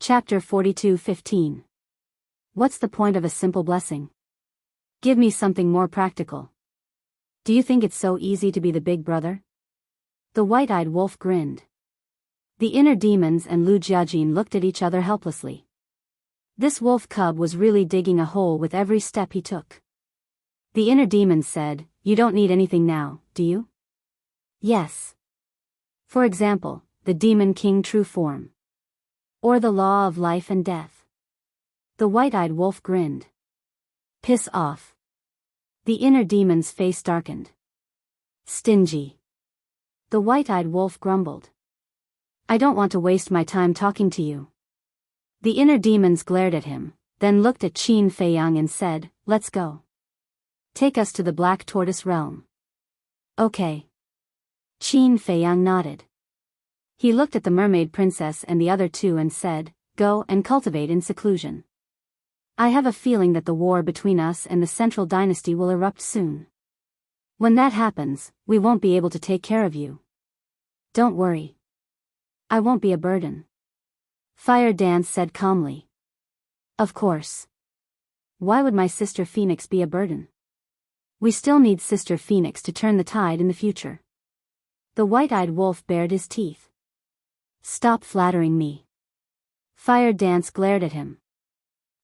Chapter 42:15. What's the point of a simple blessing? Give me something more practical. Do you think it's so easy to be the big brother? The white-eyed wolf grinned. The inner demons and Lu Jiajin looked at each other helplessly. This wolf cub was really digging a hole with every step he took. The inner demons said, "You don't need anything now, do you?" "Yes. For example, the Demon King true form. Or the law of life and death." The white-eyed wolf grinned. "Piss off." The inner demon's face darkened. "Stingy." The white-eyed wolf grumbled. "I don't want to waste my time talking to you." The inner demons glared at him, then looked at Qin Feiyang and said, "Let's go. Take us to the Black Tortoise realm." "Okay." Qin Feiyang nodded. He looked at the mermaid princess and the other two and said, "Go and cultivate in seclusion. I have a feeling that the war between us and the Central Dynasty will erupt soon. When that happens, we won't be able to take care of you. Don't worry. I won't be a burden." Fire Dance said calmly. "Of course. Why would my sister Phoenix be a burden? We still need Sister Phoenix to turn the tide in the future." The white-eyed wolf bared his teeth. "Stop flattering me." Fire Dance glared at him.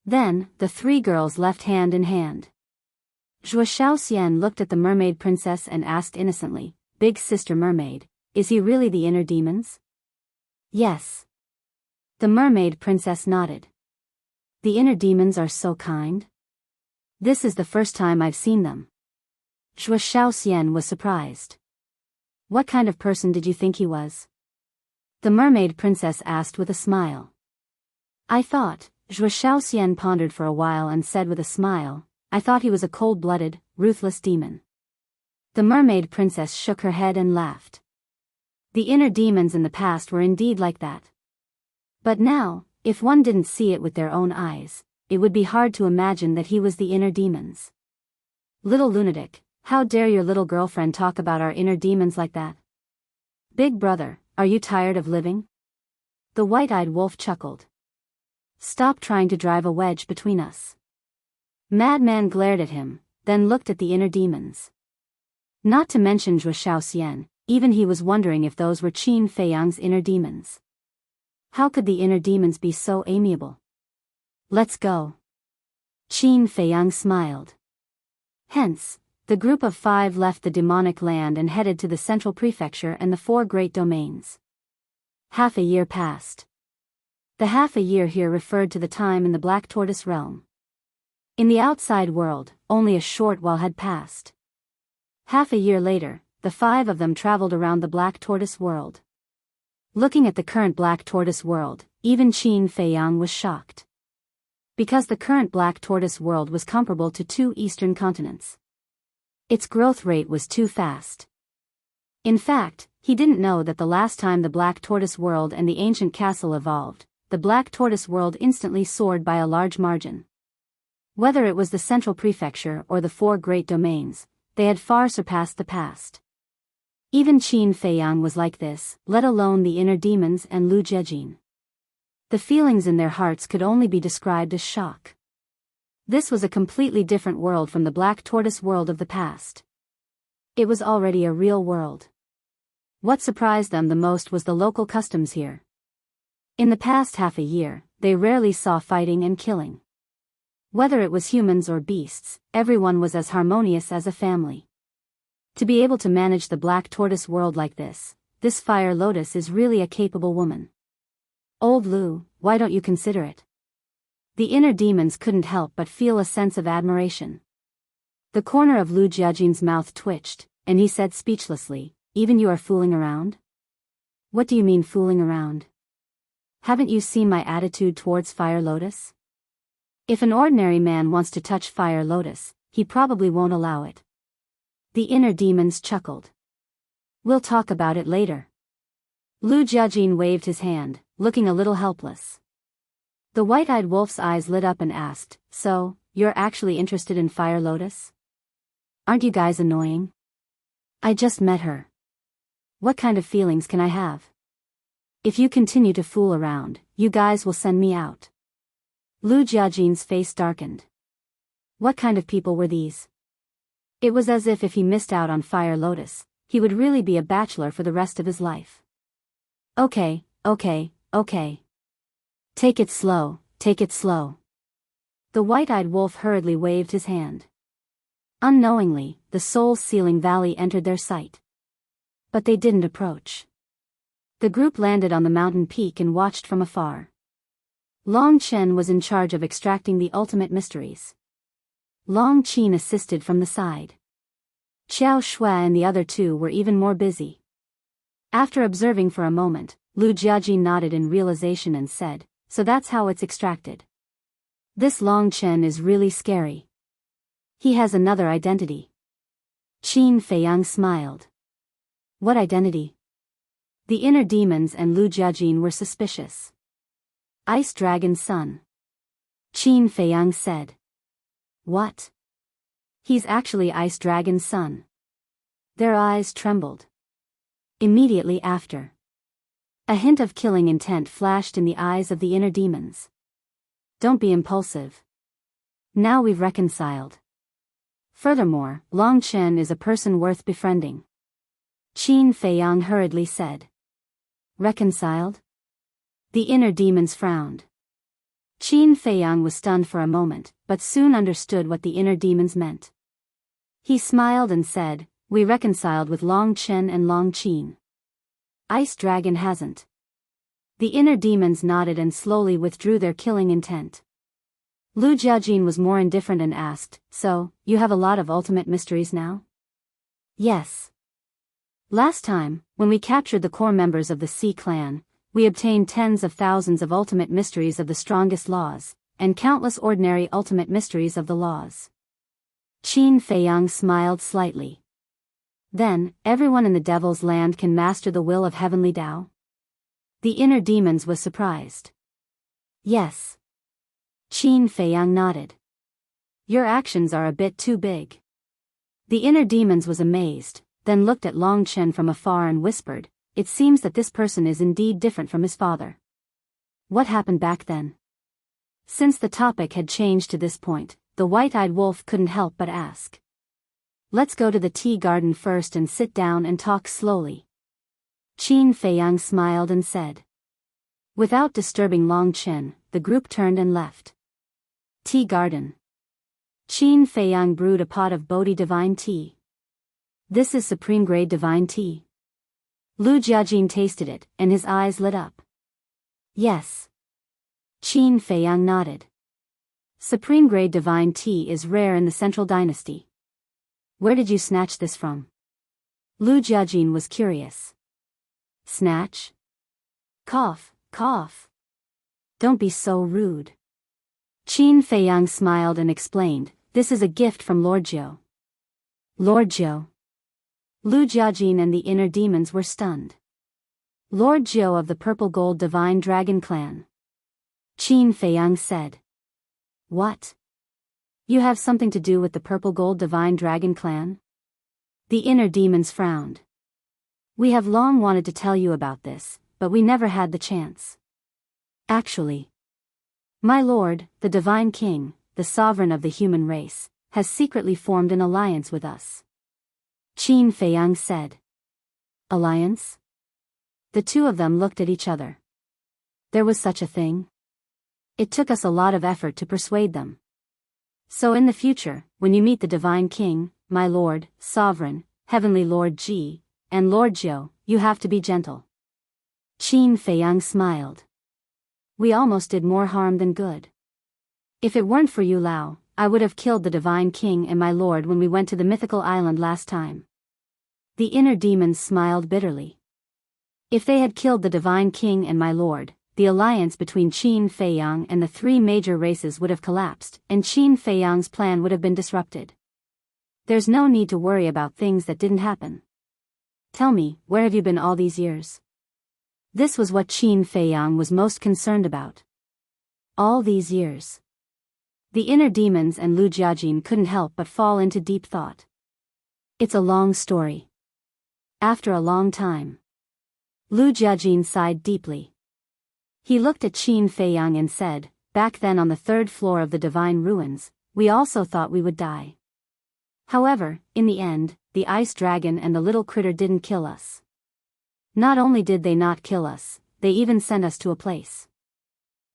Then, the three girls left hand in hand. Zhuo Shaoxian looked at the mermaid princess and asked innocently, "Big sister mermaid, is he really the inner demons?" "Yes." The mermaid princess nodded. "The inner demons are so kind. This is the first time I've seen them." Zhuo Shaoxian was surprised. "What kind of person did you think he was?" The mermaid princess asked with a smile. "I thought," Zhuo Shaoxian pondered for a while and said with a smile, "I thought he was a cold-blooded, ruthless demon." The mermaid princess shook her head and laughed. The inner demons in the past were indeed like that. But now, if one didn't see it with their own eyes, it would be hard to imagine that he was the inner demons. "Little lunatic, how dare your little girlfriend talk about our inner demons like that? Big brother, are you tired of living?" The white-eyed wolf chuckled. "Stop trying to drive a wedge between us." Madman glared at him, then looked at the inner demons. Not to mention Zhuo Shaoxian, even he was wondering if those were Qin Feiyang's inner demons. How could the inner demons be so amiable? "Let's go." Qin Feiyang smiled. Hence, the group of 5 left the demonic land and headed to the central prefecture and the 4 great domains. Half a year passed. The half a year here referred to the time in the Black Tortoise realm. In the outside world, only a short while had passed. Half a year later, the 5 of them traveled around the Black Tortoise world. Looking at the current Black Tortoise world, even Qin Feiyang was shocked. Because the current Black Tortoise world was comparable to 2 eastern continents. Its growth rate was too fast. In fact, he didn't know that the last time the Black Tortoise world and the ancient castle evolved, the Black Tortoise world instantly soared by a large margin. Whether it was the central prefecture or the 4 great domains, they had far surpassed the past. Even Qin Feiyang was like this, let alone the inner demons and Lu Jiajin. The feelings in their hearts could only be described as shock. This was a completely different world from the Black Tortoise world of the past. It was already a real world. What surprised them the most was the local customs here. In the past half a year, they rarely saw fighting and killing. Whether it was humans or beasts, everyone was as harmonious as a family. To be able to manage the Black Tortoise world like this Fire Lotus is really a capable woman. "Old Lu, why don't you consider it?" The inner demons couldn't help but feel a sense of admiration. The corner of Lu Jiajin's mouth twitched, and he said speechlessly, "Even you are fooling around?" "What do you mean fooling around? Haven't you seen my attitude towards Fire Lotus? If an ordinary man wants to touch Fire Lotus, he probably won't allow it." The inner demons chuckled. "We'll talk about it later." Lu Jiajin waved his hand, looking a little helpless. The white-eyed wolf's eyes lit up and asked, "So, you're actually interested in Fire Lotus? Aren't you guys annoying? I just met her. What kind of feelings can I have? If you continue to fool around, You guys will send me out. Lu Jiajin's face darkened. What kind of people were these? It was as if he missed out on Fire Lotus, he would really be a bachelor for the rest of his life. Okay. Take it slow, take it slow. The white-eyed wolf hurriedly waved his hand. Unknowingly, the soul-sealing valley entered their sight. But they didn't approach. The group landed on the mountain peak and watched from afar. Long Chen was in charge of extracting the ultimate mysteries. Long Qin assisted from the side. Xiao Shui and the other two were even more busy. After observing for a moment, Lu Jiajin nodded in realization and said, "So that's how it's extracted. This Long Chen is really scary. He has another identity." Qin Feiyang smiled. What identity? The inner demons and Lu Jiajin were suspicious. Ice Dragon's son. Qin Feiyang said. What? He's actually Ice Dragon's son. Their eyes trembled. Immediately after, a hint of killing intent flashed in the eyes of the inner demons. Don't be impulsive. Now we've reconciled. Furthermore, Long Chen is a person worth befriending. Qin Feiyang hurriedly said. Reconciled? The inner demons frowned. Qin Feiyang was stunned for a moment, but soon understood what the inner demons meant. He smiled and said, "We reconciled with Long Chen and Long Qin. Ice Dragon hasn't." The inner demons nodded and slowly withdrew their killing intent. Lu Jiajin was more indifferent and asked, "So, you have a lot of ultimate mysteries now?" Yes. Last time, when we captured the core members of the Sea clan, we obtained tens of thousands of ultimate mysteries of the strongest laws, and countless ordinary ultimate mysteries of the laws. Qin Feiyang smiled slightly. Then, everyone in the Devil's Land can master the will of Heavenly Tao? The inner demons was surprised. Yes. Qin Feiyang nodded. Your actions are a bit too big. The inner demons was amazed, then looked at Long Chen from afar and whispered, "It seems that this person is indeed different from his father." What happened back then? Since the topic had changed to this point, the white-eyed wolf couldn't help but ask. Let's go to the tea garden first and sit down and talk slowly. Qin Feiyang smiled and said. Without disturbing Long Chen, the group turned and left. Tea garden. Qin Feiyang brewed a pot of Bodhi divine tea. This is supreme grade divine tea. Lu Jiajin tasted it, and his eyes lit up. Yes. Qin Feiyang nodded. Supreme grade divine tea is rare in the Central Dynasty. Where did you snatch this from? Lu Jiajin was curious. Snatch? Cough. Don't be so rude. Qin Feiyang smiled and explained, this is a gift from Lord Jiu. Lord Jiu. Lu Jiajin and the inner demons were stunned. Lord Jiu of the Purple Gold Divine Dragon Clan. Qin Feiyang said. What? You have something to do with the Purple Gold Divine Dragon Clan? The inner demons frowned. We have long wanted to tell you about this, but we never had the chance. Actually, my lord, the Divine King, the sovereign of the human race, has secretly formed an alliance with us. Qin Feiyang said. Alliance? The two of them looked at each other. There was such a thing? It took us a lot of effort to persuade them. So in the future, when you meet the Divine King, my lord, sovereign, heavenly Lord Ji, and Lord Jiu, you have to be gentle. Qin Feiyang smiled. We almost did more harm than good. If it weren't for you Lao, I would have killed the Divine King and my lord when we went to the mythical island last time. The inner demons smiled bitterly. If they had killed the Divine King and my lord, the alliance between Qin Feiyang and the three major races would have collapsed, and Qin Feiyang's plan would have been disrupted. There's no need to worry about things that didn't happen. Tell me, where have you been all these years? This was what Qin Feiyang was most concerned about. All these years. The inner demons and Lu Jiajin couldn't help but fall into deep thought. It's a long story. After a long time, Lu Jiajin sighed deeply. He looked at Qin Feiyang and said, "Back then on the third floor of the divine ruins, we also thought we would die. However, in the end, the ice dragon and the little critter didn't kill us. Not only did they not kill us, they even sent us to a place."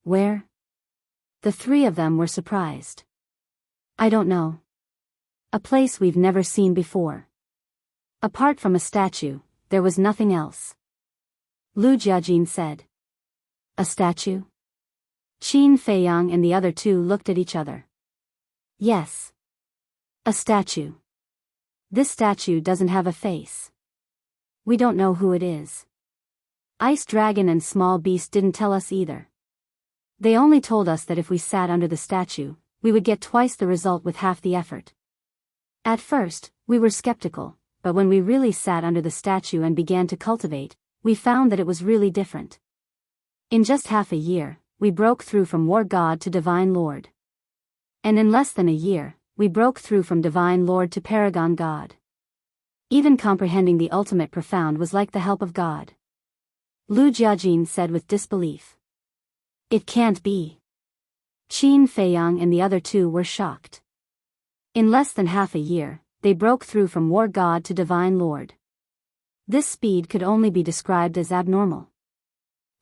"Where?" The three of them were surprised. "I don't know. A place we've never seen before. Apart from a statue, there was nothing else." Lu Jiajin said. "A statue?" Qin Feiyang and the other two looked at each other. "Yes. A statue. This statue doesn't have a face. We don't know who it is. Ice Dragon and Small Beast didn't tell us either. They only told us that if we sat under the statue, we would get twice the result with half the effort." At first, we were skeptical, but when we really sat under the statue and began to cultivate, we found that it was really different. In just half a year, we broke through from War God to Divine Lord. And in less than a year, we broke through from Divine Lord to Paragon God. Even comprehending the ultimate profound was like the help of God. Lu Jiajin said with disbelief. "It can't be." Qin Feiyang and the other two were shocked. In less than half a year, they broke through from War God to Divine Lord. This speed could only be described as abnormal.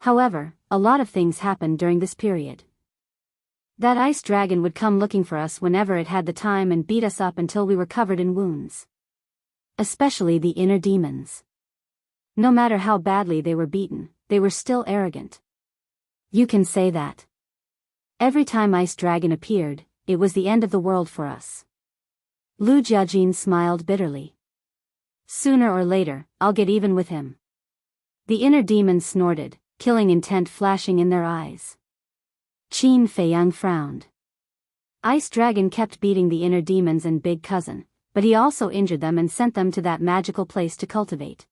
However, a lot of things happened during this period. That ice dragon would come looking for us whenever it had the time and beat us up until we were covered in wounds. Especially the inner demons. No matter how badly they were beaten, they were still arrogant. You can say that. Every time Ice Dragon appeared, it was the end of the world for us. Lu Jiajin smiled bitterly. "Sooner or later, I'll get even with him." The inner demons snorted, killing intent flashing in their eyes. Qin Feiyang frowned. Ice Dragon kept beating the inner demons and Big Cousin, but he also injured them and sent them to that magical place to cultivate.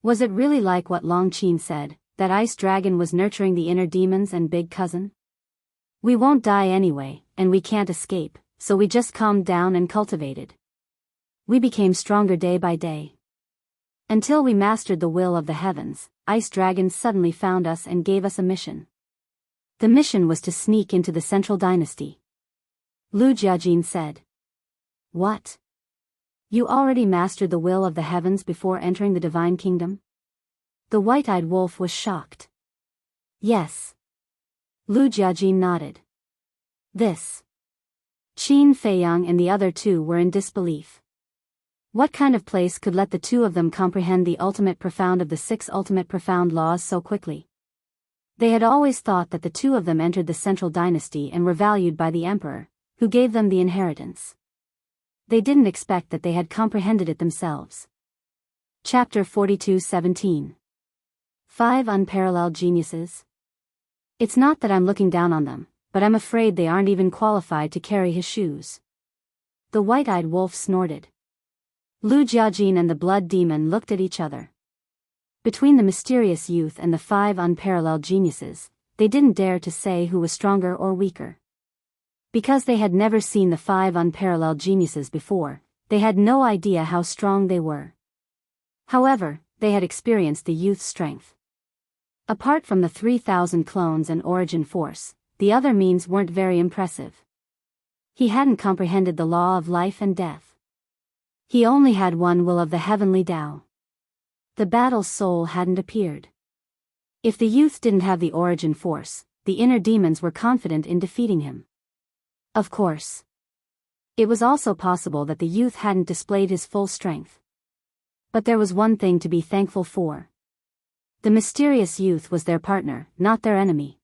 Was it really like what Long Qin said, that Ice Dragon was nurturing the inner demons and Big Cousin? "We won't die anyway, and we can't escape, so we just calmed down and cultivated. We became stronger day by day. Until we mastered the will of the heavens, Ice Dragon suddenly found us and gave us a mission. The mission was to sneak into the Central Dynasty." Lu Jiajin said. "What? You already mastered the will of the heavens before entering the Divine Kingdom?" The white-eyed wolf was shocked. "Yes." Lu Jiajin nodded. "This." Qin Feiyang and the other two were in disbelief. What kind of place could let the two of them comprehend the ultimate profound of the 6 ultimate profound laws so quickly? They had always thought that the two of them entered the Central Dynasty and were valued by the Emperor, who gave them the inheritance. They didn't expect that they had comprehended it themselves. Chapter 42:17. 5 Unparalleled Geniuses. It's not that I'm looking down on them, but I'm afraid they aren't even qualified to carry his shoes. The white-eyed wolf snorted. Lu Jiajin and the blood demon looked at each other. Between the mysterious youth and the 5 unparalleled geniuses, they didn't dare to say who was stronger or weaker. Because they had never seen the 5 unparalleled geniuses before, they had no idea how strong they were. However, they had experienced the youth's strength. Apart from the 3,000 clones and origin force, the other means weren't very impressive. He hadn't comprehended the law of life and death. He only had one will of the heavenly Tao. The battle soul hadn't appeared. If the youth didn't have the origin force, the inner demons were confident in defeating him. Of course. It was also possible that the youth hadn't displayed his full strength. But there was one thing to be thankful for. The mysterious youth was their partner, not their enemy.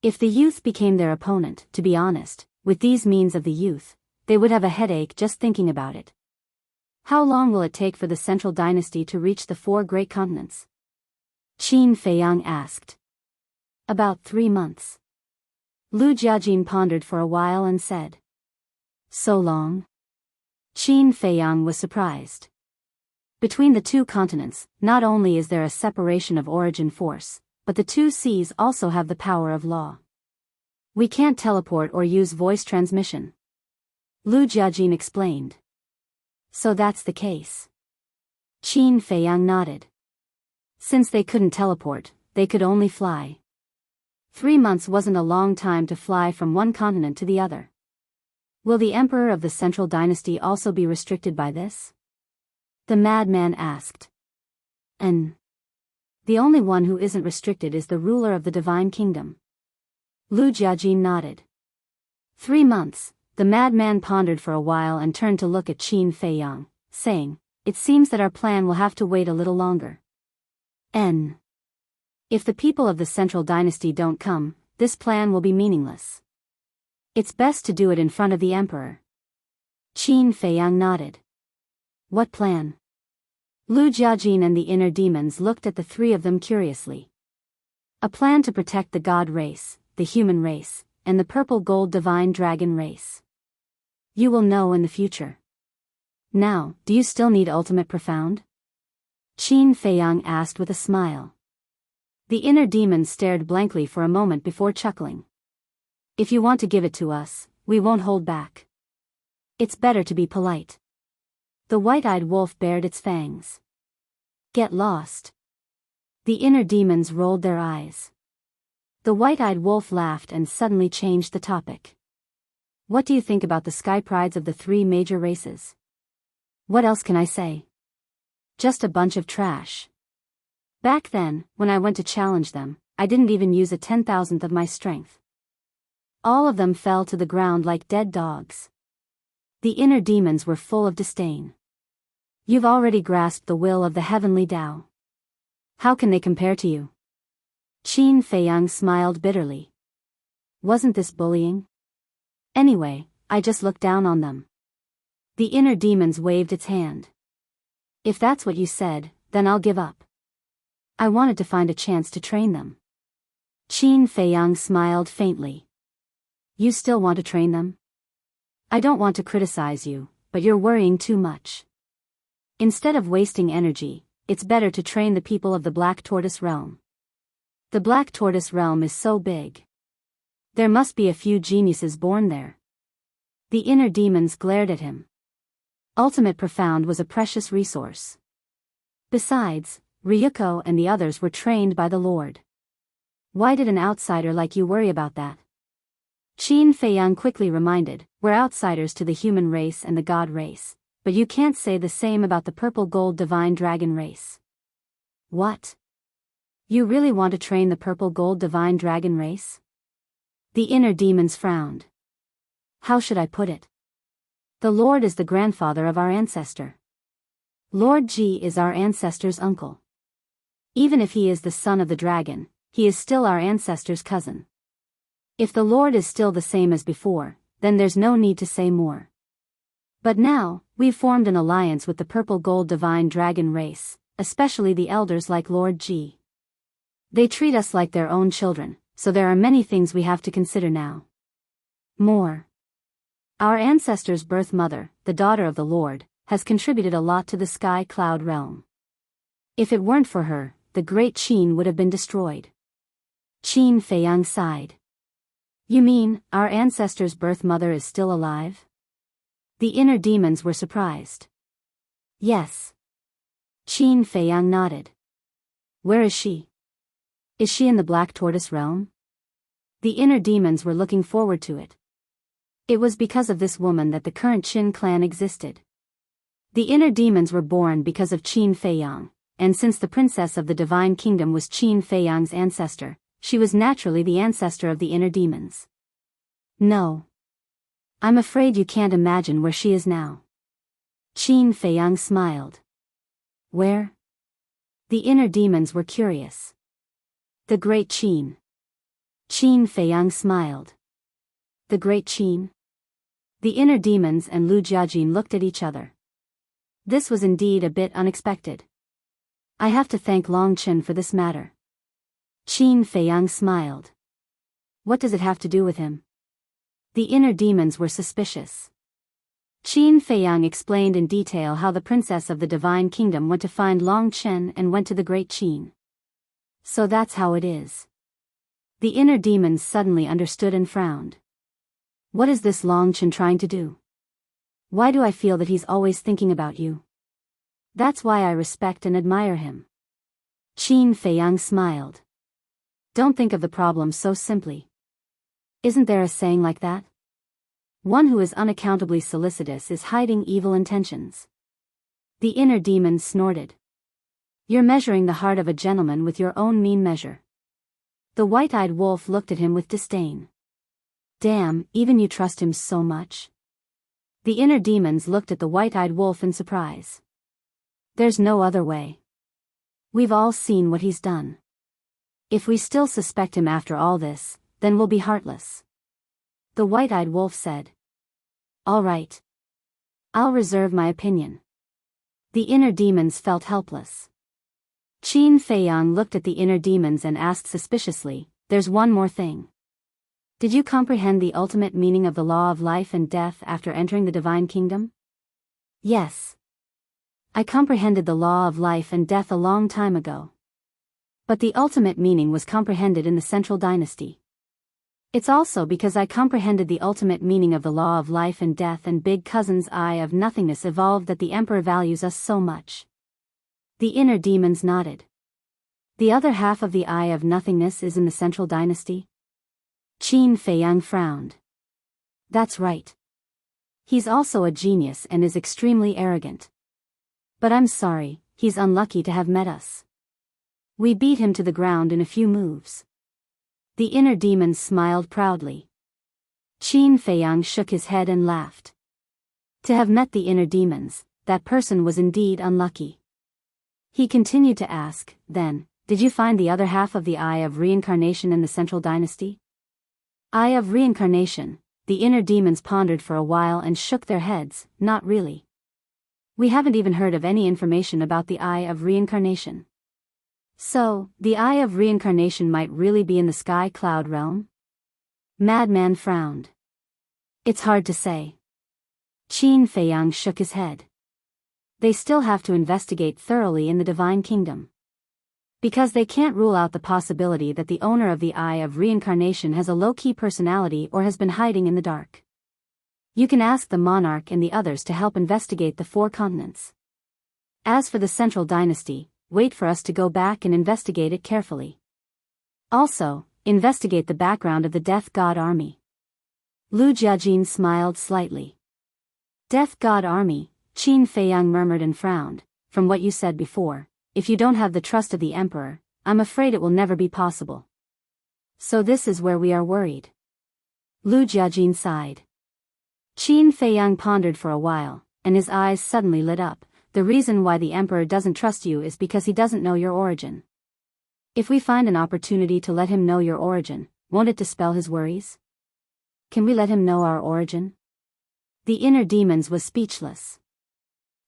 If the youth became their opponent, to be honest, with these means of the youth, they would have a headache just thinking about it. How long will it take for the Central Dynasty to reach the 4 great continents? Qin Feiyang asked. About 3 months. Lu Jiajin pondered for a while and said. So long? Qin Feiyang was surprised. Between the 2 continents, not only is there a separation of origin force, but the 2 seas also have the power of law. We can't teleport or use voice transmission. Lu Jiajin explained. So that's the case. Qin Feiyang nodded. Since they couldn't teleport, they could only fly. 3 months wasn't a long time to fly from one continent to the other. Will the emperor of the Central Dynasty also be restricted by this? The madman asked. The only one who isn't restricted is the ruler of the Divine Kingdom. Lu Jiajin nodded. 3 months, the madman pondered for a while and turned to look at Qin Feiyang, saying, "It seems that our plan will have to wait a little longer. If the people of the Central Dynasty don't come, this plan will be meaningless. It's best to do it in front of the emperor." Qin Feiyang nodded. What plan? Lu Jiajin and the inner demons looked at the three of them curiously. A plan to protect the god race, the human race, and the purple gold divine dragon race. You will know in the future. Now, do you still need ultimate profound? Qin Feiyang asked with a smile. The inner demons stared blankly for a moment before chuckling. If you want to give it to us, we won't hold back. It's better to be polite. The white-eyed wolf bared its fangs. Get lost. The inner demons rolled their eyes. The white-eyed wolf laughed and suddenly changed the topic. What do you think about the sky prides of the 3 major races? What else can I say? Just a bunch of trash. Back then, when I went to challenge them, I didn't even use a 10,000th of my strength. All of them fell to the ground like dead dogs. The inner demons were full of disdain. You've already grasped the will of the heavenly Tao. How can they compare to you? Qin Feiyang smiled bitterly. Wasn't this bullying? Anyway, I just looked down on them. The inner demons waved its hand. If that's what you said, then I'll give up. I wanted to find a chance to train them. Qin Feiyang smiled faintly. You still want to train them? I don't want to criticize you, but you're worrying too much. Instead of wasting energy, it's better to train the people of the Black Tortoise Realm. The Black Tortoise Realm is so big. There must be a few geniuses born there. The inner demons glared at him. Ultimate Profound was a precious resource. Besides, Ryuko and the others were trained by the Lord. Why did an outsider like you worry about that? Qin Feiyang quickly reminded, we're outsiders to the human race and the god race, but you can't say the same about the purple gold divine dragon race. What? You really want to train the purple gold divine dragon race? The inner demons frowned. How should I put it? The Lord is the grandfather of our ancestor. Lord Ji is our ancestor's uncle. Even if he is the son of the dragon, he is still our ancestor's cousin. If the Lord is still the same as before, then there's no need to say more. But now, we've formed an alliance with the purple gold divine dragon race, especially the elders like Lord Ji. They treat us like their own children, so there are many things we have to consider now. More. Our ancestor's birth mother, the daughter of the Lord, has contributed a lot to the sky cloud realm. If it weren't for her, the great Qin would have been destroyed. Qin Feiyang sighed. You mean, our ancestor's birth mother is still alive? The inner demons were surprised. Yes. Qin Feiyang nodded. Where is she? Is she in the Black Tortoise Realm? The inner demons were looking forward to it. It was because of this woman that the current Qin clan existed. The inner demons were born because of Qin Feiyang, and since the princess of the Divine Kingdom was Qin Feiyang's ancestor, she was naturally the ancestor of the inner demons. No. I'm afraid you can't imagine where she is now. Qin Feiyang smiled. Where? The inner demons were curious. The Great Qin. Qin Feiyang smiled. The Great Qin? The inner demons and Lu Jiajin looked at each other. This was indeed a bit unexpected. I have to thank Long Chen for this matter. Qin Feiyang smiled. What does it have to do with him? The inner demons were suspicious. Qin Feiyang explained in detail how the princess of the Divine Kingdom went to find Long Chen and went to the Great Qin. So that's how it is. The inner demons suddenly understood and frowned. What is this Long Chen trying to do? Why do I feel that he's always thinking about you? That's why I respect and admire him. Qin Feiyang smiled. Don't think of the problem so simply. Isn't there a saying like that? One who is unaccountably solicitous is hiding evil intentions. The inner demon snorted. You're measuring the heart of a gentleman with your own mean measure. The white-eyed wolf looked at him with disdain. Damn, even you trust him so much? The inner demons looked at the white-eyed wolf in surprise. There's no other way. We've all seen what he's done. If we still suspect him after all this, then we'll be heartless. The white-eyed wolf said. All right. I'll reserve my opinion. The inner demons felt helpless. Qin Feiyang looked at the inner demons and asked suspiciously, there's one more thing. Did you comprehend the ultimate meaning of the law of life and death after entering the divine kingdom? Yes. I comprehended the law of life and death a long time ago. But the ultimate meaning was comprehended in the Central Dynasty. It's also because I comprehended the ultimate meaning of the law of life and death and Big Cousin's eye of nothingness evolved that the Emperor values us so much. The inner demons nodded. The other half of the eye of nothingness is in the Central Dynasty? Qin Feiyang frowned. That's right. He's also a genius and is extremely arrogant. But I'm sorry, he's unlucky to have met us. We beat him to the ground in a few moves. The inner demons smiled proudly. Qin Feiyang shook his head and laughed. To have met the inner demons, that person was indeed unlucky. He continued to ask, then, did you find the other half of the Eye of Reincarnation in the Central Dynasty? Eye of Reincarnation, the inner demons pondered for a while and shook their heads, not really. We haven't even heard of any information about the Eye of Reincarnation. So, the Eye of Reincarnation might really be in the sky cloud realm? Madman frowned. It's hard to say. Qin Feiyang shook his head. They still have to investigate thoroughly in the Divine Kingdom. Because they can't rule out the possibility that the owner of the Eye of Reincarnation has a low-key personality or has been hiding in the dark. You can ask the monarch and the others to help investigate the 4 continents. As for the Central Dynasty, wait for us to go back and investigate it carefully. Also, investigate the background of the Death God Army. Lu Jiajin smiled slightly. Death God Army, Qin Feiyang murmured and frowned. From what you said before, if you don't have the trust of the Emperor, I'm afraid it will never be possible. So this is where we are worried. Lu Jiajin sighed. Qin Feiyang pondered for a while, and his eyes suddenly lit up. The reason why the Emperor doesn't trust you is because he doesn't know your origin. If we find an opportunity to let him know your origin, won't it dispel his worries? Can we let him know our origin? The inner demons was speechless.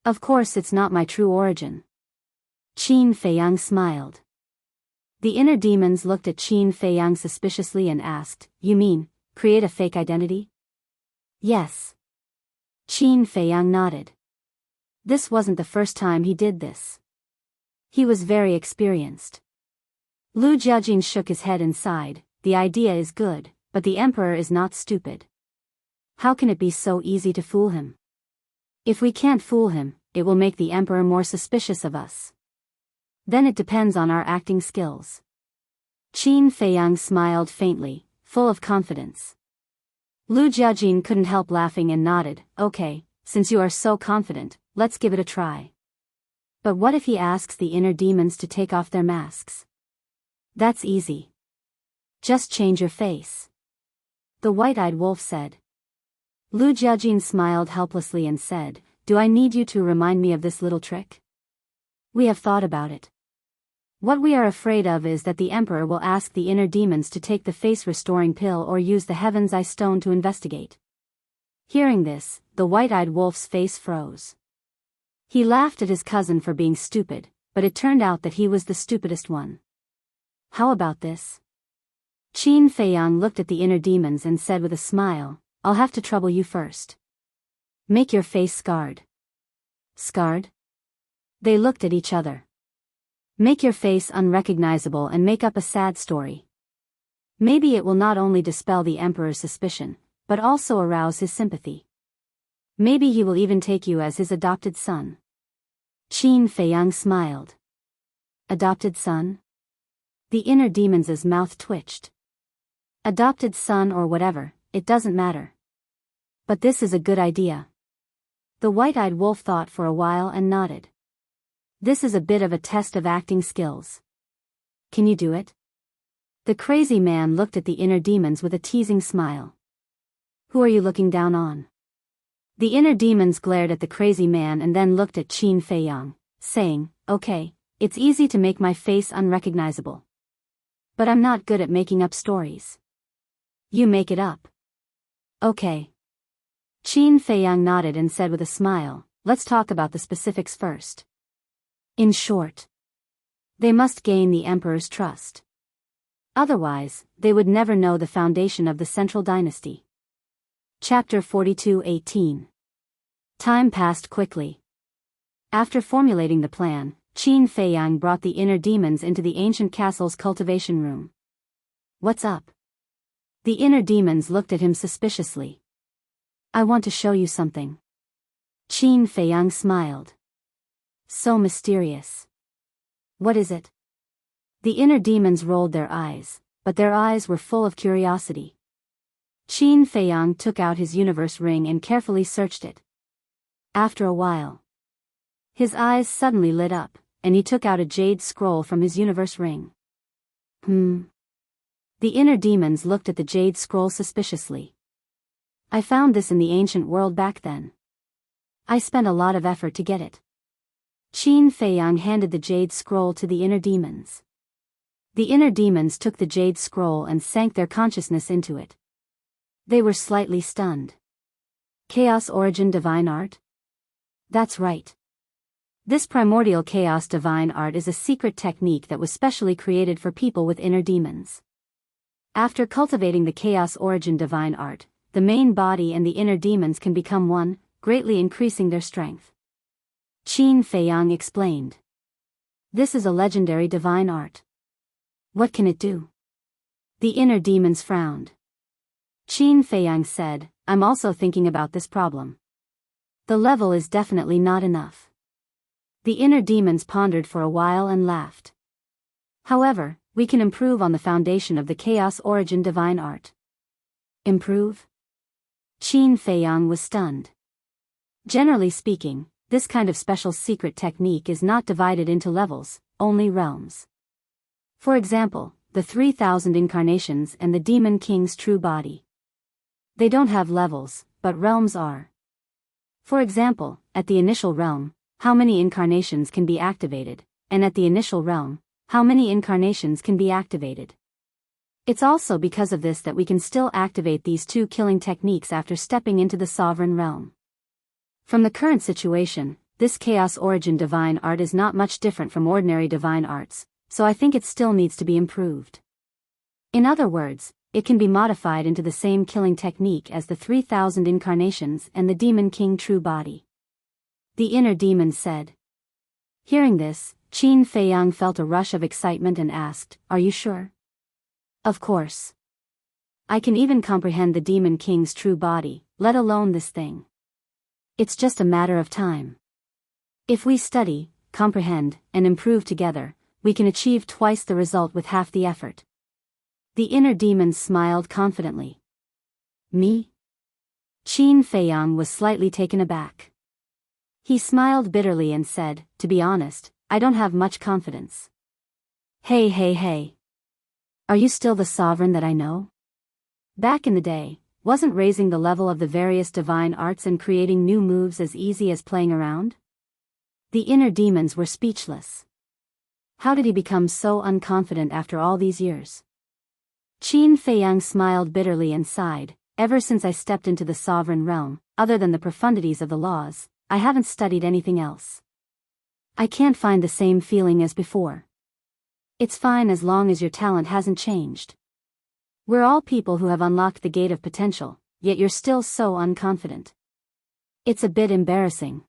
Of course it's not my true origin. Qin Feiyang smiled. The inner demons looked at Qin Feiyang suspiciously and asked, you mean, create a fake identity? Yes. Qin Feiyang nodded. This wasn't the first time he did this. He was very experienced. Lu Jiajin shook his head and sighed, the idea is good, but the Emperor is not stupid. How can it be so easy to fool him? If we can't fool him, it will make the Emperor more suspicious of us. Then it depends on our acting skills. Qin Feiyang smiled faintly, full of confidence. Lu Jiajin couldn't help laughing and nodded, okay, since you are so confident, let's give it a try. But what if he asks the inner demons to take off their masks? That's easy. Just change your face. The white-eyed wolf said. Lu Jiajin smiled helplessly and said, do I need you to remind me of this little trick? We have thought about it. What we are afraid of is that the Emperor will ask the inner demons to take the face-restoring pill or use the Heaven's Eye Stone to investigate. Hearing this, the white-eyed wolf's face froze. He laughed at his cousin for being stupid, but it turned out that he was the stupidest one. How about this? Qin Feiyang looked at the inner demons and said with a smile, I'll have to trouble you first. Make your face scarred. Scarred? They looked at each other. Make your face unrecognizable and make up a sad story. Maybe it will not only dispel the Emperor's suspicion, but also arouse his sympathy. Maybe he will even take you as his adopted son. Qin Feiyang smiled. Adopted son? The inner demon's mouth twitched. Adopted son or whatever, it doesn't matter. But this is a good idea. The white-eyed wolf thought for a while and nodded. This is a bit of a test of acting skills. Can you do it? The crazy man looked at the inner demons with a teasing smile. Who are you looking down on? The inner demons glared at the crazy man and then looked at Qin Feiyang, saying, okay, it's easy to make my face unrecognizable. But I'm not good at making up stories. You make it up. Okay. Qin Feiyang nodded and said with a smile, let's talk about the specifics first. In short, they must gain the emperor's trust. Otherwise, they would never know the foundation of the central dynasty. Chapter 42:18. Time passed quickly. After formulating the plan, Qin Feiyang brought the inner demons into the ancient castle's cultivation room. What's up? The inner demons looked at him suspiciously. I want to show you something. Qin Feiyang smiled. So mysterious. What is it? The inner demons rolled their eyes, but their eyes were full of curiosity. Qin Feiyang took out his universe ring and carefully searched it. After a while, his eyes suddenly lit up, and he took out a jade scroll from his universe ring. The inner demons looked at the jade scroll suspiciously. I found this in the ancient world back then. I spent a lot of effort to get it. Qin Feiyang handed the jade scroll to the inner demons. The inner demons took the jade scroll and sank their consciousness into it. They were slightly stunned. Chaos Origin Divine Art? That's right. This primordial chaos divine art is a secret technique that was specially created for people with inner demons. After cultivating the chaos origin divine art, the main body and the inner demons can become one, greatly increasing their strength. Qin Feiyang explained. This is a legendary divine art. What can it do? The inner demons frowned. Qin Feiyang said, I'm also thinking about this problem. The level is definitely not enough. The inner demons pondered for a while and laughed. However, we can improve on the foundation of the chaos origin divine art. Improve? Qin Feiyang was stunned. Generally speaking, this kind of special secret technique is not divided into levels, only realms. For example, the 3,000 incarnations and the Demon King's true body. They don't have levels, but realms are. For example, at the initial realm, how many incarnations can be activated, and at the initial realm, how many incarnations can be activated. It's also because of this that we can still activate these two killing techniques after stepping into the sovereign realm. From the current situation, this chaos origin divine art is not much different from ordinary divine arts, so I think it still needs to be improved. In other words, it can be modified into the same killing technique as the 3,000 incarnations and the Demon King true body. The inner demon said. Hearing this, Qin Feiyang felt a rush of excitement and asked, Are you sure? Of course. I can even comprehend the Demon King's true body, let alone this thing. It's just a matter of time. If we study, comprehend, and improve together, we can achieve twice the result with half the effort. The inner demon smiled confidently. Me? Qin Feiyang was slightly taken aback. He smiled bitterly and said, To be honest, I don't have much confidence. Hey. Are you still the sovereign that I know? Back in the day, wasn't raising the level of the various divine arts and creating new moves as easy as playing around? The inner demons were speechless. How did he become so unconfident after all these years? Qin Feiyang smiled bitterly and sighed, Ever since I stepped into the sovereign realm, other than the profundities of the laws, I haven't studied anything else. I can't find the same feeling as before. It's fine as long as your talent hasn't changed. We're all people who have unlocked the gate of potential, yet you're still so unconfident. It's a bit embarrassing.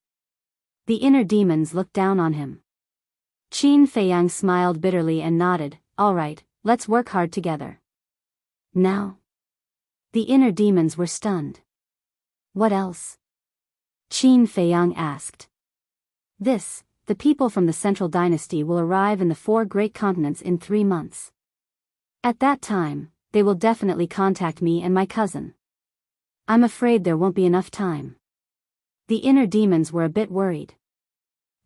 The inner demons looked down on him. Qin Feiyang smiled bitterly and nodded, All right, let's work hard together. Now? The inner demons were stunned. What else? Qin Feiyang asked. This, the people from the Central Dynasty will arrive in the 4 great continents in 3 months. At that time, they will definitely contact me and my cousin. I'm afraid there won't be enough time. The inner demons were a bit worried.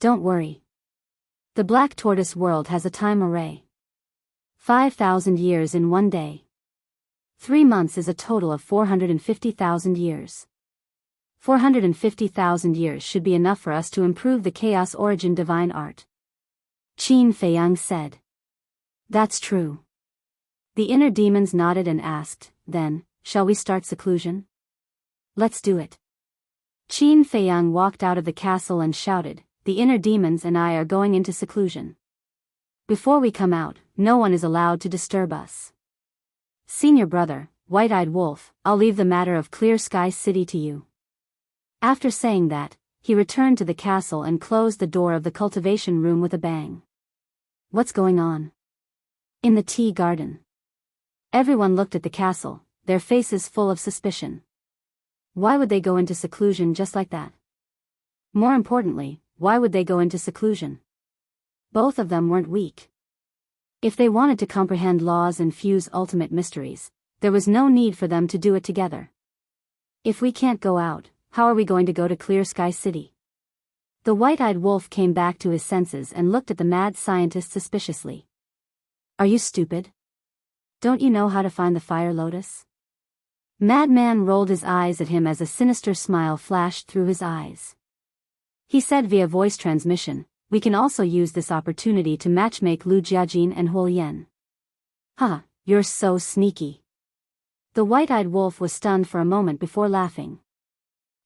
Don't worry. The Black Tortoise world has a time array. 5,000 years in 1 day. 3 months is a total of 450,000 years. 450,000 years should be enough for us to improve the chaos origin divine art. Qin Feiyang said. That's true. The inner demons nodded and asked, then, shall we start seclusion? Let's do it. Qin Feiyang walked out of the castle and shouted, the inner demons and I are going into seclusion. Before we come out, no one is allowed to disturb us. Senior brother, White-Eyed Wolf, I'll leave the matter of Clear Sky City to you. After saying that, he returned to the castle and closed the door of the cultivation room with a bang. What's going on? In the tea garden. Everyone looked at the castle, their faces full of suspicion. Why would they go into seclusion just like that? More importantly, why would they go into seclusion? Both of them weren't weak. If they wanted to comprehend laws and fuse ultimate mysteries, there was no need for them to do it together. If we can't go out, how are we going to go to Clear Sky City? The White-Eyed Wolf came back to his senses and looked at the mad scientist suspiciously. Are you stupid? Don't you know how to find the fire lotus? Madman rolled his eyes at him as a sinister smile flashed through his eyes. He said via voice transmission, we can also use this opportunity to matchmake Lu Jiajin and Huo Yan. Huh, you're so sneaky. The White-Eyed Wolf was stunned for a moment before laughing.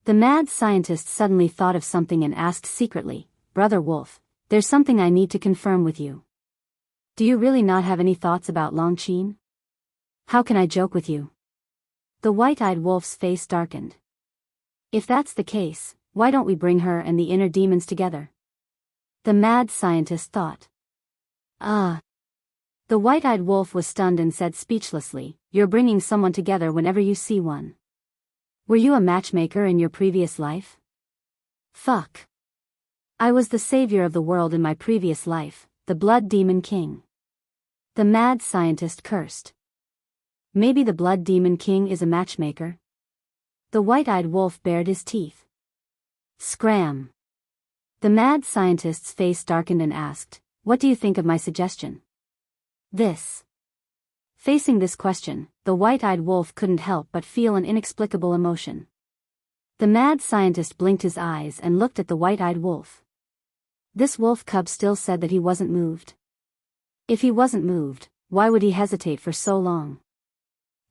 The mad scientist suddenly thought of something and asked secretly, Brother Wolf, there's something I need to confirm with you. Do you really not have any thoughts about Longqin? How can I joke with you? The White-Eyed Wolf's face darkened. If that's the case, why don't we bring her and the inner demons together? The mad scientist thought. The White-Eyed Wolf was stunned and said speechlessly, you're bringing someone together whenever you see one. Were you a matchmaker in your previous life? Fuck. I was the savior of the world in my previous life, the Blood Demon King. The mad scientist cursed. Maybe the Blood Demon King is a matchmaker? The White-Eyed Wolf bared his teeth. Scram. The mad scientist's face darkened and asked, what do you think of my suggestion? This. Facing this question, the White-Eyed Wolf couldn't help but feel an inexplicable emotion. The mad scientist blinked his eyes and looked at the White-Eyed Wolf. This wolf cub still said that he wasn't moved. If he wasn't moved, why would he hesitate for so long?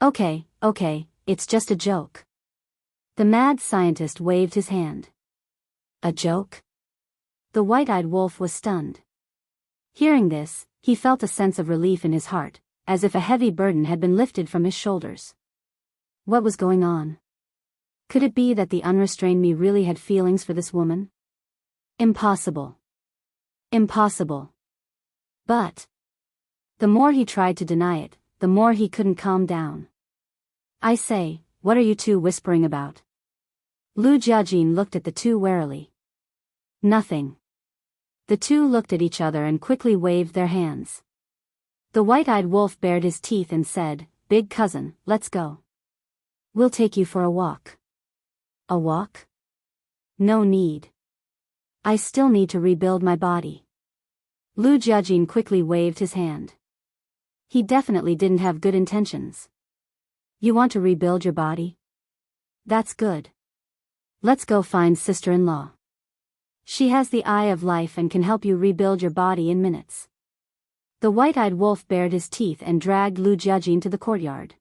Okay, it's just a joke. The mad scientist waved his hand. A joke? The White-Eyed Wolf was stunned. Hearing this, he felt a sense of relief in his heart, as if a heavy burden had been lifted from his shoulders. What was going on? Could it be that the unrestrained me really had feelings for this woman? Impossible. Impossible. But the more he tried to deny it, the more he couldn't calm down. I say, what are you two whispering about? Lu Jiajin looked at the two warily. Nothing. The two looked at each other and quickly waved their hands. The White-Eyed Wolf bared his teeth and said, Big cousin, let's go. We'll take you for a walk. A walk? No need. I still need to rebuild my body. Lu Jiajin quickly waved his hand. He definitely didn't have good intentions. You want to rebuild your body? That's good. Let's go find sister-in-law. She has the eye of life and can help you rebuild your body in minutes. The White-Eyed Wolf bared his teeth and dragged Lu Jiajin to the courtyard.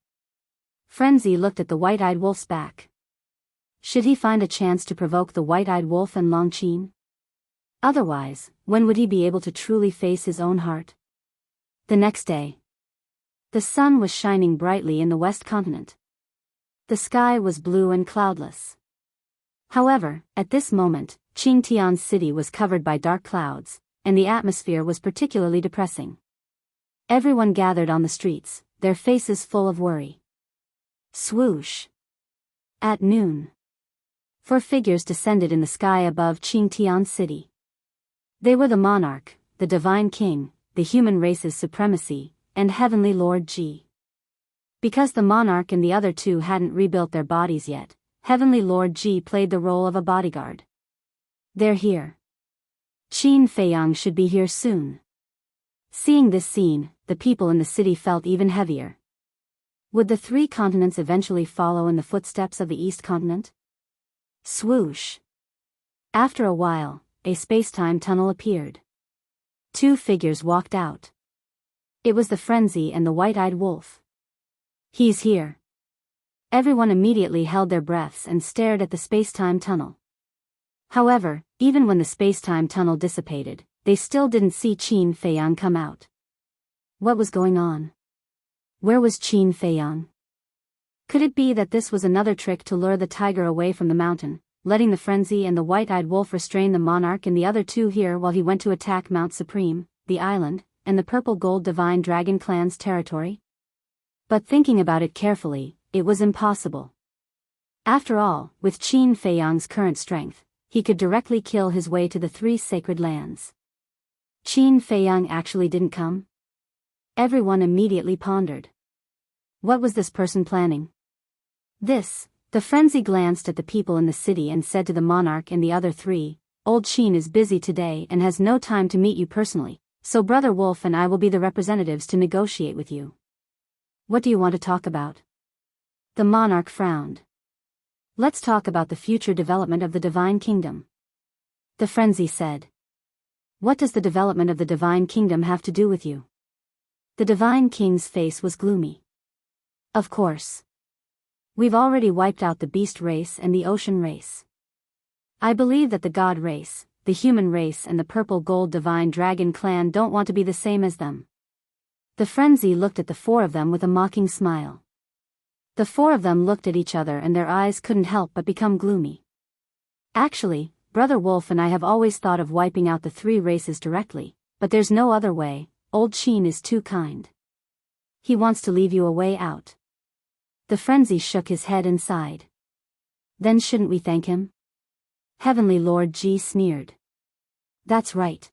Frenzy looked at the White-Eyed Wolf's back. Should he find a chance to provoke the White-Eyed Wolf and Longqin? Otherwise, when would he be able to truly face his own heart? The next day. The sun was shining brightly in the west continent. The sky was blue and cloudless. However, at this moment, Qingtian City was covered by dark clouds, and the atmosphere was particularly depressing. Everyone gathered on the streets, their faces full of worry. Swoosh. At noon. 4 figures descended in the sky above Qingtian City. They were the monarch, the divine king, the human race's supremacy, and Heavenly Lord G. Because the monarch and the other two hadn't rebuilt their bodies yet, Heavenly Lord G played the role of a bodyguard. They're here. Qin Feiyang should be here soon. Seeing this scene, the people in the city felt even heavier. Would the three continents eventually follow in the footsteps of the East Continent? Swoosh. After a while, a space-time tunnel appeared. Two figures walked out. It was the Frenzy and the white-eyed wolf. He's here. Everyone immediately held their breaths and stared at the space-time tunnel. However, even when the space-time tunnel dissipated, they still didn't see Qin Feiyang come out. What was going on? Where was Qin Feiyang? Could it be that this was another trick to lure the tiger away from the mountain, letting the Frenzy and the white-eyed wolf restrain the monarch and the other two here while he went to attack Mount Supreme, the island, and the purple gold divine dragon clan's territory? But thinking about it carefully, it was impossible. After all, with Qin Feiyang's current strength, he could directly kill his way to the three sacred lands. Qin Feiyang actually didn't come? Everyone immediately pondered. What was this person planning? The Frenzy glanced at the people in the city and said to the monarch and the other three, "Old Qin is busy today and has no time to meet you personally, so Brother Wolf and I will be the representatives to negotiate with you." What do you want to talk about? The monarch frowned. Let's talk about the future development of the Divine Kingdom. The Frenzy said. What does the development of the Divine Kingdom have to do with you? The Divine King's face was gloomy. Of course. We've already wiped out the beast race and the ocean race. I believe that the god race, the human race and the purple gold divine dragon clan don't want to be the same as them. The Frenzy looked at the four of them with a mocking smile. The four of them looked at each other and their eyes couldn't help but become gloomy. Actually, Brother Wolf and I have always thought of wiping out the three races directly, but there's no other way. Old Qin is too kind. He wants to leave you a way out. The Frenzy shook his head and sighed. Then shouldn't we thank him? Heavenly Lord G sneered. That's right.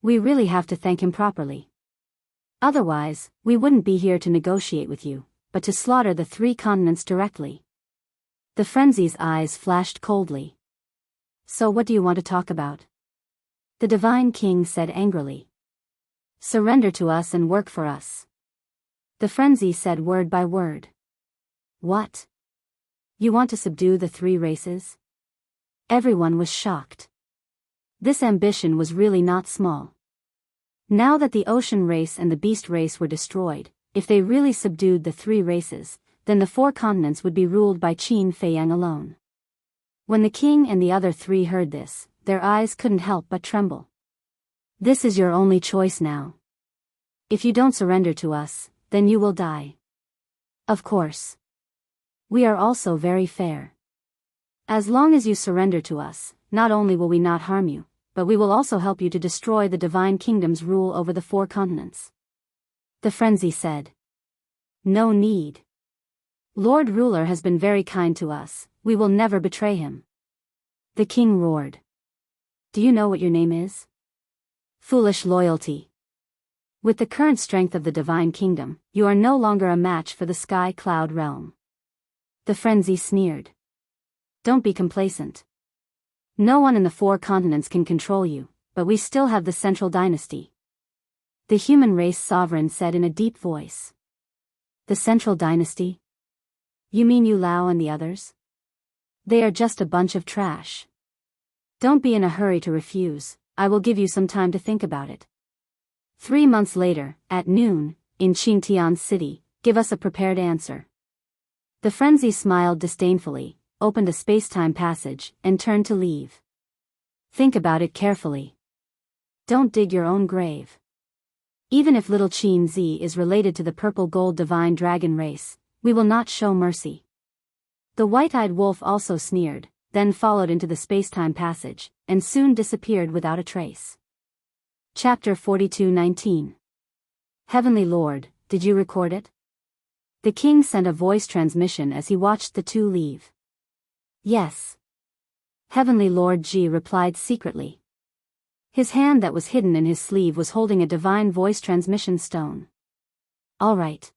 We really have to thank him properly. Otherwise, we wouldn't be here to negotiate with you, but to slaughter the three continents directly. The Frenzy's eyes flashed coldly. So what do you want to talk about? The Divine King said angrily. Surrender to us and work for us. The Frenzy said word by word. What? You want to subdue the three races? Everyone was shocked. This ambition was really not small. Now that the ocean race and the beast race were destroyed, if they really subdued the three races, then the four continents would be ruled by Qin Feiyang alone. When the king and the other three heard this, their eyes couldn't help but tremble. This is your only choice now. If you don't surrender to us, then you will die. Of course. We are also very fair. As long as you surrender to us, not only will we not harm you, but we will also help you to destroy the Divine Kingdom's rule over the four continents. The Frenzy said. No need. Lord Ruler has been very kind to us, we will never betray him. The king roared. Do you know what your name is? Foolish loyalty. With the current strength of the Divine Kingdom, you are no longer a match for the Sky Cloud realm. The Frenzy sneered. Don't be complacent. No one in the four continents can control you, but we still have the Central Dynasty. The human race sovereign said in a deep voice. The Central Dynasty? You mean Yu Lao and the others? They are just a bunch of trash. Don't be in a hurry to refuse, I will give you some time to think about it. 3 months later, at noon, in Qingtian City, give us a prepared answer. The Frenzy smiled disdainfully, opened a space-time passage, and turned to leave. Think about it carefully. Don't dig your own grave. Even if little Qin Z is related to the purple gold divine dragon race, we will not show mercy. The white-eyed wolf also sneered, then followed into the space-time passage, and soon disappeared without a trace. Chapter 42:19. Heavenly Lord, did you record it? The king sent a voice transmission as he watched the two leave. Yes. Heavenly Lord G replied secretly. His hand that was hidden in his sleeve was holding a divine voice transmission stone. Alright.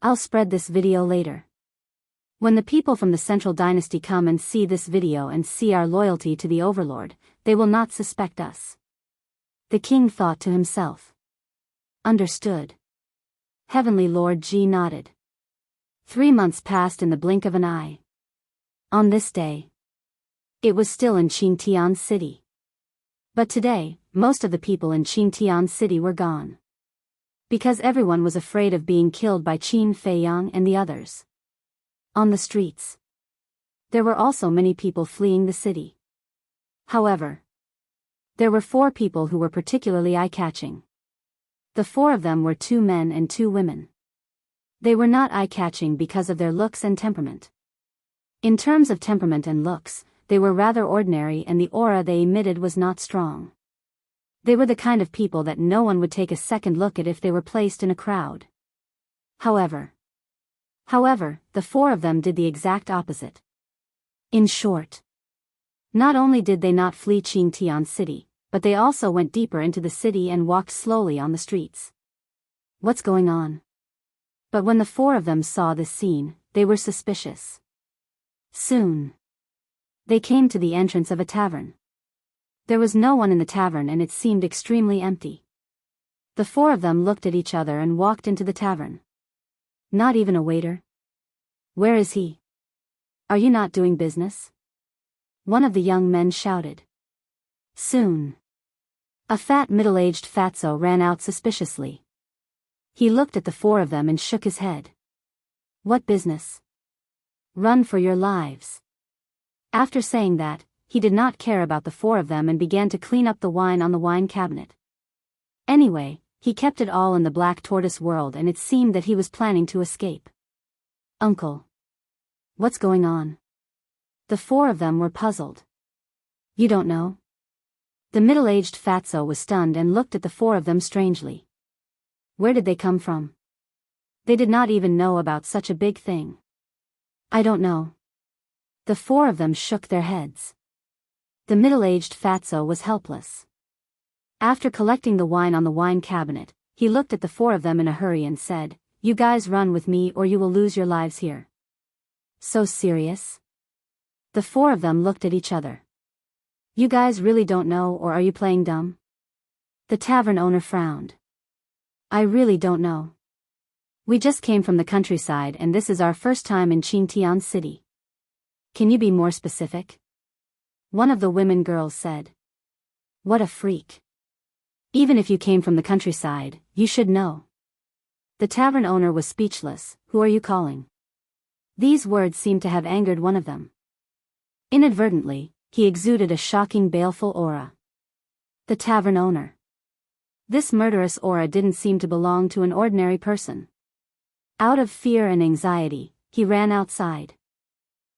I'll spread this video later. When the people from the Central Dynasty come and see this video and see our loyalty to the Overlord, they will not suspect us. The king thought to himself. Understood. Heavenly Lord G nodded. 3 months passed in the blink of an eye. On this day, it was still in Qingtian City. But today, most of the people in Qingtian City were gone. Because everyone was afraid of being killed by Qin Feiyang and the others. On the streets, there were also many people fleeing the city. However, there were 4 people who were particularly eye-catching. The 4 of them were 2 men and 2 women. They were not eye-catching because of their looks and temperament. In terms of temperament and looks, they were rather ordinary and the aura they emitted was not strong. They were the kind of people that no one would take a second look at if they were placed in a crowd. However, the 4 of them did the exact opposite. In short, not only did they not flee Qingtian City, but they also went deeper into the city and walked slowly on the streets. What's going on? But when the 4 of them saw this scene, they were suspicious. Soon, they came to the entrance of a tavern. There was no one in the tavern and it seemed extremely empty. The 4 of them looked at each other and walked into the tavern. Not even a waiter? Where is he? Are you not doing business? One of the young men shouted. Soon, a fat middle-aged fatso ran out suspiciously. He looked at the 4 of them and shook his head. What business? Run for your lives. After saying that, he did not care about the 4 of them and began to clean up the wine on the wine cabinet. Anyway, he kept it all in the Black Tortoise world and it seemed that he was planning to escape. Uncle. What's going on? The 4 of them were puzzled. You don't know? The middle-aged fatso was stunned and looked at the 4 of them strangely. Where did they come from? They did not even know about such a big thing. I don't know. The 4 of them shook their heads. The middle-aged fatso was helpless. After collecting the wine on the wine cabinet, he looked at the 4 of them in a hurry and said, You guys run with me or you will lose your lives here. So serious? The 4 of them looked at each other. You guys really don't know or are you playing dumb? The tavern owner frowned. I really don't know. We just came from the countryside and this is our first time in Qingtian City. Can you be more specific? One of the women girls said. What a freak. Even if you came from the countryside, you should know. The tavern owner was speechless. Who are you calling? These words seemed to have angered one of them. Inadvertently, he exuded a shocking baleful aura. The tavern owner. This murderous aura didn't seem to belong to an ordinary person. Out of fear and anxiety, he ran outside.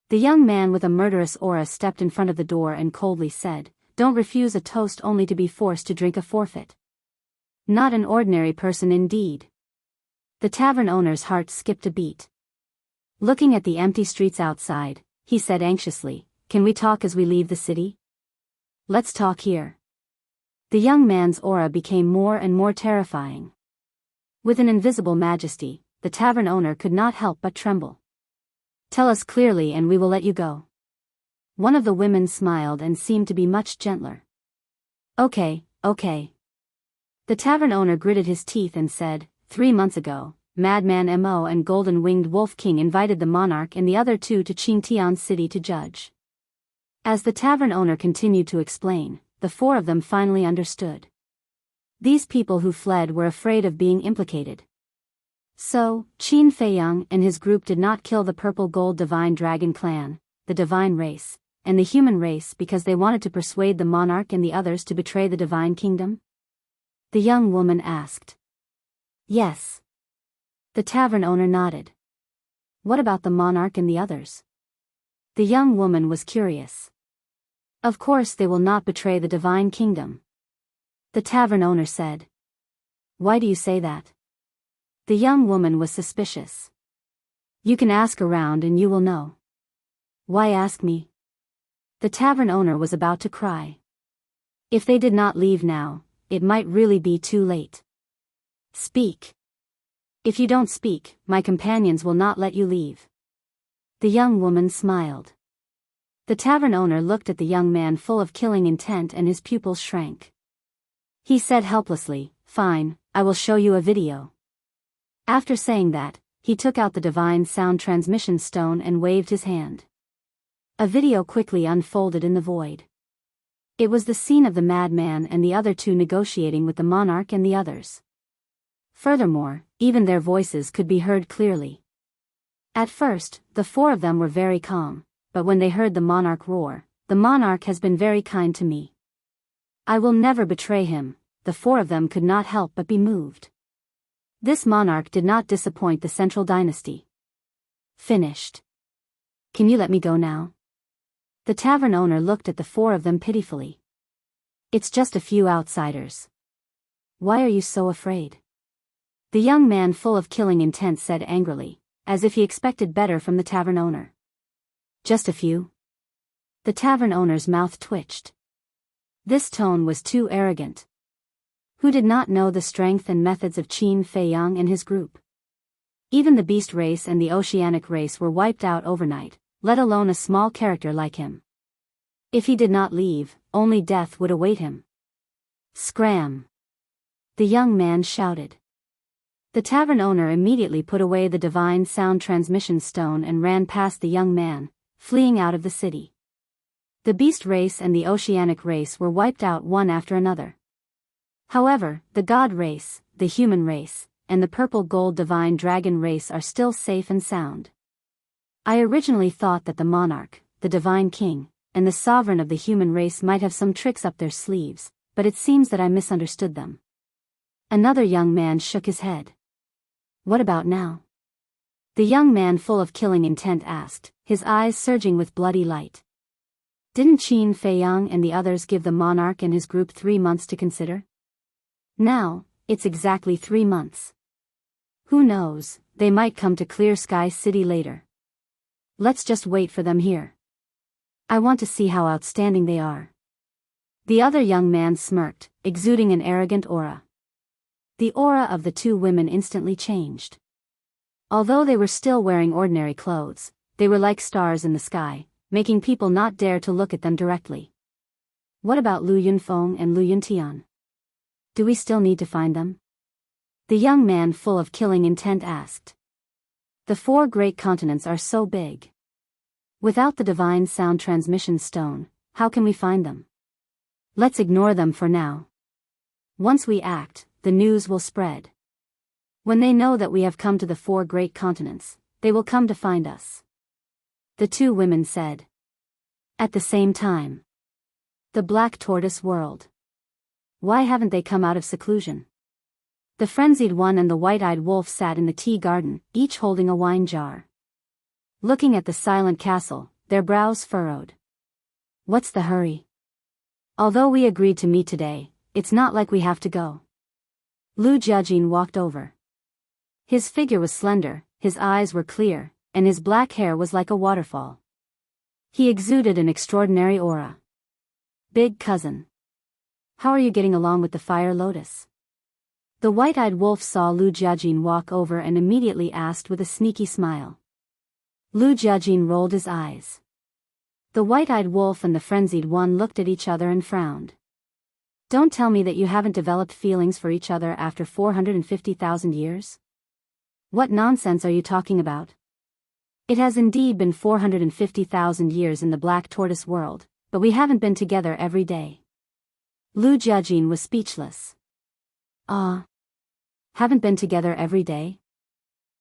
The young man with a murderous aura stepped in front of the door and coldly said, Don't refuse a toast only to be forced to drink a forfeit. Not an ordinary person indeed. The tavern owner's heart skipped a beat. Looking at the empty streets outside, he said anxiously, Can we talk as we leave the city? Let's talk here. The young man's aura became more and more terrifying. With an invisible majesty, the tavern owner could not help but tremble. Tell us clearly and we will let you go. One of the women smiled and seemed to be much gentler. Okay. The tavern owner gritted his teeth and said, 3 months ago, Madman Mo and Golden-Winged Wolf King invited the monarch and the other 2 to Qingtian City to judge. As the tavern owner continued to explain, the 4 of them finally understood. These people who fled were afraid of being implicated. So, Qin Feiyang and his group did not kill the Purple Gold Divine Dragon Clan, the Divine Race, and the human race because they wanted to persuade the monarch and the others to betray the Divine Kingdom? The young woman asked. Yes. The tavern owner nodded. What about the monarch and the others? The young woman was curious. Of course they will not betray the Divine Kingdom. The tavern owner said. Why do you say that? The young woman was suspicious. You can ask around and you will know. Why ask me? The tavern owner was about to cry. If they did not leave now, it might really be too late. Speak. If you don't speak, my companions will not let you leave. The young woman smiled. The tavern owner looked at the young man full of killing intent and his pupils shrank. He said helplessly, "Fine, I will show you a video." After saying that, he took out the divine sound transmission stone and waved his hand. A video quickly unfolded in the void. It was the scene of the madman and the other two negotiating with the monarch and the others. Furthermore, even their voices could be heard clearly. At first, the four of them were very calm, but when they heard the monarch roar, "The monarch has been very kind to me. I will never betray him," the four of them could not help but be moved. This monarch did not disappoint the central dynasty. Finished. Can you let me go now? The tavern owner looked at the four of them pitifully. It's just a few outsiders. Why are you so afraid? The young man full of killing intent said angrily, as if he expected better from the tavern owner. Just a few? The tavern owner's mouth twitched. This tone was too arrogant. Who did not know the strength and methods of Qin Fei Yang and his group? Even the beast race and the oceanic race were wiped out overnight, let alone a small character like him. If he did not leave, only death would await him. Scram! The young man shouted. The tavern owner immediately put away the divine sound transmission stone and ran past the young man, fleeing out of the city. The beast race and the oceanic race were wiped out one after another. However, the god race, the human race, and the purple gold divine dragon race are still safe and sound. I originally thought that the monarch, the divine king, and the sovereign of the human race might have some tricks up their sleeves, but it seems that I misunderstood them. Another young man shook his head. What about now? The young man full of killing intent asked, his eyes surging with bloody light. Didn't Qin Fei Yang and the others give the monarch and his group 3 months to consider? Now, it's exactly 3 months. Who knows, they might come to Clear Sky City later. Let's just wait for them here. I want to see how outstanding they are. The other young man smirked, exuding an arrogant aura. The aura of the two women instantly changed. Although they were still wearing ordinary clothes, they were like stars in the sky, making people not dare to look at them directly. What about Lu Yunfeng and Lu Yuntian? Do we still need to find them? The young man full of killing intent asked. The 4 great continents are so big. Without the divine sound transmission stone, how can we find them? Let's ignore them for now. Once we act, the news will spread. When they know that we have come to the 4 great continents, they will come to find us. The 2 women said. At the same time. The Black Tortoise World. Why haven't they come out of seclusion? The frenzied one and the white-eyed wolf sat in the tea garden, each holding a wine jar. Looking at the silent castle, their brows furrowed. What's the hurry? Although we agreed to meet today, it's not like we have to go. Lu Jiajin walked over. His figure was slender, his eyes were clear, and his black hair was like a waterfall. He exuded an extraordinary aura. Big cousin. How are you getting along with the fire lotus? The white-eyed wolf saw Lu Jiajin walk over and immediately asked with a sneaky smile. Lu Jiajin rolled his eyes. The white-eyed wolf and the frenzied one looked at each other and frowned. Don't tell me that you haven't developed feelings for each other after 450,000 years? What nonsense are you talking about? It has indeed been 450,000 years in the Black Tortoise world, but we haven't been together every day. Lu Jiajin was speechless. Haven't been together every day?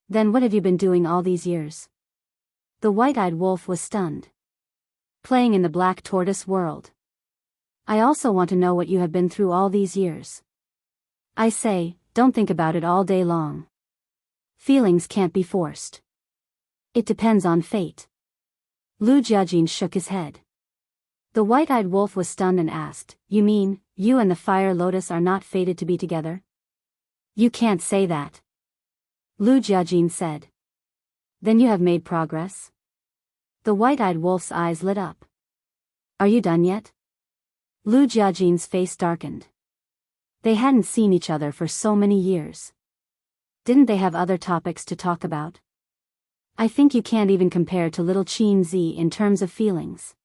Then what have you been doing all these years? The white-eyed wolf was stunned. Playing in the Black Tortoise world. I also want to know what you have been through all these years. I say, don't think about it all day long. Feelings can't be forced. It depends on fate. Lu Jiajin shook his head. The white-eyed wolf was stunned and asked, You mean, you and the fire lotus are not fated to be together? You can't say that. Lu Jiajin said. Then you have made progress? The white-eyed wolf's eyes lit up. Are you done yet? Lu Jiajin's face darkened. They hadn't seen each other for so many years. Didn't they have other topics to talk about? I think you can't even compare to little Qin Zi in terms of feelings.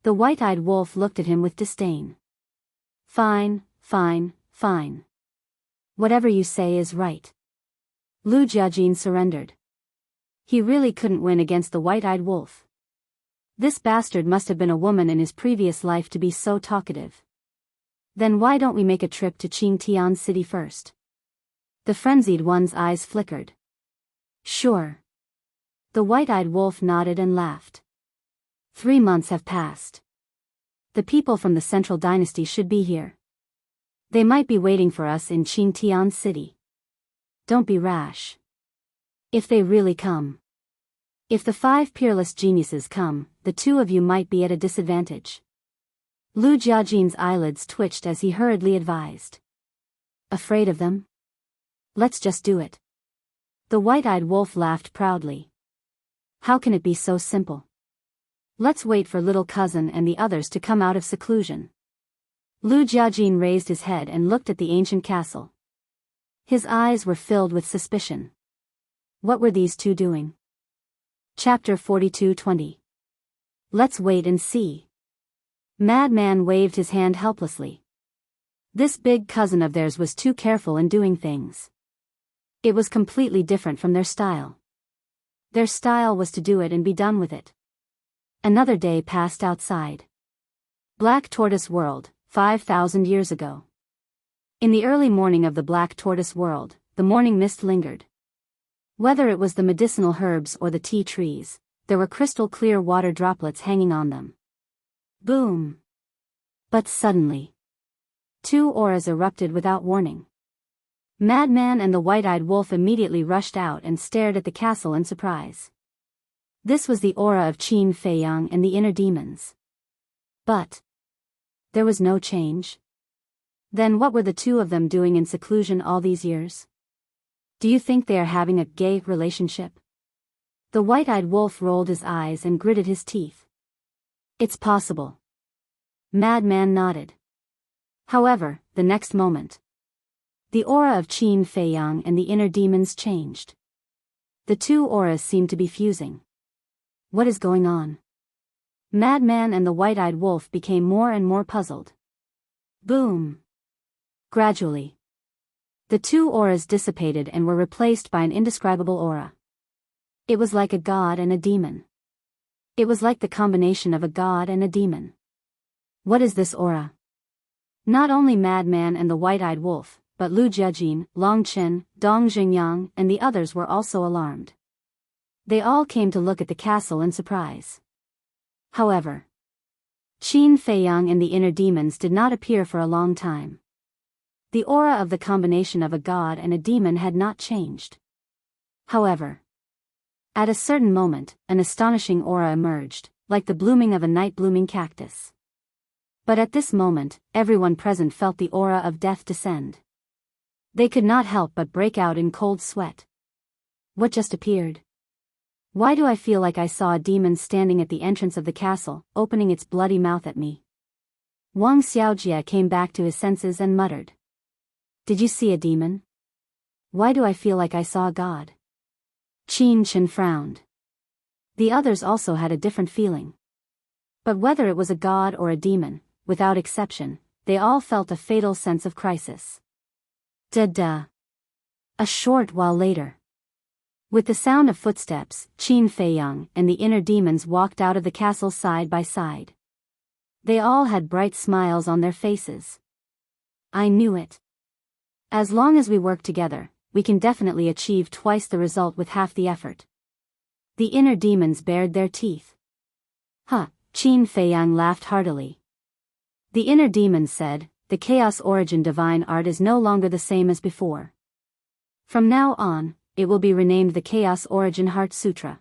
The white-eyed wolf looked at him with disdain. Fine, fine, fine. Whatever you say is right. Lu Jiajin surrendered. He really couldn't win against the white-eyed wolf. This bastard must have been a woman in his previous life to be so talkative. Then why don't we make a trip to Qingtian City first? The frenzied one's eyes flickered. Sure. The white-eyed wolf nodded and laughed. 3 months have passed. The people from the Central Dynasty should be here. They might be waiting for us in Qingtian City. Don't be rash. If they really come. If the 5 peerless geniuses come, the 2 of you might be at a disadvantage. Lu Jiajin's eyelids twitched as he hurriedly advised. Afraid of them? Let's just do it. The white-eyed wolf laughed proudly. How can it be so simple? Let's wait for little cousin and the others to come out of seclusion. Lu Jiajin raised his head and looked at the ancient castle. His eyes were filled with suspicion. What were these 2 doing? Chapter 42:20. Let's wait and see. Madman waved his hand helplessly. This big cousin of theirs was too careful in doing things. It was completely different from their style. Their style was to do it and be done with it. Another day passed outside. Black Tortoise World, 5,000 years ago. In the early morning of the Black Tortoise World, the morning mist lingered. Whether it was the medicinal herbs or the tea trees, there were crystal-clear water droplets hanging on them. Boom! But suddenly, 2 auras erupted without warning. Madman and the white-eyed wolf immediately rushed out and stared at the castle in surprise. This was the aura of Qin Feiyang and the inner demons. But there was no change. Then what were the 2 of them doing in seclusion all these years? Do you think they are having a gay relationship? The white-eyed wolf rolled his eyes and gritted his teeth. It's possible. Madman nodded. However, the next moment, the aura of Qin Feiyang and the inner demons changed. The 2 auras seemed to be fusing. What is going on? Madman and the white-eyed wolf became more and more puzzled. Boom! Gradually, the 2 auras dissipated and were replaced by an indescribable aura. It was like a god and a demon. It was like the combination of a god and a demon. What is this aura? Not only Madman and the white-eyed wolf, but Lu Jiajin, Long Chen, Dong Xingyang, and the others were also alarmed. They all came to look at the castle in surprise. However, Qin Feiyang and the inner demons did not appear for a long time. The aura of the combination of a god and a demon had not changed. However, at a certain moment, an astonishing aura emerged, like the blooming of a night-blooming cactus. But at this moment, everyone present felt the aura of death descend. They could not help but break out in cold sweat. What just appeared? Why do I feel like I saw a demon standing at the entrance of the castle, opening its bloody mouth at me? Wang Xiaojia came back to his senses and muttered. Did you see a demon? Why do I feel like I saw a god? Qin Chen frowned. The others also had a different feeling. But whether it was a god or a demon, without exception, they all felt a fatal sense of crisis. Da-da. A short while later, with the sound of footsteps, Qin Feiyang and the inner demons walked out of the castle side by side. They all had bright smiles on their faces. I knew it. As long as we work together, we can definitely achieve twice the result with half the effort. The inner demons bared their teeth. Huh, Qin Feiyang laughed heartily. The inner demons said, the Chaos Origin Divine Art is no longer the same as before. From now on, it will be renamed the Chaos Origin Heart Sutra.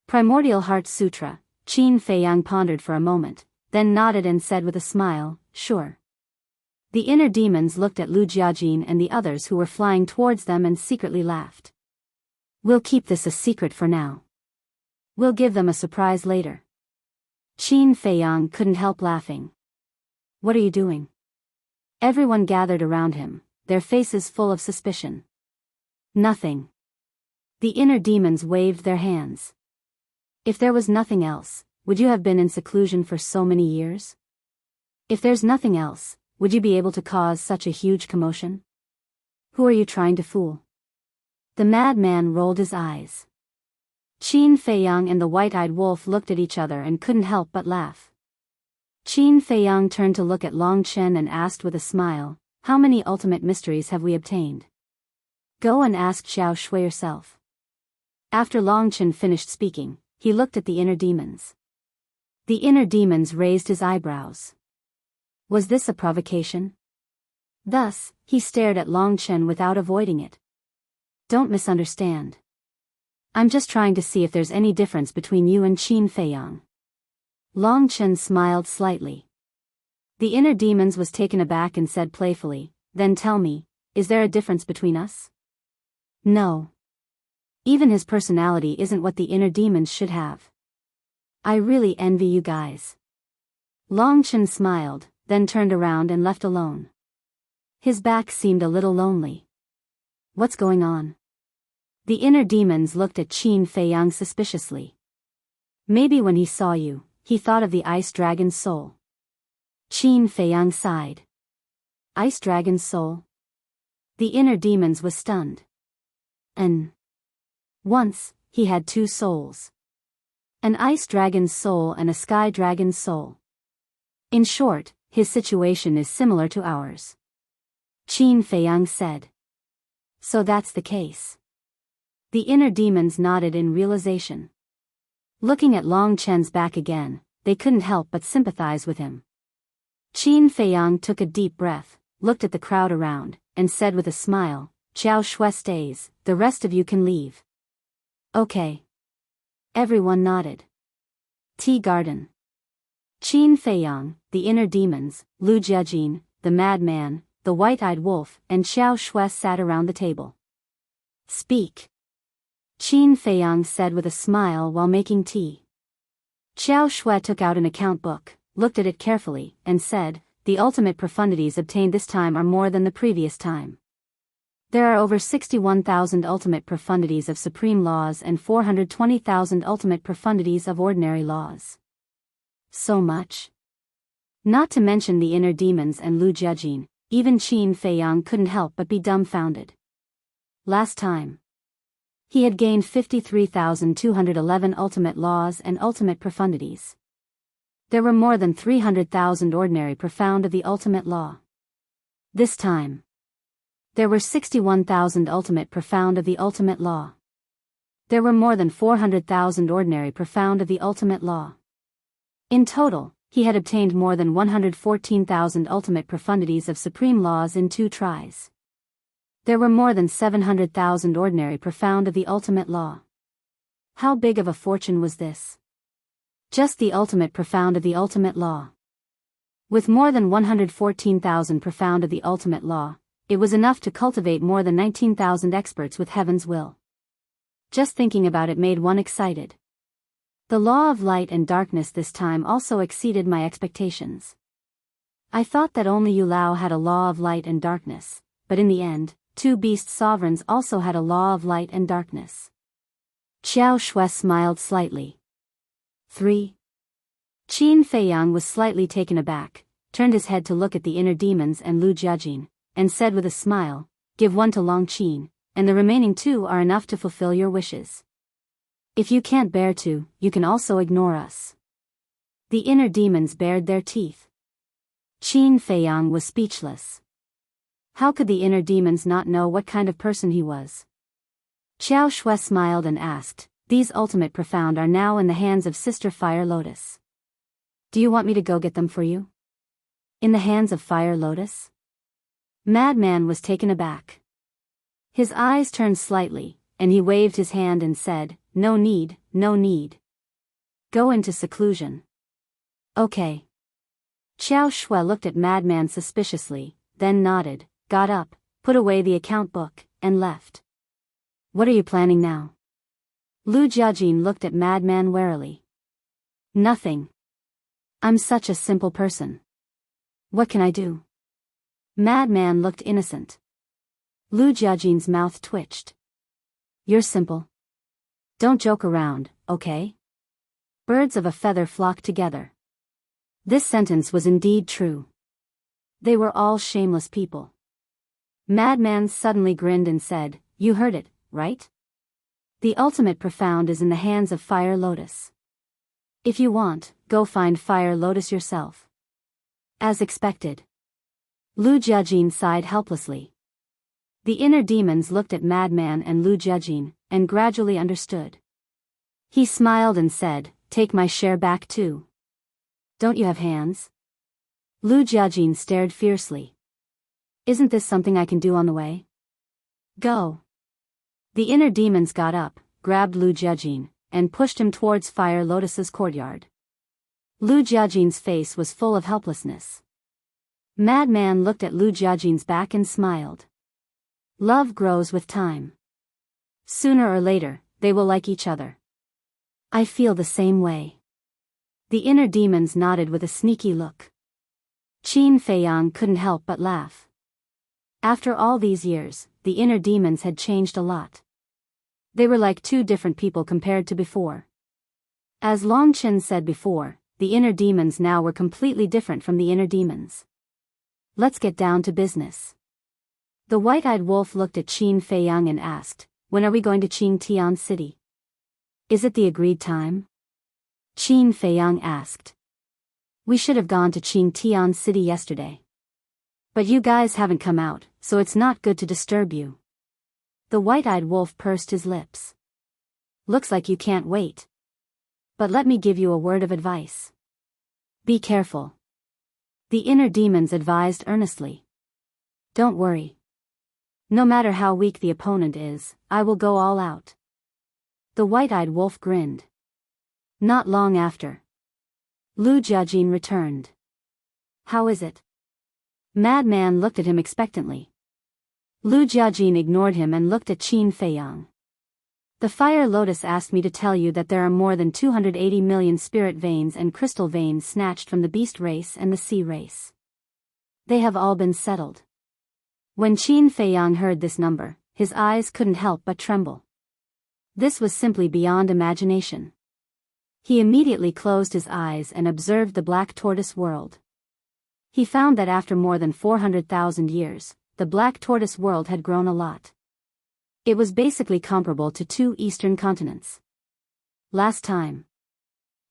Primordial Heart Sutra. Qin Feiyang pondered for a moment, then nodded and said with a smile, sure. The inner demons looked at Lu Jiajin and the others who were flying towards them and secretly laughed. We'll keep this a secret for now. We'll give them a surprise later. Qin Feiyang couldn't help laughing. What are you doing? Everyone gathered around him, their faces full of suspicion. Nothing. The inner demons waved their hands. If there was nothing else, would you have been in seclusion for so many years? If there's nothing else, would you be able to cause such a huge commotion? Who are you trying to fool? The madman rolled his eyes. Qin Feiyang and the white-eyed wolf looked at each other and couldn't help but laugh. Qin Feiyang turned to look at Long Chen and asked with a smile, "How many ultimate mysteries have we obtained? Go and ask Xiao Shui yourself." After Long Chen finished speaking, he looked at the inner demons. The inner demons raised his eyebrows. Was this a provocation? Thus, he stared at Long Chen without avoiding it. Don't misunderstand. I'm just trying to see if there's any difference between you and Qin Feiyang. Long Chen smiled slightly. The inner demons was taken aback and said playfully, "Then tell me, is there a difference between us?" No. Even his personality isn't what the inner demons should have. I really envy you guys. Long Chen smiled, then turned around and left alone. His back seemed a little lonely. What's going on? The inner demons looked at Qin Feiyang suspiciously. Maybe when he saw you, he thought of the ice dragon's soul. Qin Feiyang sighed. Ice dragon's soul? The inner demons was stunned. Once, he had two souls. An ice dragon's soul and a sky dragon's soul. In short, his situation is similar to ours. Qin Feiyang said. So that's the case. The inner demons nodded in realization. Looking at Long Chen's back again, they couldn't help but sympathize with him. Qin Feiyang took a deep breath, looked at the crowd around, and said with a smile, "Xiao Shui stays, the rest of you can leave." Okay. Everyone nodded. Tea garden. Qin Feiyang, the inner demons, Lu Jiajin, the madman, the white-eyed wolf, and Xiao Shui sat around the table. Speak. Qin Feiyang said with a smile while making tea. Xiao Shui took out an account book, looked at it carefully, and said, "The ultimate profundities obtained this time are more than the previous time. There are over 61,000 ultimate profundities of supreme laws and 420,000 ultimate profundities of ordinary laws. So much? Not to mention the inner demons and Lu Jiajin, even Qin Feiyang couldn't help but be dumbfounded. Last time, he had gained 53,211 ultimate laws and ultimate profundities. There were more than 300,000 ordinary profound of the ultimate law. This time, there were 61,000 ultimate profound of the ultimate law. There were more than 400,000 ordinary profound of the ultimate law. In total, he had obtained more than 114,000 ultimate profundities of supreme laws in 2 tries. There were more than 700,000 ordinary profound of the ultimate law. How big of a fortune was this? Just the ultimate profound of the ultimate law. With more than 114,000 profound of the ultimate law, it was enough to cultivate more than 19,000 experts with heaven's will. Just thinking about it made one excited. The law of light and darkness this time also exceeded my expectations. I thought that only Yu Lao had a law of light and darkness, but in the end, 2 beast sovereigns also had a law of light and darkness. Xiao Shui smiled slightly. 3. Qin Feiyang was slightly taken aback, turned his head to look at the inner demons and Lu Jiajin, and said with a smile, "Give 1 to Long Qin, and the remaining 2 are enough to fulfill your wishes. If you can't bear to, you can also ignore us." The inner demons bared their teeth. Qin Feiyang was speechless. How could the inner demons not know what kind of person he was? Xiao Shui smiled and asked, "These ultimate profound are now in the hands of Sister Fire Lotus. Do you want me to go get them for you?" In the hands of Fire Lotus? Madman was taken aback. His eyes turned slightly, and he waved his hand and said, "No need, no need. Go into seclusion." Okay. Xiao Shui looked at Madman suspiciously, then nodded, got up, put away the account book, and left. What are you planning now? Lu Jiajin looked at Madman warily. Nothing. I'm such a simple person. What can I do? Madman looked innocent. Lu Jiajin's mouth twitched. You're simple. Don't joke around, okay? Birds of a feather flock together. This sentence was indeed true. They were all shameless people. Madman suddenly grinned and said, You heard it, right? The ultimate profound is in the hands of Fire Lotus. If you want, go find Fire Lotus yourself. As expected. Lu Jiajin sighed helplessly. The inner demons looked at Madman and Lu Jiajin, and gradually understood. He smiled and said, Take my share back too. Don't you have hands? Lu Jiajin stared fiercely. Isn't this something I can do on the way? Go. The inner demons got up, grabbed Lu Jiajin, and pushed him towards Fire Lotus's courtyard. Lu Jiajin's face was full of helplessness. Madman looked at Lu Jiajin's back and smiled. Love grows with time. Sooner or later, they will like each other. I feel the same way. The inner demons nodded with a sneaky look. Qin Feiyang couldn't help but laugh. After all these years, the inner demons had changed a lot. They were like two different people compared to before. As Long Chen said before, the inner demons now were completely different from the inner demons. Let's get down to business. The white-eyed wolf looked at Qin Feiyang and asked, When are we going to Qingtian City? Is it the agreed time? Qin Feiyang asked. We should have gone to Qingtian City yesterday. But you guys haven't come out, so it's not good to disturb you. The white-eyed wolf pursed his lips. Looks like you can't wait. But let me give you a word of advice. Be careful. The inner demons advised earnestly. Don't worry. No matter how weak the opponent is, I will go all out. The white-eyed wolf grinned. Not long after. Lu Jiajin returned. How is it? Madman looked at him expectantly. Lu Jiajin ignored him and looked at Qin Feiyang. The Fire Lotus asked me to tell you that there are more than 280 million spirit veins and crystal veins snatched from the beast race and the sea race. They have all been settled. When Qin Feiyang heard this number, his eyes couldn't help but tremble. This was simply beyond imagination. He immediately closed his eyes and observed the black tortoise world. He found that after more than 400,000 years, the black tortoise world had grown a lot. It was basically comparable to two eastern continents. Last time.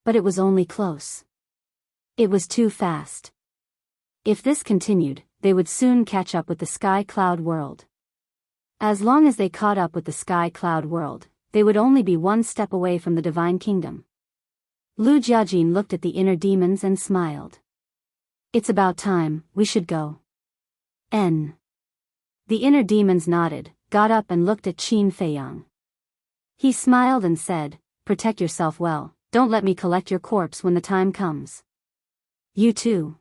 But it was only close. It was too fast. If this continued, they would soon catch up with the sky cloud world. As long as they caught up with the sky cloud world, they would only be one step away from the divine kingdom. Lu Jiajin looked at the inner demons and smiled. It's about time, we should go. The inner demons nodded, got up and looked at Qin Feiyang. He smiled and said, Protect yourself well, don't let me collect your corpse when the time comes. You too.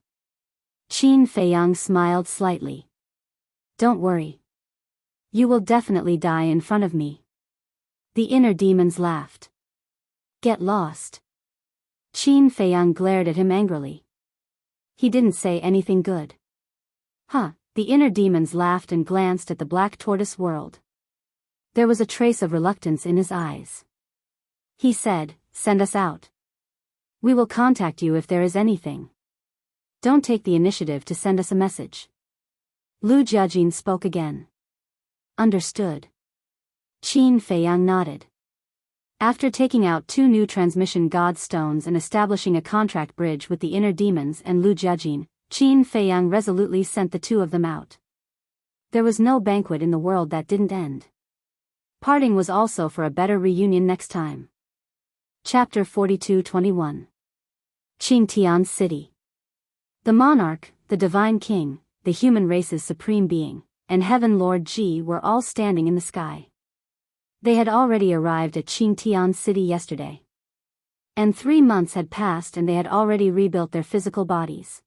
Qin Feiyang smiled slightly. Don't worry. You will definitely die in front of me. The inner demons laughed. Get lost. Qin Feiyang glared at him angrily. He didn't say anything good. Huh, the inner demons laughed and glanced at the black tortoise world. There was a trace of reluctance in his eyes. He said, Send us out. We will contact you if there is anything. Don't take the initiative to send us a message. Lu Jiajin spoke again. Understood. Qin Feiyang nodded. After taking out 2 new transmission god stones and establishing a contract bridge with the inner demons and Lu Jiajin, Qin Feiyang resolutely sent the 2 of them out. There was no banquet in the world that didn't end. Parting was also for a better reunion next time. Chapter 42-21. Qingtian City. The monarch, the divine king, the human race's supreme being, and Heaven Lord Ji were all standing in the sky. They had already arrived at Qingtian City yesterday. And 3 months had passed and they had already rebuilt their physical bodies.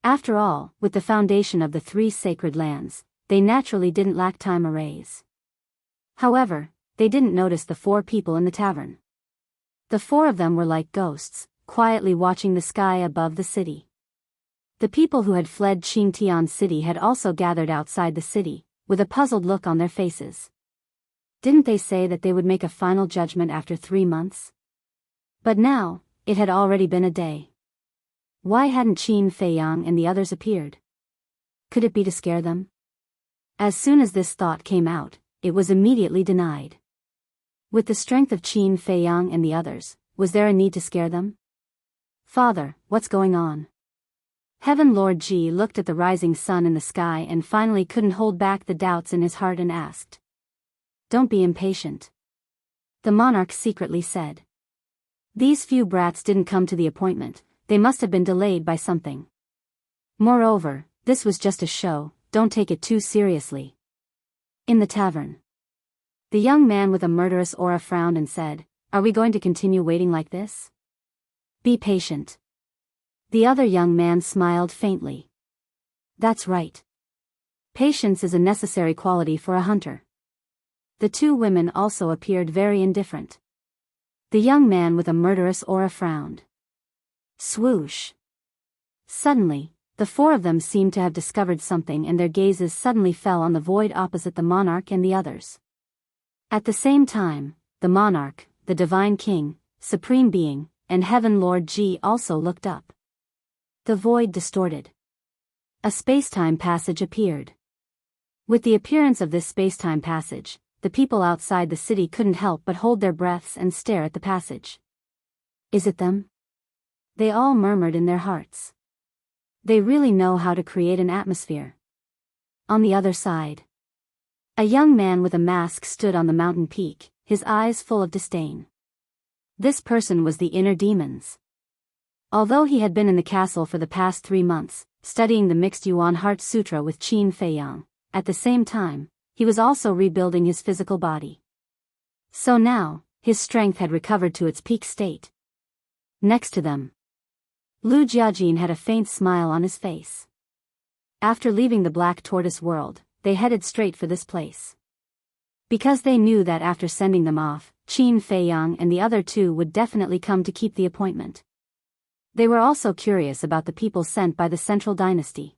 After all, with the foundation of the 3 sacred lands, they naturally didn't lack time arrays. However, they didn't notice the 4 people in the tavern. The 4 of them were like ghosts, quietly watching the sky above the city. The people who had fled Qingtian City had also gathered outside the city, with a puzzled look on their faces. Didn't they say that they would make a final judgment after 3 months? But now, it had already been a day. Why hadn't Qin Feiyang and the others appeared? Could it be to scare them? As soon as this thought came out, it was immediately denied. With the strength of Qin Feiyang and the others, was there a need to scare them? Father, what's going on? Heaven Lord Ji looked at the rising sun in the sky and finally couldn't hold back the doubts in his heart and asked. Don't be impatient. The monarch secretly said. These few brats didn't come to the appointment, they must have been delayed by something. Moreover, this was just a show, don't take it too seriously. In the tavern. The young man with a murderous aura frowned and said, Are we going to continue waiting like this? Be patient. The other young man smiled faintly. That's right. Patience is a necessary quality for a hunter. The two women also appeared very indifferent. The young man with a murderous aura frowned. Swoosh. Suddenly, the four of them seemed to have discovered something and their gazes suddenly fell on the void opposite the monarch and the others. At the same time, the monarch, the divine king, supreme being, and heaven Lord Ji also looked up. The void distorted. A spacetime passage appeared. With the appearance of this spacetime passage, the people outside the city couldn't help but hold their breaths and stare at the passage. Is it them? They all murmured in their hearts. They really know how to create an atmosphere. On the other side, a young man with a mask stood on the mountain peak, his eyes full of disdain. This person was the inner demons. Although he had been in the castle for the past 3 months, studying the mixed Yuan Heart Sutra with Qin Feiyang, at the same time, he was also rebuilding his physical body. So now, his strength had recovered to its peak state. Next to them, Lu Jiajin had a faint smile on his face. After leaving the Black Tortoise world, they headed straight for this place. Because they knew that after sending them off, Qin Feiyang and the other two would definitely come to keep the appointment. They were also curious about the people sent by the Central Dynasty.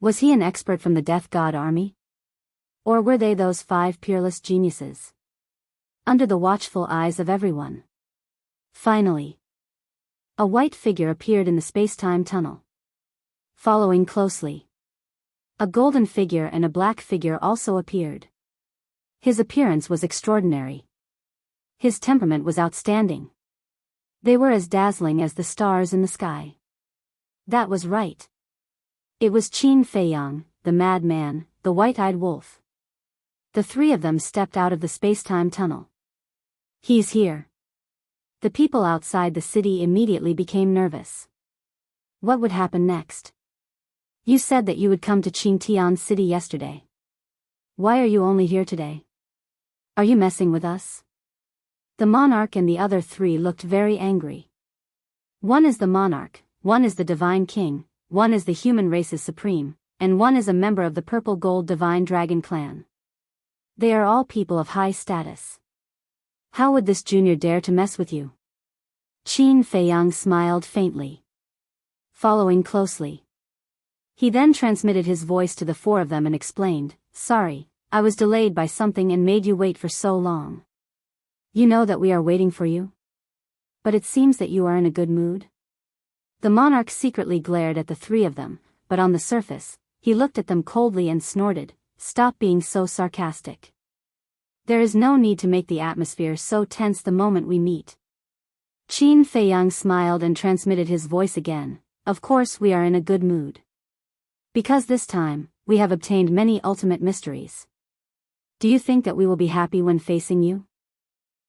Was he an expert from the Death God army? Or were they those 5 peerless geniuses? Under the watchful eyes of everyone. Finally, a white figure appeared in the space-time tunnel. Following closely, a golden figure and a black figure also appeared. His appearance was extraordinary. His temperament was outstanding. They were as dazzling as the stars in the sky. That was right. It was Qin Feiyang, the madman, the white-eyed wolf. The 3 of them stepped out of the space-time tunnel. He's here. The people outside the city immediately became nervous. What would happen next? You said that you would come to Qingtian City yesterday. Why are you only here today? Are you messing with us? The monarch and the other 3 looked very angry. One is the monarch, one is the divine king, one is the human race's supreme, and one is a member of the purple gold divine dragon clan. They are all people of high status. How would this junior dare to mess with you? Qin Feiyang smiled faintly. Following closely, he then transmitted his voice to the 4 of them and explained, Sorry, I was delayed by something and made you wait for so long. You know that we are waiting for you? But it seems that you are in a good mood. The monarch secretly glared at the 3 of them, but on the surface, he looked at them coldly and snorted, Stop being so sarcastic. There is no need to make the atmosphere so tense the moment we meet. Qin Feiyang smiled and transmitted his voice again, Of course we are in a good mood. Because this time, we have obtained many ultimate mysteries. Do you think that we will be happy when facing you?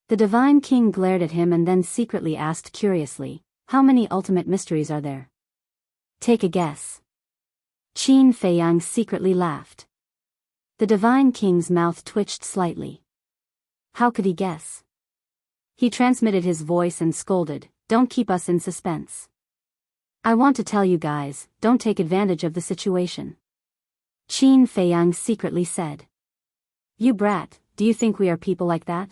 The divine king glared at him and then secretly asked curiously, How many ultimate mysteries are there? Take a guess. Qin Feiyang secretly laughed. The divine king's mouth twitched slightly. How could he guess? He transmitted his voice and scolded, Don't keep us in suspense. I want to tell you guys, don't take advantage of the situation. Qin Feiyang secretly said. You brat, do you think we are people like that?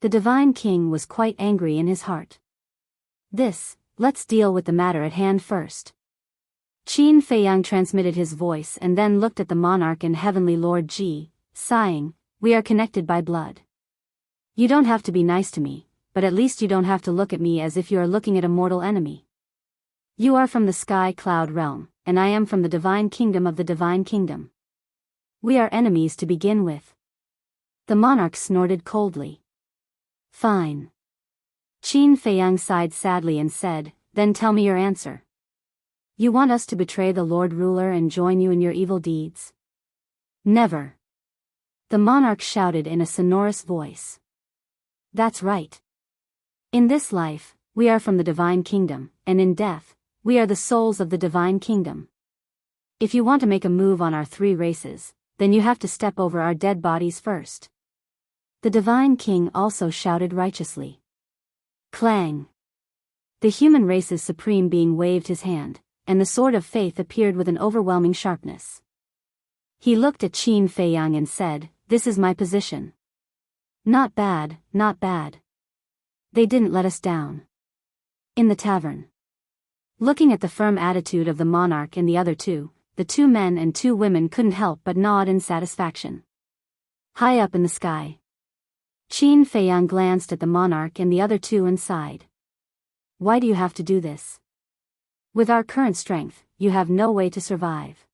The divine king was quite angry in his heart. Let's deal with the matter at hand first. Qin Feiyang transmitted his voice and then looked at the monarch and heavenly Lord Ji, sighing, "We are connected by blood. You don't have to be nice to me, but at least you don't have to look at me as if you are looking at a mortal enemy. You are from the sky cloud realm, and I am from the divine kingdom of the divine kingdom. We are enemies to begin with." The monarch snorted coldly. "Fine." Qin Feiyang sighed sadly and said, "Then tell me your answer. You want us to betray the Lord Ruler and join you in your evil deeds?" "Never." The monarch shouted in a sonorous voice. "That's right. In this life, we are from the divine kingdom, and in death, we are the souls of the divine kingdom. If you want to make a move on our three races, then you have to step over our dead bodies first." The divine king also shouted righteously. Clang! The human race's supreme being waved his hand, and the sword of faith appeared with an overwhelming sharpness. He looked at Qin Feiyang and said, "This is my position. Not bad, not bad. They didn't let us down." In the tavern. Looking at the firm attitude of the monarch and the other two, the 2 men and 2 women couldn't help but nod in satisfaction. High up in the sky. Qin Feiyang glanced at the monarch and the other 2 and sighed. "Why do you have to do this? With our current strength, you have no way to survive.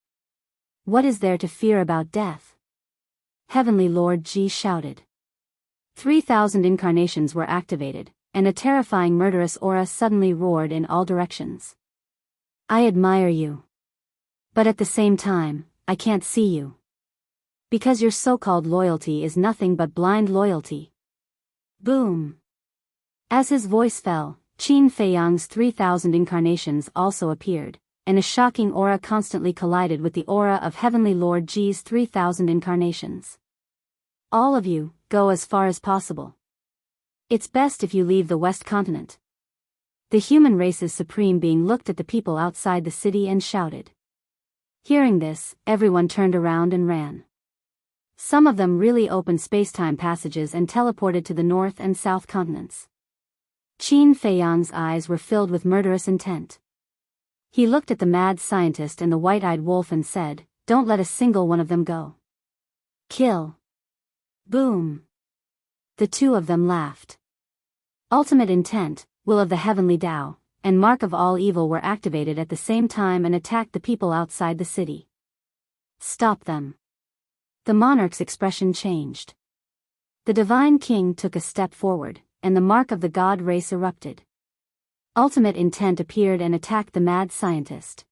What is there to fear about death?" Heavenly Lord Ji shouted. 3,000 incarnations were activated, and a terrifying murderous aura suddenly roared in all directions. "I admire you. But at the same time, I can't see you. Because your so-called loyalty is nothing but blind loyalty." Boom! As his voice fell, Qin Feiyang's 3,000 incarnations also appeared, and a shocking aura constantly collided with the aura of Heavenly Lord Ji's 3,000 incarnations. "All of you, go as far as possible. It's best if you leave the West Continent." The human race's supreme being looked at the people outside the city and shouted. Hearing this, everyone turned around and ran. Some of them really opened space-time passages and teleported to the North and South continents. Qin Feiyang's eyes were filled with murderous intent. He looked at the mad scientist and the white-eyed wolf and said, "Don't let a single one of them go. Kill." Boom! The 2 of them laughed. Ultimate intent, will of the heavenly Tao, and mark of all evil were activated at the same time and attacked the people outside the city. "Stop them." The monarch's expression changed. The divine king took a step forward, and the mark of the god race erupted. Ultimate intent appeared and attacked the mad scientist.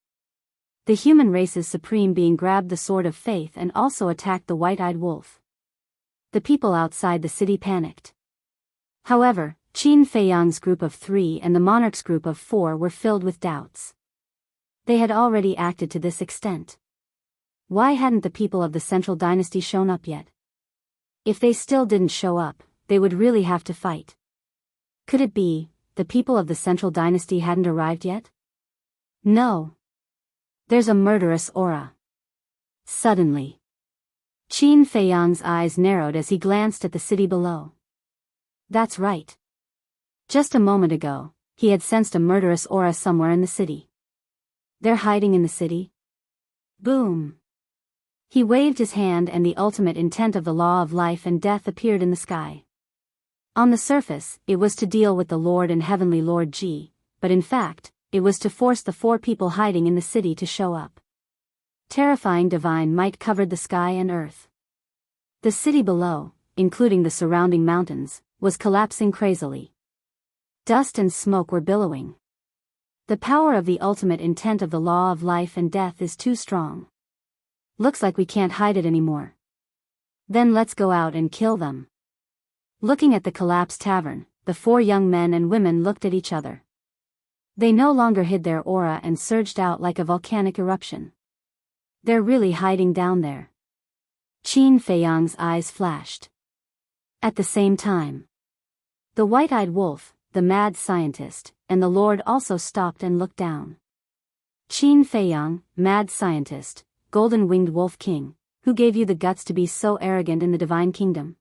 The human race's supreme being grabbed the sword of faith and also attacked the white-eyed wolf. The people outside the city panicked. However, Qin Feiyang's group of 3 and the monarch's group of 4 were filled with doubts. They had already acted to this extent. Why hadn't the people of the Central Dynasty shown up yet? If they still didn't show up, they would really have to fight. Could it be, the people of the Central Dynasty hadn't arrived yet? No. There's a murderous aura. Suddenly, Qin Feiyang's eyes narrowed as he glanced at the city below. That's right. Just a moment ago, he had sensed a murderous aura somewhere in the city. They're hiding in the city? Boom! He waved his hand and the ultimate intent of the law of life and death appeared in the sky. On the surface, it was to deal with the Lord and Heavenly Lord Ji, but in fact, it was to force the 4 people hiding in the city to show up. Terrifying divine might covered the sky and earth. The city below, including the surrounding mountains, was collapsing crazily. Dust and smoke were billowing. The power of the ultimate intent of the law of life and death is too strong. Looks like we can't hide it anymore. Then let's go out and kill them. Looking at the collapsed tavern, the 4 young men and women looked at each other. They no longer hid their aura and surged out like a volcanic eruption. They're really hiding down there. Qin Feiyang's eyes flashed. At the same time, the white-eyed wolf, the mad scientist, and the Lord also stopped and looked down. Qin Feiyang, mad scientist, golden-winged wolf king, who gave you the guts to be so arrogant in the divine kingdom?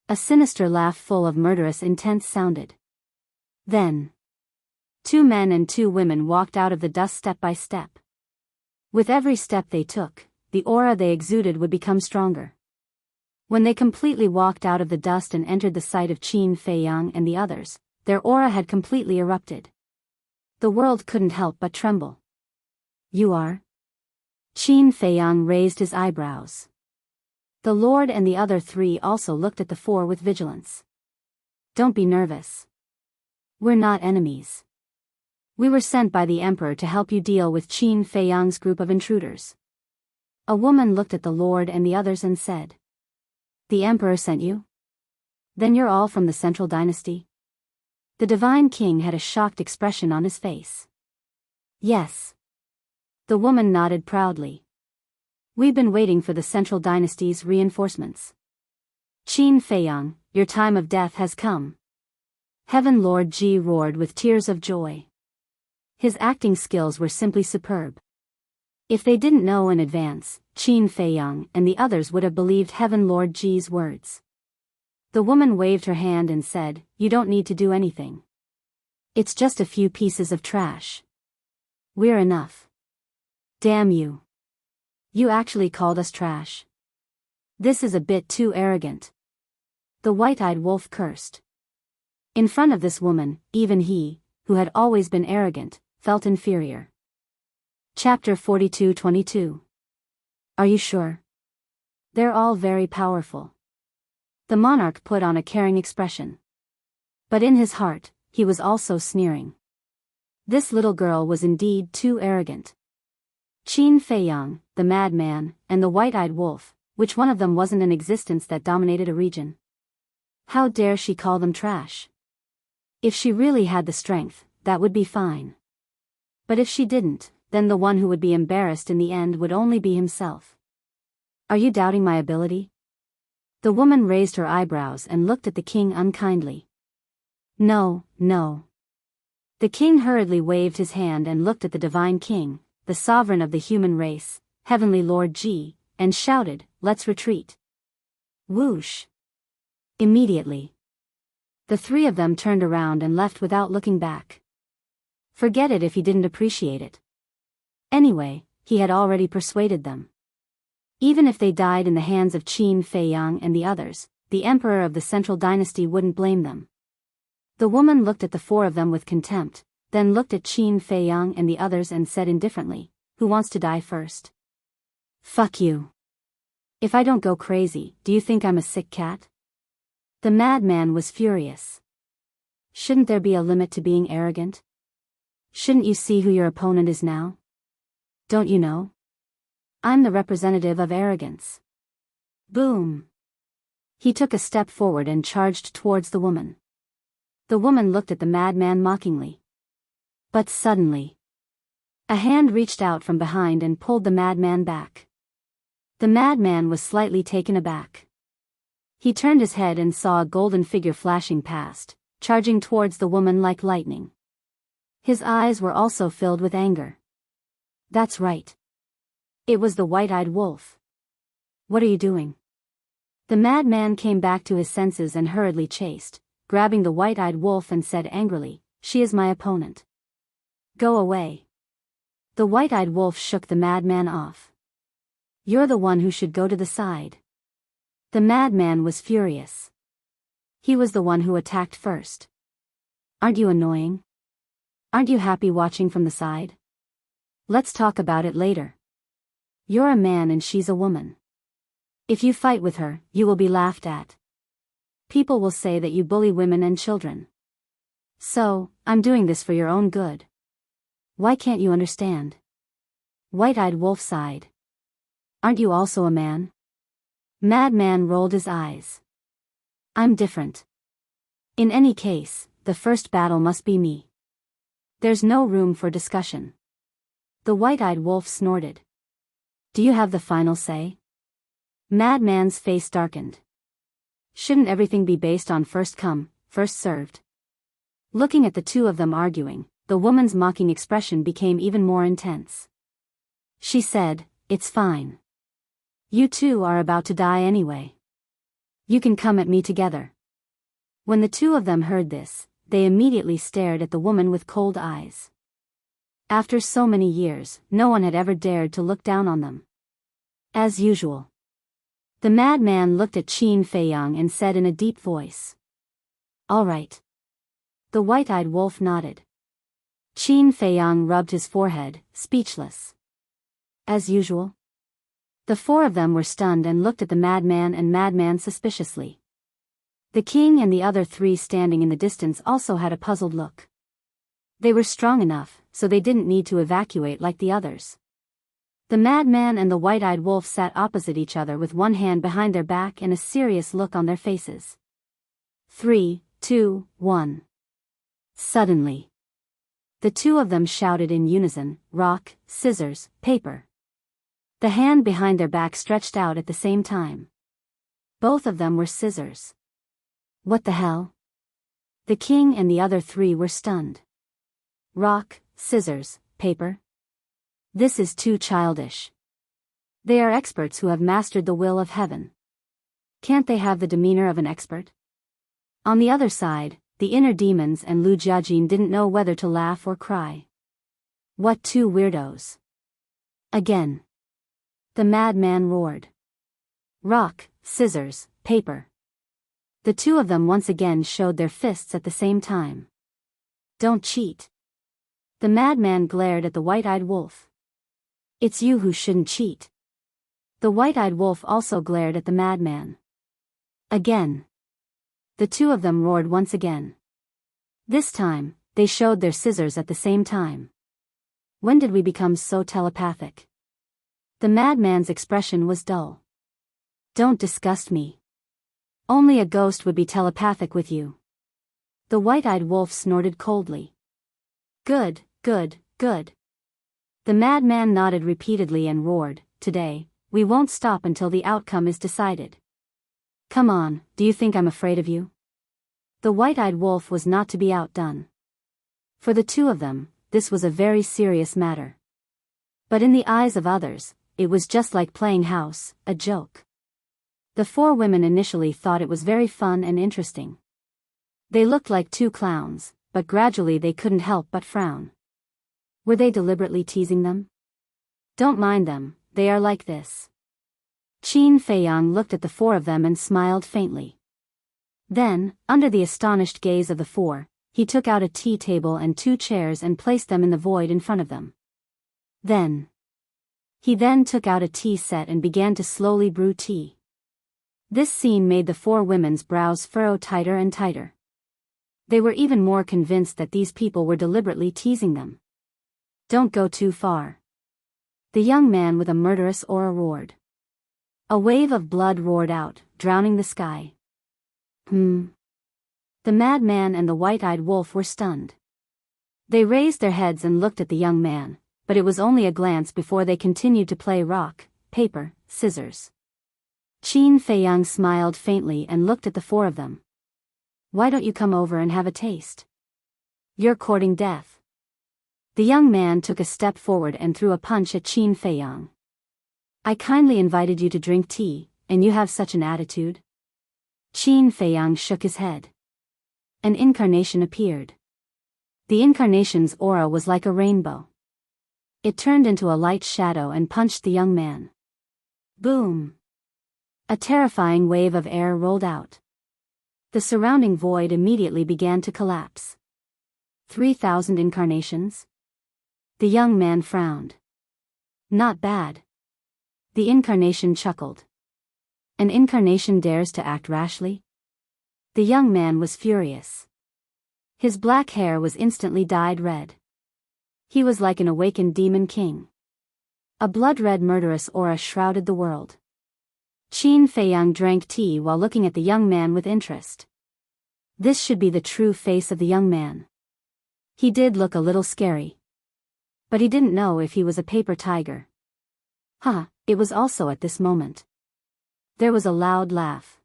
A sinister laugh full of murderous intent sounded. Then, 2 men and 2 women walked out of the dust step by step. With every step they took, the aura they exuded would become stronger. When they completely walked out of the dust and entered the sight of Qin Feiyang and the others, their aura had completely erupted. The world couldn't help but tremble. You are? Qin Feiyang raised his eyebrows. The Lord and the other three also looked at the four with vigilance. Don't be nervous. We're not enemies. We were sent by the Emperor to help you deal with Qin Feiyang's group of intruders. A woman looked at the Lord and the others and said, The Emperor sent you? Then you're all from the Central Dynasty? The Divine King had a shocked expression on his face. Yes. The woman nodded proudly. We've been waiting for the Central Dynasty's reinforcements. Qin Feiyang, your time of death has come. Heaven Lord Ji roared with tears of joy. His acting skills were simply superb. If they didn't know in advance, Qin Feiyang and the others would have believed Heaven Lord Ji's words. The woman waved her hand and said, You don't need to do anything. It's just a few pieces of trash. We're enough. Damn you. You actually called us trash. This is a bit too arrogant. The white-eyed wolf cursed. In front of this woman, even he, who had always been arrogant, felt inferior. Chapter 42-22. Are you sure? They're all very powerful. The monarch put on a caring expression. But in his heart, he was also sneering. This little girl was indeed too arrogant. Qin Feiyang, the madman, and the white-eyed wolf, which one of them wasn't in existence that dominated a region? How dare she call them trash? If she really had the strength, that would be fine. But if she didn't, then the one who would be embarrassed in the end would only be himself. Are you doubting my ability? The woman raised her eyebrows and looked at the king unkindly. No, no. The king hurriedly waved his hand and looked at the divine king, the sovereign of the human race, Heavenly Lord Ji, and shouted, Let's retreat. Whoosh. Immediately. The three of them turned around and left without looking back. Forget it if he didn't appreciate it. Anyway, he had already persuaded them. Even if they died in the hands of Qin Feiyang and the others, the Emperor of the Central Dynasty wouldn't blame them. The woman looked at the four of them with contempt, then looked at Qin Feiyang and the others and said indifferently, Who wants to die first? Fuck you. If I don't go crazy, do you think I'm a sick cat? The madman was furious. Shouldn't there be a limit to being arrogant? Shouldn't you see who your opponent is now? Don't you know? I'm the representative of arrogance. Boom. He took a step forward and charged towards the woman. The woman looked at the madman mockingly. But suddenly, a hand reached out from behind and pulled the madman back. The madman was slightly taken aback. He turned his head and saw a golden figure flashing past, charging towards the woman like lightning. His eyes were also filled with anger. That's right. It was the white-eyed wolf. What are you doing? The madman came back to his senses and hurriedly chased, grabbing the white-eyed wolf and said angrily, She is my opponent. Go away. The white-eyed wolf shook the madman off. You're the one who should go to the side. The madman was furious. He was the one who attacked first. Aren't you annoying? Aren't you happy watching from the side? Let's talk about it later. You're a man and she's a woman. If you fight with her, you will be laughed at. People will say that you bully women and children. So, I'm doing this for your own good. Why can't you understand? White-eyed wolf sighed. Aren't you also a man? Madman rolled his eyes. I'm different. In any case, the first battle must be me. There's no room for discussion. The white-eyed wolf snorted. Do you have the final say? Madman's face darkened. Shouldn't everything be based on first come, first served? Looking at the two of them arguing, the woman's mocking expression became even more intense. She said, It's fine. You two are about to die anyway. You can come at me together. When the two of them heard this, they immediately stared at the woman with cold eyes. After so many years, no one had ever dared to look down on them. As usual. The madman looked at Qin Feiyang and said in a deep voice. All right. The white-eyed wolf nodded. Qin Feiyang rubbed his forehead, speechless. As usual. The four of them were stunned and looked at the madman suspiciously. The king and the other three standing in the distance also had a puzzled look. They were strong enough, so they didn't need to evacuate like the others. The madman and the white-eyed wolf sat opposite each other with one hand behind their back and a serious look on their faces. 3, 2, 1. Suddenly. The two of them shouted in unison, rock, scissors, paper. The hand behind their back stretched out at the same time. Both of them were scissors. What the hell? The king and the other three were stunned. Rock, scissors, paper? This is too childish. They are experts who have mastered the will of heaven. Can't they have the demeanor of an expert? On the other side, the inner demons and Lu Jiajin didn't know whether to laugh or cry. What two weirdos. Again. The madman roared. Rock, scissors, paper. The two of them once again showed their fists at the same time. Don't cheat. The madman glared at the white-eyed wolf. It's you who shouldn't cheat. The white-eyed wolf also glared at the madman. Again. The two of them roared once again. This time, they showed their scissors at the same time. When did we become so telepathic? The madman's expression was dull. Don't disgust me. Only a ghost would be telepathic with you. The white-eyed wolf snorted coldly. Good, good, good. The madman nodded repeatedly and roared, Today, we won't stop until the outcome is decided. Come on, do you think I'm afraid of you? The white-eyed wolf was not to be outdone. For the two of them, this was a very serious matter. But in the eyes of others, it was just like playing house, a joke. The four women initially thought it was very fun and interesting. They looked like two clowns, but gradually they couldn't help but frown. Were they deliberately teasing them? Don't mind them, they are like this. Qin Feiyang looked at the four of them and smiled faintly. Then, under the astonished gaze of the four, he took out a tea table and 2 chairs and placed them in the void in front of them. He then took out a tea set and began to slowly brew tea. This scene made the four women's brows furrow tighter and tighter. They were even more convinced that these people were deliberately teasing them. Don't go too far. The young man with a murderous aura roared. A wave of blood roared out, drowning the sky. The madman and the white-eyed wolf were stunned. They raised their heads and looked at the young man, but it was only a glance before they continued to play rock, paper, scissors. Qin Feiyang smiled faintly and looked at the four of them. Why don't you come over and have a taste? You're courting death. The young man took a step forward and threw a punch at Qin Feiyang. I kindly invited you to drink tea, and you have such an attitude? Qin Feiyang shook his head. An incarnation appeared. The incarnation's aura was like a rainbow. It turned into a light shadow and punched the young man. Boom! A terrifying wave of air rolled out. The surrounding void immediately began to collapse. 3,000 incarnations? The young man frowned. Not bad. The incarnation chuckled. An incarnation dares to act rashly? The young man was furious. His black hair was instantly dyed red. He was like an awakened demon king. A blood-red murderous aura shrouded the world. Qin Feiyang drank tea while looking at the young man with interest. This should be the true face of the young man. He did look a little scary. But he didn't know if he was a paper tiger. It was also at this moment. There was a loud laugh.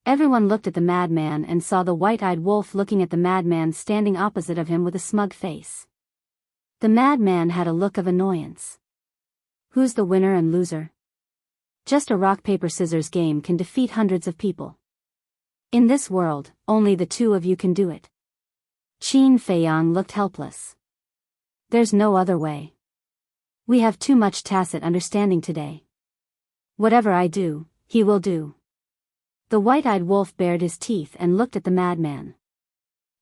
Everyone looked at the madman and saw the white-eyed wolf looking at the madman standing opposite of him with a smug face. The madman had a look of annoyance. Who's the winner and loser? Just a rock-paper-scissors game can defeat hundreds of people. In this world, only the two of you can do it. Qin Feiyang looked helpless. There's no other way. We have too much tacit understanding today. Whatever I do, he will do. The white-eyed wolf bared his teeth and looked at the madman.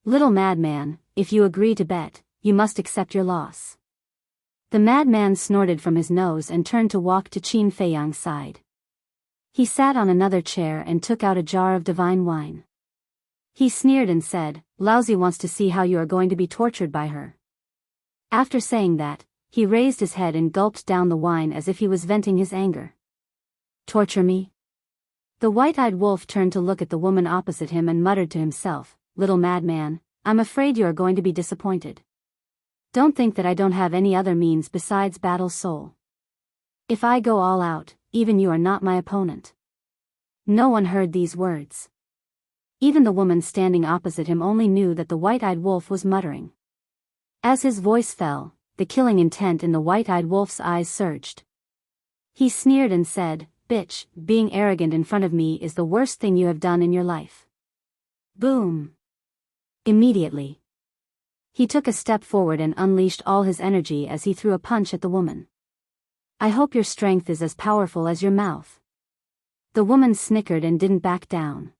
Little madman, if you agree to bet, you must accept your loss. The madman snorted from his nose and turned to walk to Qin Feiyang's side. He sat on another chair and took out a jar of divine wine. He sneered and said, Lousy wants to see how you are going to be tortured by her. After saying that, he raised his head and gulped down the wine as if he was venting his anger. Torture me? The white-eyed wolf turned to look at the woman opposite him and muttered to himself, Little madman, I'm afraid you are going to be disappointed. Don't think that I don't have any other means besides battle soul. If I go all out, even you are not my opponent. No one heard these words. Even the woman standing opposite him only knew that the white-eyed wolf was muttering. As his voice fell, the killing intent in the white-eyed wolf's eyes surged. He sneered and said, Bitch, being arrogant in front of me is the worst thing you have done in your life. Boom. Immediately. He took a step forward and unleashed all his energy as he threw a punch at the woman. I hope your strength is as powerful as your mouth. The woman snickered and didn't back down.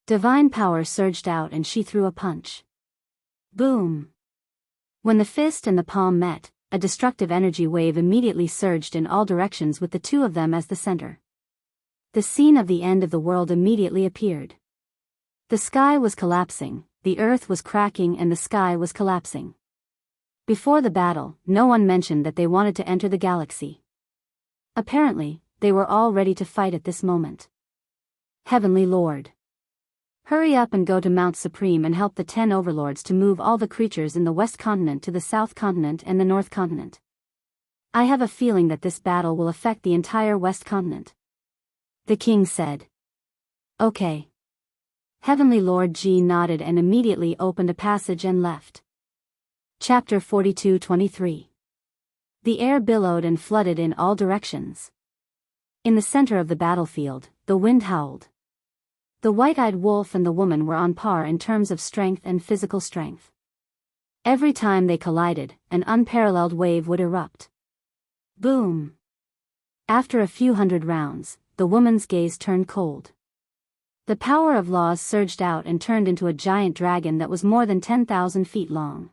Divine power surged out and she threw a punch. Boom. When the fist and the palm met, a destructive energy wave immediately surged in all directions with the two of them as the center. The scene of the end of the world immediately appeared. The sky was collapsing, the earth was cracking and the sky was collapsing. Before the battle, no one mentioned that they wanted to enter the galaxy. Apparently, they were all ready to fight at this moment. Heavenly Lord. Hurry up and go to Mount Supreme and help the 10 overlords to move all the creatures in the West Continent to the South Continent and the North Continent. I have a feeling that this battle will affect the entire West Continent. The king said. Okay. Heavenly Lord Ji nodded and immediately opened a passage and left. Chapter 42-23. The air billowed and flooded in all directions. In the center of the battlefield, the wind howled. The white-eyed wolf and the woman were on par in terms of strength and physical strength. Every time they collided, an unparalleled wave would erupt. Boom! After a few hundred rounds, the woman's gaze turned cold. The power of laws surged out and turned into a giant dragon that was more than 10,000 feet long.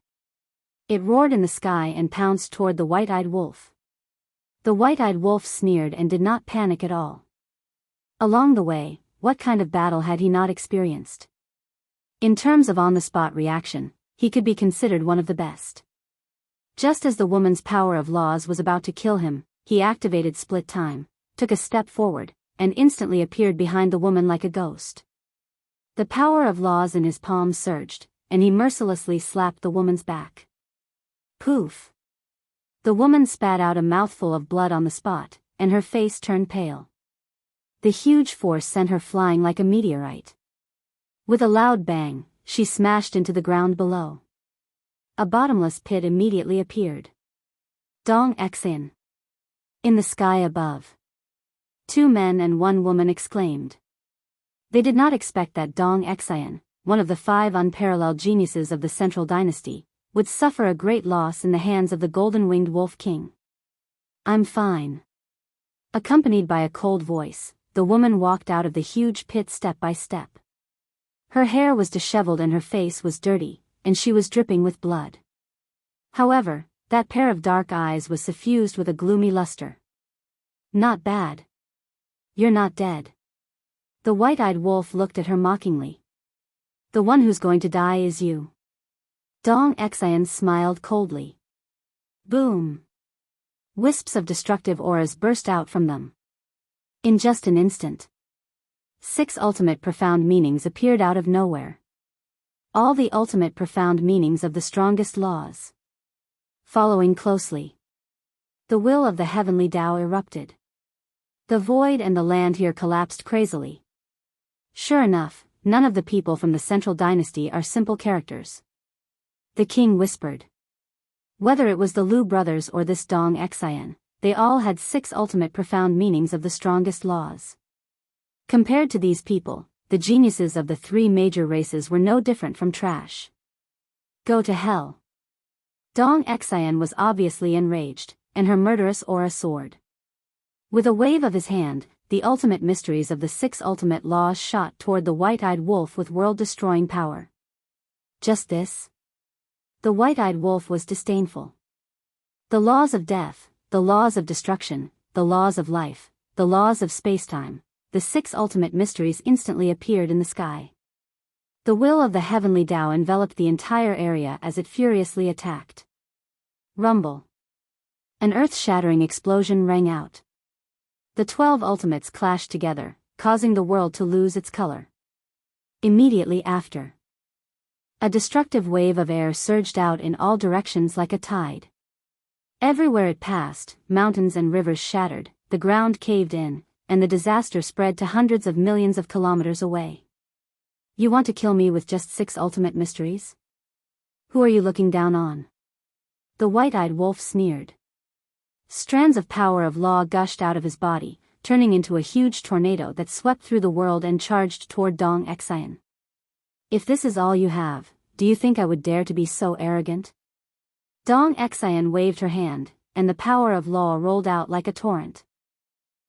It roared in the sky and pounced toward the white-eyed wolf. The white-eyed wolf sneered and did not panic at all. Along the way, what kind of battle had he not experienced? In terms of on-the-spot reaction, he could be considered one of the best. Just as the woman's power of laws was about to kill him, he activated split time, took a step forward, and instantly appeared behind the woman like a ghost. The power of laws in his palm surged, and he mercilessly slapped the woman's back. Poof! The woman spat out a mouthful of blood on the spot, and her face turned pale. The huge force sent her flying like a meteorite. With a loud bang, she smashed into the ground below. A bottomless pit immediately appeared. Dong Xin. In the sky above. 2 men and 1 woman exclaimed. They did not expect that Dong Xin, one of the 5 unparalleled geniuses of the Central Dynasty, would suffer a great loss in the hands of the golden-winged Wolf King. I'm fine. Accompanied by a cold voice, the woman walked out of the huge pit step by step. Her hair was disheveled and her face was dirty, and she was dripping with blood. However, that pair of dark eyes was suffused with a gloomy luster. Not bad. You're not dead. The white-eyed wolf looked at her mockingly. The one who's going to die is you. Dong Xin smiled coldly. Boom! Wisps of destructive auras burst out from them. In just an instant, 6 ultimate profound meanings appeared out of nowhere. All the ultimate profound meanings of the strongest laws. Following closely, the will of the heavenly Tao erupted. The void and the land here collapsed crazily. Sure enough, none of the people from the Central Dynasty are simple characters. The king whispered. Whether it was the Lu brothers or this Dong Xin, they all had 6 ultimate profound meanings of the strongest laws. Compared to these people, the geniuses of the 3 major races were no different from trash. Go to hell. Dong Xian was obviously enraged, and her murderous aura soared. With a wave of his hand, the ultimate mysteries of the 6 ultimate laws shot toward the white-eyed wolf with world-destroying power. Just this? The white-eyed wolf was disdainful. The laws of death, the laws of destruction, the laws of life, the laws of spacetime, the 6 ultimate mysteries instantly appeared in the sky. The will of the heavenly Tao enveloped the entire area as it furiously attacked. Rumble. An earth-shattering explosion rang out. The 12 ultimates clashed together, causing the world to lose its color. Immediately after, a destructive wave of air surged out in all directions like a tide. Everywhere it passed, mountains and rivers shattered, the ground caved in, and the disaster spread to hundreds of millions of kilometers away. You want to kill me with just 6 ultimate mysteries? Who are you looking down on? The white-eyed wolf sneered. Strands of power of law gushed out of his body, turning into a huge tornado that swept through the world and charged toward Dong Xian. If this is all you have, do you think I would dare to be so arrogant? Dong Xian waved her hand, and the power of law rolled out like a torrent.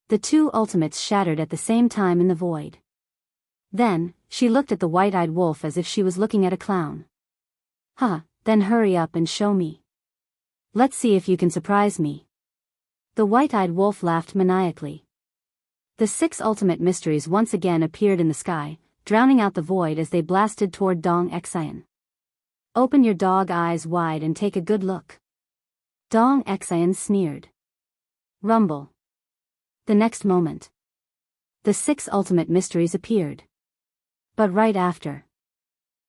The 2 ultimates shattered at the same time in the void. Then, she looked at the white-eyed wolf as if she was looking at a clown. Then hurry up and show me. Let's see if you can surprise me. The white-eyed wolf laughed maniacally. The 6 ultimate mysteries once again appeared in the sky, drowning out the void as they blasted toward Dong Xian. Open your dog eyes wide and take a good look. Dong Xian sneered. Rumble. The next moment, the 6 ultimate mysteries appeared. But right after,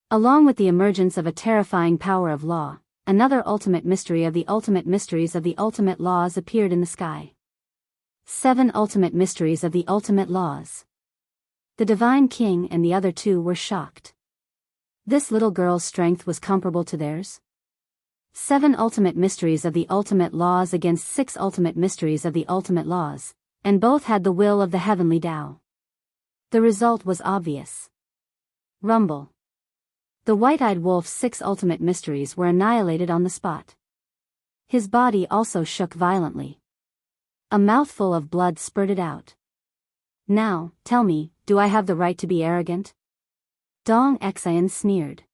along with the emergence of a terrifying power of law, another ultimate mystery of the ultimate mysteries of the ultimate laws appeared in the sky. 7 ultimate mysteries of the ultimate laws. The Divine King and the other 2 were shocked. This little girl's strength was comparable to theirs. 7 ultimate mysteries of the ultimate laws against 6 ultimate mysteries of the ultimate laws, and both had the will of the heavenly Tao. The result was obvious. Rumble. The white-eyed wolf's 6 ultimate mysteries were annihilated on the spot. His body also shook violently. A mouthful of blood spurted out. Now, tell me, do I have the right to be arrogant? Dong Xian sneered.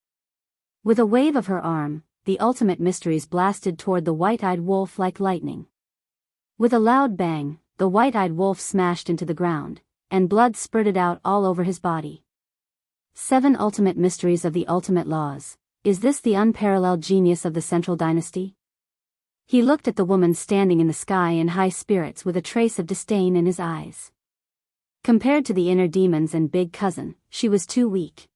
With a wave of her arm, the ultimate mysteries blasted toward the white-eyed wolf like lightning. With a loud bang, the white-eyed wolf smashed into the ground, and blood spurted out all over his body. 7 ultimate mysteries of the ultimate laws. Is this the unparalleled genius of the Central Dynasty? He looked at the woman standing in the sky in high spirits with a trace of disdain in his eyes. Compared to the inner demons and big cousin, she was too weak.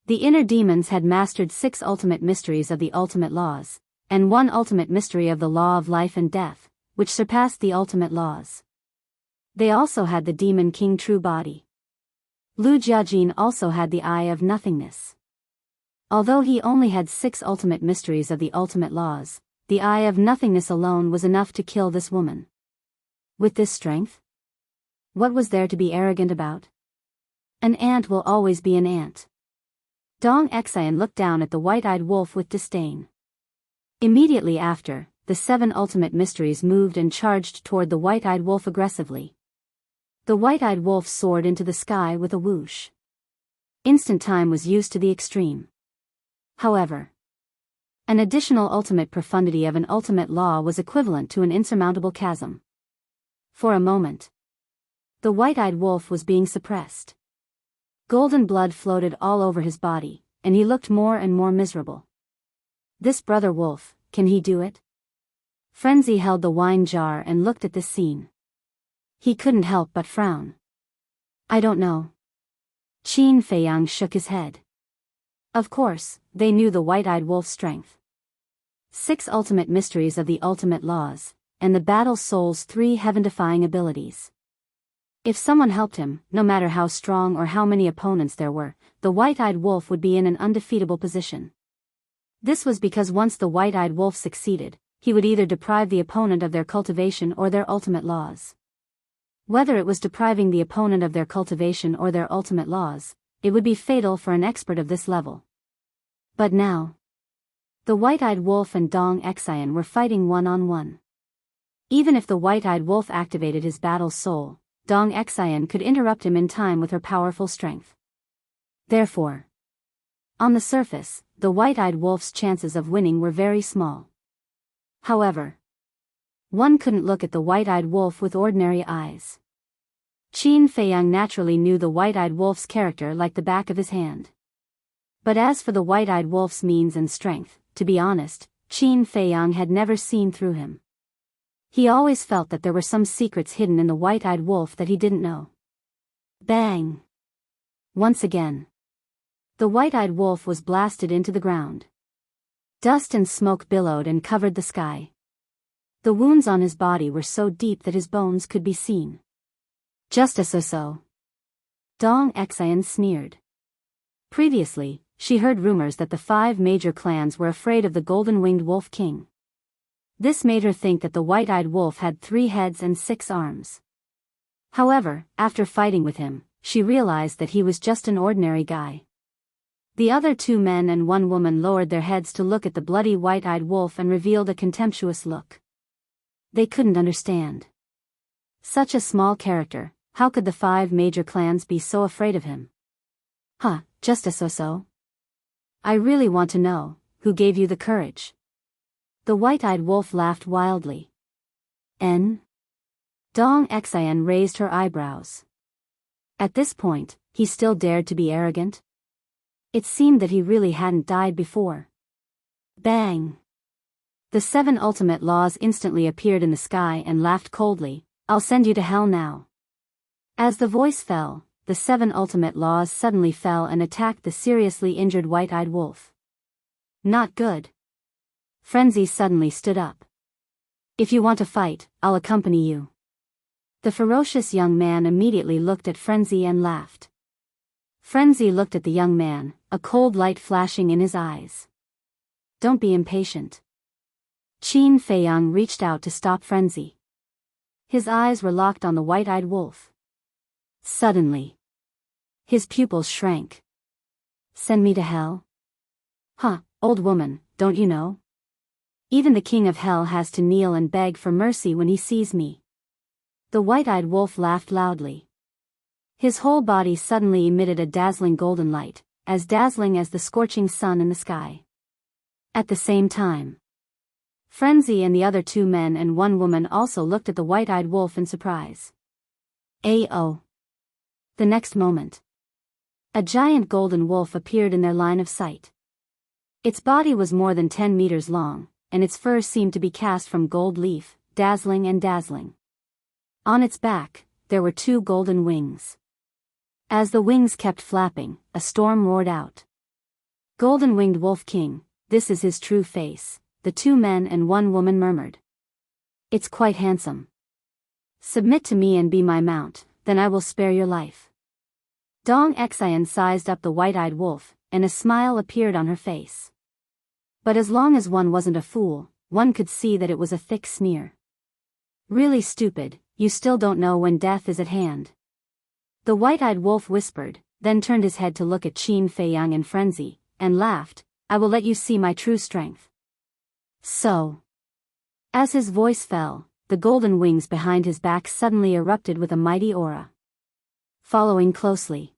The inner demons had mastered 6 ultimate mysteries of the ultimate laws, and 1 ultimate mystery of the law of life and death, which surpassed the ultimate laws. They also had the demon king true body. Lu Jiajin also had the eye of nothingness. Although he only had 6 ultimate mysteries of the ultimate laws, the eye of nothingness alone was enough to kill this woman. With this strength, what was there to be arrogant about? An ant will always be an ant. Dong Xian looked down at the white-eyed wolf with disdain. Immediately after, the 7 ultimate mysteries moved and charged toward the white-eyed wolf aggressively. The white-eyed wolf soared into the sky with a whoosh. Instant time was used to the extreme. However, an additional ultimate profundity of an ultimate law was equivalent to an insurmountable chasm. For a moment, the white-eyed wolf was being suppressed. Golden blood floated all over his body, and he looked more and more miserable. This brother wolf, can he do it? Frenzy held the wine jar and looked at this scene. He couldn't help but frown. I don't know. Qin Feiyang shook his head. Of course, they knew the white-eyed wolf's strength. 6 ultimate mysteries of the ultimate laws, and the battle soul's 3 heaven-defying abilities. If someone helped him, no matter how strong or how many opponents there were, the white-eyed wolf would be in an undefeatable position. This was because once the white-eyed wolf succeeded, he would either deprive the opponent of their cultivation or their ultimate laws. Whether it was depriving the opponent of their cultivation or their ultimate laws, it would be fatal for an expert of this level. But now, The white-eyed wolf and Dong Xian were fighting one-on-one. Even if the white-eyed wolf activated his battle soul, Dong Xian could interrupt him in time with her powerful strength. Therefore, on the surface, the white-eyed wolf's chances of winning were very small. However, one couldn't look at the white-eyed wolf with ordinary eyes. Qin Feiyang naturally knew the white-eyed wolf's character like the back of his hand. But as for the white-eyed wolf's means and strength, to be honest, Qin Feiyang had never seen through him. He always felt that there were some secrets hidden in the white-eyed wolf that he didn't know. Bang! Once again, the white-eyed wolf was blasted into the ground. Dust and smoke billowed and covered the sky. The wounds on his body were so deep that his bones could be seen. Just as so. Dong Xian sneered. Previously, she heard rumors that the 5 major clans were afraid of the golden-winged wolf king. This made her think that the white-eyed wolf had 3 heads and 6 arms. However, after fighting with him, she realized that he was just an ordinary guy. The other 2 men and 1 woman lowered their heads to look at the bloody white-eyed wolf and revealed a contemptuous look. They couldn't understand. Such a small character, how could the 5 major clans be so afraid of him? Just as so. I really want to know, who gave you the courage? The white-eyed wolf laughed wildly. Dong Xian raised her eyebrows. At this point, he still dared to be arrogant? It seemed that he really hadn't died before. Bang! The 7 ultimate laws instantly appeared in the sky and laughed coldly. I'll send you to hell now. As the voice fell, the 7 ultimate laws suddenly fell and attacked the seriously injured white-eyed wolf. Not good. Frenzy suddenly stood up. If you want to fight, I'll accompany you. The ferocious young man immediately looked at Frenzy and laughed. Frenzy looked at the young man, a cold light flashing in his eyes. Don't be impatient. Qin Feiyang reached out to stop Frenzy. His eyes were locked on the white-eyed wolf. Suddenly, his pupils shrank. Send me to hell? Old woman, don't you know? Even the king of hell has to kneel and beg for mercy when he sees me. The white-eyed wolf laughed loudly. His whole body suddenly emitted a dazzling golden light, as dazzling as the scorching sun in the sky. At the same time, Frenzy and the other 2 men and 1 woman also looked at the white-eyed wolf in surprise. The next moment, a giant golden wolf appeared in their line of sight. Its body was more than 10 meters long, and its fur seemed to be cast from gold leaf, dazzling and dazzling. On its back, there were 2 golden wings. As the wings kept flapping, a storm roared out. Golden-winged Wolf King, this is his true face, the 2 men and 1 woman murmured. It's quite handsome. Submit to me and be my mount, then I will spare your life. Dong Xian sized up the white-eyed wolf, and a smile appeared on her face. But as long as one wasn't a fool, one could see that it was a thick sneer. Really stupid, you still don't know when death is at hand. The white-eyed wolf whispered, then turned his head to look at Qin Feiyang in frenzy, and laughed, I will let you see my true strength. So. As his voice fell, the golden wings behind his back suddenly erupted with a mighty aura. Following closely,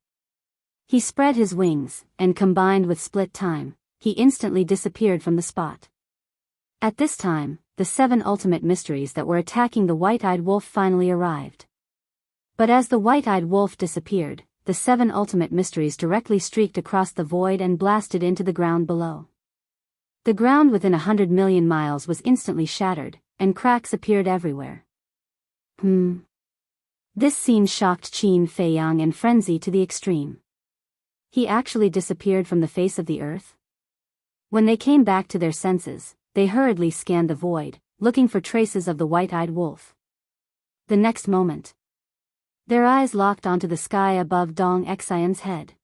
he spread his wings, and combined with split time, he instantly disappeared from the spot. At this time, the 7 ultimate mysteries that were attacking the white-eyed wolf finally arrived. But as the white-eyed wolf disappeared, the 7 ultimate mysteries directly streaked across the void and blasted into the ground below. The ground within 100 million miles was instantly shattered, and cracks appeared everywhere. This scene shocked Qin Feiyang and Frenzy to the extreme. He actually disappeared from the face of the earth? When they came back to their senses, they hurriedly scanned the void, looking for traces of the white-eyed wolf. The next moment, their eyes locked onto the sky above Dong Xian's head.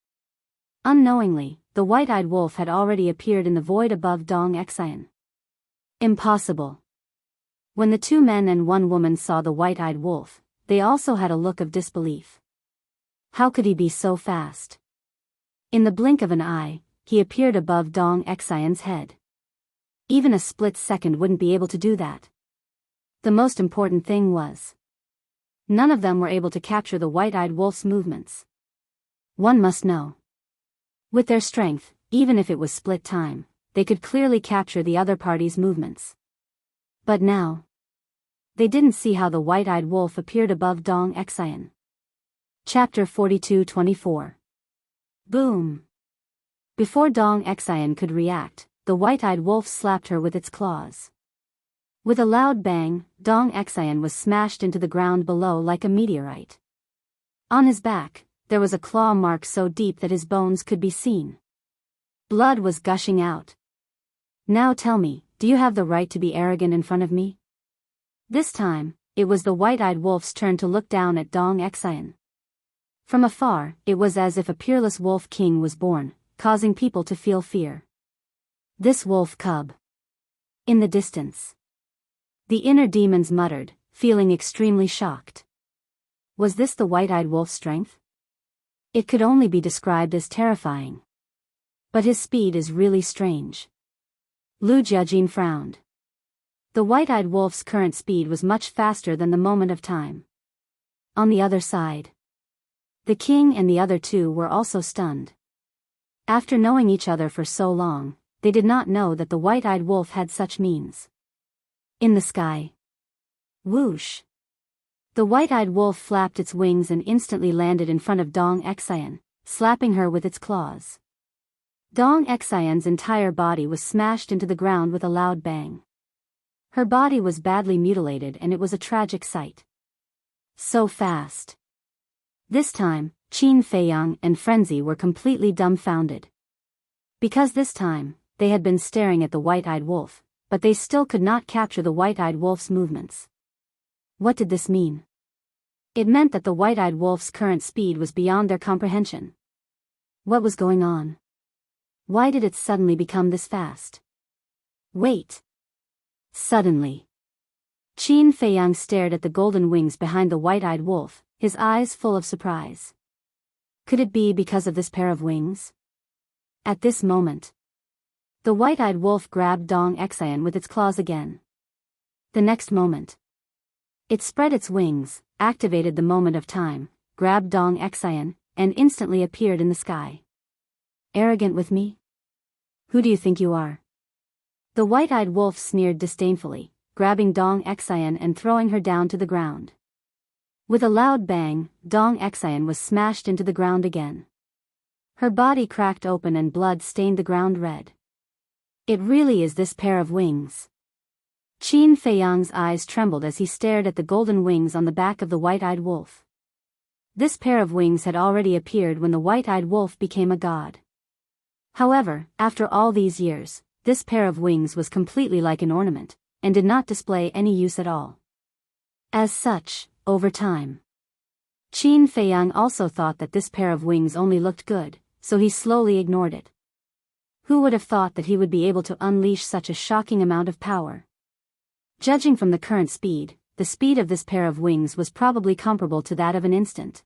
Unknowingly, the white-eyed wolf had already appeared in the void above Dong Xian. Impossible. When the 2 men and 1 woman saw the white-eyed wolf, they also had a look of disbelief. How could he be so fast? In the blink of an eye, he appeared above Dong Xian's head. even a split second wouldn't be able to do that. The most important thing was, none of them were able to capture the white-eyed wolf's movements. One must know. With their strength, even if it was split time, they could clearly capture the other party's movements. But now, they didn't see how the white-eyed wolf appeared above Dong Xian. Chapter 42-24. Boom! Before Dong Xian could react, the white-eyed wolf slapped her with its claws. With a loud bang, Dong Xian was smashed into the ground below like a meteorite. On his back, there was a claw mark so deep that his bones could be seen. Blood was gushing out. Now tell me, do you have the right to be arrogant in front of me? This time, it was the white-eyed wolf's turn to look down at Dong Xian. From afar, it was as if a peerless wolf king was born, causing people to feel fear. This wolf cub. In the distance, the inner demons muttered, feeling extremely shocked. Was this the white-eyed wolf's strength? It could only be described as terrifying. But his speed is really strange. Lu Jiajin frowned. The white-eyed wolf's current speed was much faster than the moment of time. On the other side, the king and the other two were also stunned. After knowing each other for so long, they did not know that the white-eyed wolf had such means. In the sky. Whoosh! The white-eyed wolf flapped its wings and instantly landed in front of Dong Xian, slapping her with its claws. Dong Xian's entire body was smashed into the ground with a loud bang. Her body was badly mutilated and it was a tragic sight. So fast. This time, Qin Feiyang and Frenzy were completely dumbfounded. Because this time, they had been staring at the white-eyed wolf, but they still could not capture the white-eyed wolf's movements. What did this mean? It meant that the white-eyed wolf's current speed was beyond their comprehension. What was going on? Why did it suddenly become this fast? Wait! Suddenly, Qin Feiyang stared at the golden wings behind the white-eyed wolf, his eyes full of surprise. Could it be because of this pair of wings? At this moment, the white-eyed wolf grabbed Dong Xian with its claws again. The next moment, it spread its wings, activated the moment of time, grabbed Dong Xian, and instantly appeared in the sky. Arrogant with me? Who do you think you are? The white-eyed wolf sneered disdainfully, grabbing Dong Xian and throwing her down to the ground. With a loud bang, Dong Xian was smashed into the ground again. Her body cracked open and blood stained the ground red. It really is this pair of wings. Qin Feiyang's eyes trembled as he stared at the golden wings on the back of the white-eyed wolf. This pair of wings had already appeared when the white-eyed wolf became a god. However, after all these years, this pair of wings was completely like an ornament, and did not display any use at all. As such, over time, Qin Feiyang also thought that this pair of wings only looked good, so he slowly ignored it. Who would have thought that he would be able to unleash such a shocking amount of power? Judging from the current speed, the speed of this pair of wings was probably comparable to that of an instant.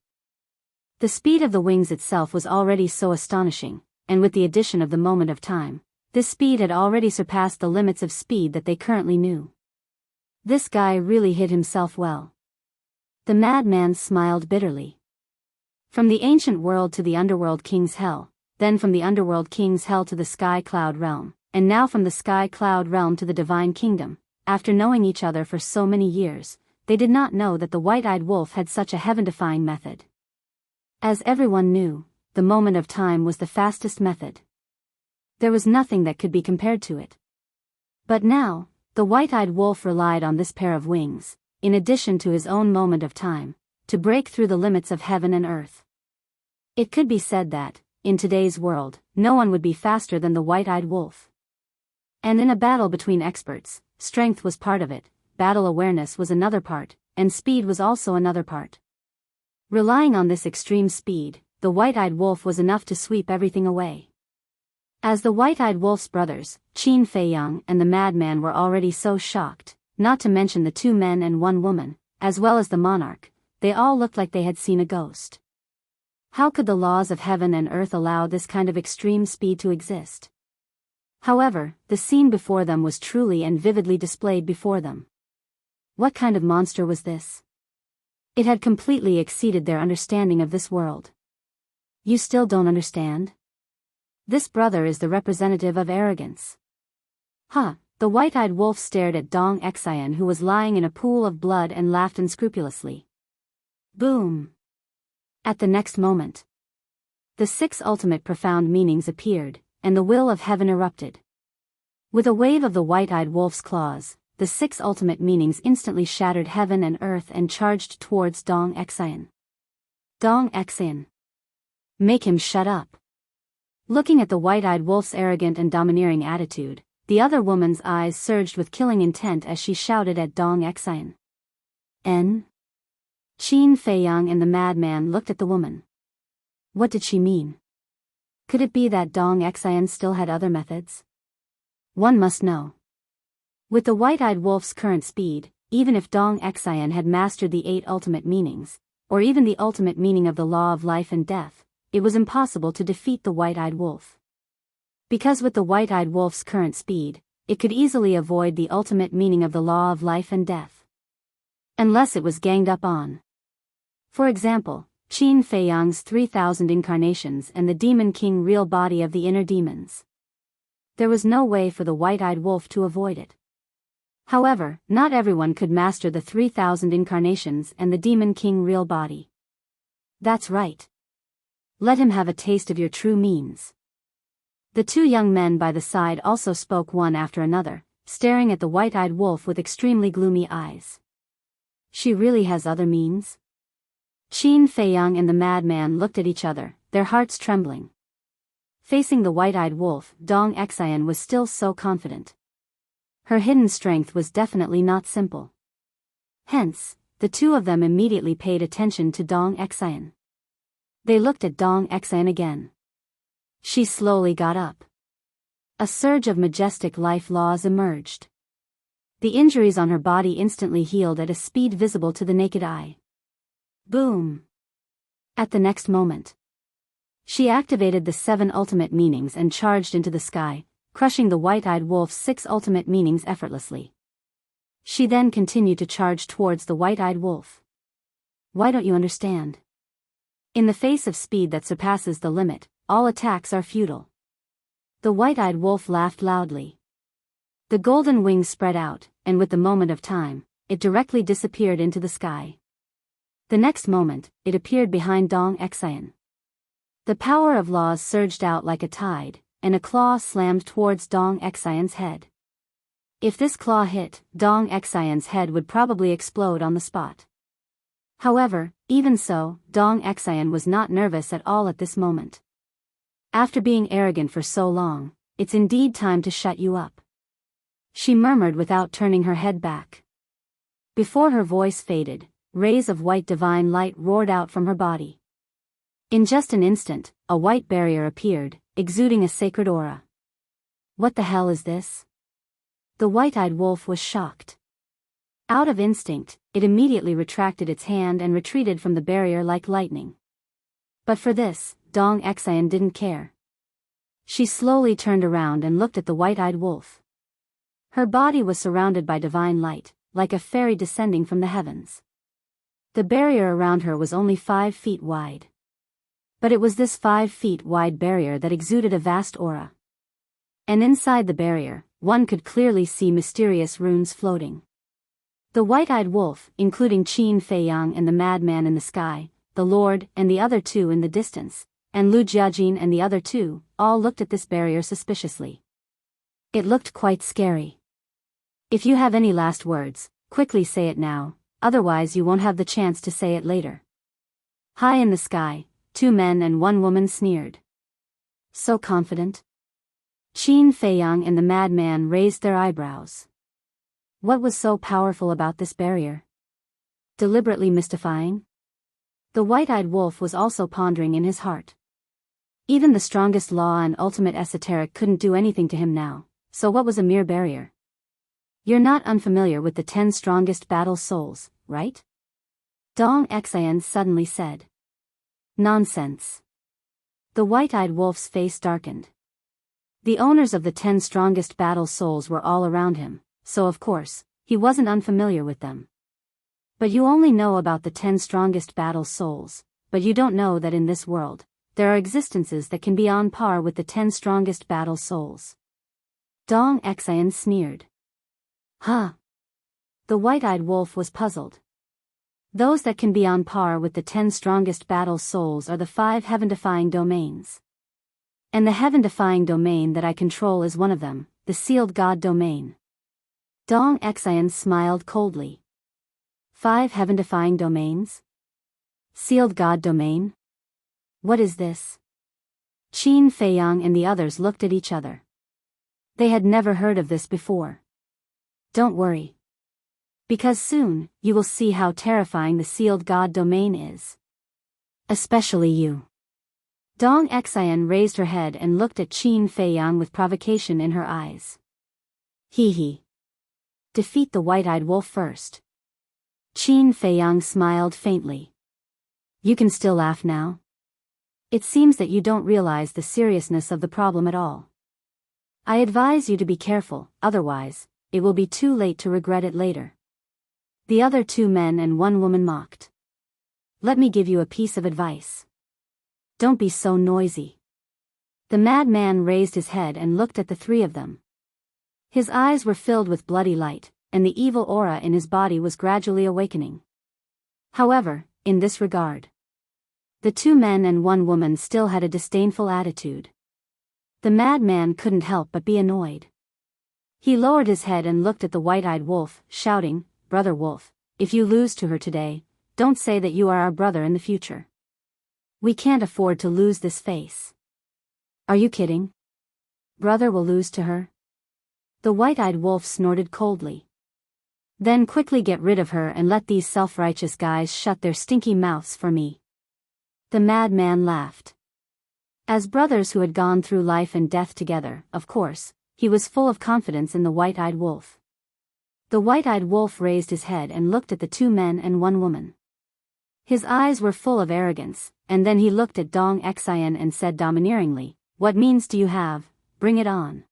The speed of the wings itself was already so astonishing, and with the addition of the moment of time, this speed had already surpassed the limits of speed that they currently knew. This guy really hid himself well. The madman smiled bitterly. From the ancient world to the underworld king's hell, then from the underworld king's hell to the sky cloud realm, and now from the sky cloud realm to the divine kingdom, after knowing each other for so many years, they did not know that the white-eyed wolf had such a heaven-defying method. As everyone knew, the moment of time was the fastest method. There was nothing that could be compared to it. But now, the white-eyed wolf relied on this pair of wings, in addition to his own moment of time, to break through the limits of heaven and earth. It could be said that, in today's world, no one would be faster than the white-eyed wolf. And in a battle between experts, strength was part of it, battle awareness was another part, and speed was also another part. Relying on this extreme speed, the white-eyed wolf was enough to sweep everything away. As the white-eyed wolf's brothers, Qin Feiyang and the madman were already so shocked, not to mention the 2 men and 1 woman, as well as the monarch, they all looked like they had seen a ghost. How could the laws of heaven and earth allow this kind of extreme speed to exist? However, the scene before them was truly and vividly displayed before them. What kind of monster was this? It had completely exceeded their understanding of this world. You still don't understand? This brother is the representative of arrogance. Huh, the white-eyed wolf stared at Dong Xian, who was lying in a pool of blood, and laughed unscrupulously. Boom! At the next moment, the 6 ultimate profound meanings appeared, and the will of heaven erupted. With a wave of the white-eyed wolf's claws, the 6 ultimate meanings instantly shattered heaven and earth and charged towards Dong Xian. Dong Xian. Make him shut up. Looking at the white-eyed wolf's arrogant and domineering attitude, the other woman's eyes surged with killing intent as she shouted at Dong Xian. Qin Feiyang and the madman looked at the woman. What did she mean? Could it be that Dong Xian still had other methods? One must know. With the white-eyed wolf's current speed, even if Dong Xian had mastered the 8 ultimate meanings, or even the ultimate meaning of the law of life and death, it was impossible to defeat the white-eyed wolf. Because with the white-eyed wolf's current speed, it could easily avoid the ultimate meaning of the law of life and death. Unless it was ganged up on. For example, Qin Feiyang's 3,000 incarnations and the Demon King real body of the inner demons. There was no way for the white-eyed wolf to avoid it. However, not everyone could master the 3,000 incarnations and the Demon King real body. That's right. Let him have a taste of your true means. The 2 young men by the side also spoke one after another, staring at the white-eyed wolf with extremely gloomy eyes. She really has other means? Qin Feiyang and the madman looked at each other, their hearts trembling. Facing the white-eyed wolf, Dong Xian was still so confident. Her hidden strength was definitely not simple. Hence, the 2 of them immediately paid attention to Dong Xian. They looked at Dong Xian again. She slowly got up. A surge of majestic life laws emerged. The injuries on her body instantly healed at a speed visible to the naked eye. Boom! At the next moment, she activated the 7 ultimate meanings and charged into the sky, crushing the white-eyed wolf's 6 ultimate meanings effortlessly. She then continued to charge towards the white-eyed wolf. Why don't you understand? In the face of speed that surpasses the limit, all attacks are futile. The white-eyed wolf laughed loudly. The golden wings spread out, and with the moment of time, it directly disappeared into the sky. The next moment, it appeared behind Dong Xian. The power of laws surged out like a tide, and a claw slammed towards Dong Xian's head. If this claw hit, Dong Xian's head would probably explode on the spot. However, even so, Dong Xian was not nervous at all at this moment. After being arrogant for so long, it's indeed time to shut you up. She murmured without turning her head back. Before her voice faded, rays of white divine light roared out from her body. In just an instant, a white barrier appeared, exuding a sacred aura. What the hell is this? The white-eyed wolf was shocked. Out of instinct, it immediately retracted its hand and retreated from the barrier like lightning. But for this, Dong Xian didn't care. She slowly turned around and looked at the white-eyed wolf. Her body was surrounded by divine light, like a fairy descending from the heavens. The barrier around her was only 5 feet wide. But it was this 5 feet wide barrier that exuded a vast aura. And inside the barrier, one could clearly see mysterious runes floating. The white-eyed wolf, including Qin Feiyang and the madman in the sky, the Lord and the other 2 in the distance, and Lu Jiajin and the other 2, all looked at this barrier suspiciously. It looked quite scary. If you have any last words, quickly say it now, otherwise you won't have the chance to say it later. High in the sky, 2 men and 1 woman sneered. So confident? Qin Feiyang and the madman raised their eyebrows. What was so powerful about this barrier? Deliberately mystifying? The white-eyed wolf was also pondering in his heart. Even the strongest law and ultimate esoteric couldn't do anything to him now, so what was a mere barrier? You're not unfamiliar with the 10 strongest battle souls, right? Dong Xian suddenly said. Nonsense. The white-eyed wolf's face darkened. The owners of the 10 strongest battle souls were all around him, so of course, he wasn't unfamiliar with them. But you only know about the 10 strongest battle souls, but you don't know that in this world, there are existences that can be on par with the 10 strongest battle souls. Dong Xian sneered. Huh? The white-eyed wolf was puzzled. Those that can be on par with the 10 strongest battle souls are the 5 heaven-defying domains. And the heaven-defying domain that I control is one of them, the sealed god domain. Dong Xian smiled coldly. 5 heaven-defying domains? Sealed god domain? What is this? Qin Feiyang and the others looked at each other. They had never heard of this before. Don't worry. Because soon, you will see how terrifying the sealed god domain is. Especially you. Dong Xian raised her head and looked at Qin Feiyang with provocation in her eyes. Hee hee. Defeat the white-eyed wolf first. Qin Feiyang smiled faintly. You can still laugh now? It seems that you don't realize the seriousness of the problem at all. I advise you to be careful, otherwise, it will be too late to regret it later. The other 2 men and 1 woman mocked. Let me give you a piece of advice. Don't be so noisy. The madman raised his head and looked at the 3 of them. His eyes were filled with bloody light, and the evil aura in his body was gradually awakening. However, in this regard, the 2 men and 1 woman still had a disdainful attitude. The madman couldn't help but be annoyed. He lowered his head and looked at the white-eyed wolf, shouting, Brother Wolf, if you lose to her today, don't say that you are our brother in the future. We can't afford to lose this face. Are you kidding? Brother will lose to her? The white-eyed wolf snorted coldly. Then quickly get rid of her and let these self-righteous guys shut their stinky mouths for me. The madman laughed. As brothers who had gone through life and death together, of course, he was full of confidence in the white-eyed wolf. The white-eyed wolf raised his head and looked at the 2 men and 1 woman. His eyes were full of arrogance, and then he looked at Dong Xian and said domineeringly, What means do you have? Bring it on.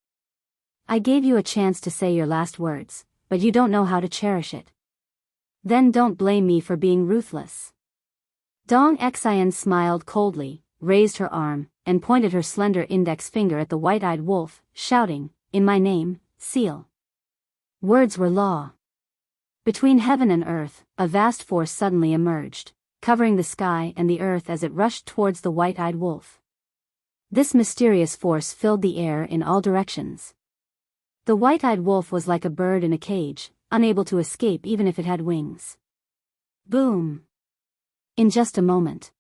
I gave you a chance to say your last words, but you don't know how to cherish it. Then don't blame me for being ruthless. Dong Xian smiled coldly, raised her arm, and pointed her slender index finger at the white-eyed wolf, shouting, In my name, seal. Words were law. Between heaven and earth, a vast force suddenly emerged, covering the sky and the earth as it rushed towards the white-eyed wolf. This mysterious force filled the air in all directions. The white-eyed wolf was like a bird in a cage, unable to escape even if it had wings. Boom! In just a moment,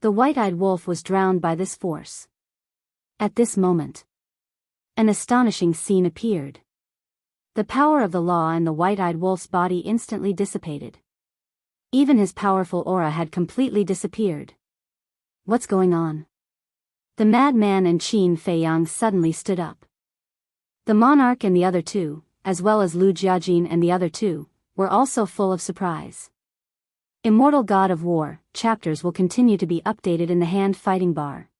the white-eyed wolf was drowned by this force. At this moment, an astonishing scene appeared. The power of the law in the white-eyed wolf's body instantly dissipated. Even his powerful aura had completely disappeared. What's going on? The madman and Qin Feiyang suddenly stood up. The monarch and the other 2, as well as Lu Jiajin and the other 2, were also full of surprise. Immortal God of War chapters will continue to be updated in the hand fighting bar.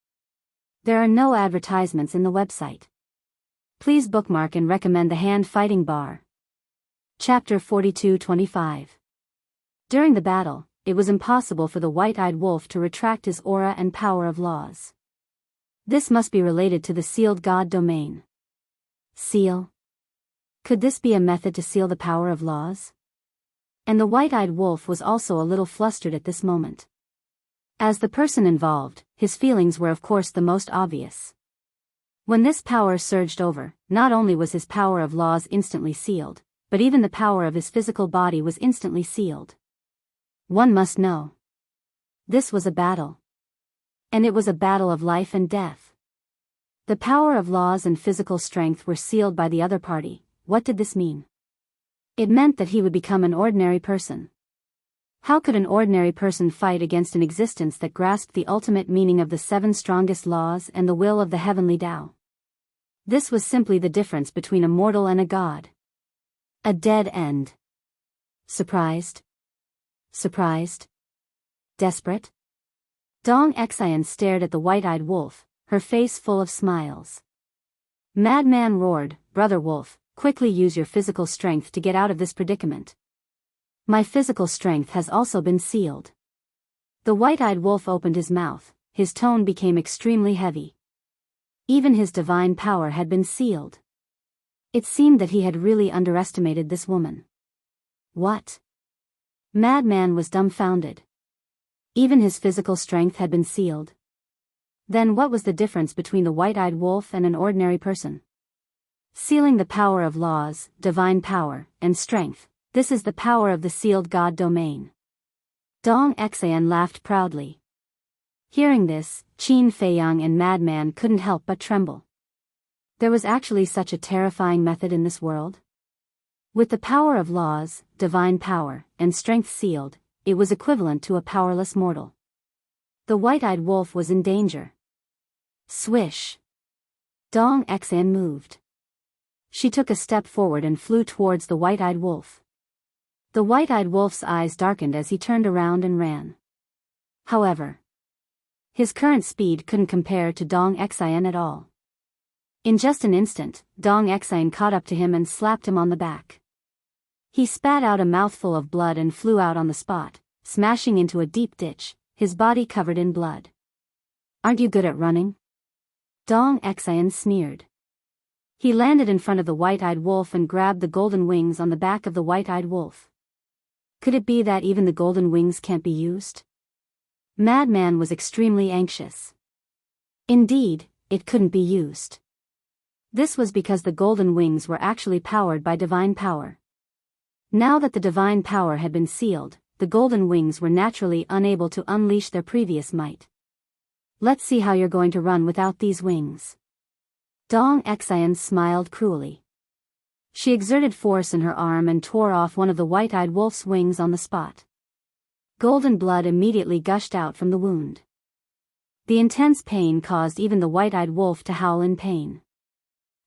There are no advertisements in the website. Please bookmark and recommend the hand fighting bar. Chapter 42-25. During the battle, it was impossible for the white-eyed wolf to retract his aura and power of laws. This must be related to the sealed god domain. Seal? Could this be a method to seal the power of laws? And the white-eyed wolf was also a little flustered at this moment. As the person involved, his feelings were of course the most obvious. When this power surged over, not only was his power of laws instantly sealed, but even the power of his physical body was instantly sealed. One must know. This was a battle. And it was a battle of life and death. The power of laws and physical strength were sealed by the other party. What did this mean? It meant that he would become an ordinary person. How could an ordinary person fight against an existence that grasped the ultimate meaning of the 7 strongest laws and the will of the heavenly Tao? This was simply the difference between a mortal and a god. A dead end. Surprised? Surprised? Desperate? Dong Xian stared at the white-eyed wolf, her face full of smiles. Madman roared, "Brother Wolf, quickly use your physical strength to get out of this predicament. My physical strength has also been sealed." The white-eyed wolf opened his mouth, his tone became extremely heavy. Even his divine power had been sealed. It seemed that he had really underestimated this woman. What? Madman was dumbfounded. Even his physical strength had been sealed. Then what was the difference between the white-eyed wolf and an ordinary person? Sealing the power of laws, divine power, and strength, this is the power of the sealed God domain. Dong Xian laughed proudly. Hearing this, Qin Feiyang and Madman couldn't help but tremble. There was actually such a terrifying method in this world? With the power of laws, divine power, and strength sealed, it was equivalent to a powerless mortal. The white-eyed wolf was in danger. Swish! Dong Xian moved. She took a step forward and flew towards the white-eyed wolf. The white-eyed wolf's eyes darkened as he turned around and ran. However, his current speed couldn't compare to Dong Xian at all. In just an instant, Dong Xian caught up to him and slapped him on the back. He spat out a mouthful of blood and flew out on the spot, smashing into a deep ditch, his body covered in blood. "Aren't you good at running?" Dong Xian sneered. He landed in front of the white-eyed wolf and grabbed the golden wings on the back of the white-eyed wolf. Could it be that even the golden wings can't be used? Madman was extremely anxious. Indeed, it couldn't be used. This was because the golden wings were actually powered by divine power. Now that the divine power had been sealed, the golden wings were naturally unable to unleash their previous might. "Let's see how you're going to run without these wings." Dong Xian smiled cruelly. She exerted force in her arm and tore off one of the white-eyed wolf's wings on the spot. Golden blood immediately gushed out from the wound. The intense pain caused even the white-eyed wolf to howl in pain.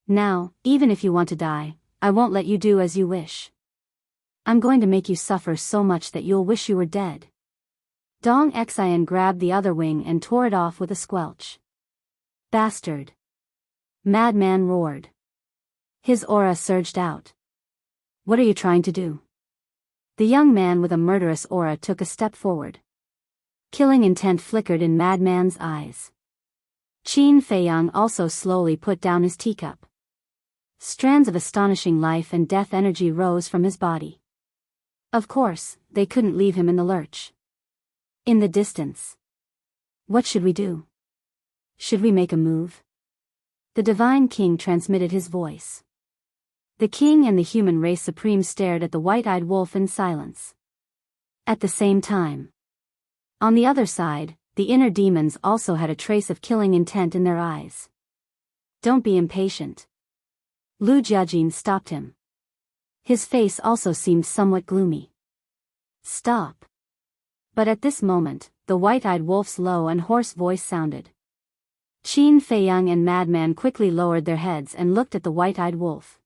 "Now, even if you want to die, I won't let you do as you wish. I'm going to make you suffer so much that you'll wish you were dead." Dong Xian grabbed the other wing and tore it off with a squelch. "Bastard!" Madman roared. His aura surged out. "What are you trying to do?" The young man with a murderous aura took a step forward. Killing intent flickered in Madman's eyes. Qin Feiyang also slowly put down his teacup. Strands of astonishing life and death energy rose from his body. Of course, they couldn't leave him in the lurch. In the distance. "What should we do? Should we make a move?" The Divine King transmitted his voice. The king and the human race supreme stared at the white-eyed wolf in silence. At the same time. On the other side, the inner demons also had a trace of killing intent in their eyes. "Don't be impatient." Lu Jiajin stopped him. His face also seemed somewhat gloomy. "Stop." But at this moment, the white-eyed wolf's low and hoarse voice sounded. Qin Feiyang and Madman quickly lowered their heads and looked at the white-eyed wolf.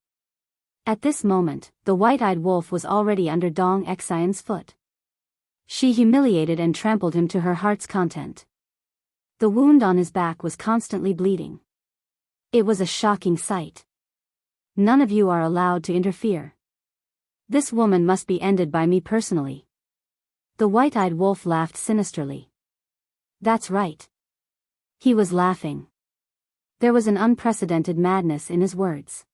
At this moment, the white-eyed wolf was already under Dong Xian's foot. She humiliated and trampled him to her heart's content. The wound on his back was constantly bleeding. It was a shocking sight. "None of you are allowed to interfere. This woman must be ended by me personally." The white-eyed wolf laughed sinisterly. That's right. He was laughing. There was an unprecedented madness in his words.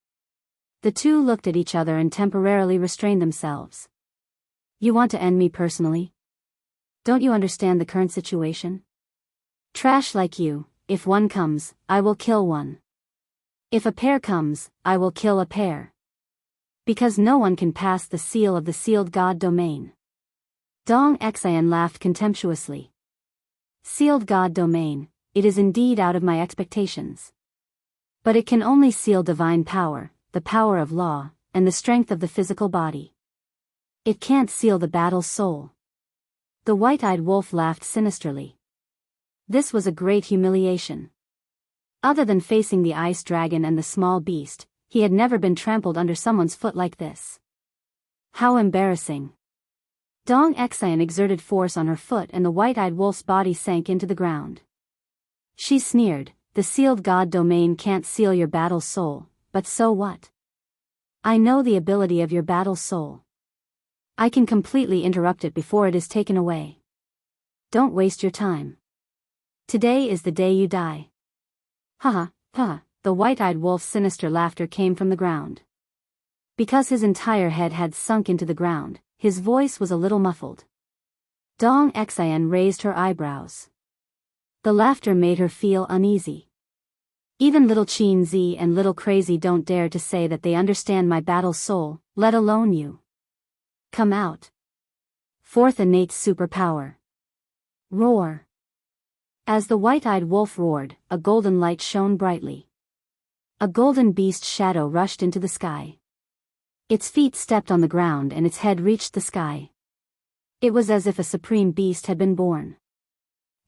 The two looked at each other and temporarily restrained themselves. "You want to end me personally? Don't you understand the current situation? Trash like you, if one comes, I will kill one. If a pair comes, I will kill a pair. Because no one can pass the seal of the sealed God domain." Dong Xian laughed contemptuously. "Sealed God domain, it is indeed out of my expectations. But it can only seal divine power, the power of law, and the strength of the physical body. It can't seal the battle's soul." The white-eyed wolf laughed sinisterly. This was a great humiliation. Other than facing the ice dragon and the small beast, he had never been trampled under someone's foot like this. How embarrassing. Dong Xian exerted force on her foot and the white-eyed wolf's body sank into the ground. She sneered, the sealed god domain can't seal your battle soul, but so what? I know the ability of your battle soul. I can completely interrupt it before it is taken away. Don't waste your time. Today is the day you die. Haha, ha, the white-eyed wolf's sinister laughter came from the ground. Because his entire head had sunk into the ground, his voice was a little muffled. Dong Xian raised her eyebrows. The laughter made her feel uneasy. Even little Qin Zi and little Crazy don't dare to say that they understand my battle soul, let alone you. Come out. Fourth innate superpower. Roar. As the white-eyed wolf roared, a golden light shone brightly. A golden beast shadow rushed into the sky. Its feet stepped on the ground and its head reached the sky. It was as if a supreme beast had been born.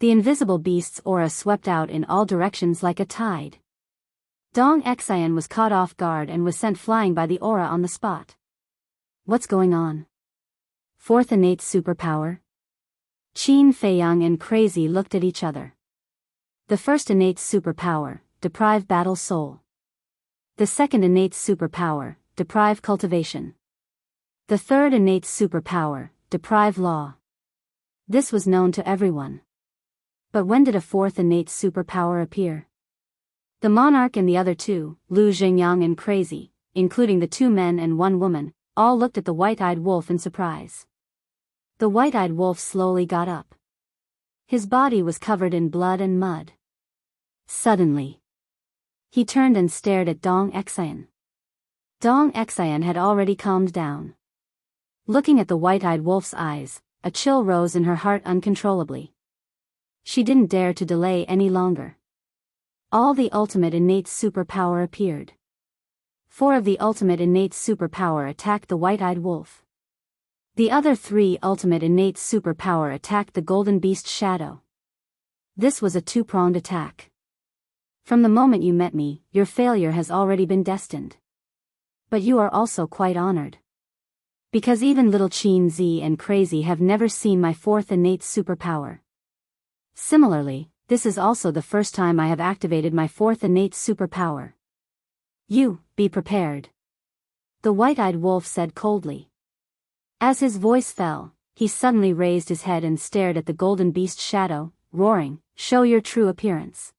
The invisible beast's aura swept out in all directions like a tide. Dong Xian was caught off guard and was sent flying by the aura on the spot. What's going on? Fourth innate superpower? Qin Feiyang and Crazy looked at each other. The first innate superpower, deprive battle soul. The second innate superpower, deprive cultivation. The third innate superpower, deprive law. This was known to everyone. But when did a fourth innate superpower appear? The monarch and the other two, Lu Jingyang and Crazy, including the 2 men and 1 woman, all looked at the white-eyed wolf in surprise. The white-eyed wolf slowly got up. His body was covered in blood and mud. Suddenly, he turned and stared at Dong Xian. Dong Xian had already calmed down. Looking at the white-eyed wolf's eyes, a chill rose in her heart uncontrollably. She didn't dare to delay any longer. All the ultimate innate superpower appeared. 4 of the ultimate innate superpower attacked the white-eyed wolf. The other 3 ultimate innate superpower attacked the golden beast shadow. This was a 2-pronged attack. From the moment you met me, your failure has already been destined. But you are also quite honored. Because even little Qin Zi and Crazy have never seen my 4th innate superpower. Similarly, this is also the first time I have activated my 4th innate superpower. You, be prepared. The white-eyed wolf said coldly. As his voice fell, he suddenly raised his head and stared at the golden beast shadow, roaring, show your true appearance.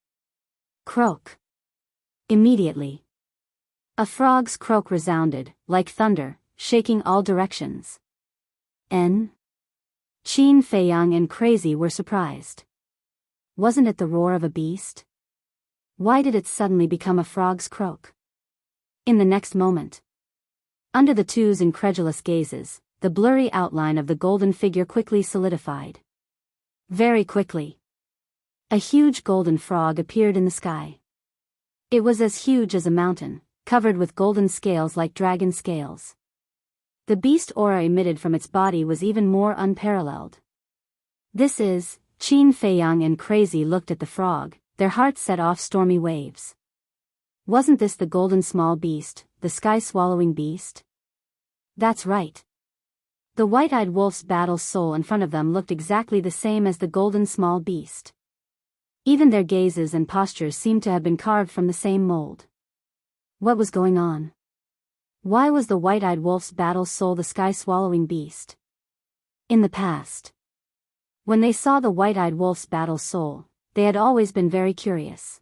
Croak. Immediately, a frog's croak resounded, like thunder, shaking all directions. Qin Feiyang and Crazy were surprised. Wasn't it the roar of a beast? Why did it suddenly become a frog's croak? In the next moment, under the 2's incredulous gazes, the blurry outline of the golden figure quickly solidified. Very quickly, a huge golden frog appeared in the sky. It was as huge as a mountain, covered with golden scales like dragon scales. The beast aura emitted from its body was even more unparalleled. This is, Qin Feiyang and Crazy looked at the frog, their hearts set off stormy waves. Wasn't this the golden small beast, the sky-swallowing beast? That's right. The white-eyed wolf's battle soul in front of them looked exactly the same as the golden small beast. Even their gazes and postures seemed to have been carved from the same mold. What was going on? Why was the white-eyed wolf's battle soul the sky-swallowing beast? In the past, when they saw the white-eyed wolf's battle soul, they had always been very curious.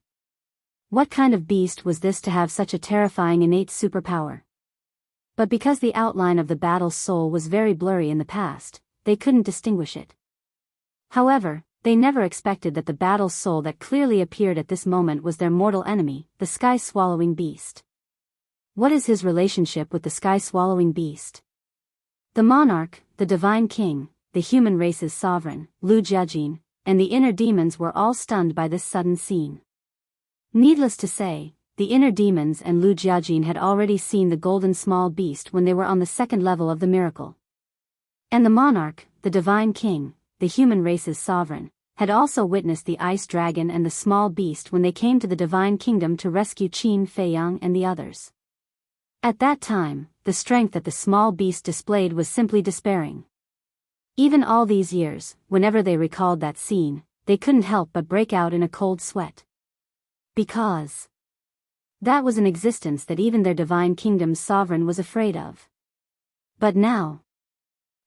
What kind of beast was this to have such a terrifying innate superpower? But because the outline of the battle soul was very blurry in the past, they couldn't distinguish it. However, they never expected that the battle soul that clearly appeared at this moment was their mortal enemy, the sky-swallowing beast. What is his relationship with the sky-swallowing beast? The monarch, the divine king, the human race's sovereign, Lu Jiajin, and the inner demons were all stunned by this sudden scene. Needless to say, the inner demons and Lu Jiajin had already seen the golden small beast when they were on the 2nd level of the miracle. And the monarch, the divine king, the human race's sovereign, had also witnessed the ice dragon and the small beast when they came to the divine kingdom to rescue Qin Feiyang and the others. At that time, the strength that the small beast displayed was simply despairing. Even all these years, whenever they recalled that scene, they couldn't help but break out in a cold sweat. Because that was an existence that even their divine kingdom's sovereign was afraid of. But now,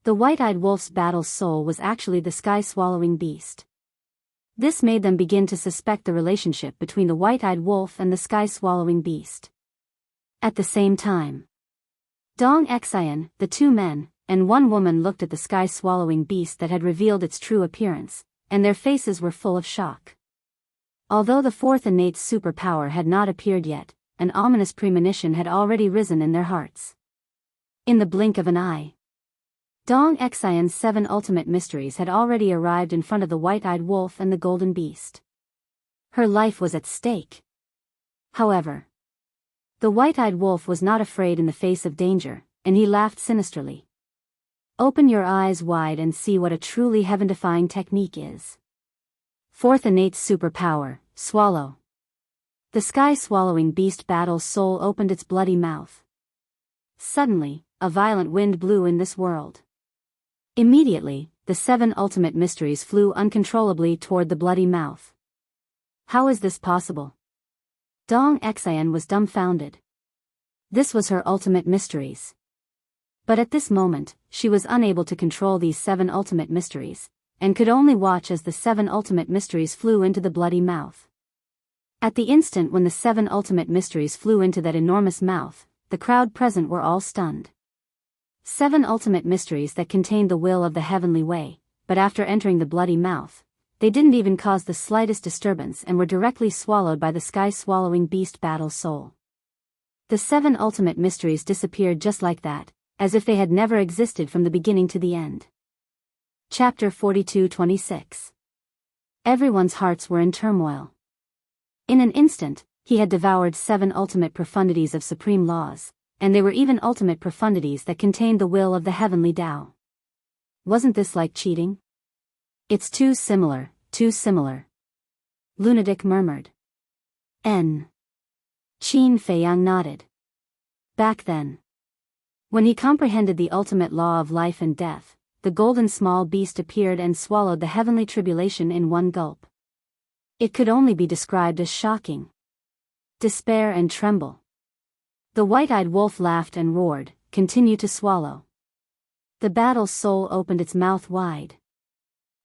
the white-eyed wolf's battle soul was actually the sky-swallowing beast. This made them begin to suspect the relationship between the white-eyed wolf and the sky-swallowing beast. At the same time, Dong Xian, the two men, and one woman looked at the sky-swallowing beast that had revealed its true appearance, and their faces were full of shock. Although the fourth innate superpower had not appeared yet, an ominous premonition had already risen in their hearts. In the blink of an eye, Dong Xian's 7 ultimate mysteries had already arrived in front of the white-eyed wolf and the golden beast. Her life was at stake. However, the white-eyed wolf was not afraid in the face of danger, and he laughed sinisterly. Open your eyes wide and see what a truly heaven-defying technique is. Fourth innate superpower, swallow. The sky-swallowing beast battle's soul opened its bloody mouth. Suddenly, a violent wind blew in this world. Immediately, the 7 ultimate mysteries flew uncontrollably toward the bloody mouth. How is this possible? Dong Xian was dumbfounded. This was her ultimate mysteries. But at this moment, she was unable to control these 7 ultimate mysteries, and could only watch as the 7 ultimate mysteries flew into the bloody mouth. At the instant when the 7 ultimate mysteries flew into that enormous mouth, the crowd present were all stunned. 7 ultimate mysteries that contained the will of the heavenly way, but after entering the bloody mouth, they didn't even cause the slightest disturbance and were directly swallowed by the sky-swallowing beast battle soul. The 7 ultimate mysteries disappeared just like that, as if they had never existed from the beginning to the end. Chapter 42-26. Everyone's hearts were in turmoil. In an instant, he had devoured 7 ultimate profundities of supreme laws, and they were even ultimate profundities that contained the will of the heavenly Tao. Wasn't this like cheating? It's too similar, too similar. Lunatic murmured. N. Qin Feiyang nodded. Back then, when he comprehended the ultimate law of life and death, the golden small beast appeared and swallowed the heavenly tribulation in one gulp. It could only be described as shocking. Despair and tremble. The white-eyed wolf laughed and roared, continue to swallow. The battle's soul opened its mouth wide.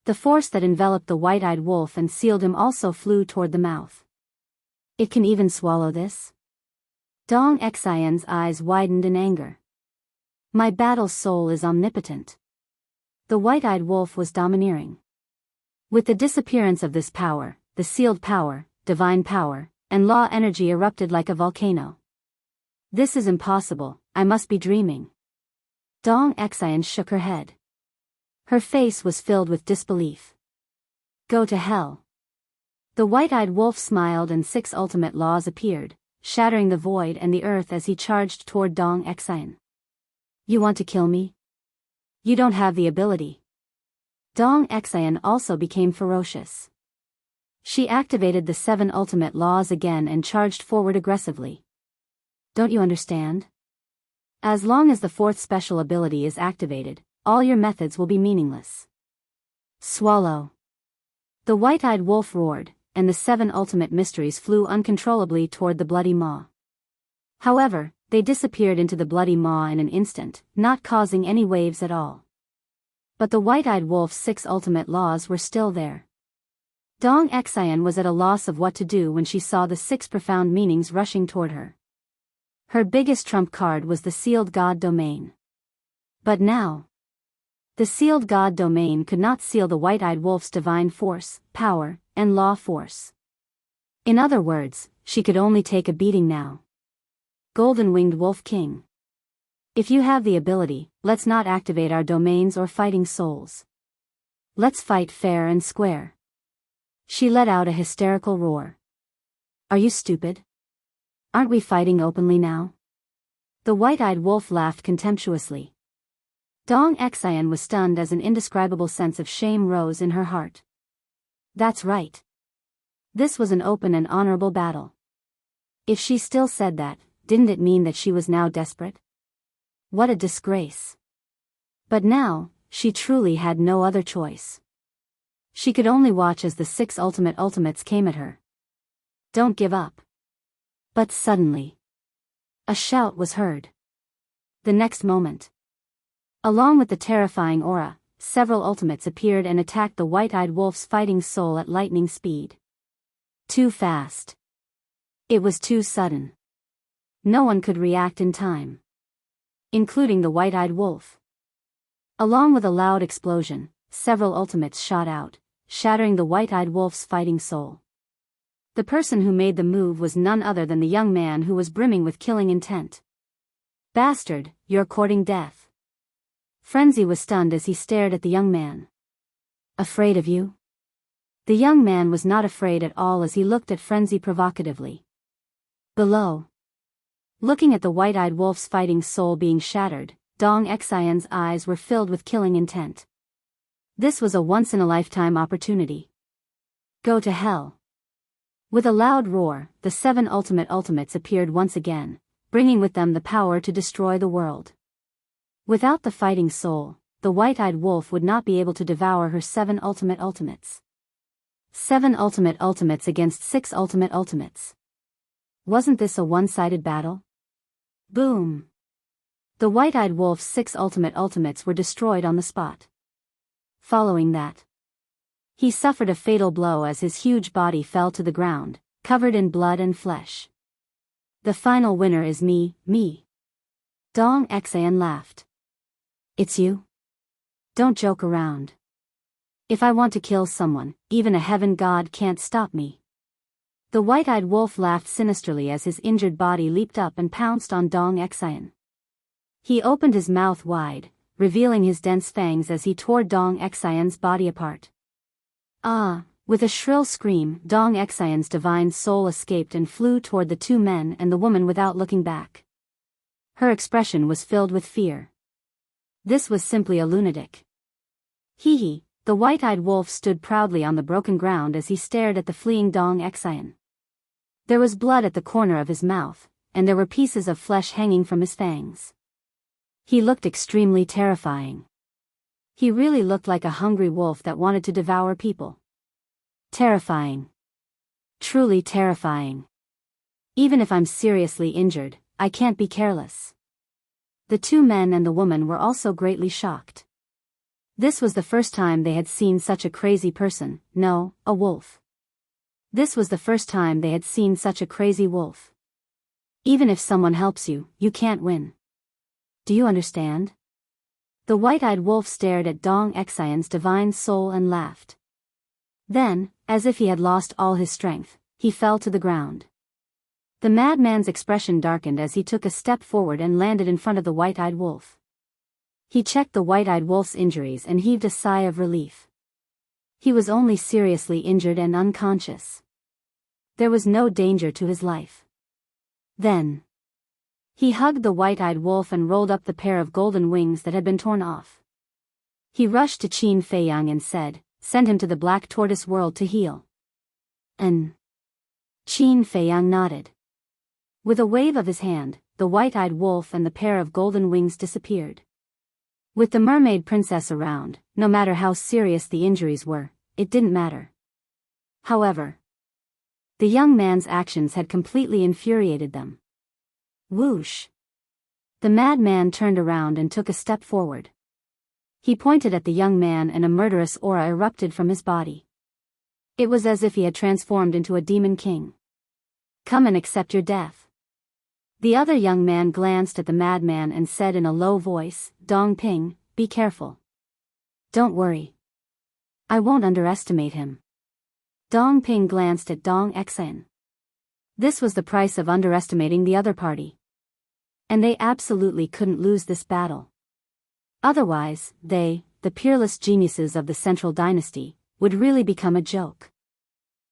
The force that enveloped the white-eyed wolf and sealed him also flew toward the mouth. It can even swallow this? Dong Xian's eyes widened in anger. My battle soul is omnipotent. The white-eyed wolf was domineering. With the disappearance of this power, the sealed power, divine power, and law energy erupted like a volcano. This is impossible, I must be dreaming. Dong Xian shook her head. Her face was filled with disbelief. Go to hell. The white-eyed wolf smiled and 6 ultimate laws appeared, shattering the void and the earth as he charged toward Dong Xian. You want to kill me? You don't have the ability. Dong Xian also became ferocious. She activated the 7 ultimate laws again and charged forward aggressively. Don't you understand? As long as the 4th special ability is activated, all your methods will be meaningless. Swallow. The white-eyed wolf roared, and the 7 ultimate mysteries flew uncontrollably toward the bloody maw. However, they disappeared into the bloody maw in an instant, not causing any waves at all. But the white-eyed wolf's 6 ultimate laws were still there. Dong Xian was at a loss of what to do when she saw the 6 profound meanings rushing toward her. Her biggest trump card was the sealed god domain. But now, the sealed god domain could not seal the white-eyed wolf's divine force, power, and law force. In other words, she could only take a beating now. Golden-winged Wolf King. If you have the ability, let's not activate our domains or fighting souls. Let's fight fair and square. She let out a hysterical roar. Are you stupid? Aren't we fighting openly now? The white-eyed wolf laughed contemptuously. Dong Xian was stunned as an indescribable sense of shame rose in her heart. That's right. This was an open and honorable battle. If she still said that, didn't it mean that she was now desperate? What a disgrace. But now, she truly had no other choice. She could only watch as the 6 ultimates came at her. Don't give up. But suddenly, a shout was heard. The next moment, along with the terrifying aura, several ultimates appeared and attacked the white-eyed wolf's fighting soul at lightning speed. Too fast. It was too sudden. No one could react in time, including the white-eyed wolf. Along with a loud explosion, several ultimates shot out, shattering the white-eyed wolf's fighting soul. The person who made the move was none other than the young man who was brimming with killing intent. Bastard, you're courting death. Frenzy was stunned as he stared at the young man. Afraid of you? The young man was not afraid at all as he looked at Frenzy provocatively. Below, looking at the white-eyed wolf's fighting soul being shattered, Dong Xian's eyes were filled with killing intent. This was a once-in-a-lifetime opportunity. Go to hell. With a loud roar, the 7 ultimates appeared once again, bringing with them the power to destroy the world. Without the fighting soul, the white-eyed wolf would not be able to devour her 7 ultimates. 7 ultimates against 6 ultimates. Wasn't this a one-sided battle? Boom! The white-eyed wolf's 6 ultimates were destroyed on the spot. Following that, he suffered a fatal blow as his huge body fell to the ground, covered in blood and flesh. The final winner is me. Dong Xian laughed. It's you? Don't joke around. If I want to kill someone, even a heaven god can't stop me. The white-eyed wolf laughed sinisterly as his injured body leaped up and pounced on Dong Xian. He opened his mouth wide, revealing his dense fangs as he tore Dong Xian's body apart. Ah! With a shrill scream, Dong Xian's divine soul escaped and flew toward the 2 men and the woman without looking back. Her expression was filled with fear. This was simply a lunatic. Hee. The white-eyed wolf stood proudly on the broken ground as he stared at the fleeing Dong Xian. There was blood at the corner of his mouth, and there were pieces of flesh hanging from his fangs. He looked extremely terrifying. He really looked like a hungry wolf that wanted to devour people. Terrifying. Truly terrifying. Even if I'm seriously injured, I can't be careless. The 2 men and the woman were also greatly shocked. This was the first time they had seen such a crazy person, no, a wolf. This was the first time they had seen such a crazy wolf. Even if someone helps you, you can't win. Do you understand? The white-eyed wolf stared at Dong Xian's divine soul and laughed. Then, as if he had lost all his strength, he fell to the ground. The madman's expression darkened as he took a step forward and landed in front of the white-eyed wolf. He checked the white-eyed wolf's injuries and heaved a sigh of relief. He was only seriously injured and unconscious. There was no danger to his life. Then, he hugged the white-eyed wolf and rolled up the pair of golden wings that had been torn off. He rushed to Qin Feiyang and said, "Send him to the Black Tortoise world to heal." And Qin Feiyang nodded. With a wave of his hand, the white-eyed wolf and the pair of golden wings disappeared. With the mermaid princess around, no matter how serious the injuries were, it didn't matter. However, the young man's actions had completely infuriated them. Whoosh! The madman turned around and took a step forward. He pointed at the young man and a murderous aura erupted from his body. It was as if he had transformed into a demon king. Come and accept your death. The other young man glanced at the madman and said in a low voice, "Dong Ping, be careful. Don't worry. I won't underestimate him." Dong Ping glanced at Dong Xian. This was the price of underestimating the other party. And they absolutely couldn't lose this battle. Otherwise, they, the peerless geniuses of the Central Dynasty, would really become a joke.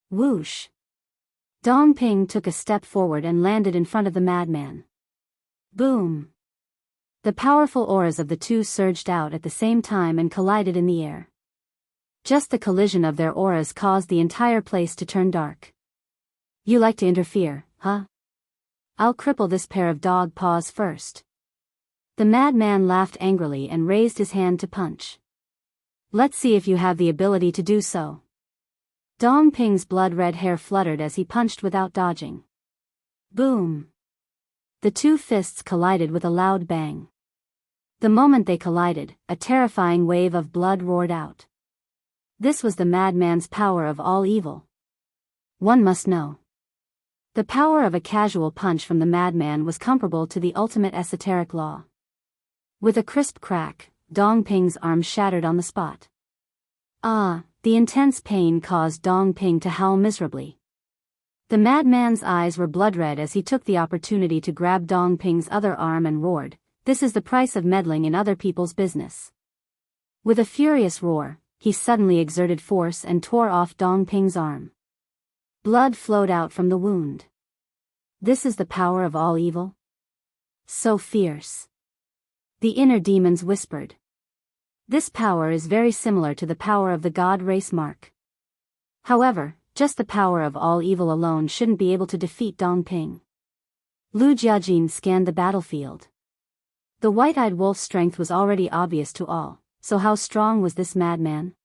Whoosh! Dong Ping took a step forward and landed in front of the madman. Boom! The powerful auras of the two surged out at the same time and collided in the air. Just the collision of their auras caused the entire place to turn dark. You like to interfere, huh? I'll cripple this pair of dog paws first. The madman laughed angrily and raised his hand to punch. Let's see if you have the ability to do so. Dongping's blood-red hair fluttered as he punched without dodging. Boom! The two fists collided with a loud bang. The moment they collided, a terrifying wave of blood roared out. This was the madman's power of all evil. One must know. The power of a casual punch from the madman was comparable to the ultimate esoteric law. With a crisp crack, Dongping's arm shattered on the spot. The intense pain caused Dongping to howl miserably. The madman's eyes were blood-red as he took the opportunity to grab Dongping's other arm and roared, "This is the price of meddling in other people's business." With a furious roar, he suddenly exerted force and tore off Dongping's arm. Blood flowed out from the wound. This is the power of all evil? So fierce. The inner demons whispered. This power is very similar to the power of the god race mark. However, just the power of all evil alone shouldn't be able to defeat Dongping. Lu Jiajin scanned the battlefield. The white-eyed wolf's strength was already obvious to all, so how strong was this madman?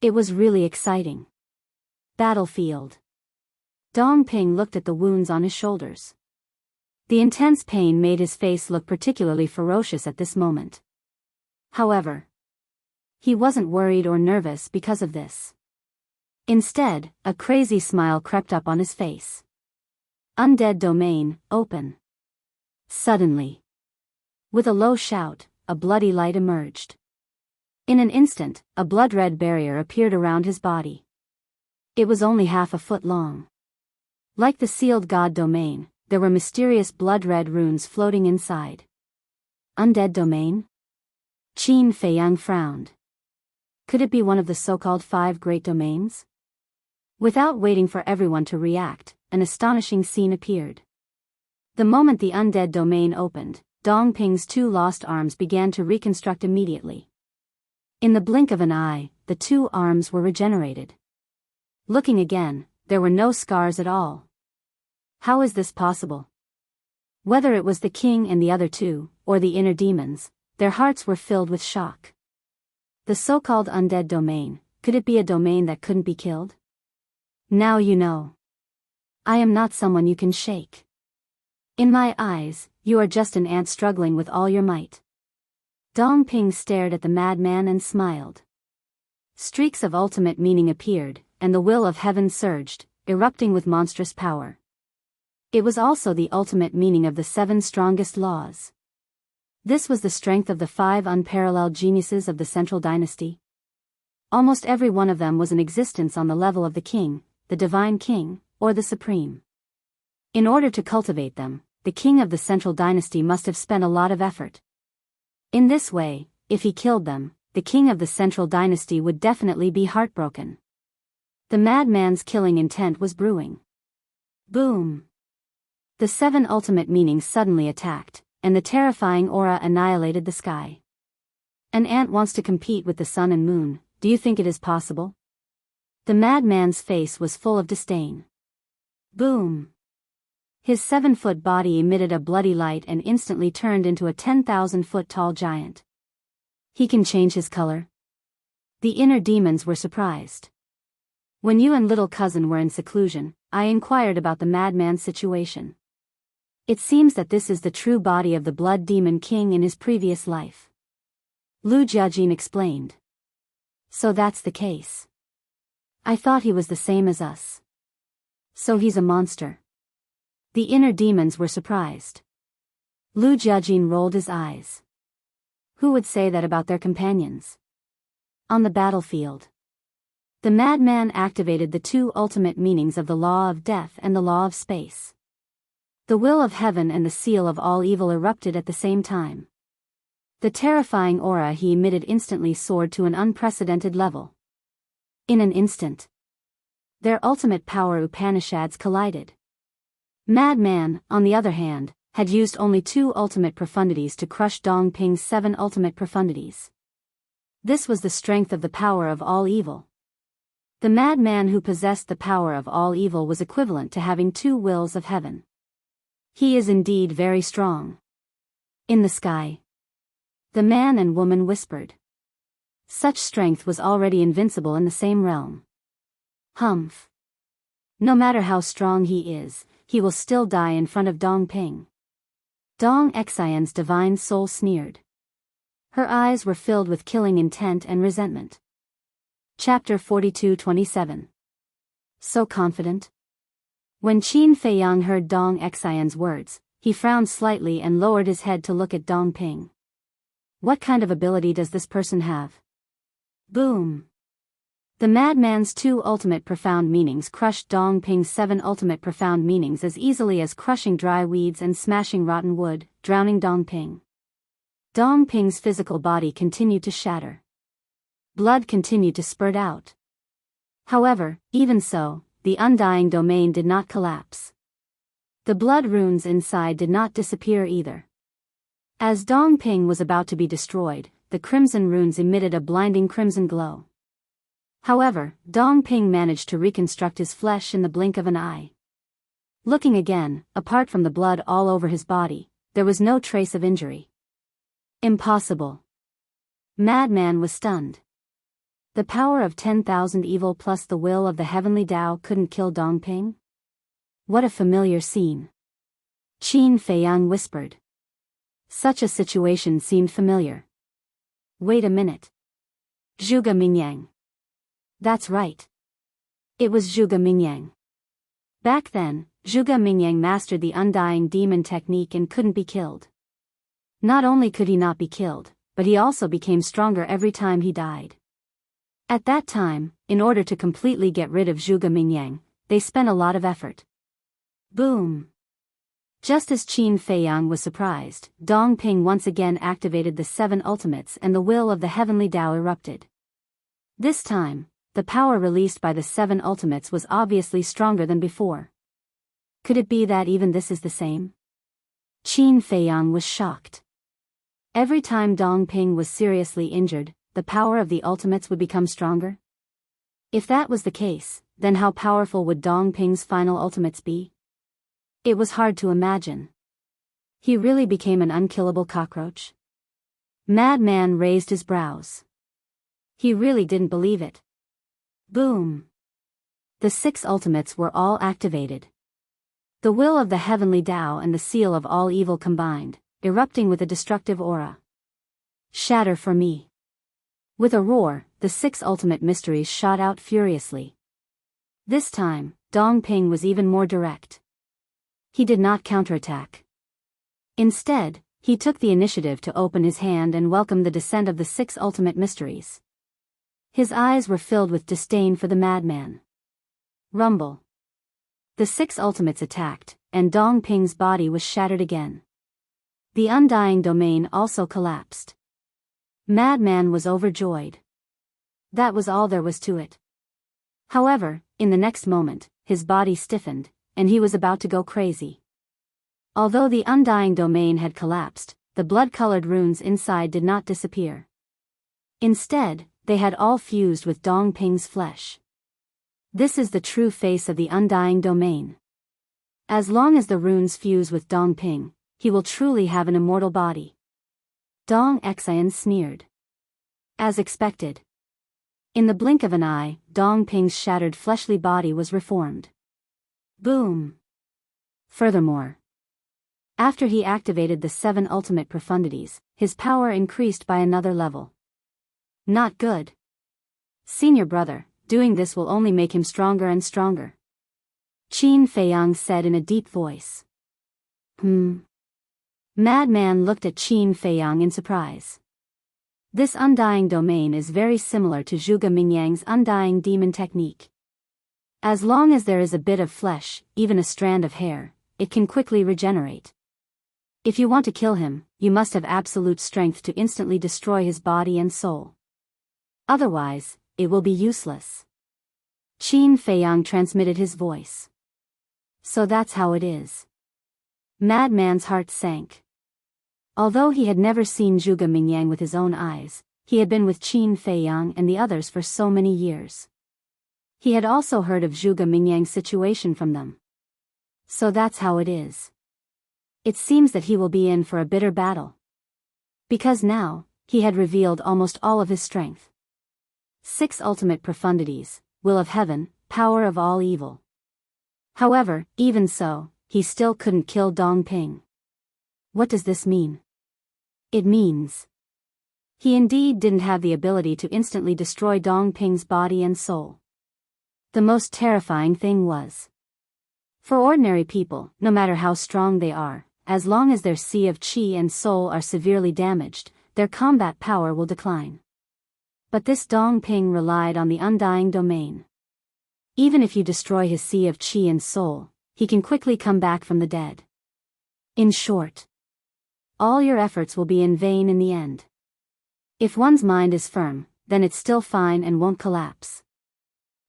It was really exciting. Battlefield. Dongping looked at the wounds on his shoulders. The intense pain made his face look particularly ferocious at this moment. However, he wasn't worried or nervous because of this. Instead, a crazy smile crept up on his face. Undead domain, open. Suddenly, with a low shout, a bloody light emerged. In an instant, a blood-red barrier appeared around his body. It was only half a foot long. Like the sealed god domain, there were mysterious blood-red runes floating inside. Undead domain? Qin Feiyang frowned. Could it be one of the so-called 5 great domains? Without waiting for everyone to react, an astonishing scene appeared. The moment the undead domain opened, Dongping's 2 lost arms began to reconstruct immediately. In the blink of an eye, the 2 arms were regenerated. Looking again, there were no scars at all. How is this possible? Whether it was the king and the other 2, or the inner demons, their hearts were filled with shock. The so-called undead domain, could it be a domain that couldn't be killed? Now you know. I am not someone you can shake. In my eyes, you are just an ant struggling with all your might. Dongping stared at the madman and smiled. Streaks of ultimate meaning appeared, and the will of heaven surged, erupting with monstrous power. It was also the ultimate meaning of the 7 strongest laws. This was the strength of the 5 unparalleled geniuses of the Central Dynasty. Almost every one of them was in existence on the level of the king, the divine king, or the supreme. In order to cultivate them, the king of the Central Dynasty must have spent a lot of effort. In this way, if he killed them, the king of the Central Dynasty would definitely be heartbroken. The madman's killing intent was brewing. Boom! The 7 ultimate meanings suddenly attacked, and the terrifying aura annihilated the sky. An ant wants to compete with the sun and moon, do you think it is possible? The madman's face was full of disdain. Boom! His 7-foot body emitted a bloody light and instantly turned into a 10,000-foot-tall giant. He can change his color? The inner demons were surprised. When you and little cousin were in seclusion, I inquired about the madman's situation. It seems that this is the true body of the blood demon king in his previous life. Lu Jiajin explained. So that's the case. I thought he was the same as us. So he's a monster. The inner demons were surprised. Lu Jiajin rolled his eyes. Who would say that about their companions? On the battlefield, the madman activated the 2 ultimate meanings of the law of death and the law of space. The will of heaven and the seal of all evil erupted at the same time. The terrifying aura he emitted instantly soared to an unprecedented level. In an instant, their ultimate power Upanishads collided. Madman, on the other hand, had used only 2 ultimate profundities to crush Dongping's 7 ultimate profundities. This was the strength of the power of all evil. The madman who possessed the power of all evil was equivalent to having 2 wills of heaven. He is indeed very strong. In the sky, the man and woman whispered. Such strength was already invincible in the same realm. Humph. No matter how strong he is, he will still die in front of Dong Ping. Dong Xian's divine soul sneered. Her eyes were filled with killing intent and resentment. Chapter 42-27. So confident? When Qin Feiyang heard Dong Xian's words, he frowned slightly and lowered his head to look at Dong Ping. What kind of ability does this person have? Boom. The madman's 2 ultimate profound meanings crushed Dong Ping's 7 ultimate profound meanings as easily as crushing dry weeds and smashing rotten wood, drowning Dong Ping. Dong Ping's physical body continued to shatter. Blood continued to spurt out. However, even so, the undying domain did not collapse. The blood runes inside did not disappear either. As Dong Ping was about to be destroyed, the crimson runes emitted a blinding crimson glow. However, Dong Ping managed to reconstruct his flesh in the blink of an eye. Looking again, apart from the blood all over his body, there was no trace of injury. Impossible. Madman was stunned. The power of 10,000 evil plus the will of the heavenly Tao couldn't kill Dong Ping? What a familiar scene. Qin Feiyang whispered. Such a situation seemed familiar. Wait a minute. Zhuge Mingyang. That's right. It was Zhuge Mingyang. Back then, Zhuge Mingyang mastered the undying demon technique and couldn't be killed. Not only could he not be killed, but he also became stronger every time he died. At that time, in order to completely get rid of Zhuge Mingyang, they spent a lot of effort. Boom. Just as Qin Feiyang was surprised, Dong Ping once again activated the 7 ultimates and the will of the heavenly Tao erupted. This time, the power released by the 7 ultimates was obviously stronger than before. Could it be that even this is the same? Qin Feiyang was shocked. Every time Dong Ping was seriously injured, the power of the ultimates would become stronger? If that was the case, then how powerful would Dong Ping's final ultimates be? It was hard to imagine. He really became an unkillable cockroach? Madman raised his brows. He really didn't believe it. Boom. The 6 ultimates were all activated. The will of the heavenly Tao and the seal of all evil combined, erupting with a destructive aura. Shatter for me. With a roar, the 6 ultimate mysteries shot out furiously. This time, Dong Ping was even more direct. He did not counterattack. Instead, he took the initiative to open his hand and welcome the descent of the 6 ultimate mysteries. His eyes were filled with disdain for the madman. Rumble. The 6 ultimates attacked, and Dong Ping's body was shattered again. The undying domain also collapsed. Madman was overjoyed. That was all there was to it. However, in the next moment, his body stiffened, and he was about to go crazy. Although the undying domain had collapsed, the blood-colored runes inside did not disappear. Instead, they had all fused with Dong Ping's flesh. This is the true face of the undying domain. As long as the runes fuse with Dong Ping, he will truly have an immortal body. Dong Xian sneered. As expected. In the blink of an eye, Dong Ping's shattered fleshly body was reformed. Boom. Furthermore, after he activated the 7 ultimate profundities, his power increased by another level. Not good. Senior brother, doing this will only make him stronger and stronger. Qin Feiyang said in a deep voice. Madman looked at Qin Feiyang in surprise. This undying domain is very similar to Zhuge Mingyang's undying demon technique. As long as there is a bit of flesh, even a strand of hair, it can quickly regenerate. If you want to kill him, you must have absolute strength to instantly destroy his body and soul. Otherwise, it will be useless. Qin Feiyang transmitted his voice. So that's how it is. Madman's heart sank. Although he had never seen Zhuge Mingyang with his own eyes, he had been with Qin Feiyang and the others for so many years. He had also heard of Zhuge Mingyang's situation from them. So that's how it is. It seems that he will be in for a bitter battle. Because now, he had revealed almost all of his strength. 6 ultimate profundities, will of heaven, power of all evil. However, even so, he still couldn't kill Dongping. What does this mean? It means he indeed didn't have the ability to instantly destroy Dongping's body and soul. The most terrifying thing was, for ordinary people, no matter how strong they are, as long as their sea of qi and soul are severely damaged, their combat power will decline. But this Dongping relied on the undying domain. Even if you destroy his sea of qi and soul, he can quickly come back from the dead. In short, all your efforts will be in vain in the end. If one's mind is firm, then it's still fine and won't collapse.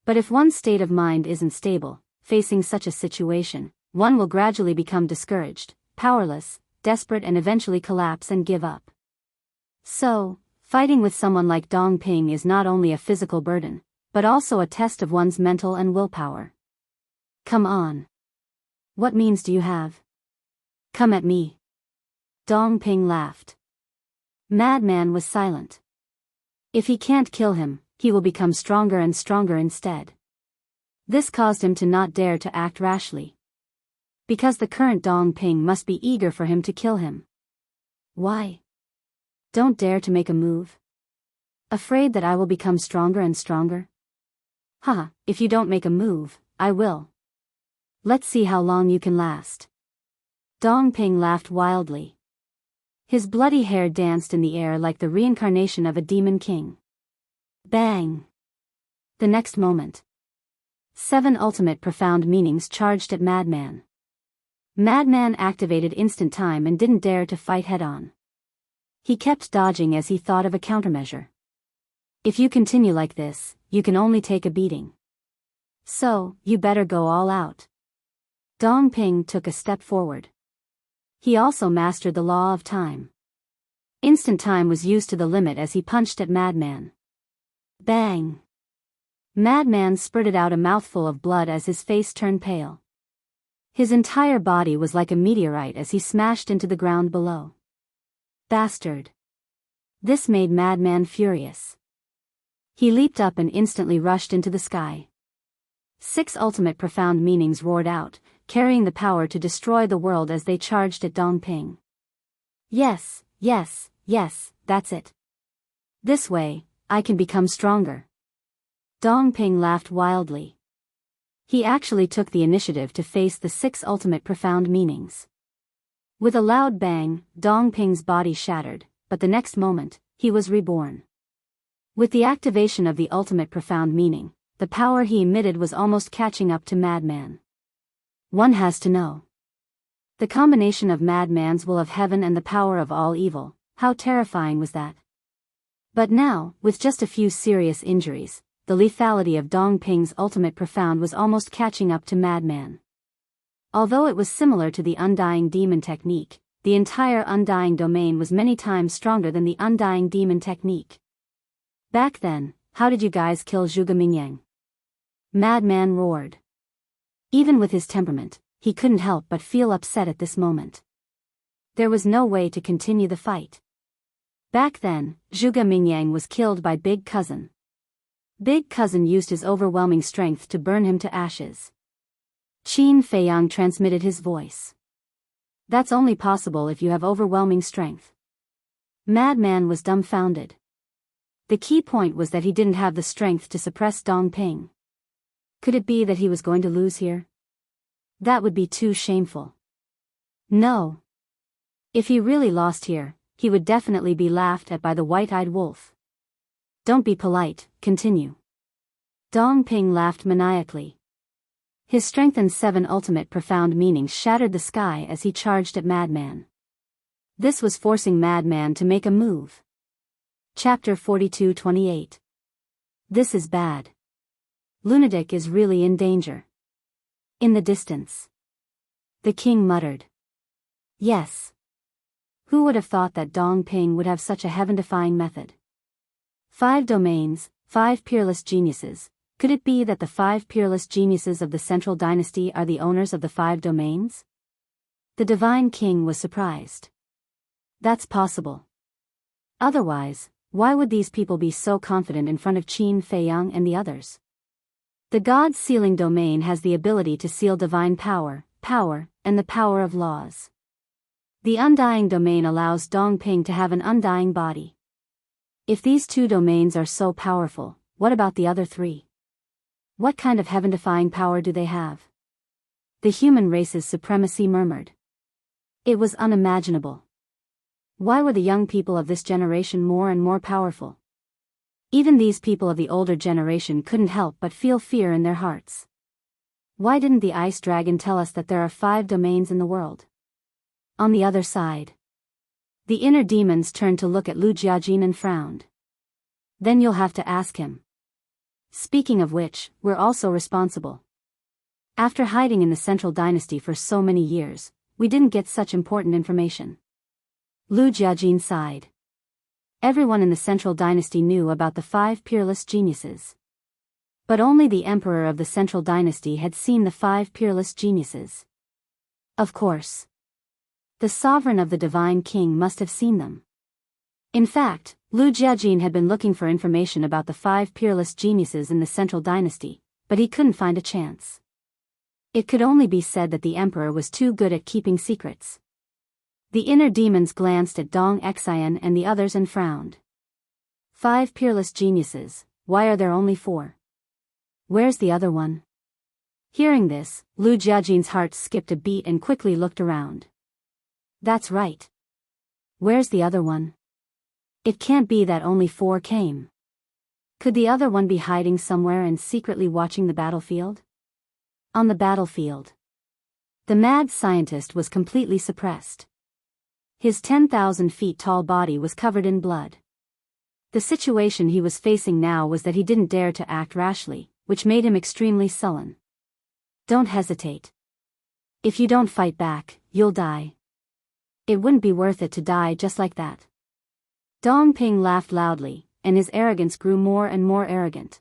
But if one's state of mind isn't stable, facing such a situation, one will gradually become discouraged, powerless, desperate, and eventually collapse and give up. So, fighting with someone like Dongping is not only a physical burden, but also a test of one's mental and willpower. Come on. What means do you have? Come at me. Dongping laughed. Madman was silent. If he can't kill him, he will become stronger and stronger instead. This caused him to not dare to act rashly. Because the current Dongping must be eager for him to kill him. Why? Don't dare to make a move? Afraid that I will become stronger and stronger? Haha, if you don't make a move, I will. Let's see how long you can last. Dongping laughed wildly. His bloody hair danced in the air like the reincarnation of a demon king. Bang! The next moment, 7 ultimate profound meanings charged at Madman. Madman activated instant time and didn't dare to fight head-on. He kept dodging as he thought of a countermeasure. If you continue like this, you can only take a beating. So, you better go all out. Dongping took a step forward. He also mastered the law of time. Instant time was used to the limit as he punched at Madman. Bang! Madman spurted out a mouthful of blood as his face turned pale. His entire body was like a meteorite as he smashed into the ground below. Bastard! This made Madman furious. He leaped up and instantly rushed into the sky. 6 ultimate profound meanings roared out, carrying the power to destroy the world as they charged at Dongping. Yes, yes, yes, that's it. This way, I can become stronger. Dongping laughed wildly. He actually took the initiative to face the 6 ultimate profound meanings. With a loud bang, Dongping's body shattered, but the next moment, he was reborn. With the activation of the ultimate profound meaning, the power he emitted was almost catching up to Madman. One has to know. The combination of Madman's will of heaven and the power of all evil, how terrifying was that? But now, with just a few serious injuries, the lethality of Dongping's ultimate profound was almost catching up to Madman. Although it was similar to the Undying Demon technique, the entire Undying domain was many times stronger than the Undying Demon technique. Back then, how did you guys kill Zhuge Mingyang? Madman roared. Even with his temperament, he couldn't help but feel upset at this moment. There was no way to continue the fight. Back then, Zhuge Mingyang was killed by Big Cousin. Big Cousin used his overwhelming strength to burn him to ashes. Qin Feiyang transmitted his voice. That's only possible if you have overwhelming strength. Madman was dumbfounded. The key point was that he didn't have the strength to suppress Dongping. Could it be that he was going to lose here? That would be too shameful. No. If he really lost here, he would definitely be laughed at by the white-eyed wolf. Don't be polite, continue. Dongping laughed maniacally. His strengthened 7 ultimate profound meanings shattered the sky as he charged at Madman. This was forcing Madman to make a move. Chapter 42-28. This is bad. Lunatic is really in danger. In the distance, the king muttered. Yes. Who would have thought that Dongping would have such a heaven-defying method? 5 domains, 5 peerless geniuses. Could it be that the 5 peerless geniuses of the Central Dynasty are the owners of the 5 domains? The divine king was surprised. That's possible. Otherwise, why would these people be so confident in front of Qin Feiyang and the others? The God's sealing domain has the ability to seal divine power, and the power of laws. The undying domain allows Dongping to have an undying body. If these two domains are so powerful, what about the other three? What kind of heaven-defying power do they have? The human race's supremacy murmured. It was unimaginable. Why were the young people of this generation more and more powerful? Even these people of the older generation couldn't help but feel fear in their hearts. Why didn't the ice dragon tell us that there are 5 domains in the world? On the other side, the inner demons turned to look at Lu Jiajin and frowned. Then you'll have to ask him. Speaking of which, we're also responsible. After hiding in the Central Dynasty for so many years, we didn't get such important information. Lu Jiajin sighed. Everyone in the Central Dynasty knew about the 5 peerless geniuses. But only the emperor of the Central Dynasty had seen the 5 peerless geniuses. Of course, the sovereign of the divine king must have seen them. In fact, Lu Jiajin had been looking for information about the 5 peerless geniuses in the Central Dynasty, but he couldn't find a chance. It could only be said that the emperor was too good at keeping secrets. The inner demons glanced at Dong Xian and the others and frowned. 5 peerless geniuses, why are there only 4? Where's the other one? Hearing this, Lu Jiajin's heart skipped a beat and quickly looked around. That's right. Where's the other one? It can't be that only 4 came. Could the other one be hiding somewhere and secretly watching the battlefield? On the battlefield, the mad scientist was completely suppressed. His 10,000 feet tall body was covered in blood. The situation he was facing now was that he didn't dare to act rashly, which made him extremely sullen. Don't hesitate. If you don't fight back, you'll die. It wouldn't be worth it to die just like that. Dongping laughed loudly, and his arrogance grew more and more arrogant.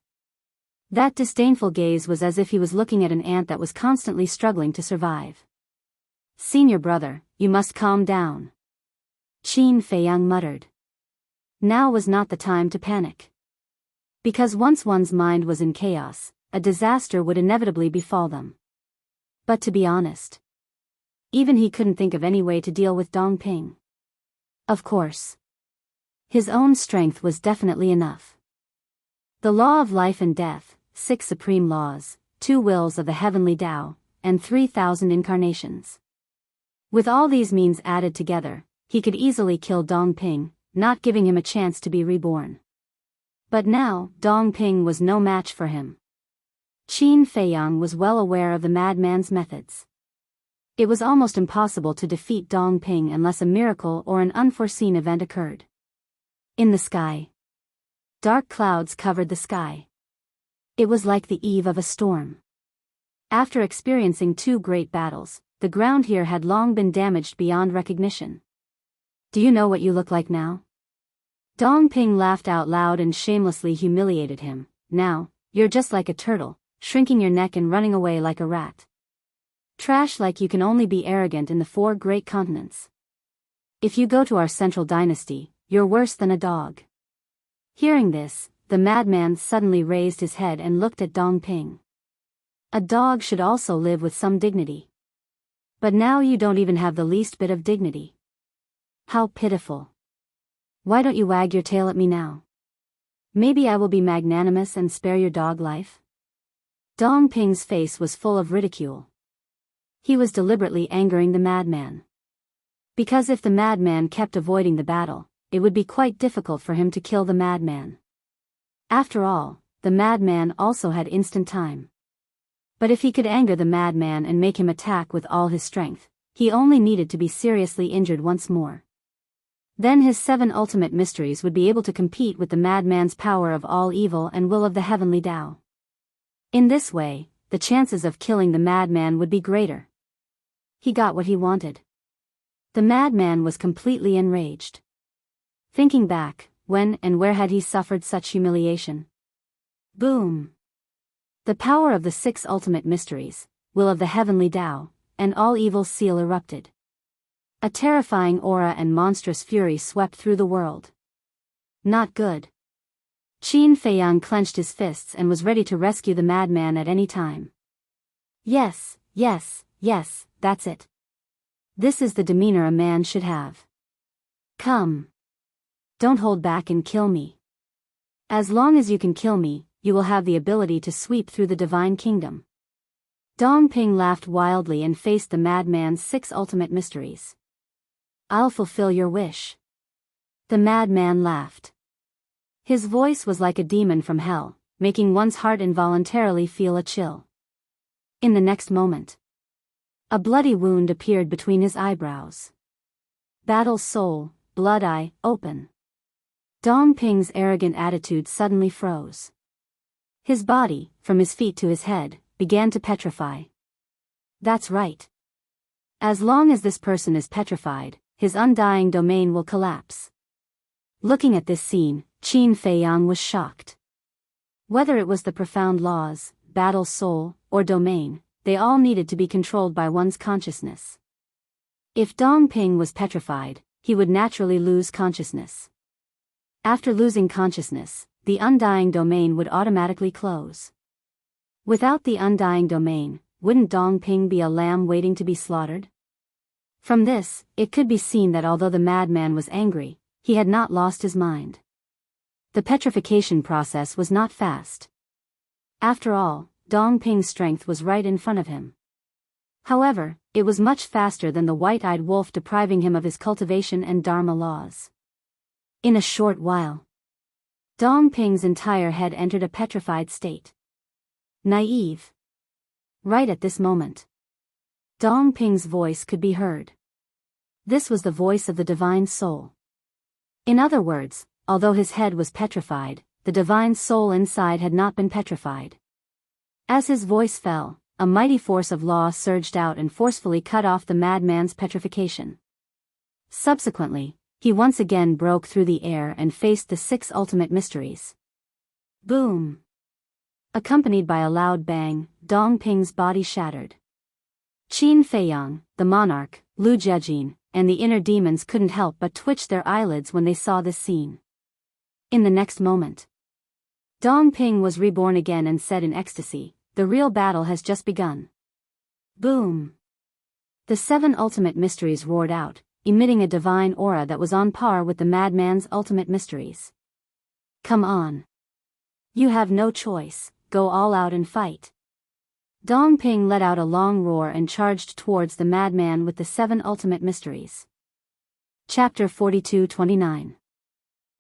That disdainful gaze was as if he was looking at an ant that was constantly struggling to survive. Senior brother, you must calm down. Qin Feiyang muttered. Now was not the time to panic. Because once one's mind was in chaos, a disaster would inevitably befall them. But to be honest, even he couldn't think of any way to deal with Dongping. Of course, his own strength was definitely enough. The law of life and death, 6 supreme laws, 2 wills of the heavenly Tao, and 3,000 incarnations. With all these means added together, he could easily kill Dongping, not giving him a chance to be reborn. But now, Dongping was no match for him. Qin Feiyang was well aware of the madman's methods. It was almost impossible to defeat Dongping unless a miracle or an unforeseen event occurred. In the sky, dark clouds covered the sky. It was like the eve of a storm. After experiencing 2 great battles, the ground here had long been damaged beyond recognition. Do you know what you look like now? Dongping laughed out loud and shamelessly humiliated him. Now, you're just like a turtle, shrinking your neck and running away like a rat. Trash like you can only be arrogant in the 4 great continents. If you go to our Central Dynasty, you're worse than a dog. Hearing this, the madman suddenly raised his head and looked at Dongping. A dog should also live with some dignity. But now you don't even have the least bit of dignity. How pitiful. Why don't you wag your tail at me now? Maybe I will be magnanimous and spare your dog life? Dongping's face was full of ridicule. He was deliberately angering the madman. Because if the madman kept avoiding the battle, it would be quite difficult for him to kill the madman. After all, the madman also had instant time. But if he could anger the madman and make him attack with all his strength, he only needed to be seriously injured once more. Then his 7 ultimate mysteries would be able to compete with the madman's power of all evil and will of the heavenly Tao. In this way, the chances of killing the madman would be greater. He got what he wanted. The madman was completely enraged. Thinking back, when and where had he suffered such humiliation? Boom! The power of the 6 ultimate mysteries, will of the heavenly Tao, and all evil seal erupted. A terrifying aura and monstrous fury swept through the world. Not good. Qin Feiyang clenched his fists and was ready to rescue the madman at any time. Yes, yes, yes, that's it. This is the demeanor a man should have. Come. Don't hold back and kill me. As long as you can kill me, you will have the ability to sweep through the divine kingdom. Dongping laughed wildly and faced the madman's 6 ultimate mysteries. I'll fulfill your wish. The madman laughed. His voice was like a demon from hell, making one's heart involuntarily feel a chill. In the next moment, a bloody wound appeared between his eyebrows. Battle soul, blood eye, open. Dongping's arrogant attitude suddenly froze. His body, from his feet to his head, began to petrify. That's right. As long as this person is petrified, his undying domain will collapse. Looking at this scene, Qin Feiyang was shocked. Whether it was the profound laws, battle soul, or domain, they all needed to be controlled by one's consciousness. If Dongping was petrified, he would naturally lose consciousness. After losing consciousness, the undying domain would automatically close. Without the undying domain, wouldn't Dongping be a lamb waiting to be slaughtered? From this, it could be seen that although the madman was angry, he had not lost his mind. The petrification process was not fast. After all, Dongping's strength was right in front of him. However, it was much faster than the white-eyed wolf depriving him of his cultivation and dharma laws. In a short while, Dongping's entire head entered a petrified state. Naive. Right at this moment, Dongping's voice could be heard. This was the voice of the divine soul. In other words, although his head was petrified, the divine soul inside had not been petrified. As his voice fell, a mighty force of law surged out and forcefully cut off the madman's petrification. Subsequently, he once again broke through the air and faced the 6 ultimate mysteries. Boom! Accompanied by a loud bang, Dongping's body shattered. Qin Feiyang, the monarch, Lu Jiajin, and the inner demons couldn't help but twitch their eyelids when they saw this scene. In the next moment, Dongping was reborn again and said in ecstasy, "The real battle has just begun." Boom! The 7 ultimate mysteries roared out, emitting a divine aura that was on par with the madman's ultimate mysteries. Come on. You have no choice, go all out and fight. Dongping let out a long roar and charged towards the madman with the 7 ultimate mysteries. Chapter 42-29.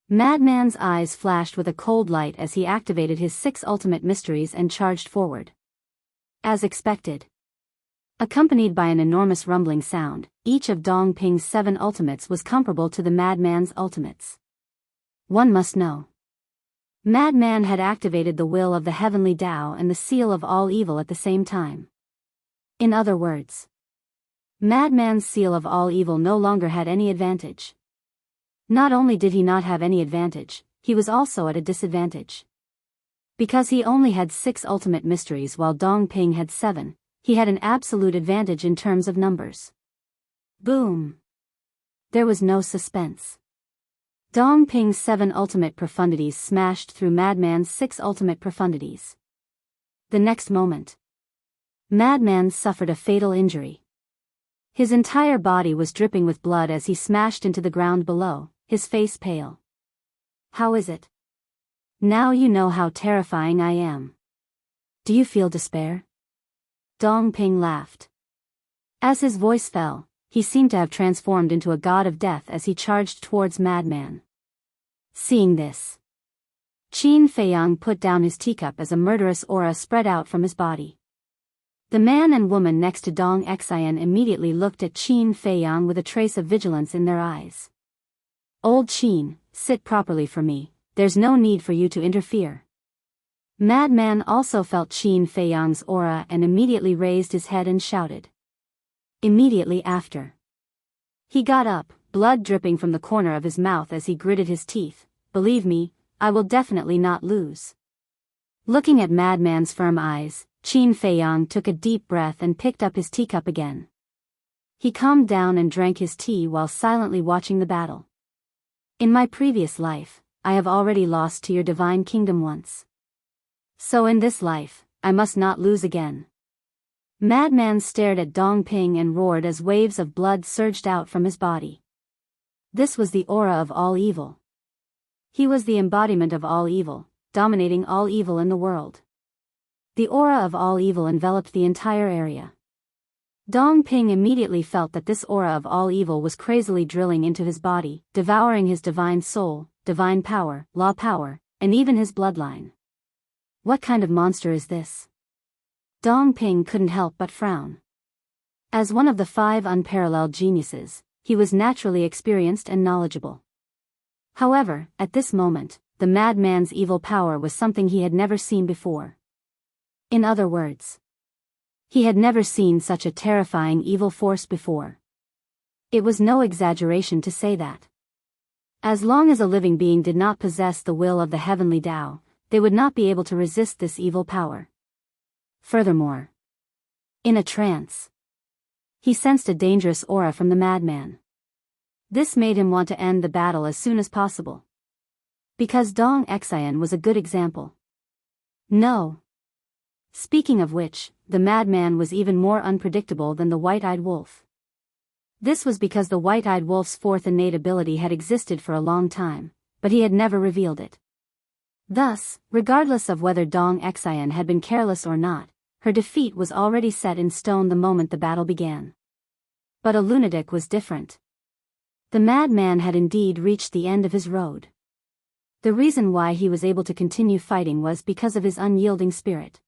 Madman's eyes flashed with a cold light as he activated his 6 ultimate mysteries and charged forward. As expected, accompanied by an enormous rumbling sound, each of Dongping's 7 ultimates was comparable to the madman's ultimates. One must know. Madman had activated the will of the heavenly Tao and the seal of all evil at the same time. In other words, Madman's seal of all evil no longer had any advantage. Not only did he not have any advantage, he was also at a disadvantage. Because he only had 6 ultimate mysteries while Dongping had 7, he had an absolute advantage in terms of numbers. Boom! There was no suspense. Dongping's 7 ultimate profundities smashed through Madman's 6 ultimate profundities. The next moment, Madman suffered a fatal injury. His entire body was dripping with blood as he smashed into the ground below, his face pale. How is it? Now you know how terrifying I am. Do you feel despair? Dongping laughed. As his voice fell, he seemed to have transformed into a god of death as he charged towards Madman. Seeing this, Qin Feiyang put down his teacup as a murderous aura spread out from his body. The man and woman next to Dong Xian immediately looked at Qin Feiyang with a trace of vigilance in their eyes. Old Qin, sit properly for me, there's no need for you to interfere. Madman also felt Qin Feiyang's aura and immediately raised his head and shouted. Immediately after, he got up, blood dripping from the corner of his mouth as he gritted his teeth. Believe me, I will definitely not lose. Looking at Madman's firm eyes, Qin Feiyang took a deep breath and picked up his teacup again. He calmed down and drank his tea while silently watching the battle. In my previous life, I have already lost to your divine kingdom once. So in this life, I must not lose again. Madman stared at Dongping and roared as waves of blood surged out from his body. This was the aura of all evil. He was the embodiment of all evil, dominating all evil in the world. The aura of all evil enveloped the entire area. Dongping immediately felt that this aura of all evil was crazily drilling into his body, devouring his divine soul, divine power, law power, and even his bloodline. What kind of monster is this? Dongping couldn't help but frown. As one of the 5 unparalleled geniuses, he was naturally experienced and knowledgeable. However, at this moment, the madman's evil power was something he had never seen before. In other words, he had never seen such a terrifying evil force before. It was no exaggeration to say that. As long as a living being did not possess the will of the heavenly Tao, they would not be able to resist this evil power. Furthermore, in a trance, he sensed a dangerous aura from the madman. This made him want to end the battle as soon as possible. Because Dong Xian was a good example. No. Speaking of which, the madman was even more unpredictable than the white-eyed wolf. This was because the white-eyed wolf's 4th innate ability had existed for a long time, but he had never revealed it. Thus, regardless of whether Dong Xian had been careless or not, her defeat was already set in stone the moment the battle began. But a lunatic was different. The madman had indeed reached the end of his road. The reason why he was able to continue fighting was because of his unyielding spirit.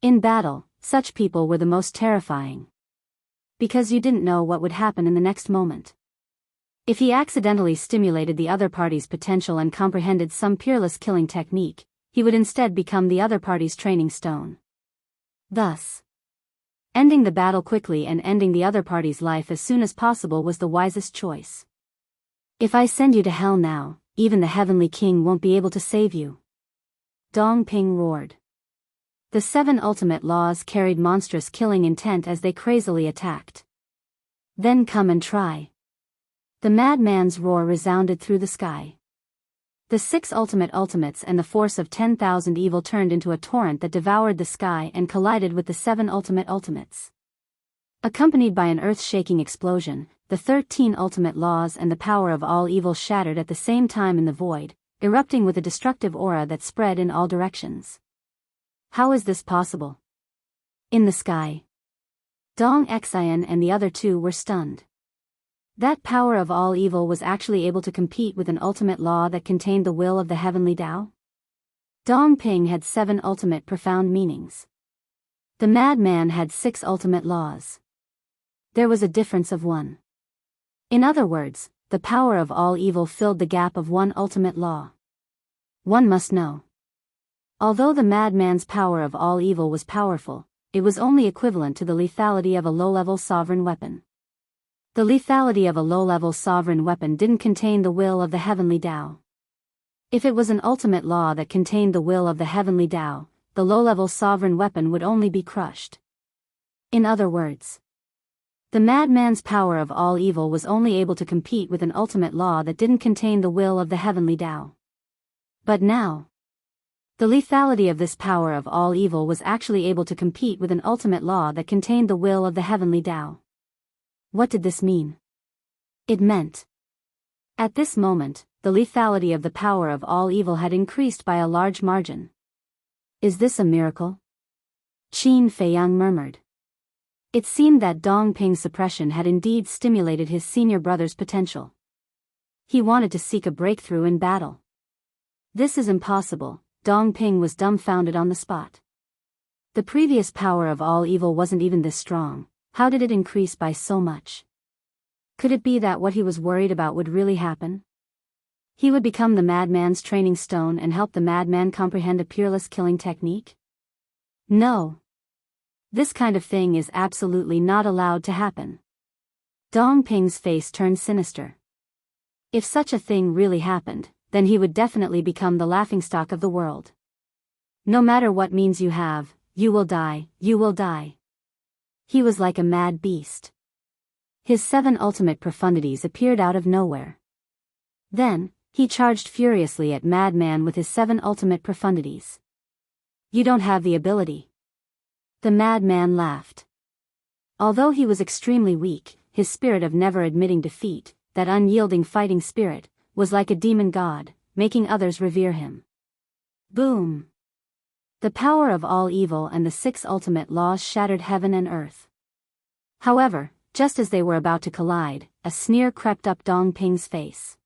In battle, such people were the most terrifying. Because you didn't know what would happen in the next moment. If he accidentally stimulated the other party's potential and comprehended some peerless killing technique, he would instead become the other party's training stone. Thus, ending the battle quickly and ending the other party's life as soon as possible was the wisest choice. If I send you to hell now, even the Heavenly King won't be able to save you. Dongping roared. The 7 ultimate laws carried monstrous killing intent as they crazily attacked. Then come and try. The madman's roar resounded through the sky. The 6 ultimates and the force of 10,000 evil turned into a torrent that devoured the sky and collided with the 7 ultimates. Accompanied by an earth-shaking explosion, the 13 ultimate laws and the power of all evil shattered at the same time in the void, erupting with a destructive aura that spread in all directions. How is this possible? In the sky, Dong Xian and the other 2 were stunned. That power of all evil was actually able to compete with an ultimate law that contained the will of the heavenly Tao? Dongping had 7 ultimate profound meanings. The madman had 6 ultimate laws. There was a difference of 1. In other words, the power of all evil filled the gap of 1 ultimate law. One must know. Although the madman's power of all evil was powerful, it was only equivalent to the lethality of a low-level sovereign weapon. The lethality of a low-level sovereign weapon didn't contain the will of the heavenly Tao. If it was an ultimate law that contained the will of the heavenly Tao, the low-level sovereign weapon would only be crushed. In other words, the madman's power of all evil was only able to compete with an ultimate law that didn't contain the will of the heavenly Tao. But now, the lethality of this power of all evil was actually able to compete with an ultimate law that contained the will of the heavenly Tao. What did this mean? It meant, at this moment, the lethality of the power of all evil had increased by a large margin. Is this a miracle? Qin Feiyang murmured. It seemed that Dongping's suppression had indeed stimulated his senior brother's potential. He wanted to seek a breakthrough in battle. This is impossible, Dongping was dumbfounded on the spot. The previous power of all evil wasn't even this strong. How did it increase by so much? Could it be that what he was worried about would really happen? He would become the madman's training stone and help the madman comprehend a peerless killing technique? No. This kind of thing is absolutely not allowed to happen. Dongping's face turned sinister. If such a thing really happened, then he would definitely become the laughingstock of the world. No matter what means you have, you will die, you will die. He was like a mad beast. His 7 ultimate profundities appeared out of nowhere. Then, He charged furiously at Madman with his 7 ultimate profundities. You don't have the ability. The Madman laughed. Although he was extremely weak, his spirit of never admitting defeat, that unyielding fighting spirit, was like a demon god, making others revere him. Boom! The power of all evil and the 6 ultimate laws shattered heaven and earth. However, just as they were about to collide, a sneer crept up Dong Ping's face.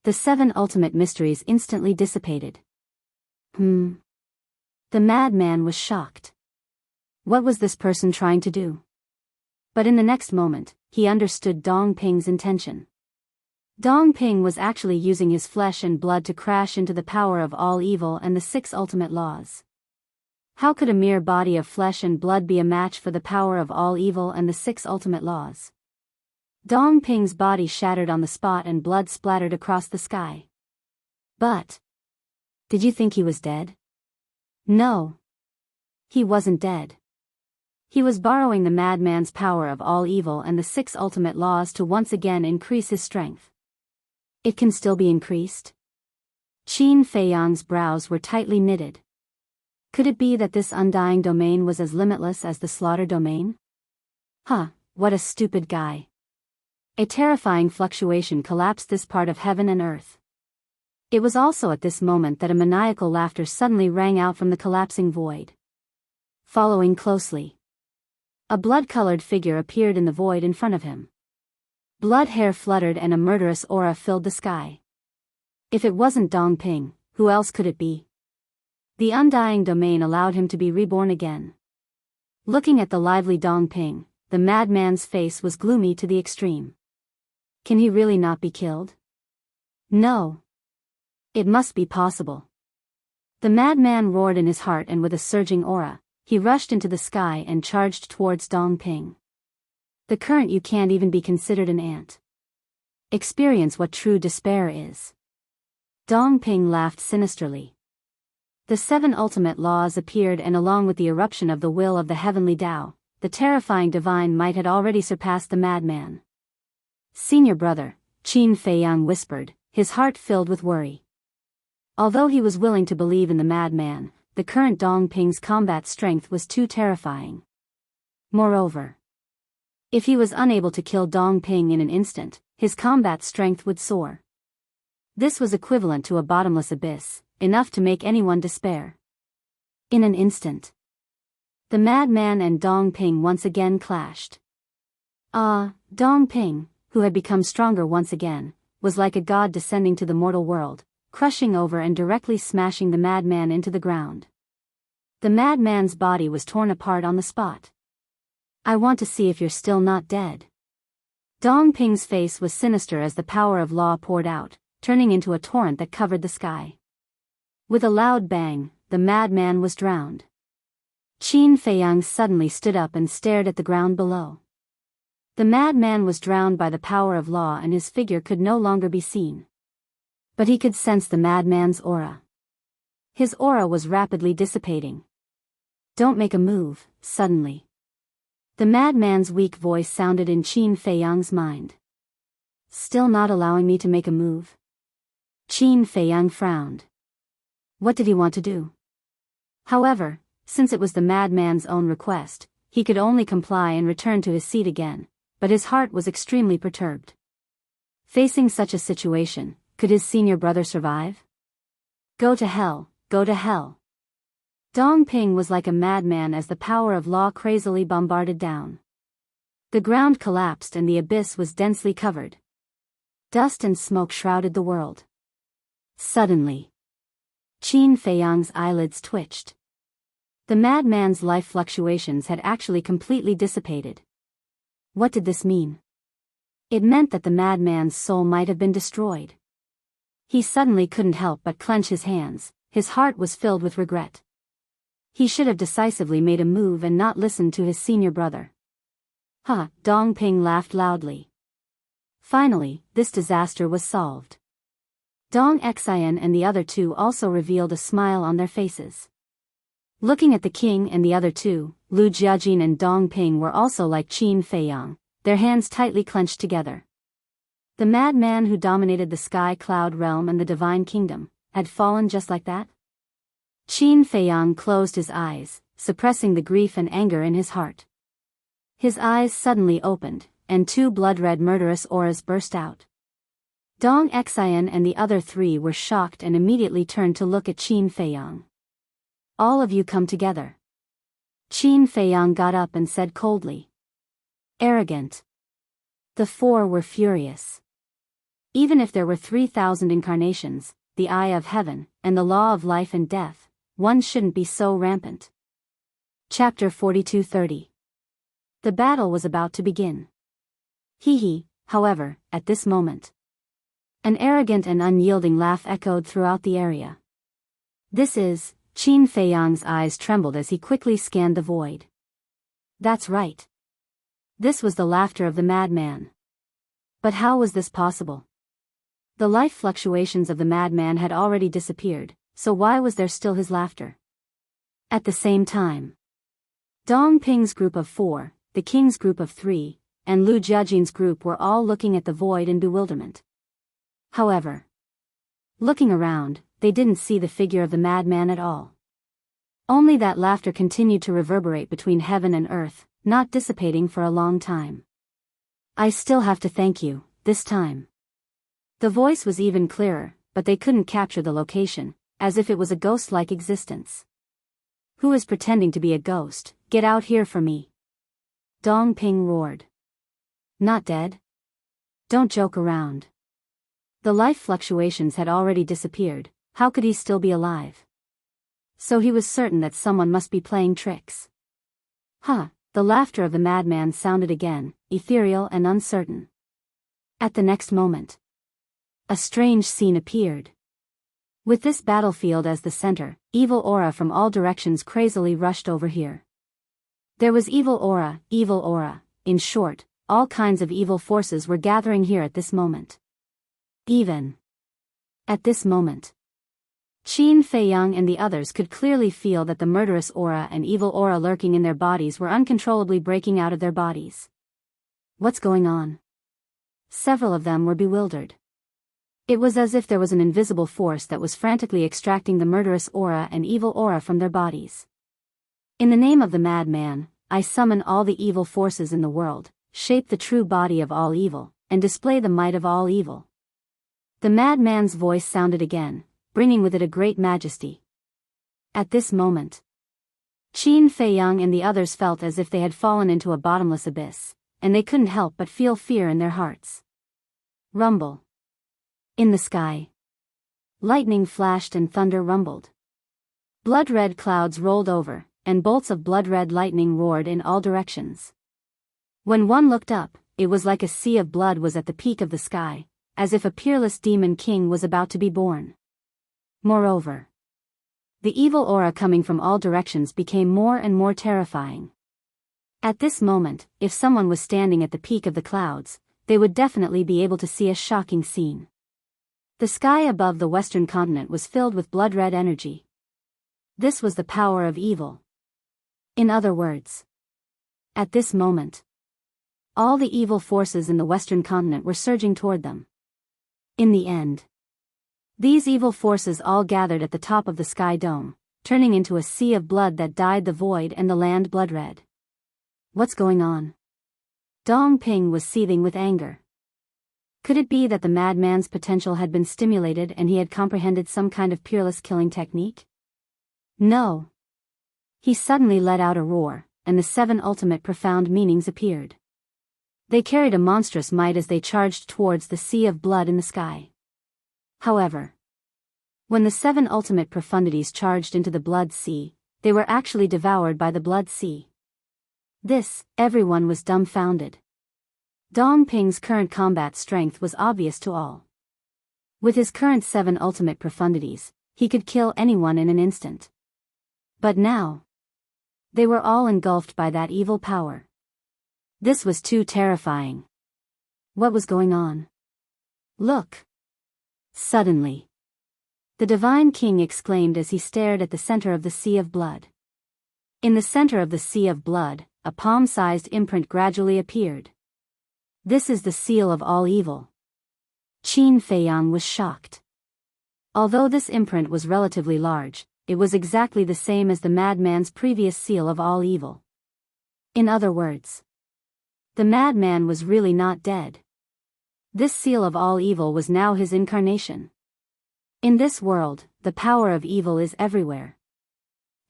The 7 ultimate mysteries instantly dissipated. The Madman was shocked. What was this person trying to do? But in the next moment, he understood Dong Ping's intention. Dong Ping was actually using his flesh and blood to crash into the power of all evil and the 6 ultimate laws. How could a mere body of flesh and blood be a match for the power of all evil and the 6 ultimate laws? Dong Ping's body shattered on the spot and blood splattered across the sky. But did you think he was dead? No. He wasn't dead. He was borrowing the Madman's power of all evil and the 6 ultimate laws to once again increase his strength. It can still be increased? Qin Feiyang's brows were tightly knitted. Could it be that this undying domain was as limitless as the slaughter domain? What a stupid guy. A terrifying fluctuation collapsed this part of heaven and earth. It was also at this moment that a maniacal laughter suddenly rang out from the collapsing void. Following closely, a blood-colored figure appeared in the void in front of him. Blood hair fluttered and a murderous aura filled the sky. If it wasn't Dong Ping, who else could it be? The undying domain allowed him to be reborn again. Looking at the lively Dong Ping, the Madman's face was gloomy to the extreme. Can he really not be killed? No. It must be possible. The Madman roared in his heart, and with a surging aura, he rushed into the sky and charged towards Dong Ping. The current you can't even be considered an ant. Experience what true despair is. Dong Ping laughed sinisterly. The 7 ultimate laws appeared, and along with the eruption of the will of the heavenly Tao, the terrifying divine might had already surpassed the Madman. Senior brother, Qin Feiyang whispered, his heart filled with worry. Although he was willing to believe in the Madman, the current Dong Ping's combat strength was too terrifying. Moreover, if he was unable to kill Dong Ping in an instant, his combat strength would soar. This was equivalent to a bottomless abyss, enough to make anyone despair. In an instant, the Madman and Dong Ping once again clashed. Dong Ping, who had become stronger once again, was like a god descending to the mortal world, crushing over and directly smashing the Madman into the ground. The Madman's body was torn apart on the spot. I want to see if you're still not dead. Dong Ping's face was sinister as the power of law poured out, turning into a torrent that covered the sky. With a loud bang, the Madman was drowned. Qin Feiyang suddenly stood up and stared at the ground below. The Madman was drowned by the power of law and his figure could no longer be seen. But he could sense the Madman's aura. His aura was rapidly dissipating. Don't make a move, suddenly. The Madman's weak voice sounded in Qin Feiyang's mind. Still not allowing me to make a move? Qin Feiyang frowned. What did he want to do? However, since it was the Madman's own request, he could only comply and return to his seat again, but his heart was extremely perturbed. Facing such a situation, could his senior brother survive? Go to hell, go to hell. Dong Ping was like a madman as the power of law crazily bombarded down. The ground collapsed and the abyss was densely covered. Dust and smoke shrouded the world. Suddenly, Qin Feiyang's eyelids twitched. The madman's life fluctuations had actually completely dissipated. What did this mean? It meant that the madman's soul might have been destroyed. He suddenly couldn't help but clench his hands, his heart was filled with regret. He should have decisively made a move and not listened to his senior brother. Dong Ping laughed loudly. Finally, this disaster was solved. Dong Xian and the other two also revealed a smile on their faces. Looking at the king and the other two, Lu Jiajin and Dong Ping were also like Qin Feiyang, their hands tightly clenched together. The madman who dominated the sky cloud realm and the divine kingdom had fallen just like that? Qin Feiyang closed his eyes, suppressing the grief and anger in his heart. His eyes suddenly opened, and two blood-red murderous auras burst out. Dong Xian and the other three were shocked and immediately turned to look at Qin Feiyang. All of you come together. Qin Feiyang got up and said coldly. Arrogant. The four were furious. Even if there were 3,000 incarnations, the eye of heaven, and the law of life and death, one shouldn't be so rampant. Chapter 42:30. The battle was about to begin. However, at this moment. An arrogant and unyielding laugh echoed throughout the area. This is, Qin Feiyang's eyes trembled as he quickly scanned the void. That's right. This was the laughter of the madman. But how was this possible? The life fluctuations of the madman had already disappeared, so why was there still his laughter? At the same time, Dong Ping's group of 4, the king's group of 3, and Lu Jiajin's group were all looking at the void in bewilderment. However, looking around, they didn't see the figure of the madman at all. Only that laughter continued to reverberate between heaven and earth, not dissipating for a long time. I still have to thank you, this time. The voice was even clearer, but they couldn't capture the location, as if it was a ghost-like existence. Who is pretending to be a ghost? Get out here for me. Dong Ping roared. Not dead? Don't joke around. The life fluctuations had already disappeared, how could he still be alive? So he was certain that someone must be playing tricks. The laughter of the madman sounded again, ethereal and uncertain. At the next moment, a strange scene appeared. With this battlefield as the center, evil aura from all directions crazily rushed over here. There was evil aura, in short, all kinds of evil forces were gathering here at this moment. Even at this moment, Qin Feiyang and the others could clearly feel that the murderous aura and evil aura lurking in their bodies were uncontrollably breaking out of their bodies. What's going on? Several of them were bewildered. It was as if there was an invisible force that was frantically extracting the murderous aura and evil aura from their bodies. In the name of the madman, I summon all the evil forces in the world, shape the true body of all evil, and display the might of all evil. The madman's voice sounded again, bringing with it a great majesty. At this moment, Qin Feiyang and the others felt as if they had fallen into a bottomless abyss, and they couldn't help but feel fear in their hearts. Rumble. In the sky, lightning flashed and thunder rumbled. Blood-red clouds rolled over, and bolts of blood-red lightning roared in all directions. When one looked up, it was like a sea of blood was at the peak of the sky, as if a peerless demon king was about to be born. Moreover, the evil aura coming from all directions became more and more terrifying. At this moment, if someone was standing at the peak of the clouds, they would definitely be able to see a shocking scene. The sky above the western continent was filled with blood-red energy. This was the power of evil. In other words, at this moment, all the evil forces in the western continent were surging toward them. In the end, these evil forces all gathered at the top of the sky dome, turning into a sea of blood that dyed the void and the land blood-red. What's going on? Dong Ping was seething with anger. Could it be that the madman's potential had been stimulated and he had comprehended some kind of peerless killing technique? No. He suddenly let out a roar, and the 7 ultimate profound meanings appeared. They carried a monstrous might as they charged towards the sea of blood in the sky. However, when the 7 ultimate profundities charged into the blood sea, they were actually devoured by the blood sea. Everyone was dumbfounded. Dong Ping's current combat strength was obvious to all. With his current 7 ultimate profundities, he could kill anyone in an instant. But now, they were all engulfed by that evil power. This was too terrifying. What was going on? Look! Suddenly, the Divine King exclaimed as he stared at the center of the sea of blood. In the center of the sea of blood, a palm-sized imprint gradually appeared. This is the seal of all evil. Qin Feiyang was shocked. Although this imprint was relatively large, it was exactly the same as the madman's previous seal of all evil. In other words, the madman was really not dead. This seal of all evil was now his incarnation. In this world, the power of evil is everywhere.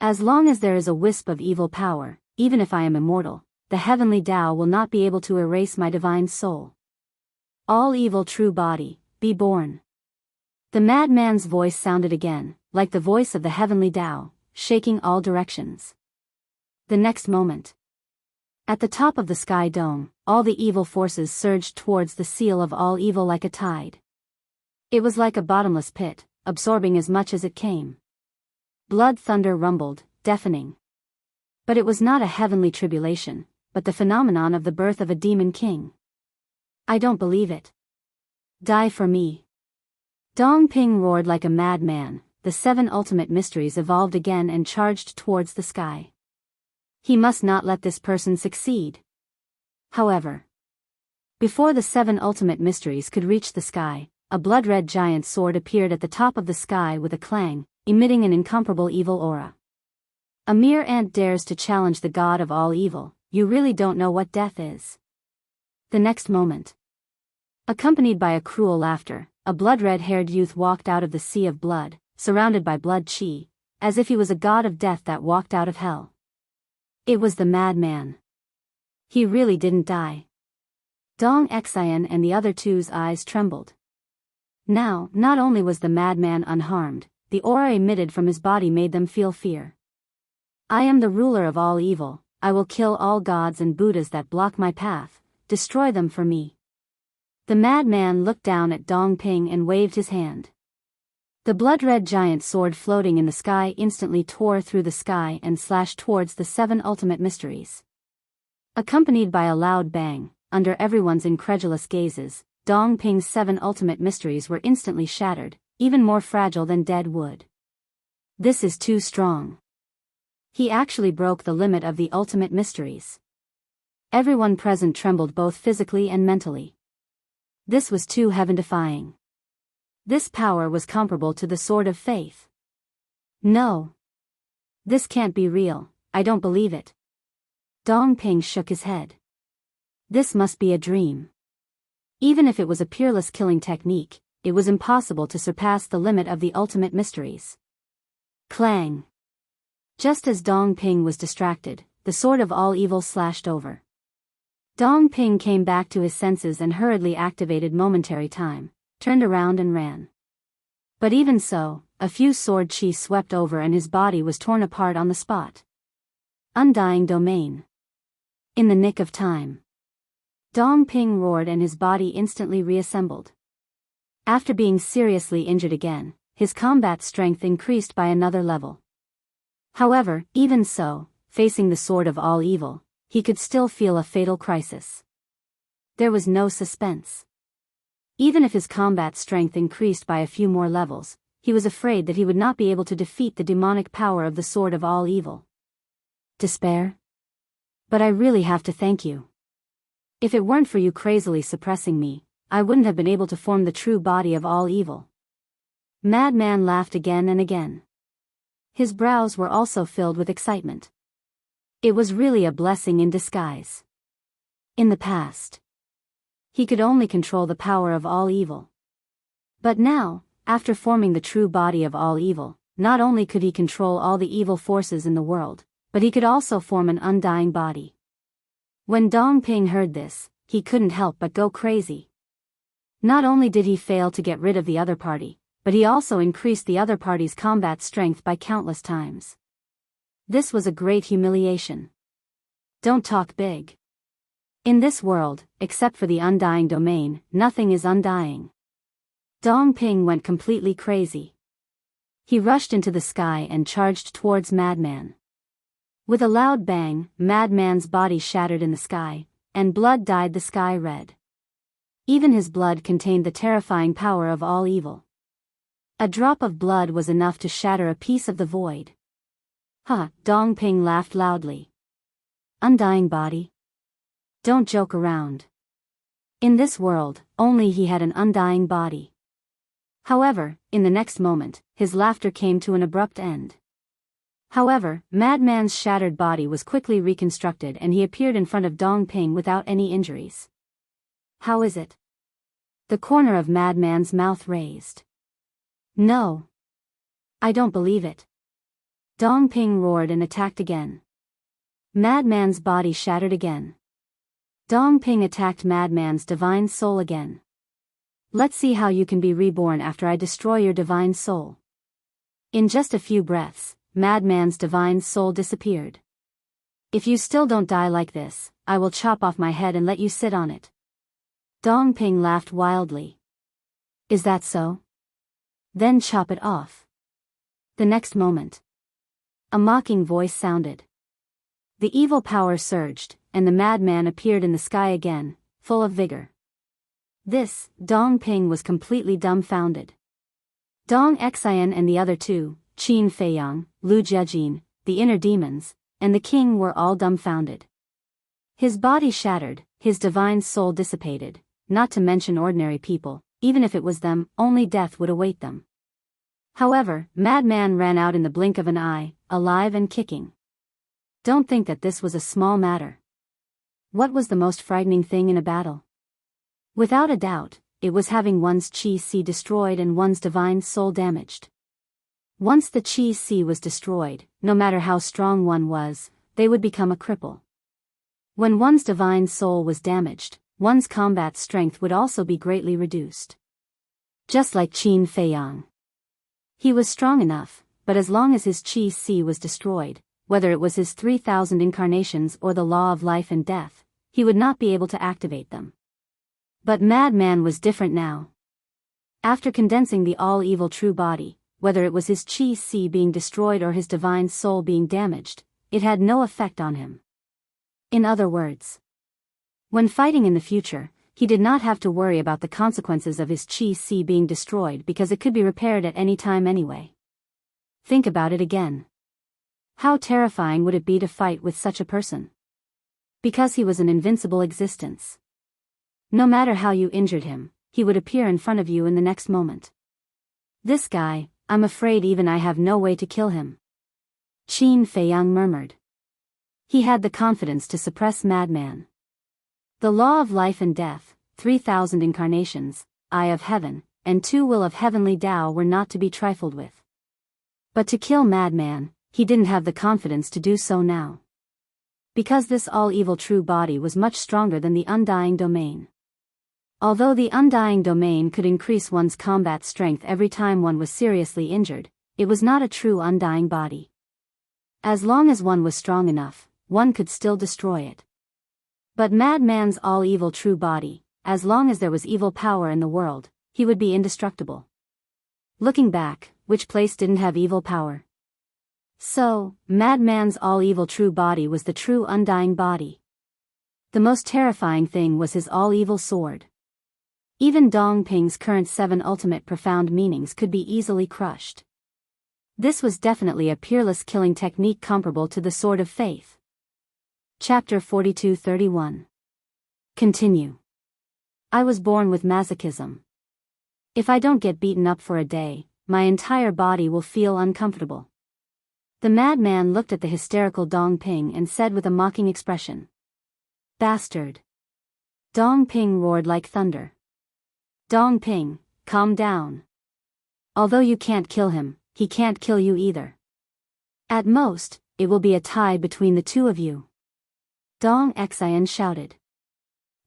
As long as there is a wisp of evil power, even if I am immortal, the heavenly Tao will not be able to erase my divine soul. All evil true body, be born. The madman's voice sounded again, like the voice of the heavenly Tao, shaking all directions. The next moment, at the top of the sky dome, all the evil forces surged towards the seal of all evil like a tide. It was like a bottomless pit, absorbing as much as it came. Blood thunder rumbled, deafening. But it was not a heavenly tribulation, but the phenomenon of the birth of a demon king. I don't believe it. Die for me. Dong Ping roared like a madman. The 7 ultimate mysteries evolved again and charged towards the sky. He must not let this person succeed. However, before the 7 ultimate mysteries could reach the sky, a blood-red giant sword appeared at the top of the sky with a clang, emitting an incomparable evil aura. A mere ant dares to challenge the god of all evil. You really don't know what death is. The next moment, accompanied by a cruel laughter, a blood-red-haired youth walked out of the sea of blood, surrounded by blood chi, as if he was a god of death that walked out of hell. It was the madman. He really didn't die. Dong Xian and the other two's eyes trembled. Now, not only was the madman unharmed, the aura emitted from his body made them feel fear. I am the ruler of all evil. I will kill all gods and Buddhas that block my path, destroy them for me. The madman looked down at Dong Ping and waved his hand. The blood-red giant sword floating in the sky instantly tore through the sky and slashed towards the 7 ultimate mysteries. Accompanied by a loud bang, under everyone's incredulous gazes, Dong Ping's 7 ultimate mysteries were instantly shattered, even more fragile than dead wood. This is too strong. He actually broke the limit of the ultimate mysteries. Everyone present trembled both physically and mentally. This was too heaven-defying. This power was comparable to the sword of faith. No. This can't be real, I don't believe it. Dong Ping shook his head. This must be a dream. Even if it was a peerless killing technique, it was impossible to surpass the limit of the ultimate mysteries. Clang. Just as Dong Ping was distracted, the sword of all evil slashed over. Dong Ping came back to his senses and hurriedly activated momentary time, turned around and ran. But even so, a few sword chi swept over and his body was torn apart on the spot. Undying domain. In the nick of time, Dong Ping roared and his body instantly reassembled. After being seriously injured again, his combat strength increased by another level. However, even so, facing the sword of all evil, he could still feel a fatal crisis. There was no suspense. Even if his combat strength increased by a few more levels, he was afraid that he would not be able to defeat the demonic power of the sword of all evil. Despair? But I really have to thank you. If it weren't for you crazily suppressing me, I wouldn't have been able to form the true body of all evil. Madman laughed again and again. His brows were also filled with excitement. It was really a blessing in disguise. In the past, he could only control the power of all evil. But now, after forming the true body of all evil, not only could he control all the evil forces in the world, but he could also form an undying body. When Dong Ping heard this, he couldn't help but go crazy. Not only did he fail to get rid of the other party, but he also increased the other party's combat strength by countless times. This was a great humiliation. Don't talk big. In this world, except for the undying domain, nothing is undying. Dong Ping went completely crazy. He rushed into the sky and charged towards Madman. With a loud bang, Madman's body shattered in the sky, and blood dyed the sky red. Even his blood contained the terrifying power of all evil. A drop of blood was enough to shatter a piece of the void. Ha! Dong Ping laughed loudly. Undying body? Don't joke around. In this world, only he had an undying body. However, in the next moment, his laughter came to an abrupt end. However, Madman's shattered body was quickly reconstructed and he appeared in front of Dong Ping without any injuries. How is it? The corner of Madman's mouth raised. No. I don't believe it. Dong Ping roared and attacked again. Madman's body shattered again. Dong Ping attacked Madman's divine soul again. Let's see how you can be reborn after I destroy your divine soul. In just a few breaths, Madman's divine soul disappeared. If you still don't die like this, I will chop off my head and let you sit on it. Dong Ping laughed wildly. Is that so? Then chop it off. The next moment, a mocking voice sounded. The evil power surged, and the madman appeared in the sky again, full of vigor. This, Dong Ping was completely dumbfounded. Dong Xian and the other two, Qin Feiyang, Lu Jiajin, the inner demons, and the king were all dumbfounded. His body shattered, his divine soul dissipated, not to mention ordinary people, even if it was them, only death would await them. However, Madman ran out in the blink of an eye, alive and kicking. Don't think that this was a small matter. What was the most frightening thing in a battle? Without a doubt, it was having one's Qi-Si destroyed and one's divine soul damaged. Once the Qi-Si was destroyed, no matter how strong one was, they would become a cripple. When one's divine soul was damaged, one's combat strength would also be greatly reduced. Just like Qin Feiyang. He was strong enough, but as long as his Qi-Si was destroyed, whether it was his 3,000 incarnations or the law of life and death, he would not be able to activate them. But Madman was different now. After condensing the all-evil true body, whether it was his Qi-Si being destroyed or his divine soul being damaged, it had no effect on him. In other words, when fighting in the future, he did not have to worry about the consequences of his Qi-Si being destroyed because it could be repaired at any time anyway. Think about it again. How terrifying would it be to fight with such a person? Because he was an invincible existence. No matter how you injured him, he would appear in front of you in the next moment. This guy, I'm afraid even I have no way to kill him. Qin Feiyang murmured. He had the confidence to suppress Madman. The law of life and death, 3,000 incarnations, eye of heaven, and 2 will of heavenly Tao were not to be trifled with. But to kill Madman, he didn't have the confidence to do so now. Because this all-evil true body was much stronger than the undying domain. Although the undying domain could increase one's combat strength every time one was seriously injured, it was not a true undying body. As long as one was strong enough, one could still destroy it. But Madman's all-evil true body, as long as there was evil power in the world, he would be indestructible. Looking back, which place didn't have evil power? So, Madman's all-evil true body was the true undying body. The most terrifying thing was his all-evil sword. Even Dong Ping's current 7 ultimate profound meanings could be easily crushed. This was definitely a peerless killing technique comparable to the Sword of Faith. Chapter 42-31. Continue. I was born with masochism. If I don't get beaten up for a day, my entire body will feel uncomfortable. The madman looked at the hysterical Dong Ping and said with a mocking expression. Bastard. Dong Ping roared like thunder. Dong Ping, calm down. Although you can't kill him, he can't kill you either. At most, it will be a tie between the two of you. Dong Xian shouted.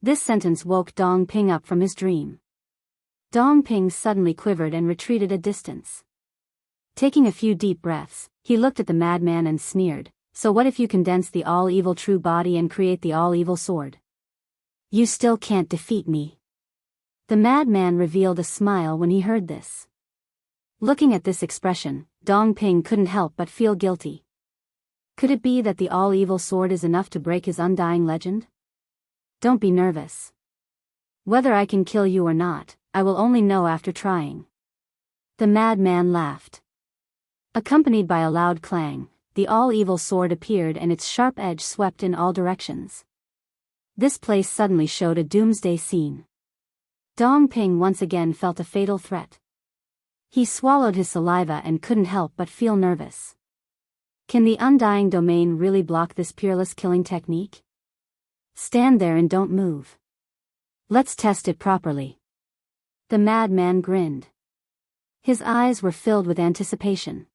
This sentence woke Dong Ping up from his dream. Dong Ping suddenly quivered and retreated a distance. Taking a few deep breaths, he looked at the madman and sneered, so what if you condense the all-evil true body and create the all-evil sword? You still can't defeat me. The madman revealed a smile when he heard this. Looking at this expression, Dong Ping couldn't help but feel guilty. Could it be that the all-evil sword is enough to break his undying legend? Don't be nervous. Whether I can kill you or not, I will only know after trying. The madman laughed. Accompanied by a loud clang, the all-evil sword appeared and its sharp edge swept in all directions. This place suddenly showed a doomsday scene. Dong Ping once again felt a fatal threat. He swallowed his saliva and couldn't help but feel nervous. Can the undying domain really block this peerless killing technique? Stand there and don't move. Let's test it properly. The madman grinned. His eyes were filled with anticipation.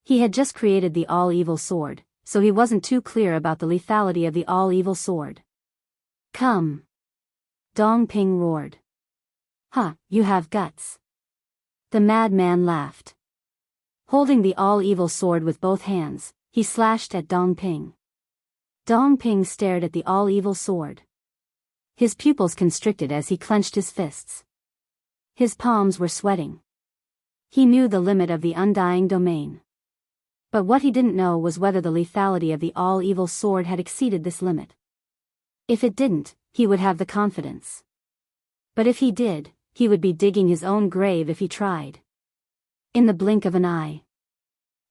He had just created the all-evil sword, so he wasn't too clear about the lethality of the all-evil sword. Come! Dong Ping roared. Huh, you have guts. The madman laughed. Holding the all-evil sword with both hands, he slashed at Dong Ping. Dong Ping stared at the all-evil sword. His pupils constricted as he clenched his fists. His palms were sweating. He knew the limit of the undying domain. But what he didn't know was whether the lethality of the all-evil sword had exceeded this limit. If it didn't, he would have the confidence. But if he did, he would be digging his own grave if he tried. In the blink of an eye.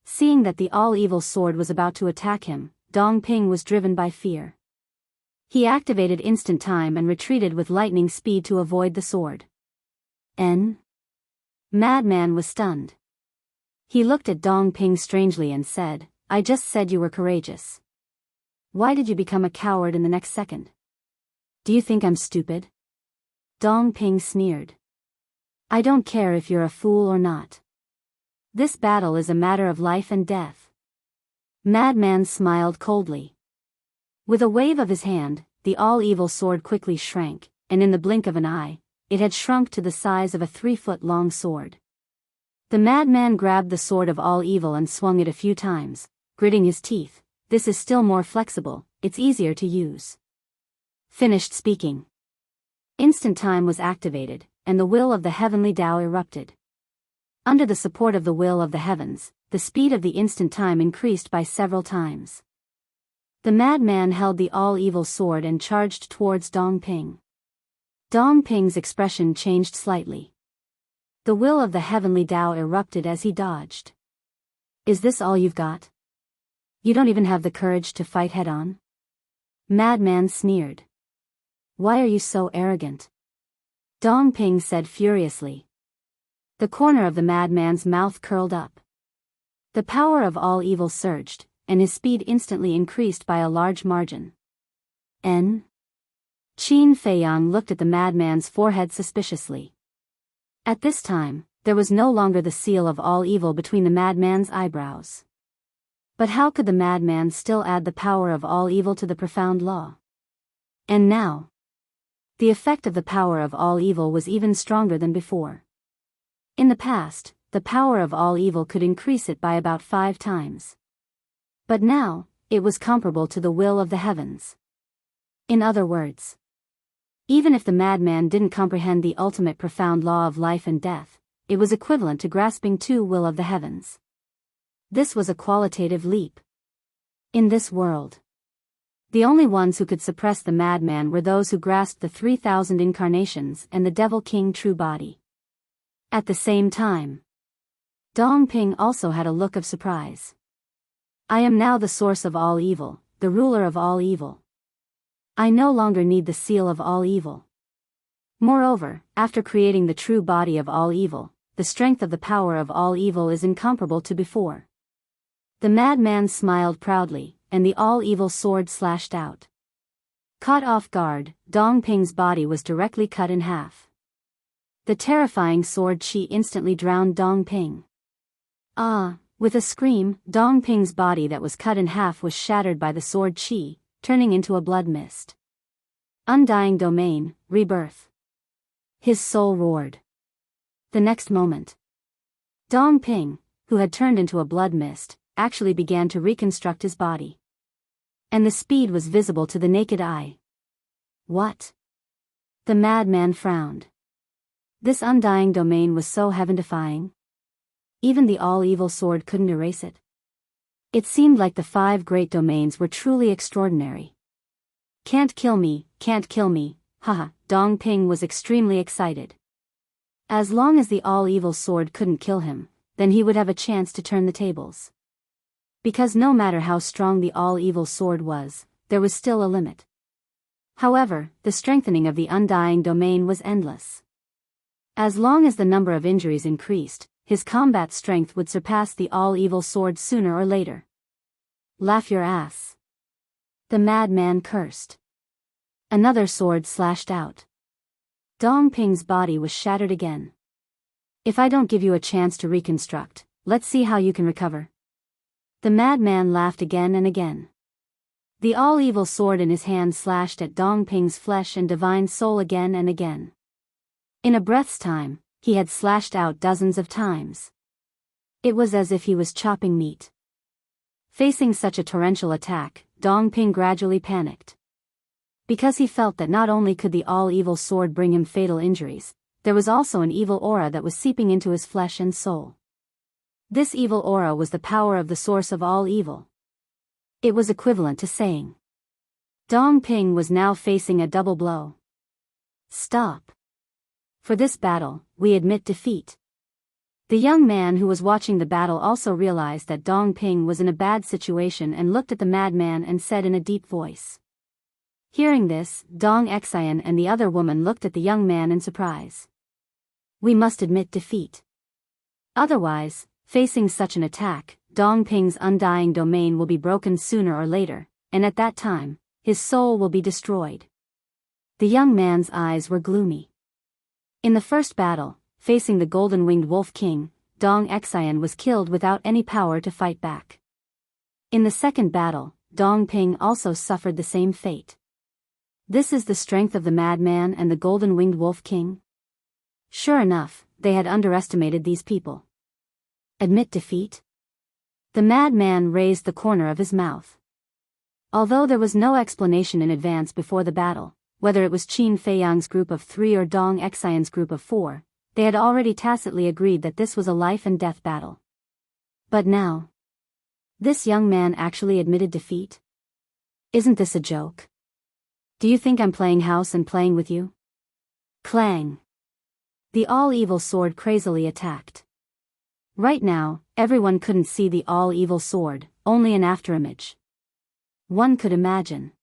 Seeing that the all-evil sword was about to attack him, Dong Ping was driven by fear. He activated instant time and retreated with lightning speed to avoid the sword. Madman was stunned. He looked at Dong Ping strangely and said, I just said you were courageous. Why did you become a coward in the next second? Do you think I'm stupid? Dong Ping sneered. I don't care if you're a fool or not. This battle is a matter of life and death. Madman smiled coldly. With a wave of his hand, the all-evil sword quickly shrank, and in the blink of an eye, it had shrunk to the size of a 3-foot-long sword. The madman grabbed the sword of all evil and swung it a few times, gritting his teeth. This is still more flexible, it's easier to use. Finished speaking. Instant time was activated, and the will of the heavenly Tao erupted. Under the support of the will of the heavens, the speed of the instant time increased by several times. The madman held the all-evil sword and charged towards Dong Ping. Dong Ping's expression changed slightly. The will of the heavenly Tao erupted as he dodged. Is this all you've got? You don't even have the courage to fight head-on? Madman sneered. Why are you so arrogant? Dong Ping said furiously. The corner of the madman's mouth curled up. The power of all evil surged, and his speed instantly increased by a large margin. Qin Feiyang looked at the madman's forehead suspiciously. At this time, there was no longer the seal of all evil between the madman's eyebrows. But how could the madman still add the power of all evil to the profound law? And now, the effect of the power of all evil was even stronger than before. In the past, the power of all evil could increase it by about 5 times. But now, it was comparable to the will of the heavens. In other words, even if the madman didn't comprehend the ultimate profound law of life and death, it was equivalent to grasping 2 will of the heavens. This was a qualitative leap. In this world, the only ones who could suppress the madman were those who grasped the 3,000 incarnations and the Devil King true body. At the same time, Dong Ping also had a look of surprise. I am now the source of all evil, the ruler of all evil. I no longer need the seal of all evil. Moreover, after creating the true body of all evil, the strength of the power of all evil is incomparable to before. The madman smiled proudly, and the all-evil sword slashed out. Caught off guard, Dong Ping's body was directly cut in half. The terrifying sword chi instantly drowned Dong Ping. With a scream, Dong Ping's body that was cut in half was shattered by the sword chi, turning into a blood mist. Undying domain, rebirth. His soul roared. The next moment, Dong Ping, who had turned into a blood mist, actually began to reconstruct his body. And the speed was visible to the naked eye. What? The madman frowned. This undying domain was so heaven-defying. Even the all-evil sword couldn't erase it. It seemed like the 5 great domains were truly extraordinary. Can't kill me, haha, Dong Ping was extremely excited. As long as the all-evil sword couldn't kill him, then he would have a chance to turn the tables. Because no matter how strong the all-evil sword was, there was still a limit. However, the strengthening of the undying domain was endless. As long as the number of injuries increased, his combat strength would surpass the all-evil sword sooner or later. Laugh your ass. The madman cursed. Another sword slashed out. Dong Ping's body was shattered again. If I don't give you a chance to reconstruct, let's see how you can recover. The madman laughed again and again. The all-evil sword in his hand slashed at Dong Ping's flesh and divine soul again and again. In a breath's time, he had slashed out dozens of times. It was as if he was chopping meat. Facing such a torrential attack, Dong Ping gradually panicked. Because he felt that not only could the all-evil sword bring him fatal injuries, there was also an evil aura that was seeping into his flesh and soul. This evil aura was the power of the source of all evil. It was equivalent to saying, Dong Ping was now facing a double blow. Stop. For this battle, we admit defeat. The young man who was watching the battle also realized that Dong Ping was in a bad situation and looked at the madman and said in a deep voice. Hearing this, Dong Xian and the other woman looked at the young man in surprise. We must admit defeat. Otherwise, facing such an attack, Dong Ping's undying domain will be broken sooner or later, and at that time, his soul will be destroyed. The young man's eyes were gloomy. In the first battle, facing the golden-winged wolf king, Dong Xian was killed without any power to fight back. In the second battle, Dong Ping also suffered the same fate. This is the strength of the madman and the golden-winged wolf king? Sure enough, they had underestimated these people. Admit defeat? The madman raised the corner of his mouth. Although there was no explanation in advance before the battle, whether it was Qin Feiyang's group of 3 or Dong Xian's group of 4, they had already tacitly agreed that this was a life-and-death battle. But now, this young man actually admitted defeat? Isn't this a joke? Do you think I'm playing house and playing with you? Clang! The all-evil sword crazily attacked. Right now, everyone couldn't see the all-evil sword, only an afterimage. One could imagine.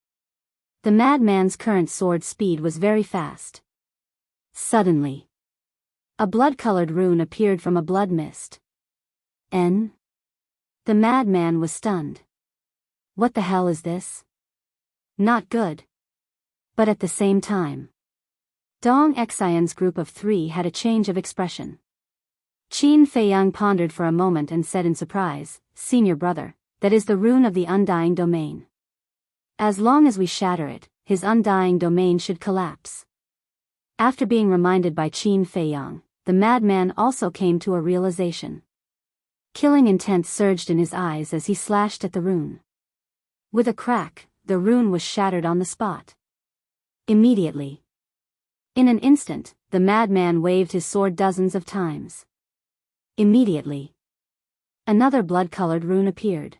The madman's current sword speed was very fast. Suddenly, a blood-colored rune appeared from a blood mist. N? The madman was stunned. What the hell is this? Not good. But at the same time, Dong Xian's group of 3 had a change of expression. Qin Feiyang pondered for a moment and said in surprise, Senior brother, that is the rune of the undying domain. As long as we shatter it, his undying domain should collapse. After being reminded by Qin Feiyang, the madman also came to a realization. Killing intent surged in his eyes as he slashed at the rune. With a crack, the rune was shattered on the spot. Immediately. In an instant, the madman waved his sword dozens of times. Immediately, another blood-colored rune appeared.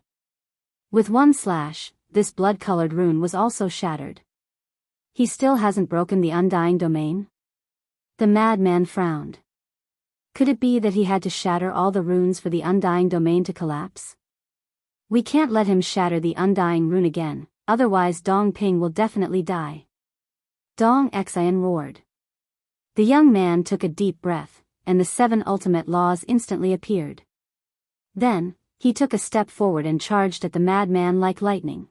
With one slash, this blood-colored rune was also shattered. He still hasn't broken the undying domain? The madman frowned. Could it be that he had to shatter all the runes for the undying domain to collapse? We can't let him shatter the undying rune again, otherwise Dong Ping will definitely die. Dong Xian roared. The young man took a deep breath, and the 7 ultimate laws instantly appeared. Then, he took a step forward and charged at the madman like lightning.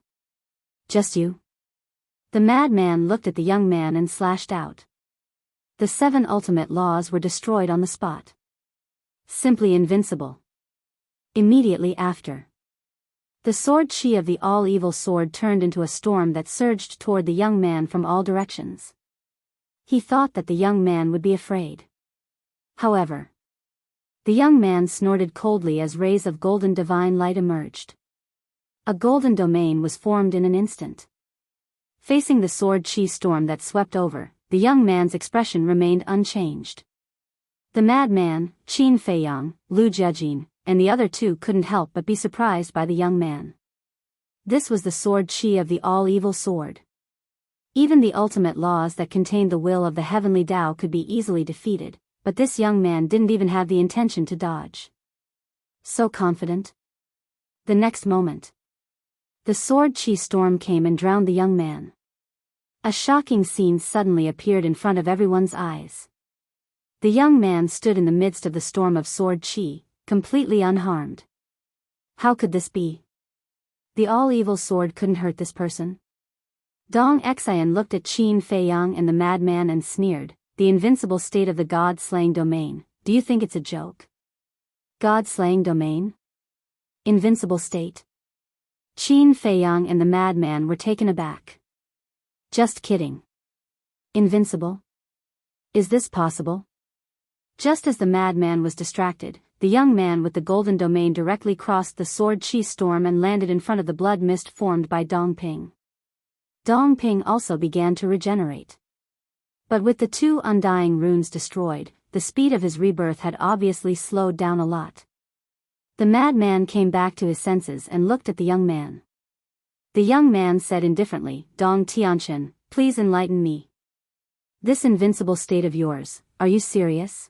Just you? The madman looked at the young man and slashed out. The 7 ultimate laws were destroyed on the spot. Simply invincible. Immediately after, the sword chi of the all-evil sword turned into a storm that surged toward the young man from all directions. He thought that the young man would be afraid. However, the young man snorted coldly as rays of golden divine light emerged. A golden domain was formed in an instant. Facing the sword chi storm that swept over, the young man's expression remained unchanged. The madman, Qin Feiyang, Lu Jiajin, and the other 2 couldn't help but be surprised by the young man. This was the sword chi of the all-evil sword. Even the ultimate laws that contained the will of the heavenly Tao could be easily defeated, but this young man didn't even have the intention to dodge. So confident. The next moment, the sword chi storm came and drowned the young man. A shocking scene suddenly appeared in front of everyone's eyes. The young man stood in the midst of the storm of sword chi, completely unharmed. How could this be? The all-evil sword couldn't hurt this person. Dong Xian looked at Qin Feiyang and the madman and sneered, "The invincible state of the god-slaying domain, do you think it's a joke? God-slaying domain? Invincible state?" Qin Feiyang and the madman were taken aback. Just kidding. Invincible? Is this possible? Just as the madman was distracted, the young man with the golden domain directly crossed the sword chi storm and landed in front of the blood mist formed by Dongping. Dongping also began to regenerate. But with the two undying runes destroyed, the speed of his rebirth had obviously slowed down a lot. The madman came back to his senses and looked at the young man. The young man said indifferently, "Dong Tianchen, please enlighten me. This invincible state of yours, are you serious?"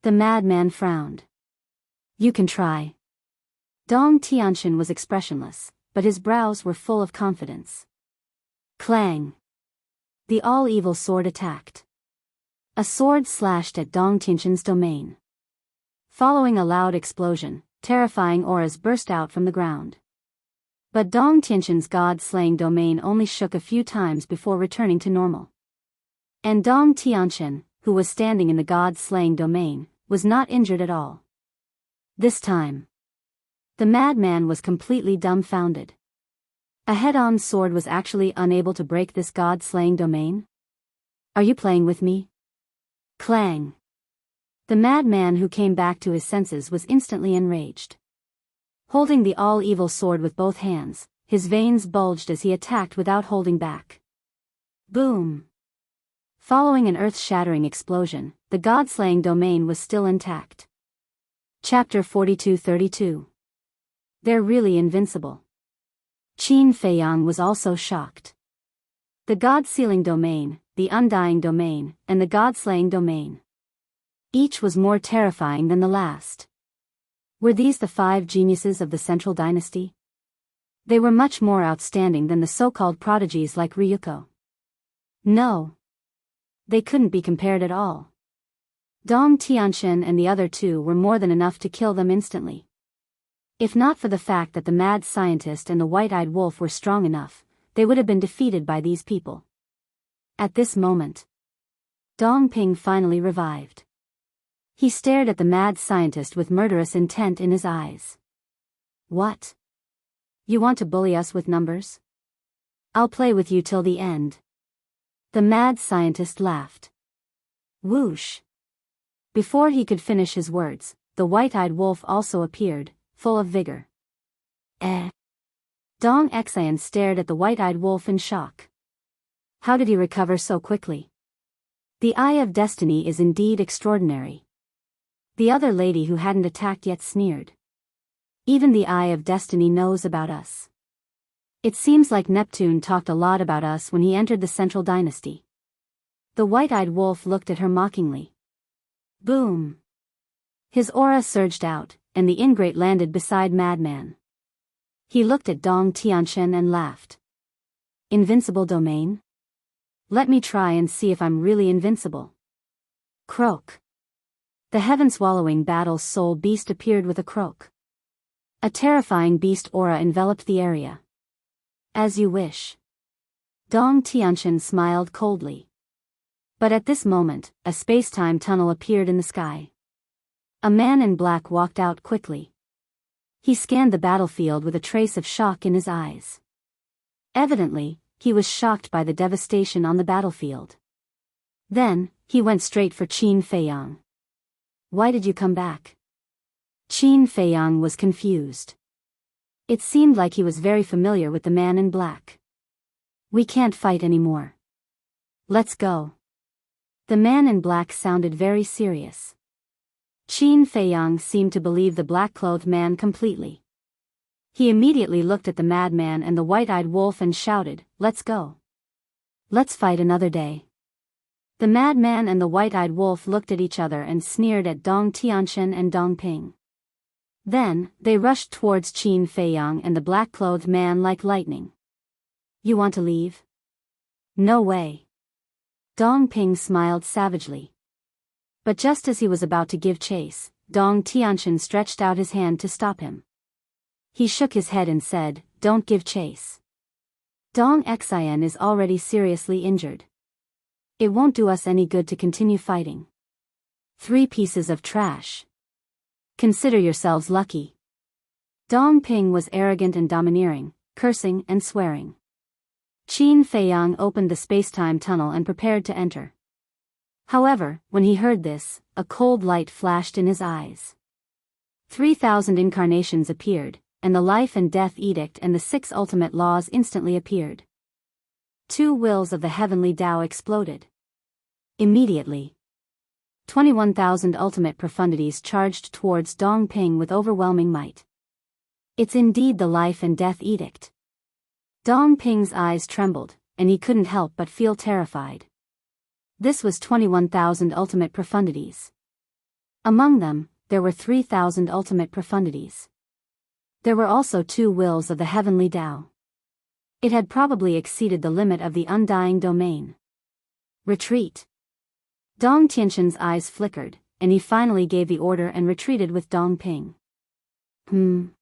The madman frowned. "You can try." Dong Tianchen was expressionless, but his brows were full of confidence. Clang! The all-evil sword attacked. A sword slashed at Dong Tianchen's domain. Following a loud explosion, terrifying auras burst out from the ground. But Dong Tianchen's god-slaying domain only shook a few times before returning to normal. And Dong Tianchen, who was standing in the god-slaying domain, was not injured at all. This time, the madman was completely dumbfounded. A head-on sword was actually unable to break this god-slaying domain? Are you playing with me? Clang! The madman who came back to his senses was instantly enraged. Holding the all-evil sword with both hands, his veins bulged as he attacked without holding back. Boom! Following an earth-shattering explosion, the god-slaying domain was still intact. Chapter 42-32. They're really invincible. Qin Feiyang was also shocked. The god-sealing domain, the undying domain, and the god-slaying domain. Each was more terrifying than the last. Were these the 5 geniuses of the Central Dynasty? They were much more outstanding than the so-called prodigies like Ryuko. No. They couldn't be compared at all. Dong Tianchen and the other two were more than enough to kill them instantly. If not for the fact that the mad scientist and the white-eyed wolf were strong enough, they would have been defeated by these people. At this moment, Dongping finally revived. He stared at the mad scientist with murderous intent in his eyes. "What? You want to bully us with numbers? I'll play with you till the end." The mad scientist laughed. Whoosh! Before he could finish his words, the white-eyed wolf also appeared, full of vigor. Dong Xian stared at the white-eyed wolf in shock. How did he recover so quickly? The Eye of Destiny is indeed extraordinary. The other lady who hadn't attacked yet sneered. Even the Eye of Destiny knows about us. It seems like Neptune talked a lot about us when he entered the Central Dynasty. The white-eyed wolf looked at her mockingly. Boom! His aura surged out, and the ingrate landed beside Madman. He looked at Dong Tianchen and laughed. Invincible domain? Let me try and see if I'm really invincible. Croak. The heaven-swallowing battle soul beast appeared with a croak. A terrifying beast aura enveloped the area. As you wish. Dong Tianchen smiled coldly. But at this moment, a space-time tunnel appeared in the sky. A man in black walked out quickly. He scanned the battlefield with a trace of shock in his eyes. Evidently, he was shocked by the devastation on the battlefield. Then, he went straight for Qin Feiyang. Why did you come back? Qin Feiyang was confused. It seemed like he was very familiar with the man in black. We can't fight anymore. Let's go. The man in black sounded very serious. Qin Feiyang seemed to believe the black-clothed man completely. He immediately looked at the madman and the white-eyed wolf and shouted, "Let's go. Let's fight another day." The madman and the white-eyed wolf looked at each other and sneered at Dong Tianchen and Dong Ping. Then, they rushed towards Qin Feiyang and the black-clothed man like lightning. You want to leave? No way. Dong Ping smiled savagely. But just as he was about to give chase, Dong Tianqian stretched out his hand to stop him. He shook his head and said, "Don't give chase. Dong Xian is already seriously injured. It won't do us any good to continue fighting. 3 pieces of trash. Consider yourselves lucky." Dong Ping was arrogant and domineering, cursing and swearing. Qin Feiyang opened the space-time tunnel and prepared to enter. However, when he heard this, a cold light flashed in his eyes. 3,000 incarnations appeared, and the life and death edict and the 6 ultimate laws instantly appeared. 2 wills of the heavenly Tao exploded. Immediately, 21,000 ultimate profundities charged towards Dong Ping with overwhelming might. It's indeed the life and death edict. Dong Ping's eyes trembled, and he couldn't help but feel terrified. This was 21,000 ultimate profundities. Among them, there were 3,000 ultimate profundities. There were also 2 wills of the heavenly Tao. It had probably exceeded the limit of the undying domain. Retreat. Dong Tianqian's eyes flickered, and he finally gave the order and retreated with Dong Ping. Qin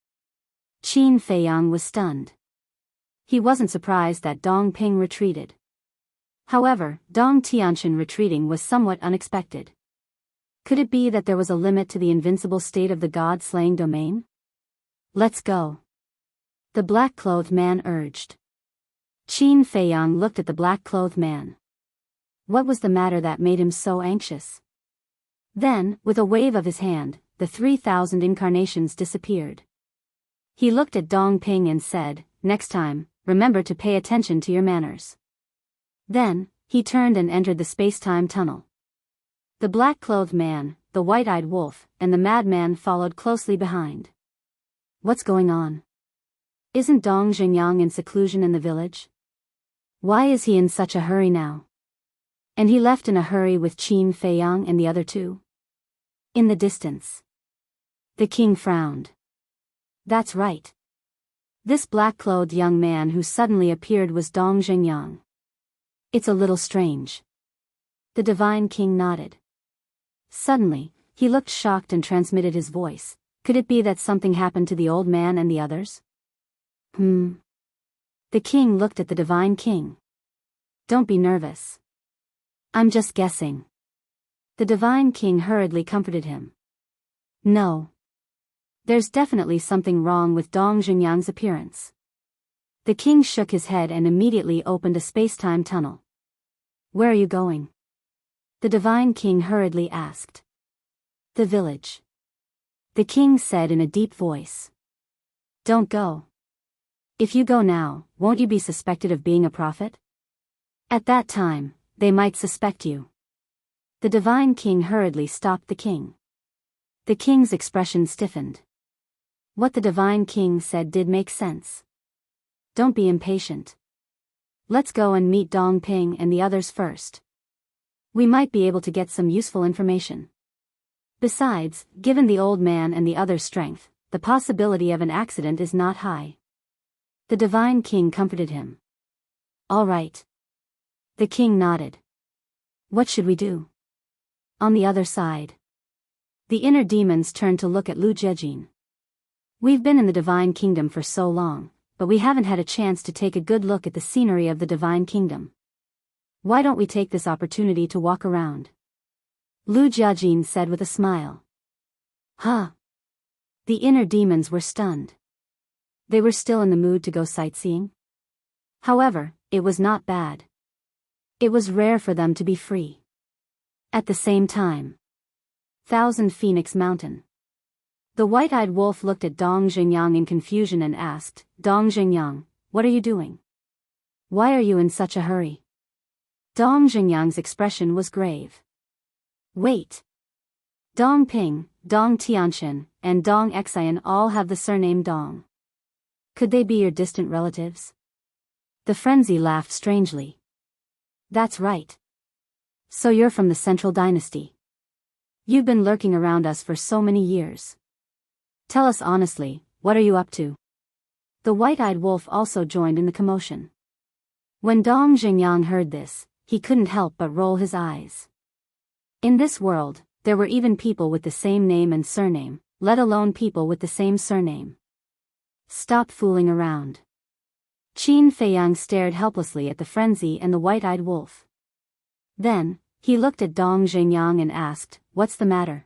Feiyang was stunned. He wasn't surprised that Dong Ping retreated. However, Dong Tianqian retreating was somewhat unexpected. Could it be that there was a limit to the invincible state of the god-slaying domain? "Let's go," the black-clothed man urged. Qin Feiyang looked at the black-clothed man. What was the matter that made him so anxious? Then, with a wave of his hand, the 3,000 incarnations disappeared. He looked at Dong Ping and said, "Next time, remember to pay attention to your manners." Then, he turned and entered the space-time tunnel. The black-clothed man, the white-eyed wolf, and the madman followed closely behind. What's going on? Isn't Dong Xingyang in seclusion in the village? Why is he in such a hurry now? And he left in a hurry with Qin Feiyang and the other 2? In the distance. The king frowned. That's right. This black-clothed young man who suddenly appeared was Dong Xingyang. It's a little strange. The divine king nodded. Suddenly, he looked shocked and transmitted his voice. Could it be that something happened to the old man and the others? The king looked at the divine king. Don't be nervous. I'm just guessing. The divine king hurriedly comforted him. No. There's definitely something wrong with Dong Xingyang's appearance. The king shook his head and immediately opened a space-time tunnel. Where are you going? The divine king hurriedly asked. The village. The king said in a deep voice. Don't go. If you go now, won't you be suspected of being a prophet? At that time, they might suspect you. The divine king hurriedly stopped the king. The king's expression stiffened. What the divine king said did make sense. Don't be impatient. Let's go and meet Dong Ping and the others first. We might be able to get some useful information. Besides, given the old man and the other's strength, the possibility of an accident is not high. The divine king comforted him. All right. The king nodded. What should we do? On the other side. The inner demons turned to look at Lu Jiejin. We've been in the divine kingdom for so long, but we haven't had a chance to take a good look at the scenery of the divine kingdom. Why don't we take this opportunity to walk around? Lu Jiejin said with a smile. Huh? The inner demons were stunned. They were still in the mood to go sightseeing. However, it was not bad. It was rare for them to be free. At the same time. Thousand Phoenix Mountain. The white-eyed wolf looked at Dong Xingyang in confusion and asked, Dong Xingyang, what are you doing? Why are you in such a hurry? Dong Xingyang's expression was grave. Wait. Dong Ping, Dong Tianqian, and Dong Xian all have the surname Dong. Could they be your distant relatives? The frenzy laughed strangely. That's right. So you're from the Central Dynasty. You've been lurking around us for so many years. Tell us honestly, what are you up to? The white-eyed wolf also joined in the commotion. When Dong Jingyang heard this, he couldn't help but roll his eyes. In this world, there were even people with the same name and surname, let alone people with the same surname. Stop fooling around. Qin Feiyang stared helplessly at the frenzy and the white-eyed wolf. Then, he looked at Dong Jingyang and asked, "What's the matter?"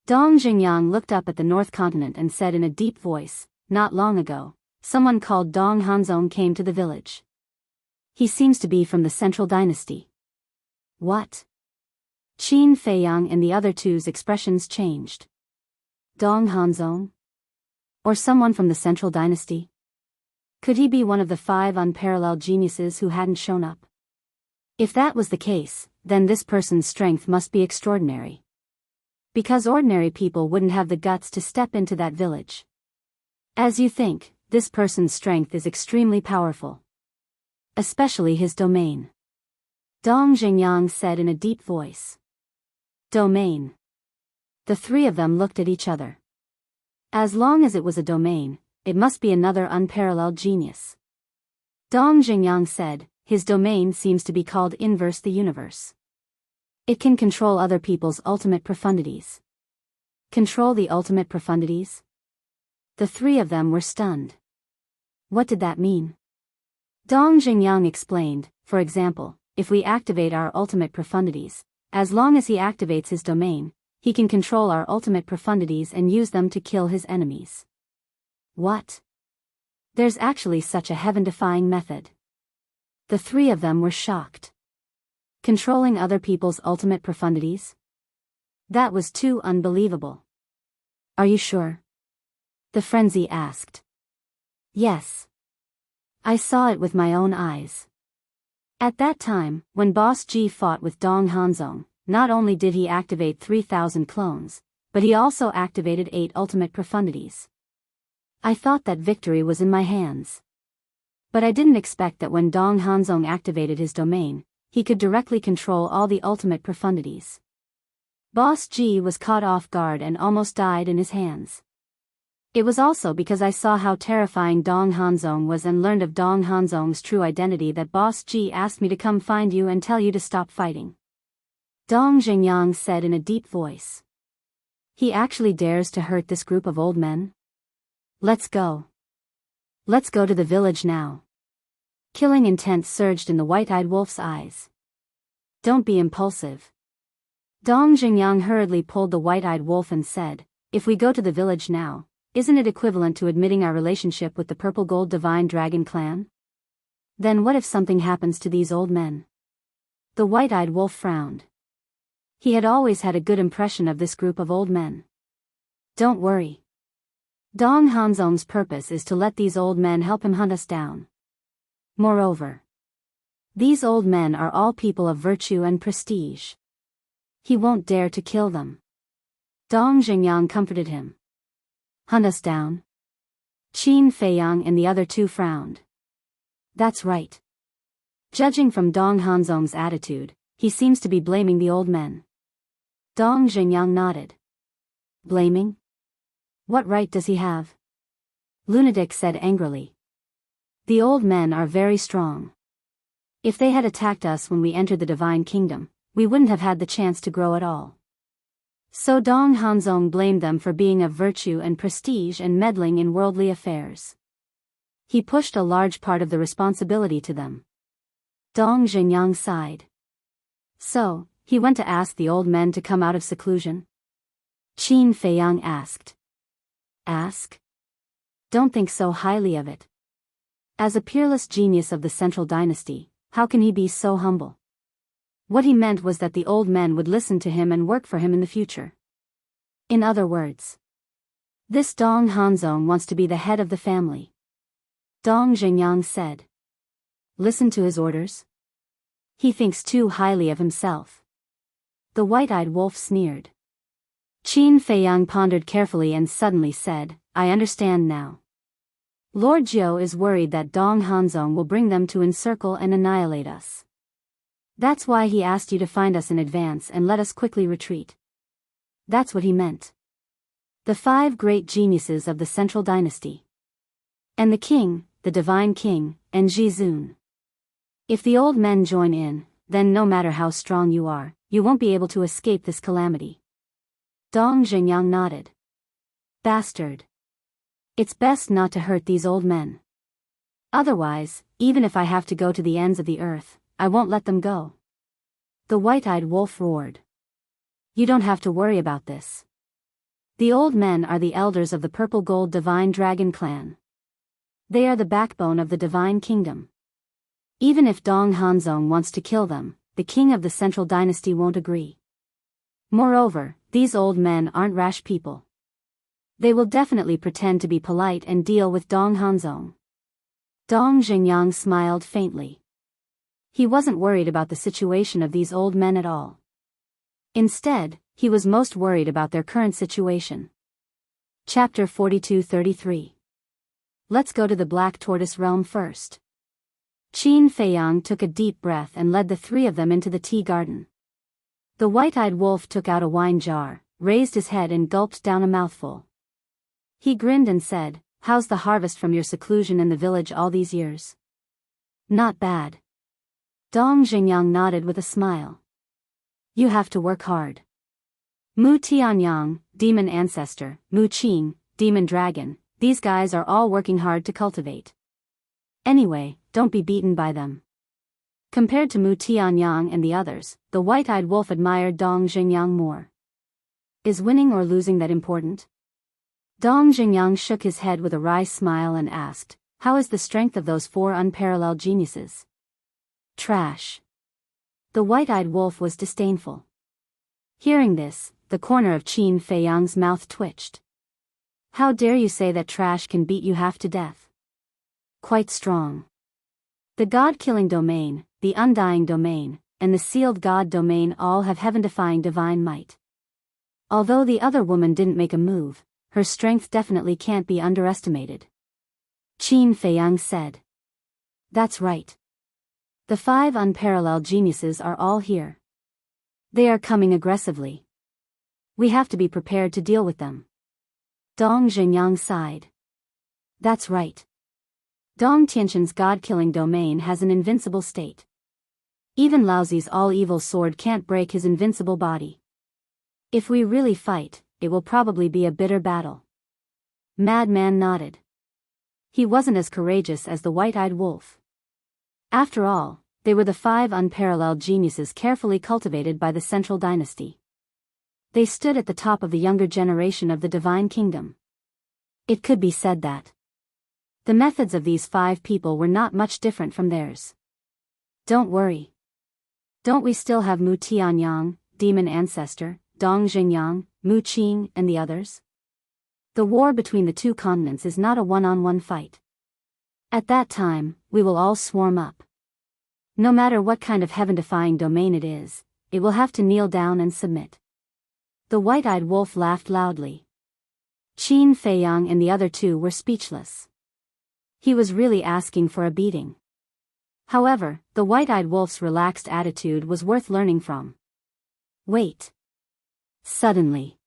Dong Jingyang looked up at the North Continent and said in a deep voice, "Not long ago, someone called Dong Hanzong came to the village. He seems to be from the Central Dynasty." What? Qin Feiyang and the other two's expressions changed. Dong Hanzong? Or someone from the Central Dynasty? Could he be one of the 5 unparalleled geniuses who hadn't shown up? If that was the case, then this person's strength must be extraordinary. Because ordinary people wouldn't have the guts to step into that village. As you think, this person's strength is extremely powerful. Especially his domain. Dong Jingyang said in a deep voice. Domain. The three of them looked at each other. As long as it was a domain, it must be another unparalleled genius. Dong Jingyang said, his domain seems to be called Inverse the Universe. It can control other people's ultimate profundities. Control the ultimate profundities? The three of them were stunned. What did that mean? Dong Jingyang explained, for example, if we activate our ultimate profundities, as long as he activates his domain, he can control our ultimate profundities and use them to kill his enemies. What? There's actually such a heaven-defying method. The three of them were shocked. Controlling other people's ultimate profundities? That was too unbelievable. Are you sure? The frenzy asked. Yes. I saw it with my own eyes. At that time, when Boss Ji fought with Dong Hanzong, not only did he activate 3,000 clones, but he also activated 8 ultimate profundities. I thought that victory was in my hands. But I didn't expect that when Dong Hanzong activated his domain, he could directly control all the ultimate profundities. Boss Ji was caught off guard and almost died in his hands. It was also because I saw how terrifying Dong Hanzong was and learned of Dong Hanzong's true identity that Boss Ji asked me to come find you and tell you to stop fighting. Dong Jingyang said in a deep voice. He actually dares to hurt this group of old men? Let's go. Let's go to the village now. Killing intent surged in the white-eyed wolf's eyes. Don't be impulsive. Dong Jingyang hurriedly pulled the white-eyed wolf and said, if we go to the village now, isn't it equivalent to admitting our relationship with the Purple Gold Divine Dragon clan? Then what if something happens to these old men? The white-eyed wolf frowned. He had always had a good impression of this group of old men. Don't worry. Dong Hanzong's purpose is to let these old men help him hunt us down. Moreover, these old men are all people of virtue and prestige. He won't dare to kill them. Dong Jingyang comforted him. Hunt us down? Qin Feiyang and the other two frowned. That's right. Judging from Dong Hanzong's attitude, he seems to be blaming the old men. Dong Jingyang nodded. Blaming? What right does he have? Lunatic said angrily. The old men are very strong. If they had attacked us when we entered the Divine Kingdom, we wouldn't have had the chance to grow at all. So Dong Hanzong blamed them for being of virtue and prestige and meddling in worldly affairs. He pushed a large part of the responsibility to them. Dong Jingyang sighed. So, he went to ask the old men to come out of seclusion? Qin Feiyang asked. Ask? Don't think so highly of it. As a peerless genius of the Central Dynasty, how can he be so humble? What he meant was that the old men would listen to him and work for him in the future. In other words, this Dong Hanzong wants to be the head of the family. Dong Jingyang said. Listen to his orders? He thinks too highly of himself. The white-eyed wolf sneered. Qin Feiyang pondered carefully and suddenly said, I understand now. Lord Jiu is worried that Dong Hanzong will bring them to encircle and annihilate us. That's why he asked you to find us in advance and let us quickly retreat. That's what he meant. The 5 great geniuses of the Central Dynasty. And the king, the Divine King, and Jizun. If the old men join in, then no matter how strong you are, you won't be able to escape this calamity. Dong Xingyang nodded. Bastard. It's best not to hurt these old men. Otherwise, even if I have to go to the ends of the earth, I won't let them go. The white-eyed wolf roared. You don't have to worry about this. The old men are the elders of the purple-gold divine dragon clan. They are the backbone of the divine kingdom. Even if Dong Hanzong wants to kill them, the king of the central dynasty won't agree. Moreover, these old men aren't rash people. They will definitely pretend to be polite and deal with Dong Hanzong. Dong Xingyang smiled faintly. He wasn't worried about the situation of these old men at all. Instead, he was most worried about their current situation. Chapter 42-33. Let's go to the Black Tortoise realm first. Qin Feiyang took a deep breath and led the three of them into the tea garden. The white-eyed wolf took out a wine jar, raised his head and gulped down a mouthful. He grinned and said, "How's the harvest from your seclusion in the village all these years?" "Not bad." Dong Xingyang nodded with a smile. "You have to work hard. Mu Tianyang, demon ancestor, Mu Qing, demon dragon, these guys are all working hard to cultivate. Anyway, don't be beaten by them." Compared to Mu Tianyang and the others, the white-eyed wolf admired Dong Xingyang more. Is winning or losing that important? Dong Xingyang shook his head with a wry smile and asked, "How is the strength of those four unparalleled geniuses?" "Trash." The white-eyed wolf was disdainful. Hearing this, the corner of Qin Feiyang's mouth twitched. "How dare you say that trash can beat you half to death? Quite strong. The God-killing domain, the undying domain, and the sealed God domain all have heaven-defying divine might. Although the other woman didn't make a move, her strength definitely can't be underestimated." Qin Feiyang said. "That's right. The five unparalleled geniuses are all here. They are coming aggressively. We have to be prepared to deal with them." Dong Xingyang sighed. "That's right. Dong Tianshan's God-killing domain has an invincible state. Even Laozi's all-evil sword can't break his invincible body. If we really fight, it will probably be a bitter battle." Madman nodded. He wasn't as courageous as the white-eyed wolf. After all, they were the five unparalleled geniuses carefully cultivated by the central dynasty. They stood at the top of the younger generation of the divine kingdom. It could be said that the methods of these five people were not much different from theirs. Don't worry. Don't we still have Mu Tianyang, demon ancestor, Dong Xingyang, Mu Qing, and the others? The war between the two continents is not a one-on-one fight. At that time, we will all swarm up. No matter what kind of heaven-defying domain it is, it will have to kneel down and submit." The white-eyed wolf laughed loudly. Qin Feiyang and the other two were speechless. He was really asking for a beating. However, the white-eyed wolf's relaxed attitude was worth learning from. "Wait." Suddenly,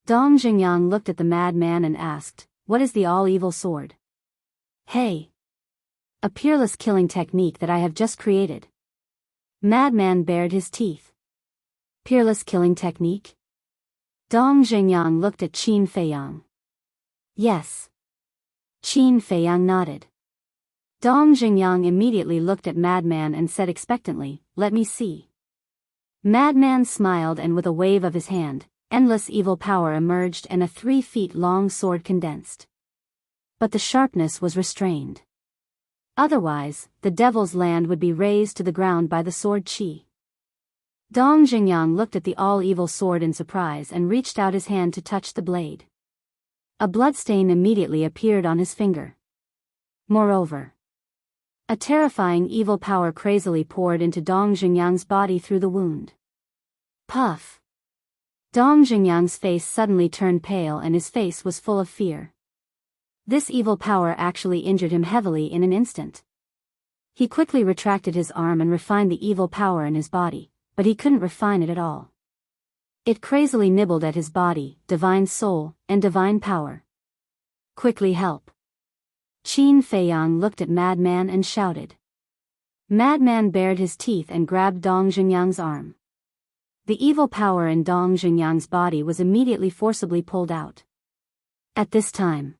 Dong Xingyang looked at the madman and asked, "What is the all-evil sword?" "Hey! A peerless killing technique that I have just created." Madman bared his teeth. "Peerless killing technique?" Dong Xingyang looked at Qin Feiyang. "Yes." Qin Feiyang nodded. Dong Xingyang immediately looked at Madman and said expectantly, "Let me see." Madman smiled and with a wave of his hand, endless evil power emerged and a 3 feet long sword condensed. But the sharpness was restrained. Otherwise, the devil's land would be razed to the ground by the sword chi. Dong Xingyang looked at the all-evil sword in surprise and reached out his hand to touch the blade. A bloodstain immediately appeared on his finger. Moreover, a terrifying evil power crazily poured into Dong Xingyang's body through the wound. Puff! Dong Xingyang's face suddenly turned pale and his face was full of fear. This evil power actually injured him heavily in an instant. He quickly retracted his arm and refined the evil power in his body, but he couldn't refine it at all. It crazily nibbled at his body, divine soul, and divine power. "Quickly help." Qin Feiyang looked at Madman and shouted. Madman bared his teeth and grabbed Dong Xingyang's arm. The evil power in Dong Xingyang's body was immediately forcibly pulled out. At this time,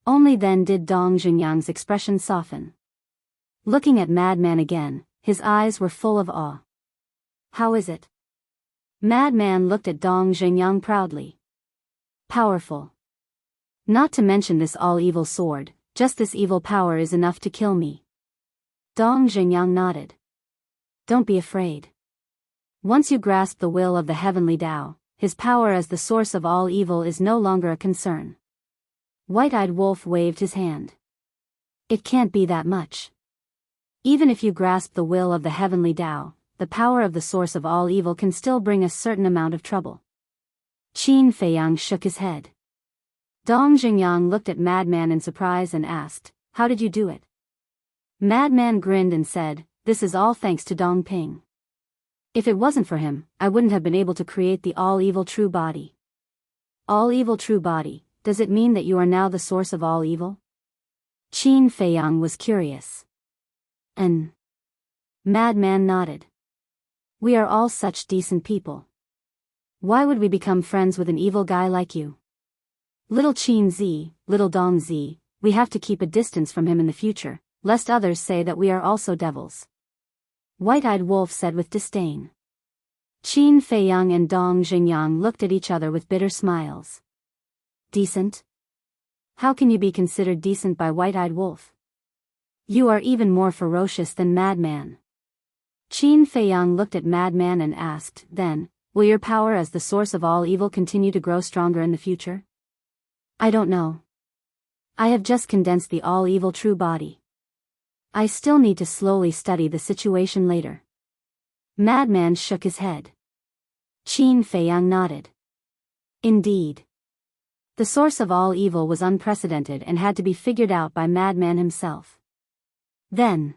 only then did Dong Xingyang's expression soften. Looking at Madman again, his eyes were full of awe. How is it? Madman looked at Dong Xingyang proudly. Powerful. Not to mention this all-evil sword, just this evil power is enough to kill me. Dong Xingyang nodded. Don't be afraid. Once you grasp the will of the heavenly Tao, his power as the source of all evil is no longer a concern. White-eyed wolf waved his hand. It can't be that much. Even if you grasp the will of the heavenly Tao, the power of the source of all evil can still bring a certain amount of trouble. Qin Feiyang shook his head. Dong Xingyang looked at Madman in surprise and asked, "How did you do it?" Madman grinned and said, "This is all thanks to Dong Ping. If it wasn't for him, I wouldn't have been able to create the all-evil true body." All-evil true body, does it mean that you are now the source of all evil? Qin Feiyang was curious. Madman nodded. We are all such decent people. Why would we become friends with an evil guy like you? Little Qin Zi, little Dong Zi, we have to keep a distance from him in the future, lest others say that we are also devils. White-eyed wolf said with disdain. Qin Feiyang and Dong Xingyang looked at each other with bitter smiles. Decent? How can you be considered decent by White-eyed wolf? You are even more ferocious than Madman. Qin Feiyang looked at Madman and asked, "Then, will your power as the source of all evil continue to grow stronger in the future?" I don't know. I have just condensed the all-evil true body. I still need to slowly study the situation later. Madman shook his head. Qin Feiyang nodded. Indeed. The source of all evil was unprecedented and had to be figured out by Madman himself. Then,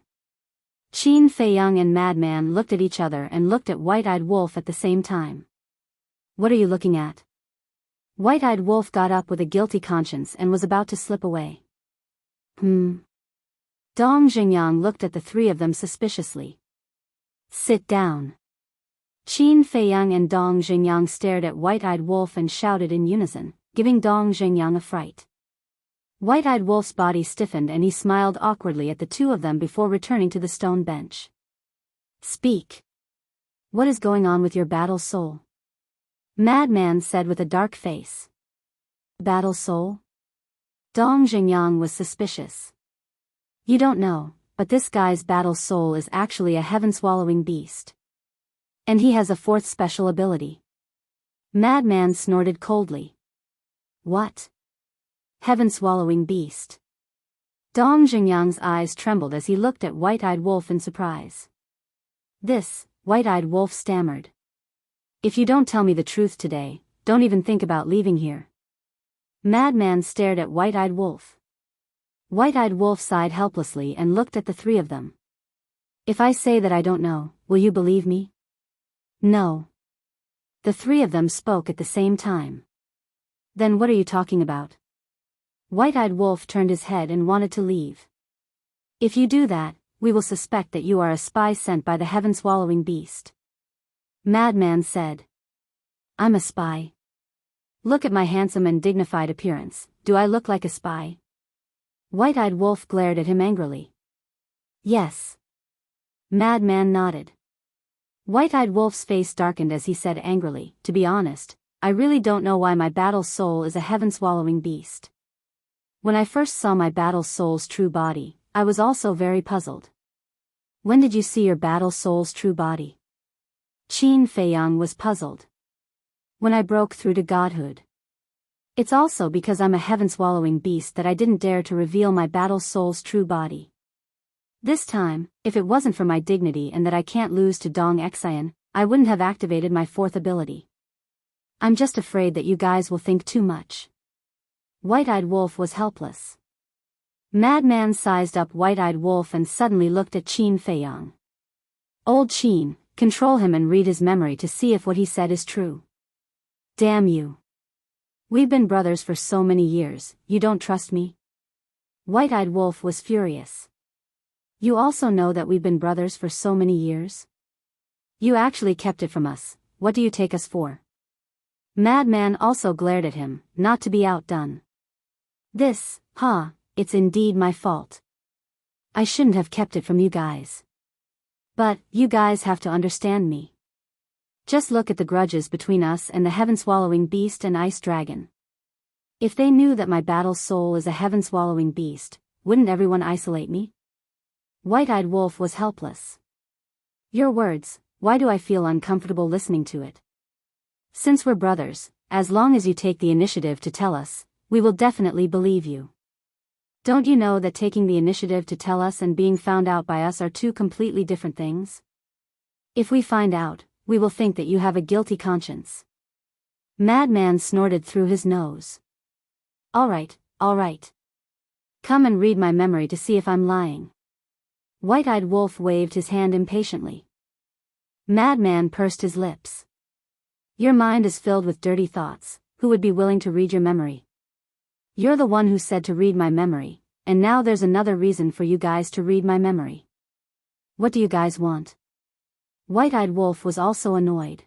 Qin Feiyang and Madman looked at each other and looked at White-eyed wolf at the same time. What are you looking at? White-eyed wolf got up with a guilty conscience and was about to slip away. Dong Xingyang looked at the three of them suspiciously. Sit down. Qin Feiyang and Dong Xingyang stared at White-eyed wolf and shouted in unison, giving Dong Xingyang a fright. White-eyed wolf's body stiffened and he smiled awkwardly at the two of them before returning to the stone bench. Speak. What is going on with your battle soul? Madman said with a dark face. Battle soul? Dong Xingyang was suspicious. You don't know, but this guy's battle soul is actually a heaven-swallowing beast. And he has a fourth special ability. Madman snorted coldly. What? Heaven-swallowing beast. Dong Xingyang's eyes trembled as he looked at White-eyed wolf in surprise. This, White-eyed wolf stammered. If you don't tell me the truth today, don't even think about leaving here. Madman stared at White-eyed wolf. White-eyed wolf sighed helplessly and looked at the three of them. If I say that I don't know, will you believe me? No. The three of them spoke at the same time. Then what are you talking about? White-eyed wolf turned his head and wanted to leave. If you do that, we will suspect that you are a spy sent by the heaven-swallowing beast. Madman said. I'm a spy. Look at my handsome and dignified appearance, do I look like a spy? White-eyed wolf glared at him angrily. Yes. Madman nodded. White-eyed wolf's face darkened as he said angrily, to be honest, I really don't know why my battle soul is a heaven-swallowing beast. When I first saw my battle soul's true body, I was also very puzzled. When did you see your battle soul's true body? Qin Feiyang was puzzled. When I broke through to godhood. It's also because I'm a heaven-swallowing beast that I didn't dare to reveal my battle soul's true body. This time, if it wasn't for my dignity and that I can't lose to Dong Xian, I wouldn't have activated my fourth ability. I'm just afraid that you guys will think too much. White-eyed wolf was helpless. Madman sized up White-eyed wolf and suddenly looked at Qin Feiyang. Old Qin, control him and read his memory to see if what he said is true. Damn you. We've been brothers for so many years, you don't trust me? White-eyed wolf was furious. You also know that we've been brothers for so many years? You actually kept it from us. What do you take us for? Madman also glared at him, not to be outdone. It's indeed my fault. I shouldn't have kept it from you guys. But, you guys have to understand me. Just look at the grudges between us and the heaven-swallowing beast and ice dragon. If they knew that my battle soul is a heaven-swallowing beast, wouldn't everyone isolate me? White-eyed wolf was helpless. Your words, why do I feel uncomfortable listening to it? Since we're brothers, as long as you take the initiative to tell us, we will definitely believe you. Don't you know that taking the initiative to tell us and being found out by us are two completely different things? If we find out, we will think that you have a guilty conscience. Madman snorted through his nose. All right. Come and read my memory to see if I'm lying. White-eyed wolf waved his hand impatiently. Madman pursed his lips. Your mind is filled with dirty thoughts. Who would be willing to read your memory? You're the one who said to read my memory, and now there's another reason for you guys to read my memory. What do you guys want? White-eyed wolf was also annoyed.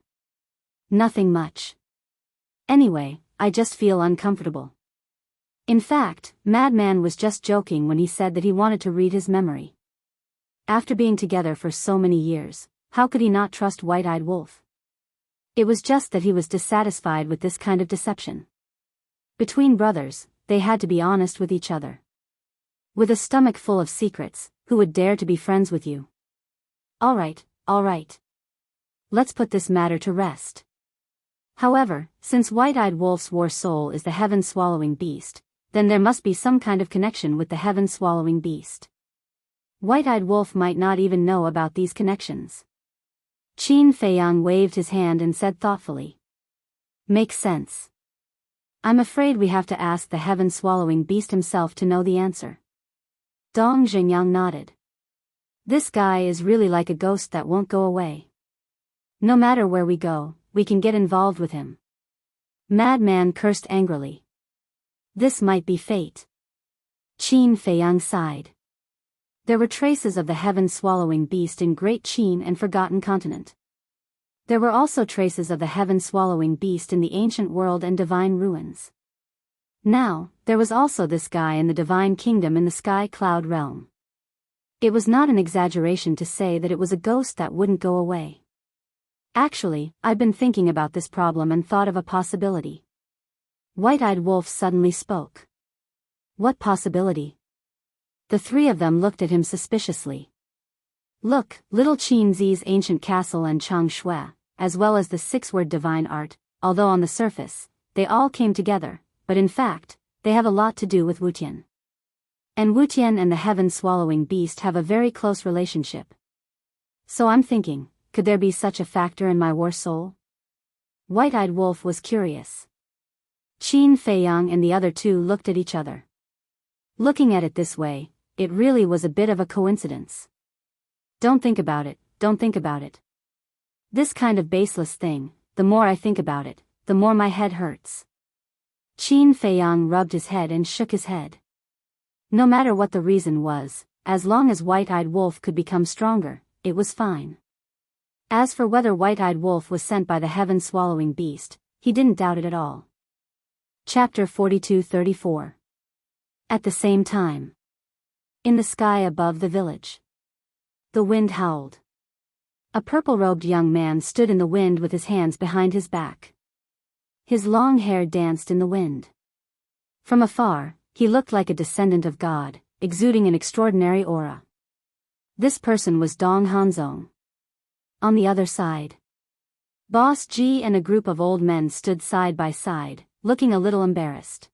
Nothing much. Anyway, I just feel uncomfortable. In fact, Madman was just joking when he said that he wanted to read his memory. After being together for so many years, how could he not trust White-eyed wolf? It was just that he was dissatisfied with this kind of deception. Between brothers, they had to be honest with each other. With a stomach full of secrets, who would dare to be friends with you? All right. Let's put this matter to rest. However, since White-eyed wolf's war soul is the heaven-swallowing beast, then there must be some kind of connection with the heaven-swallowing beast. White-eyed wolf might not even know about these connections. Qin Feiyang waved his hand and said thoughtfully. Makes sense. I'm afraid we have to ask the heaven-swallowing beast himself to know the answer. Dong Xingyang nodded. This guy is really like a ghost that won't go away. No matter where we go, we can get involved with him. Madman cursed angrily. This might be fate. Qin Feiyang sighed. There were traces of the heaven-swallowing beast in Great Qin and Forgotten Continent. There were also traces of the heaven-swallowing beast in the ancient world and divine ruins. Now, there was also this guy in the divine kingdom in the sky cloud realm. It was not an exaggeration to say that it was a ghost that wouldn't go away. Actually, I've been thinking about this problem and thought of a possibility. White-eyed wolf suddenly spoke. What possibility? The three of them looked at him suspiciously. Look, Little Qin Zi's ancient castle and Chang Shui, as well as the six-word divine art, although on the surface, they all came together, but in fact, they have a lot to do with Wutian. And Wutian and the heaven-swallowing beast have a very close relationship. So I'm thinking, could there be such a factor in my war soul? White-eyed wolf was curious. Qin Feiyang and the other two looked at each other. Looking at it this way, it really was a bit of a coincidence. Don't think about it. This kind of baseless thing, the more I think about it, the more my head hurts. Qin Feiyang rubbed his head and shook his head. No matter what the reason was, as long as White-eyed wolf could become stronger, it was fine. As for whether White-eyed wolf was sent by the heaven-swallowing beast, he didn't doubt it at all. Chapter 42-34. At the same time. In the sky above the village. The wind howled. A purple-robed young man stood in the wind with his hands behind his back. His long hair danced in the wind. From afar, he looked like a descendant of God, exuding an extraordinary aura. This person was Dong Hanzong. On the other side, Boss Ji and a group of old men stood side by side, looking a little embarrassed.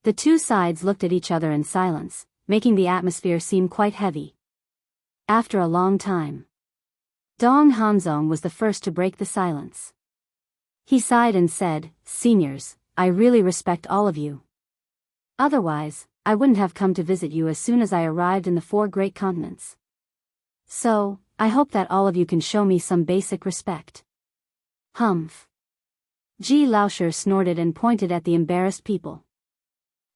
The two sides looked at each other in silence, making the atmosphere seem quite heavy. After a long time, Dong Hanzong was the first to break the silence. He sighed and said, "Seniors, I really respect all of you. Otherwise, I wouldn't have come to visit you as soon as I arrived in the 4 great continents. So, I hope that all of you can show me some basic respect." Humph. Ji Laosher snorted and pointed at the embarrassed people.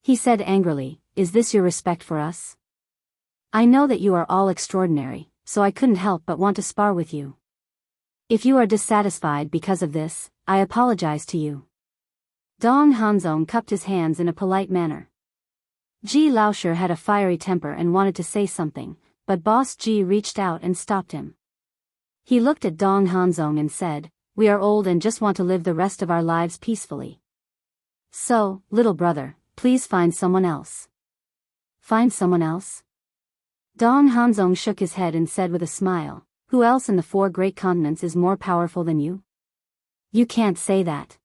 He said angrily, "Is this your respect for us? I know that you are all extraordinary, so I couldn't help but want to spar with you. If you are dissatisfied because of this, I apologize to you. Dong Hanzong cupped his hands in a polite manner. Ji Laoshi had a fiery temper and wanted to say something, but Boss Ji reached out and stopped him. He looked at Dong Hanzong and said, "We are old and just want to live the rest of our lives peacefully. So, little brother, please find someone else." Find someone else? Dong Hanzong shook his head and said with a smile, "Who else in the 4 great continents is more powerful than you? You can't say that.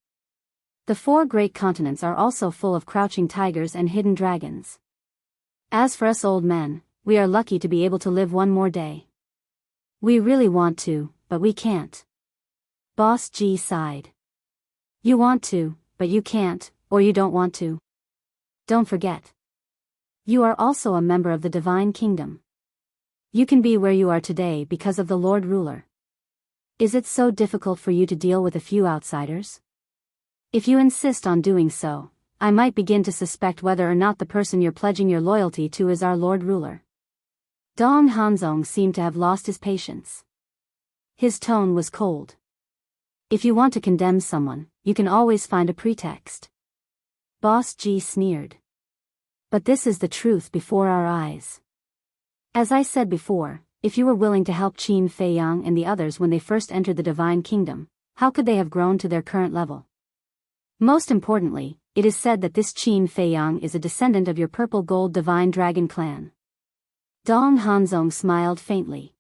The 4 great continents are also full of crouching tigers and hidden dragons. As for us old men, we are lucky to be able to live one more day. We really want to, but we can't." Boss G sighed. You want to, but you can't, or you don't want to. Don't forget. You are also a member of the Divine Kingdom. You can be where you are today because of the Lord Ruler. Is it so difficult for you to deal with a few outsiders? If you insist on doing so, I might begin to suspect whether or not the person you're pledging your loyalty to is our Lord Ruler. Dong Hanzong seemed to have lost his patience. His tone was cold. If you want to condemn someone, you can always find a pretext. Boss G sneered. But this is the truth before our eyes. As I said before, if you were willing to help Qin Feiyang and the others when they first entered the Divine Kingdom, how could they have grown to their current level? Most importantly, it is said that this Qin Feiyang is a descendant of your purple gold divine dragon clan. Dong Hanzong smiled faintly.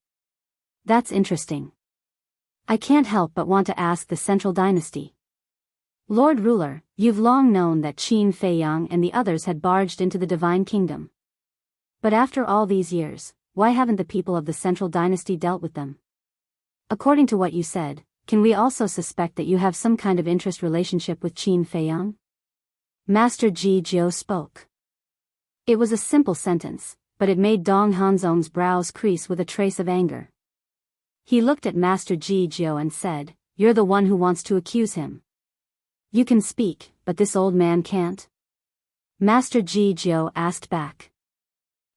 That's interesting. I can't help but want to ask the Central Dynasty. Lord Ruler, you've long known that Qin Feiyang and the others had barged into the Divine Kingdom. But after all these years, why haven't the people of the Central Dynasty dealt with them? According to what you said, can we also suspect that you have some kind of interest relationship with Qin Feiyang? Master Ji Jiao spoke. It was a simple sentence, but it made Dong Hanzong's brows crease with a trace of anger. He looked at Master Ji Jiao and said, "You're the one who wants to accuse him. You can speak, but this old man can't?" Master Ji Jiao asked back.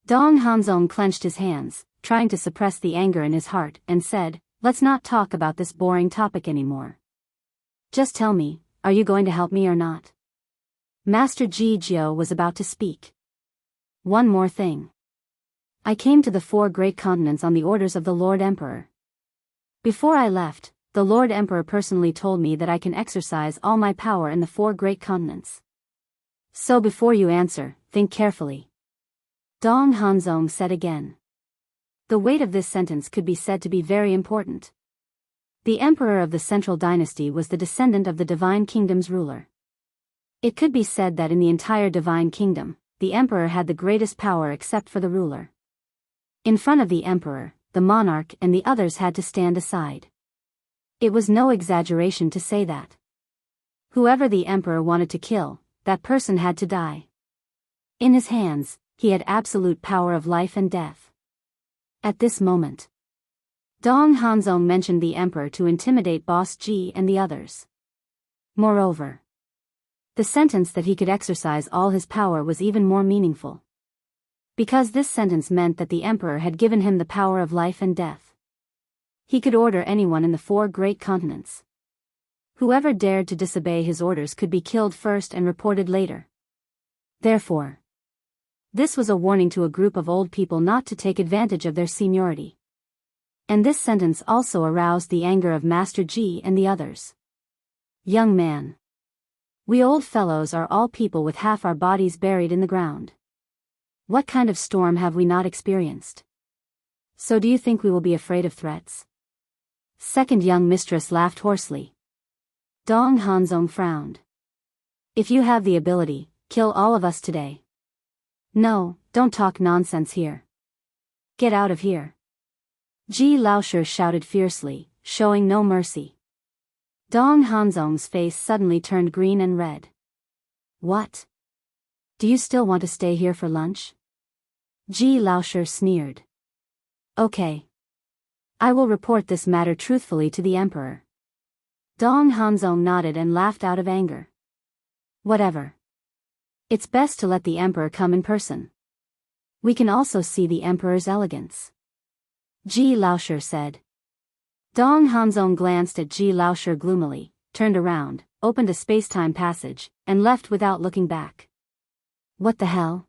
Dong Hanzong clenched his hands, trying to suppress the anger in his heart, and said, "Let's not talk about this boring topic anymore. Just tell me, are you going to help me or not?" Master Ji Jiao was about to speak. "One more thing. I came to the 4 great continents on the orders of the Lord Emperor. Before I left, the Lord Emperor personally told me that I can exercise all my power in the 4 great continents. So before you answer, think carefully." Dong Hanzong said again. The weight of this sentence could be said to be very important. The Emperor of the Central Dynasty was the descendant of the Divine Kingdom's ruler. It could be said that in the entire Divine Kingdom, the Emperor had the greatest power except for the ruler. In front of the Emperor, the monarch and the others had to stand aside. It was no exaggeration to say that. Whoever the Emperor wanted to kill, that person had to die. In his hands, he had absolute power of life and death. At this moment, Dong Hanzong mentioned the Emperor to intimidate Boss Ji and the others. Moreover, the sentence that he could exercise all his power was even more meaningful. Because this sentence meant that the Emperor had given him the power of life and death. He could order anyone in the 4 great continents. Whoever dared to disobey his orders could be killed first and reported later. Therefore, this was a warning to a group of old people not to take advantage of their seniority. And this sentence also aroused the anger of Master Ji and the others. "Young man. We old fellows are all people with half our bodies buried in the ground. What kind of storm have we not experienced? So do you think we will be afraid of threats?" Second young mistress laughed hoarsely. Dong Hanzong frowned. "If you have the ability, kill all of us today." "No, don't talk nonsense here. Get out of here." Ji Laoshi shouted fiercely, showing no mercy. Dong Hanzong's face suddenly turned green and red. "What? Do you still want to stay here for lunch?" Ji Laoshi sneered. "Okay. I will report this matter truthfully to the Emperor." Dong Hanzong nodded and laughed out of anger. "Whatever. It's best to let the Emperor come in person. We can also see the emperor's elegance. Ji Laoshi said. Dong Hanzong glanced at Ji Laoshi gloomily, turned around, opened a space-time passage, and left without looking back. What the hell?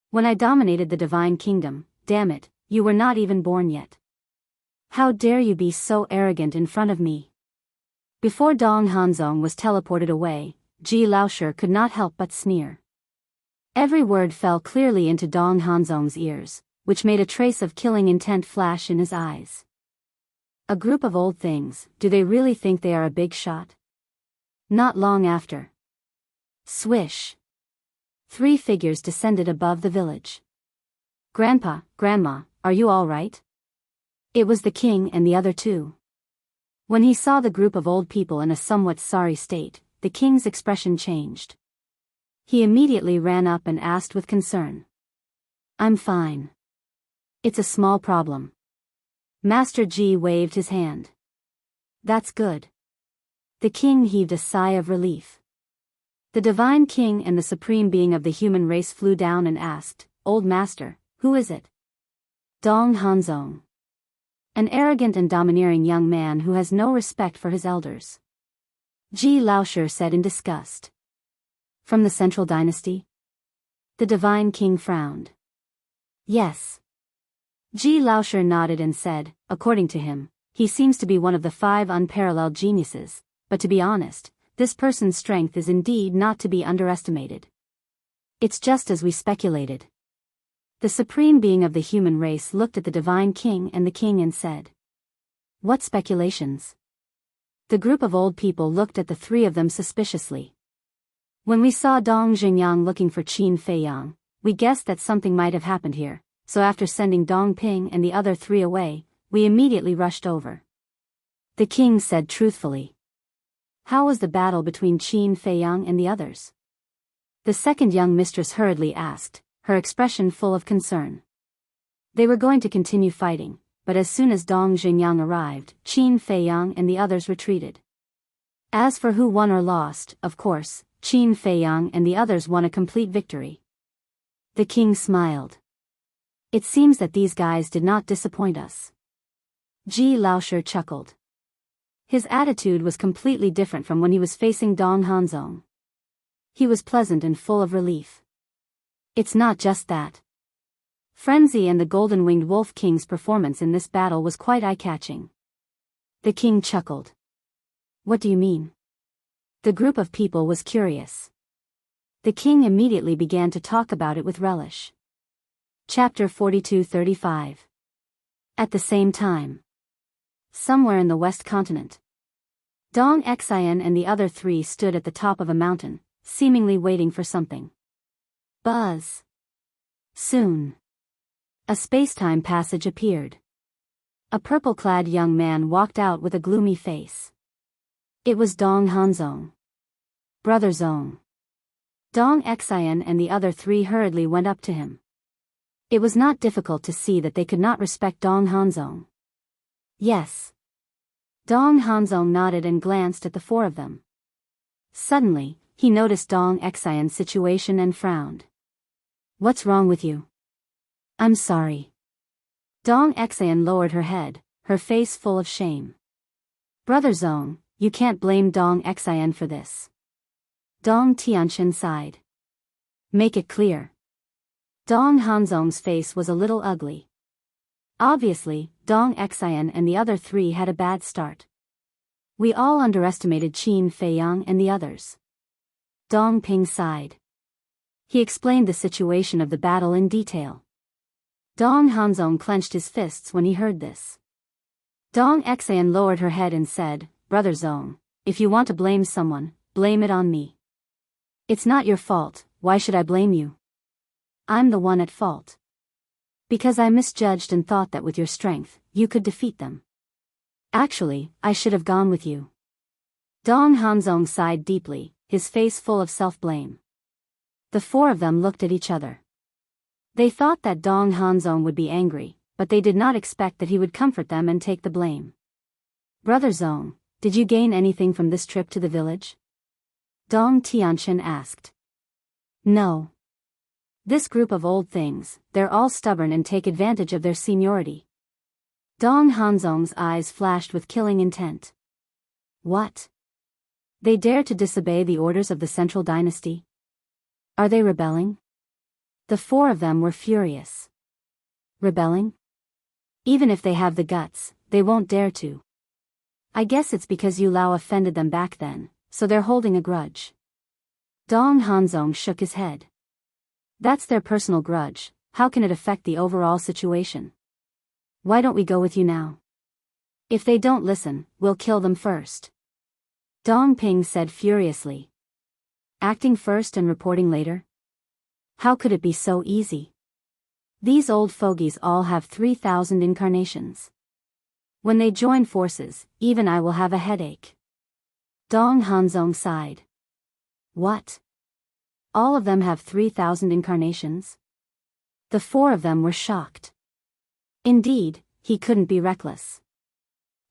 When I dominated the divine kingdom, damn it, you were not even born yet. How dare you be so arrogant in front of me? Before Dong Hanzong was teleported away, Ji Laoshi could not help but sneer. Every word fell clearly into Dong Hanzong's ears, which made a trace of killing intent flash in his eyes. A group of old things, do they really think they are a big shot? Not long after. Swish. 3 figures descended above the village. Grandpa, Grandma, are you all right? It was the king and the other 2. When he saw the group of old people in a somewhat sorry state, the king's expression changed. He immediately ran up and asked with concern. I'm fine. It's a small problem. Master Ji waved his hand. That's good. The king heaved a sigh of relief. The divine king and the supreme being of the human race flew down and asked, Old Master, who is it? Dong Hanzong. An arrogant and domineering young man who has no respect for his elders. Ji Laoshi said in disgust. From the central dynasty? The divine king frowned. Yes. Ji Laoshi nodded and said, according to him, he seems to be one of the 5 unparalleled geniuses, but to be honest, this person's strength is indeed not to be underestimated. It's just as we speculated. The supreme being of the human race looked at the divine king and the king and said, What speculations? The group of old people looked at the 3 of them suspiciously. When we saw Dong Xingyang looking for Qin Feiyang, we guessed that something might have happened here, so after sending Dong Ping and the other 3 away, we immediately rushed over. The king said truthfully. How was the battle between Qin Feiyang and the others? The second young mistress hurriedly asked, her expression full of concern. They were going to continue fighting, but as soon as Dong Xingyang arrived, Qin Feiyang and the others retreated. As for who won or lost, of course, Qin Feiyang and the others won a complete victory. The king smiled. It seems that these guys did not disappoint us. Ji Laoshi chuckled. His attitude was completely different from when he was facing Dong Hanzong. He was pleasant and full of relief. It's not just that. Frenzy and the golden-winged wolf king's performance in this battle was quite eye-catching. The king chuckled. What do you mean? The group of people was curious. The king immediately began to talk about it with relish. Chapter 42-35. At the same time. Somewhere in the West Continent. Dong Xian and the other 3 stood at the top of a mountain, seemingly waiting for something. Buzz. Soon. A space-time passage appeared. A purple-clad young man walked out with a gloomy face. It was Dong Hanzong. Brother Zong. Dong Xian and the other 3 hurriedly went up to him. It was not difficult to see that they could not respect Dong Hanzong. Yes. Dong Hanzong nodded and glanced at the 4 of them. Suddenly, he noticed Dong Xian's situation and frowned. What's wrong with you? I'm sorry. Dong Xian lowered her head, her face full of shame. Brother Zong, you can't blame Dong Xian for this. Dong Tianchen sighed. Make it clear. Dong Hanzong's face was a little ugly. Obviously, Dong Xian and the other 3 had a bad start. We all underestimated Qin Feiyang and the others. Dong Ping sighed. He explained the situation of the battle in detail. Dong Hanzong clenched his fists when he heard this. Dong Xian lowered her head and said, Brother Zong, if you want to blame someone, blame it on me. It's not your fault, why should I blame you? I'm the one at fault. Because I misjudged and thought that with your strength, you could defeat them. Actually, I should have gone with you. Dong Hanzong sighed deeply, his face full of self-blame. The 4 of them looked at each other. They thought that Dong Hanzong would be angry, but they did not expect that he would comfort them and take the blame. Brother Zong, did you gain anything from this trip to the village? Dong Tianchen asked. No. This group of old things, they're all stubborn and take advantage of their seniority. Dong Hanzong's eyes flashed with killing intent. What? They dare to disobey the orders of the central dynasty? Are they rebelling? The four of them were furious. Rebelling? Even if they have the guts, they won't dare to. I guess it's because Yu Lao offended them back then, so they're holding a grudge. Dong Hanzong shook his head. That's their personal grudge, how can it affect the overall situation? Why don't we go with you now? If they don't listen, we'll kill them first. Dong Ping said furiously. Acting first and reporting later? How could it be so easy? These old fogies all have 3,000 incarnations. When they join forces, even I will have a headache. Dong Hanzong sighed. What? All of them have 3,000 incarnations? The four of them were shocked. Indeed, he couldn't be reckless.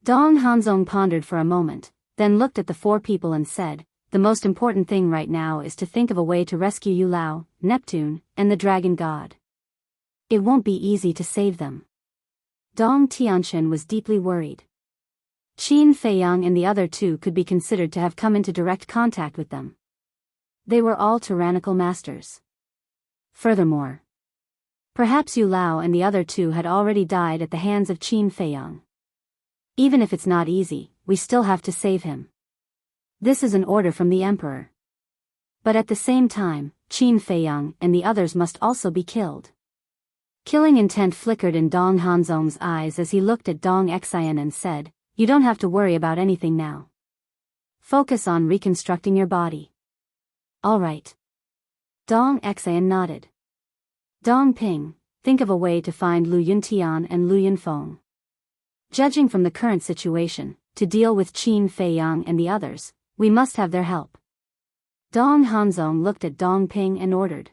Dong Hanzong pondered for a moment, then looked at the four people and said, the most important thing right now is to think of a way to rescue Yu Lao, Neptune, and the dragon god. It won't be easy to save them. Dong Tianqian was deeply worried. Qin Feiyang and the other two could be considered to have come into direct contact with them. They were all tyrannical masters. Furthermore, perhaps Yu Lao and the other two had already died at the hands of Qin Feiyang. Even if it's not easy, we still have to save him. This is an order from the emperor. But at the same time, Qin Feiyang and the others must also be killed. Killing intent flickered in Dong Hanzong's eyes as he looked at Dong Xian and said, you don't have to worry about anything now. Focus on reconstructing your body. All right. Dong Xian nodded. Dong Ping, think of a way to find Lu Yuntian and Lu Yunfeng. Judging from the current situation, to deal with Qin Feiyang and the others, we must have their help. Dong Hanzong looked at Dong Ping and ordered.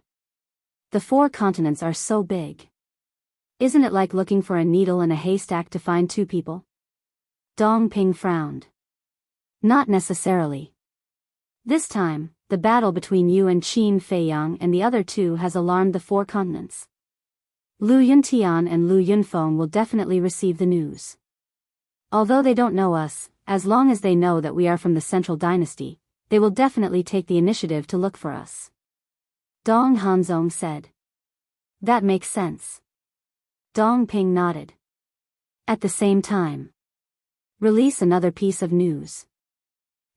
The 4 continents are so big. Isn't it like looking for a needle in a haystack to find 2 people? Dong Ping frowned. Not necessarily. This time, the battle between you and Qin Feiyang and the other 2 has alarmed the 4 continents. Lu Yuntian and Lu Yunfeng will definitely receive the news. Although they don't know us, as long as they know that we are from the central dynasty, they will definitely take the initiative to look for us. Dong Hanzong said. That makes sense. Dong Ping nodded. At the same time, release another piece of news.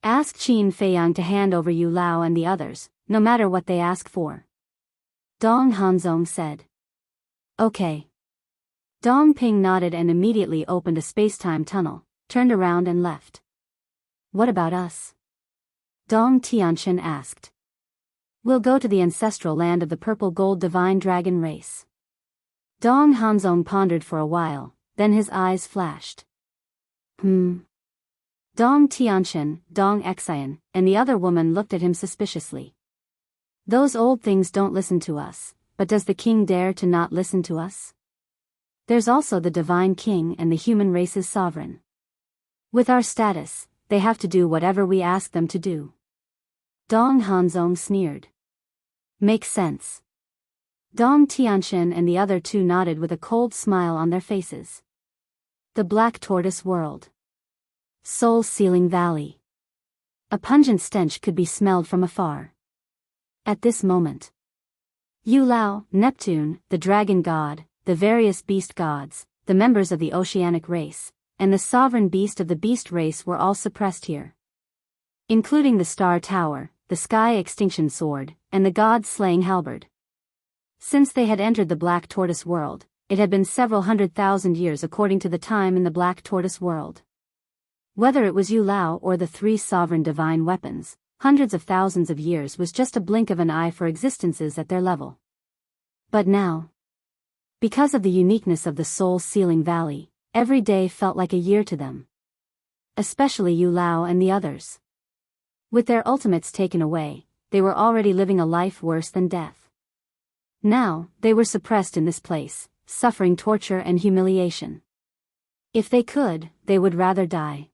Ask Qin Feiyang to hand over Yu Lao and the others, no matter what they ask for. Dong Hanzong said. Okay. Dong Ping nodded and immediately opened a space-time tunnel, turned around and left. What about us? Dong Tianqian asked. We'll go to the ancestral land of the purple gold divine dragon race. Dong Hanzong pondered for a while, then his eyes flashed. Dong Tianqian, Dong Xian, and the other woman looked at him suspiciously. Those old things don't listen to us, but does the king dare to not listen to us? There's also the divine king and the human race's sovereign. With our status, they have to do whatever we ask them to do. Dong Hanzong sneered. Makes sense. Dong Tianqian and the other 2 nodded with a cold smile on their faces. The Black Tortoise World. Soul-Sealing Valley. A pungent stench could be smelled from afar. At this moment, Yu Lao, Neptune, the dragon god, the various beast gods, the members of the oceanic race, and the sovereign beast of the beast race were all suppressed here. Including the Star Tower, the Sky Extinction Sword, and the God-Slaying Halberd. Since they had entered the Black Tortoise World, it had been several 100,000 years according to the time in the Black Tortoise World. Whether it was Yu Lao or the 3 sovereign divine weapons, hundreds of thousands of years was just a blink of an eye for existences at their level. But now, because of the uniqueness of the Soul-Sealing Valley, every day felt like a year to them. Especially Yu Lao and the others. With their ultimates taken away, they were already living a life worse than death. Now, they were suppressed in this place, suffering torture and humiliation. If they could, they would rather die.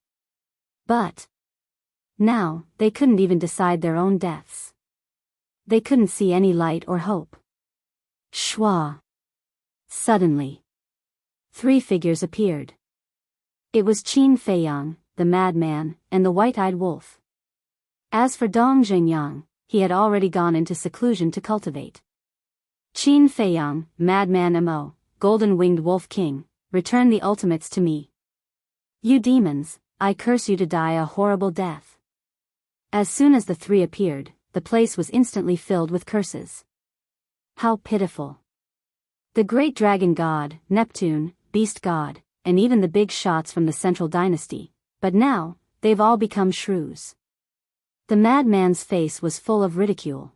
But now, they couldn't even decide their own deaths. They couldn't see any light or hope. Schwa. Suddenly, 3 figures appeared. It was Qin Feiyang, the madman, and the white-eyed wolf. As for Dong Zhengyang, he had already gone into seclusion to cultivate. Qin Feiyang, madman Mo, golden-winged wolf king, return the ultimates to me. You demons, I curse you to die a horrible death. As soon as the 3 appeared, the place was instantly filled with curses. How pitiful. The great dragon god, Neptune, beast god, and even the big shots from the central dynasty, but now, they've all become shrews. The madman's face was full of ridicule.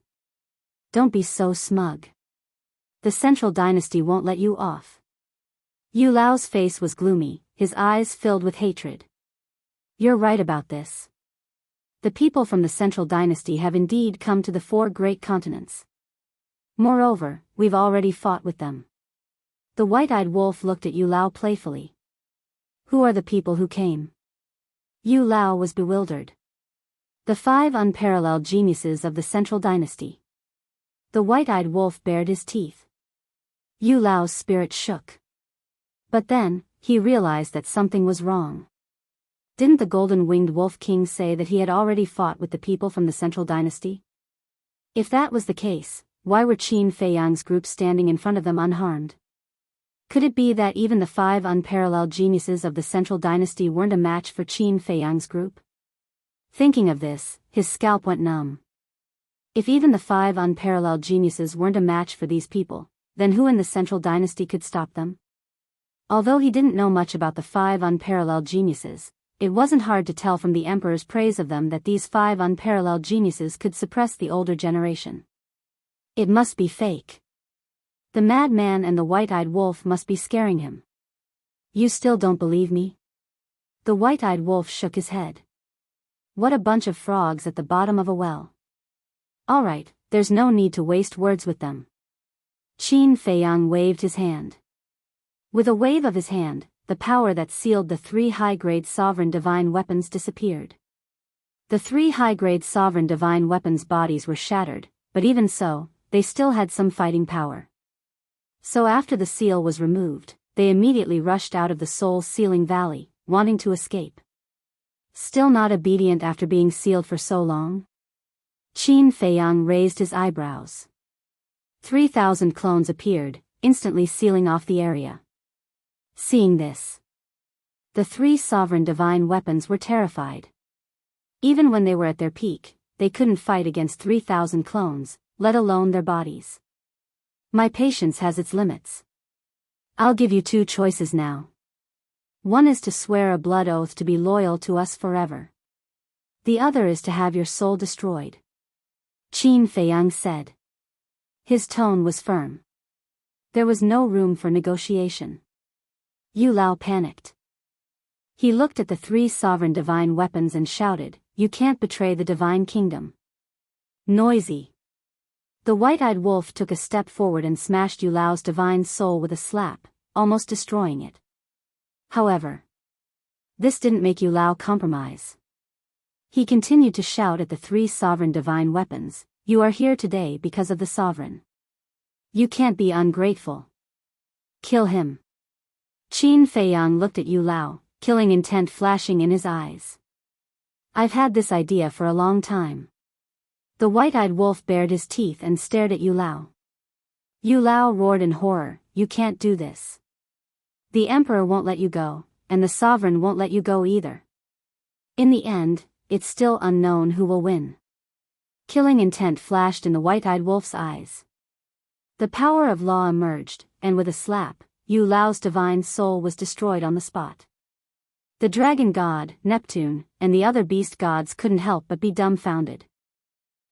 Don't be so smug. The central dynasty won't let you off. Yu Lao's face was gloomy, his eyes filled with hatred. You're right about this. The people from the central dynasty have indeed come to the 4 great continents. Moreover, we've already fought with them. The white-eyed wolf looked at Yu Lao playfully. Who are the people who came? Yu Lao was bewildered. The 5 unparalleled geniuses of the central dynasty. The white-eyed wolf bared his teeth. Yu Lao's spirit shook. But then, he realized that something was wrong. Didn't the golden-winged wolf king say that he had already fought with the people from the central dynasty? If that was the case, why were Qin Feiyang's group standing in front of them unharmed? Could it be that even the 5 unparalleled geniuses of the central dynasty weren't a match for Qin Feiyang's group? Thinking of this, his scalp went numb. If even the 5 unparalleled geniuses weren't a match for these people, then who in the central dynasty could stop them? Although he didn't know much about the 5 unparalleled geniuses, it wasn't hard to tell from the emperor's praise of them that these 5 unparalleled geniuses could suppress the older generation. It must be fake. The madman and the white-eyed wolf must be scaring him. You still don't believe me? The white-eyed wolf shook his head. What a bunch of frogs at the bottom of a well. All right, there's no need to waste words with them. Qin Feiyang waved his hand. With a wave of his hand, the power that sealed the 3 high-grade sovereign divine weapons disappeared. The 3 high-grade sovereign divine weapons' bodies were shattered, but even so, they still had some fighting power. So after the seal was removed, they immediately rushed out of the soul-sealing valley, wanting to escape. Still not obedient after being sealed for so long? Qin Feiyang raised his eyebrows. 3,000 clones appeared, instantly sealing off the area. Seeing this, the 3 sovereign divine weapons were terrified. Even when they were at their peak, they couldn't fight against 3,000 clones, let alone their bodies. My patience has its limits. I'll give you 2 choices now. One is to swear a blood oath to be loyal to us forever. The other is to have your soul destroyed. Qin Feiyang said. His tone was firm. There was no room for negotiation. Yu Lao panicked. He looked at the 3 sovereign divine weapons and shouted, "You can't betray the divine kingdom." Noisy. The white-eyed wolf took a step forward and smashed Yu Lao's divine soul with a slap, almost destroying it. However, this didn't make Yu Lao compromise. He continued to shout at the 3 sovereign divine weapons, "You are here today because of the sovereign. You can't be ungrateful. Kill him." Qin Feiyang looked at Yu Lao, killing intent flashing in his eyes. I've had this idea for a long time. The white-eyed wolf bared his teeth and stared at Yu Lao. Yu Lao roared in horror, "You can't do this. The emperor won't let you go, and the sovereign won't let you go either. In the end, it's still unknown who will win." Killing intent flashed in the white-eyed wolf's eyes. The power of law emerged, and with a slap, Yu Lao's divine soul was destroyed on the spot. The dragon god, Neptune, and the other beast gods couldn't help but be dumbfounded.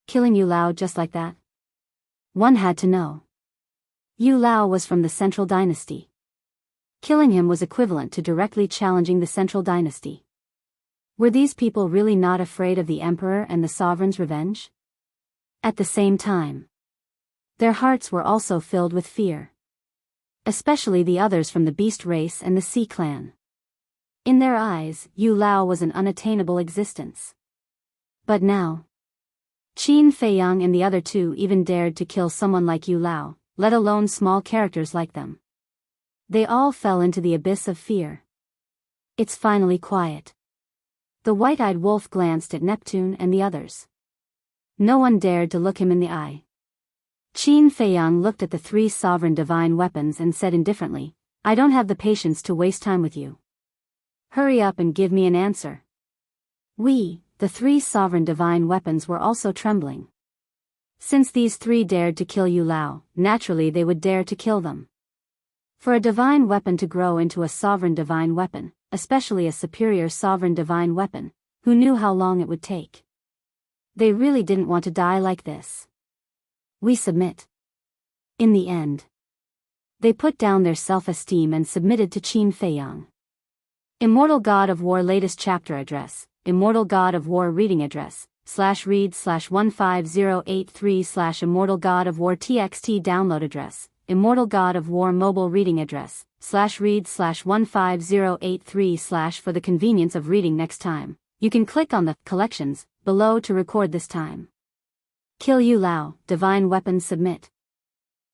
Killing Yu Lao just like that? One had to know. Yu Lao was from the central dynasty. Killing him was equivalent to directly challenging the central dynasty. Were these people really not afraid of the emperor and the sovereign's revenge? At the same time, their hearts were also filled with fear. Especially the others from the beast race and the sea clan. In their eyes, Yu Lao was an unattainable existence. But now, Qin Feiyang and the other 2 even dared to kill someone like Yu Lao, let alone small characters like them. They all fell into the abyss of fear. It's finally quiet. The white-eyed wolf glanced at Neptune and the others. No one dared to look him in the eye. Qin Feiyang looked at the three sovereign divine weapons and said indifferently, I don't have the patience to waste time with you. Hurry up and give me an answer. The three sovereign divine weapons were also trembling. Since these three dared to kill Yu Lao, naturally they would dare to kill them. For a divine weapon to grow into a sovereign divine weapon, especially a superior sovereign divine weapon, who knew how long it would take? They really didn't want to die like this. We submit. In the end, they put down their self-esteem and submitted to Qin Feiyang. Immortal God of War latest chapter address, Immortal God of War reading address, /read/15083 /Immortal God of War TXT download address, Immortal God of War mobile reading address, /read/15083 for the convenience of reading next time. You can click on the collections below to record this time. Kill Yu Lao, divine weapons submit.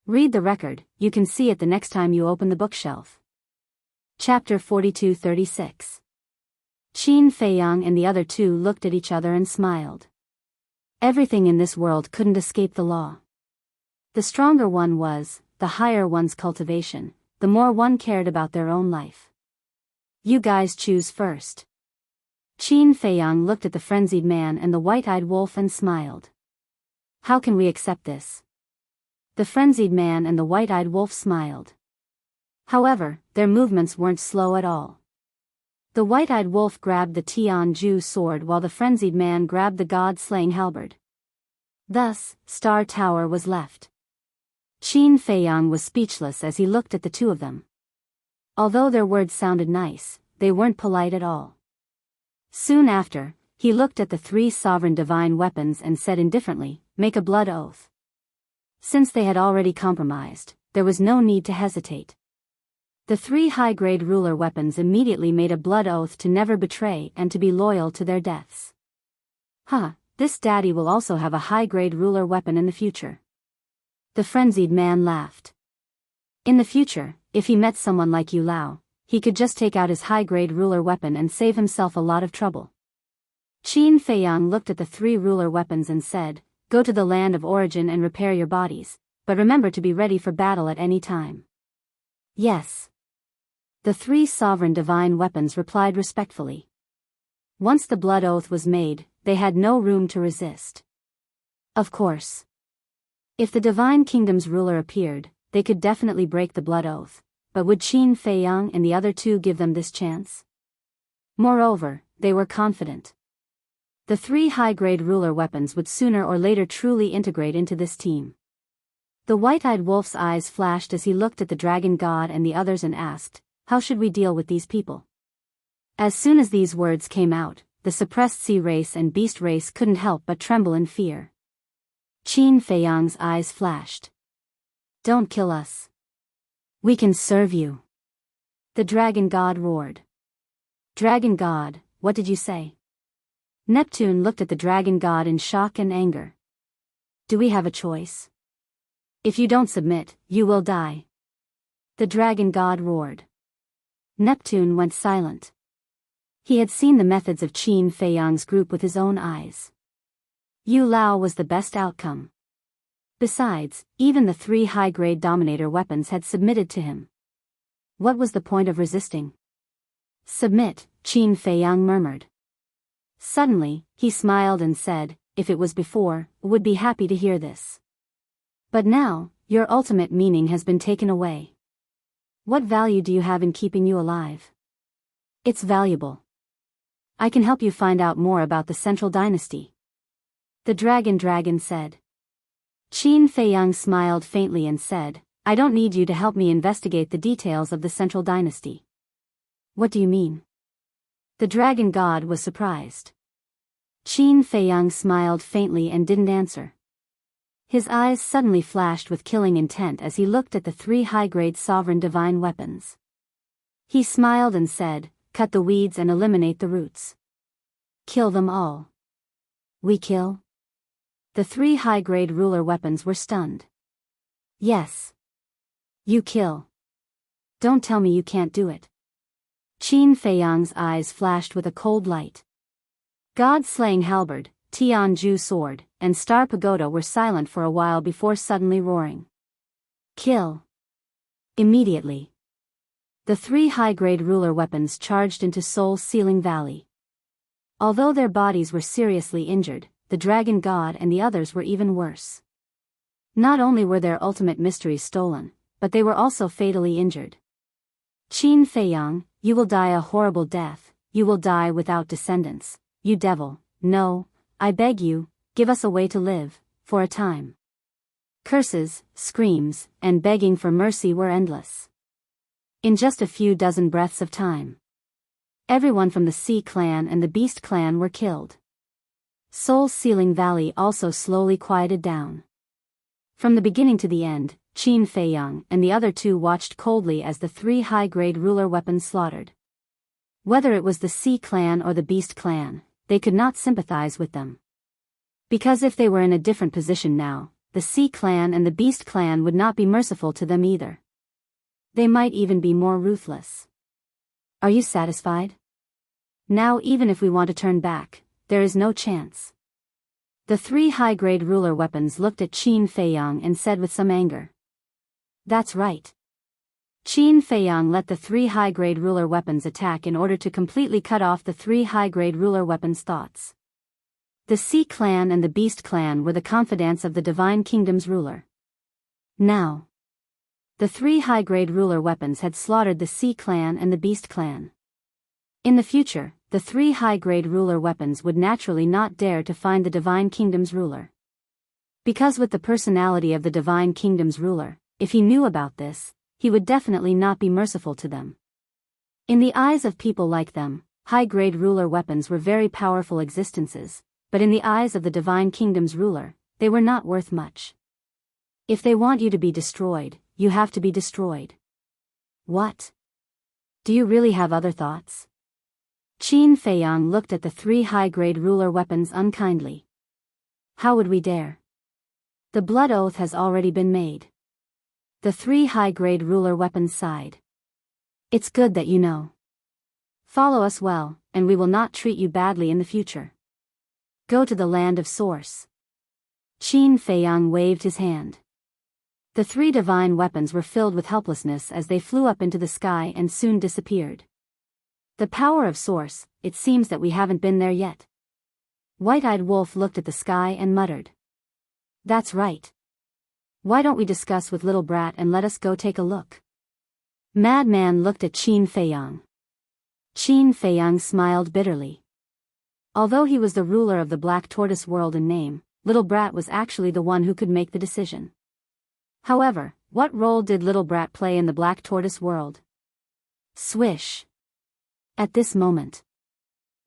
Read the record, you can see it the next time you open the bookshelf. Chapter 42-36. Qin Feiyang and the other two looked at each other and smiled. Everything in this world couldn't escape the law. The stronger one was, the higher one's cultivation, the more one cared about their own life. You guys choose first. Qin Feiyang looked at the frenzied man and the white-eyed wolf and smiled. How can we accept this? The frenzied man and the white-eyed wolf smiled. However, their movements weren't slow at all. The white-eyed wolf grabbed the Tianju sword while the frenzied man grabbed the god-slaying halberd. Thus, Star Tower was left. Qin Feiyang was speechless as he looked at the two of them. Although their words sounded nice, they weren't polite at all. Soon after, he looked at the three sovereign divine weapons and said indifferently, make a blood oath. Since they had already compromised, there was no need to hesitate. The three high-grade ruler weapons immediately made a blood oath to never betray and to be loyal to their deaths. This daddy will also have a high-grade ruler weapon in the future. The frenzied man laughed. In the future, if he met someone like Yu Lao, he could just take out his high-grade ruler weapon and save himself a lot of trouble. Qin Feiyang looked at the three ruler weapons and said, go to the land of origin and repair your bodies, but remember to be ready for battle at any time. Yes. The three sovereign divine weapons replied respectfully. Once the blood oath was made, they had no room to resist. Of course. If the divine kingdom's ruler appeared, they could definitely break the blood oath, but would Qin Feiyang and the other two give them this chance? Moreover, they were confident. The three high-grade ruler weapons would sooner or later truly integrate into this team. The white-eyed wolf's eyes flashed as he looked at the dragon god and the others and asked, how should we deal with these people? As soon as these words came out, the suppressed sea race and beast race couldn't help but tremble in fear. Qin Feiyang's eyes flashed. Don't kill us. We can serve you. The dragon god roared. Dragon god, what did you say? Neptune looked at the dragon god in shock and anger. Do we have a choice? If you don't submit, you will die. The dragon god roared. Neptune went silent. He had seen the methods of Qin Feiyang's group with his own eyes. Yu Lao was the best outcome. Besides, even the three high-grade dominator weapons had submitted to him. What was the point of resisting? Submit, Qin Feiyang murmured. Suddenly, he smiled and said, if it was before, would be happy to hear this. But now, your ultimate meaning has been taken away. What value do you have in keeping you alive? It's valuable. I can help you find out more about the Central Dynasty. The dragon said. Qin Feiyang smiled faintly and said, I don't need you to help me investigate the details of the Central Dynasty. What do you mean? The dragon god was surprised. Qin Feiyang smiled faintly and didn't answer. His eyes suddenly flashed with killing intent as he looked at the three high-grade sovereign divine weapons. He smiled and said, cut the weeds and eliminate the roots. Kill them all. We kill? The three high-grade ruler weapons were stunned. Yes. You kill. Don't tell me you can't do it. Qin Feiyang's eyes flashed with a cold light. God-slaying halberd, Tianju sword, and star pagoda were silent for a while before suddenly roaring. Kill. Immediately. The three high-grade ruler weapons charged into Soul-Sealing Valley. Although their bodies were seriously injured, the dragon god and the others were even worse. Not only were their ultimate mysteries stolen, but they were also fatally injured. Qin Feiyang, you will die a horrible death, you will die without descendants, you devil, no, I beg you, give us a way to live, for a time. Curses, screams, and begging for mercy were endless. In just a few dozen breaths of time, everyone from the Sea Clan and the Beast Clan were killed. Soul-Sealing Valley also slowly quieted down. From the beginning to the end, Qin Feiyang and the other two watched coldly as the three high-grade ruler weapons slaughtered. Whether it was the Sea Clan or the Beast Clan, they could not sympathize with them. Because if they were in a different position now, the Sea Clan and the Beast Clan would not be merciful to them either. They might even be more ruthless. Are you satisfied? Now even if we want to turn back, there is no chance. The three high-grade ruler weapons looked at Qin Feiyang and said with some anger. That's right. Qin Feiyang let the three high-grade ruler weapons attack in order to completely cut off the three high-grade ruler weapons' thoughts. The Sea Clan and the Beast Clan were the confidants of the Divine Kingdom's ruler. Now, the three high-grade ruler weapons had slaughtered the Sea Clan and the Beast Clan. In the future, the three high-grade ruler weapons would naturally not dare to find the Divine Kingdom's ruler. Because with the personality of the Divine Kingdom's ruler, if he knew about this, he would definitely not be merciful to them. In the eyes of people like them, high-grade ruler weapons were very powerful existences, but in the eyes of the Divine Kingdom's ruler, they were not worth much. If they want you to be destroyed, you have to be destroyed. What? Do you really have other thoughts? Qin Feiyang looked at the three high-grade ruler weapons unkindly. How would we dare? The blood oath has already been made. The three high-grade ruler weapons sighed. It's good that you know. Follow us well, and we will not treat you badly in the future. Go to the land of Source. Qin Feiyang waved his hand. The three divine weapons were filled with helplessness as they flew up into the sky and soon disappeared. The power of Source, it seems that we haven't been there yet. White-eyed Wolf looked at the sky and muttered. That's right. Why don't we discuss with Little Brat and let us go take a look? Madman looked at Qin Feiyang. Qin Feiyang smiled bitterly. Although he was the ruler of the Black Tortoise world in name, Little Brat was actually the one who could make the decision. However, what role did Little Brat play in the Black Tortoise world? Swish. At this moment,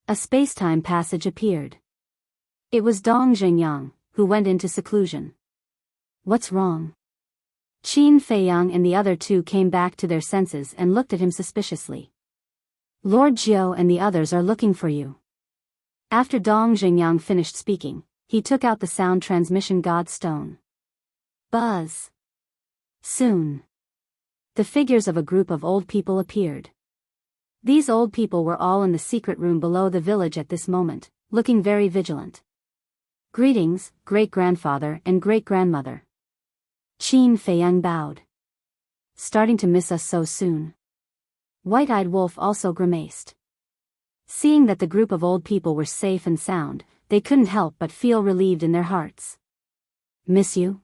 a space-time passage appeared. It was Dong Xingyang, who went into seclusion. What's wrong? Qin Feiyang and the other two came back to their senses and looked at him suspiciously. Lord Jiao and the others are looking for you. After Dong Xingyang finished speaking, he took out the sound transmission god stone. Buzz. Soon, the figures of a group of old people appeared. These old people were all in the secret room below the village at this moment, looking very vigilant. Greetings, great-grandfather and great-grandmother. Qin Feiyang bowed. Starting to miss us so soon? White-eyed Wolf also grimaced. Seeing that the group of old people were safe and sound, they couldn't help but feel relieved in their hearts. Miss you?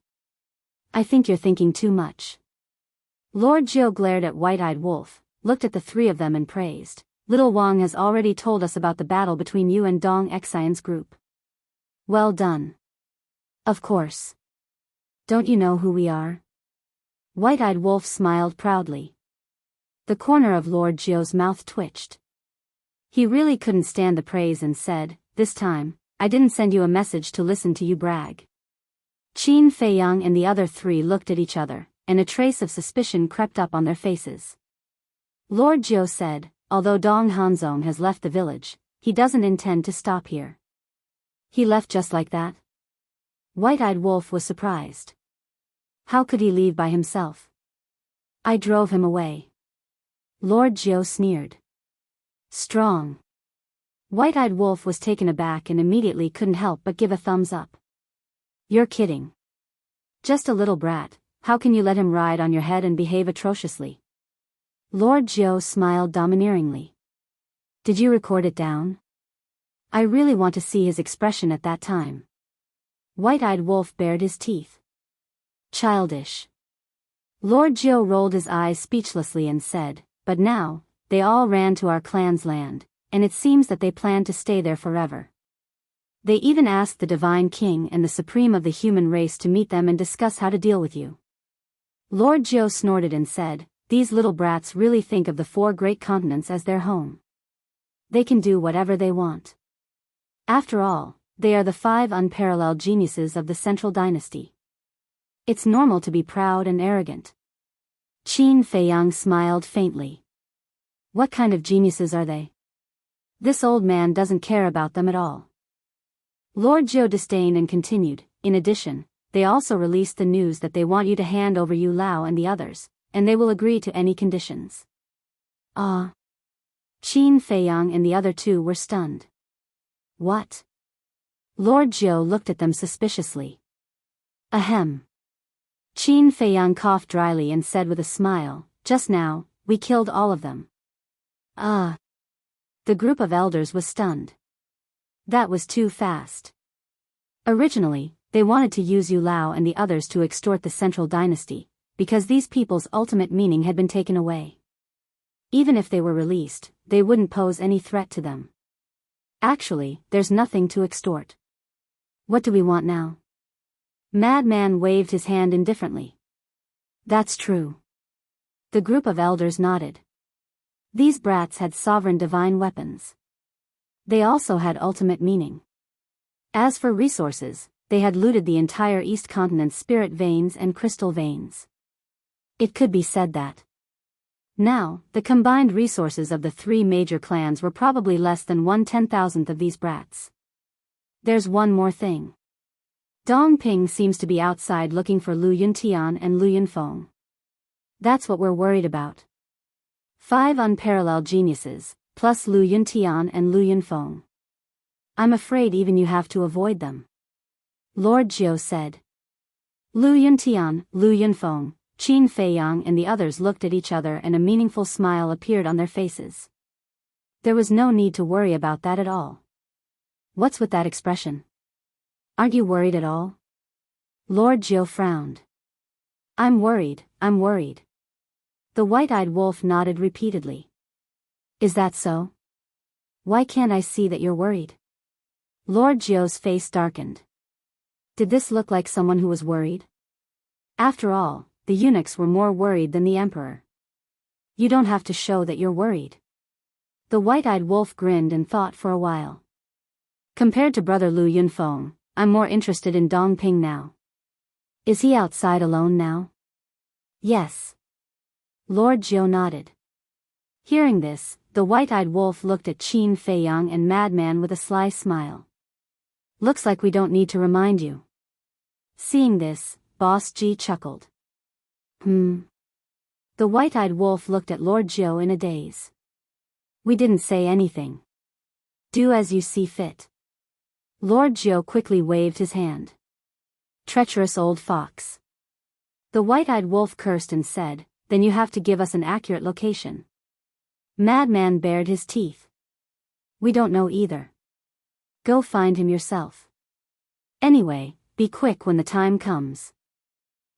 I think you're thinking too much. Lord Jiao glared at White-eyed Wolf, looked at the three of them and praised. Little Wang has already told us about the battle between you and Dong Xian's group. Well done. Of course. Don't you know who we are? White-eyed Wolf smiled proudly. The corner of Lord Jiao's mouth twitched. He really couldn't stand the praise and said, this time, I didn't send you a message to listen to you brag. Qin Feiyang and the other three looked at each other, and a trace of suspicion crept up on their faces. Lord Jiao said, although Dong Hanzong has left the village, he doesn't intend to stop here. He left just like that? White-eyed Wolf was surprised. How could he leave by himself? I drove him away. Lord Jiao sneered. Strong. White-eyed Wolf was taken aback and immediately couldn't help but give a thumbs up. You're kidding. Just a little brat, how can you let him ride on your head and behave atrociously? Lord Jiao smiled domineeringly. Did you record it down? I really want to see his expression at that time. White-eyed Wolf bared his teeth. Childish. Lord Jiao rolled his eyes speechlessly and said, but now, they all ran to our clan's land, and it seems that they plan to stay there forever. They even asked the Divine King and the Supreme of the human race to meet them and discuss how to deal with you. Lord Jiao snorted and said, these little brats really think of the 4 great continents as their home. They can do whatever they want. After all, they are the 5 unparalleled geniuses of the Central Dynasty. It's normal to be proud and arrogant. Qin Feiyang smiled faintly. What kind of geniuses are they? This old man doesn't care about them at all. Lord Jiao disdained and continued, in addition, they also released the news that they want you to hand over Yu Lao and the others, and they will agree to any conditions. Ah. Qin Feiyang and the other 2 were stunned. What? Lord Jiao looked at them suspiciously. Ahem. Qin Feiyang coughed dryly and said with a smile, just now, we killed all of them. Ah. The group of elders was stunned. That was too fast. Originally, they wanted to use Yu Lao and the others to extort the Central Dynasty, because these people's ultimate meaning had been taken away. Even if they were released, they wouldn't pose any threat to them. Actually, there's nothing to extort. What do we want now? Madman waved his hand indifferently. That's true. The group of elders nodded. These brats had sovereign divine weapons. They also had ultimate meaning. As for resources, they had looted the entire East Continent's spirit veins and crystal veins. It could be said that now, the combined resources of the 3 major clans were probably less than 1/10,000th of these brats. There's one more thing. Dong Ping seems to be outside looking for Lu Yuntian and Lu Yunfeng. That's what we're worried about. 5 unparalleled geniuses, plus Lu Yuntian and Lu Yunfeng. I'm afraid even you have to avoid them. Lord Jiao said. Lu Yuntian, Lu Yunfeng, Qin Feiyang and the others looked at each other and a meaningful smile appeared on their faces. There was no need to worry about that at all. What's with that expression? Aren't you worried at all? Lord Jiao frowned. I'm worried. The white-eyed wolf nodded repeatedly. Is that so? Why can't I see that you're worried? Lord Jiao's face darkened. Did this look like someone who was worried? After all, the eunuchs were more worried than the emperor. You don't have to show that you're worried. The white-eyed wolf grinned and thought for a while. Compared to brother Lu Yunfeng, I'm more interested in Dong Ping now. Is he outside alone now? Yes. Lord Jiao nodded. Hearing this, the white-eyed wolf looked at Qin Feiyang and Madman with a sly smile. Looks like we don't need to remind you. Seeing this, Boss Ji chuckled. The white-eyed wolf looked at Lord Jiao in a daze. We didn't say anything. Do as you see fit. Lord Jiao quickly waved his hand. Treacherous old fox. The white-eyed wolf cursed and said, then you have to give us an accurate location. Madman bared his teeth. We don't know either. Go find him yourself. Anyway, be quick when the time comes.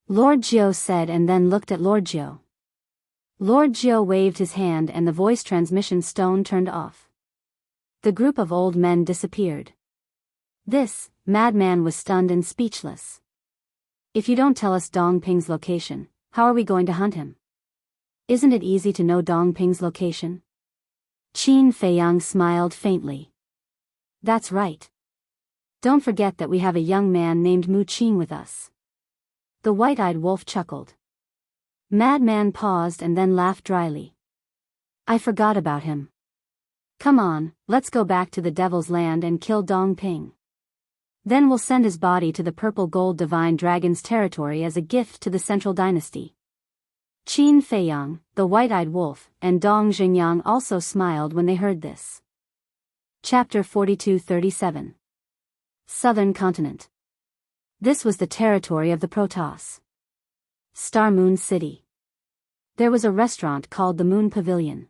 Lord Jiao said and then looked at Lord Jiao. Lord Jiao waved his hand and the voice transmission stone turned off. The group of old men disappeared. This, Madman was stunned and speechless. If you don't tell us Dong Ping's location, how are we going to hunt him? Isn't it easy to know Dong Ping's location? Qin Feiyang smiled faintly. That's right. Don't forget that we have a young man named Mu Qing with us. The white-eyed wolf chuckled. Madman paused and then laughed dryly. I forgot about him. Come on, let's go back to the Devil's Land and kill Dong Ping. Then we'll send his body to the purple gold divine dragon's territory as a gift to the Central Dynasty. Qin Feiyang, the white-eyed wolf, and Dong Xingyang also smiled when they heard this. Chapter 42-37. Southern Continent. This was the territory of the Protoss. Star Moon City. There was a restaurant called the Moon Pavilion.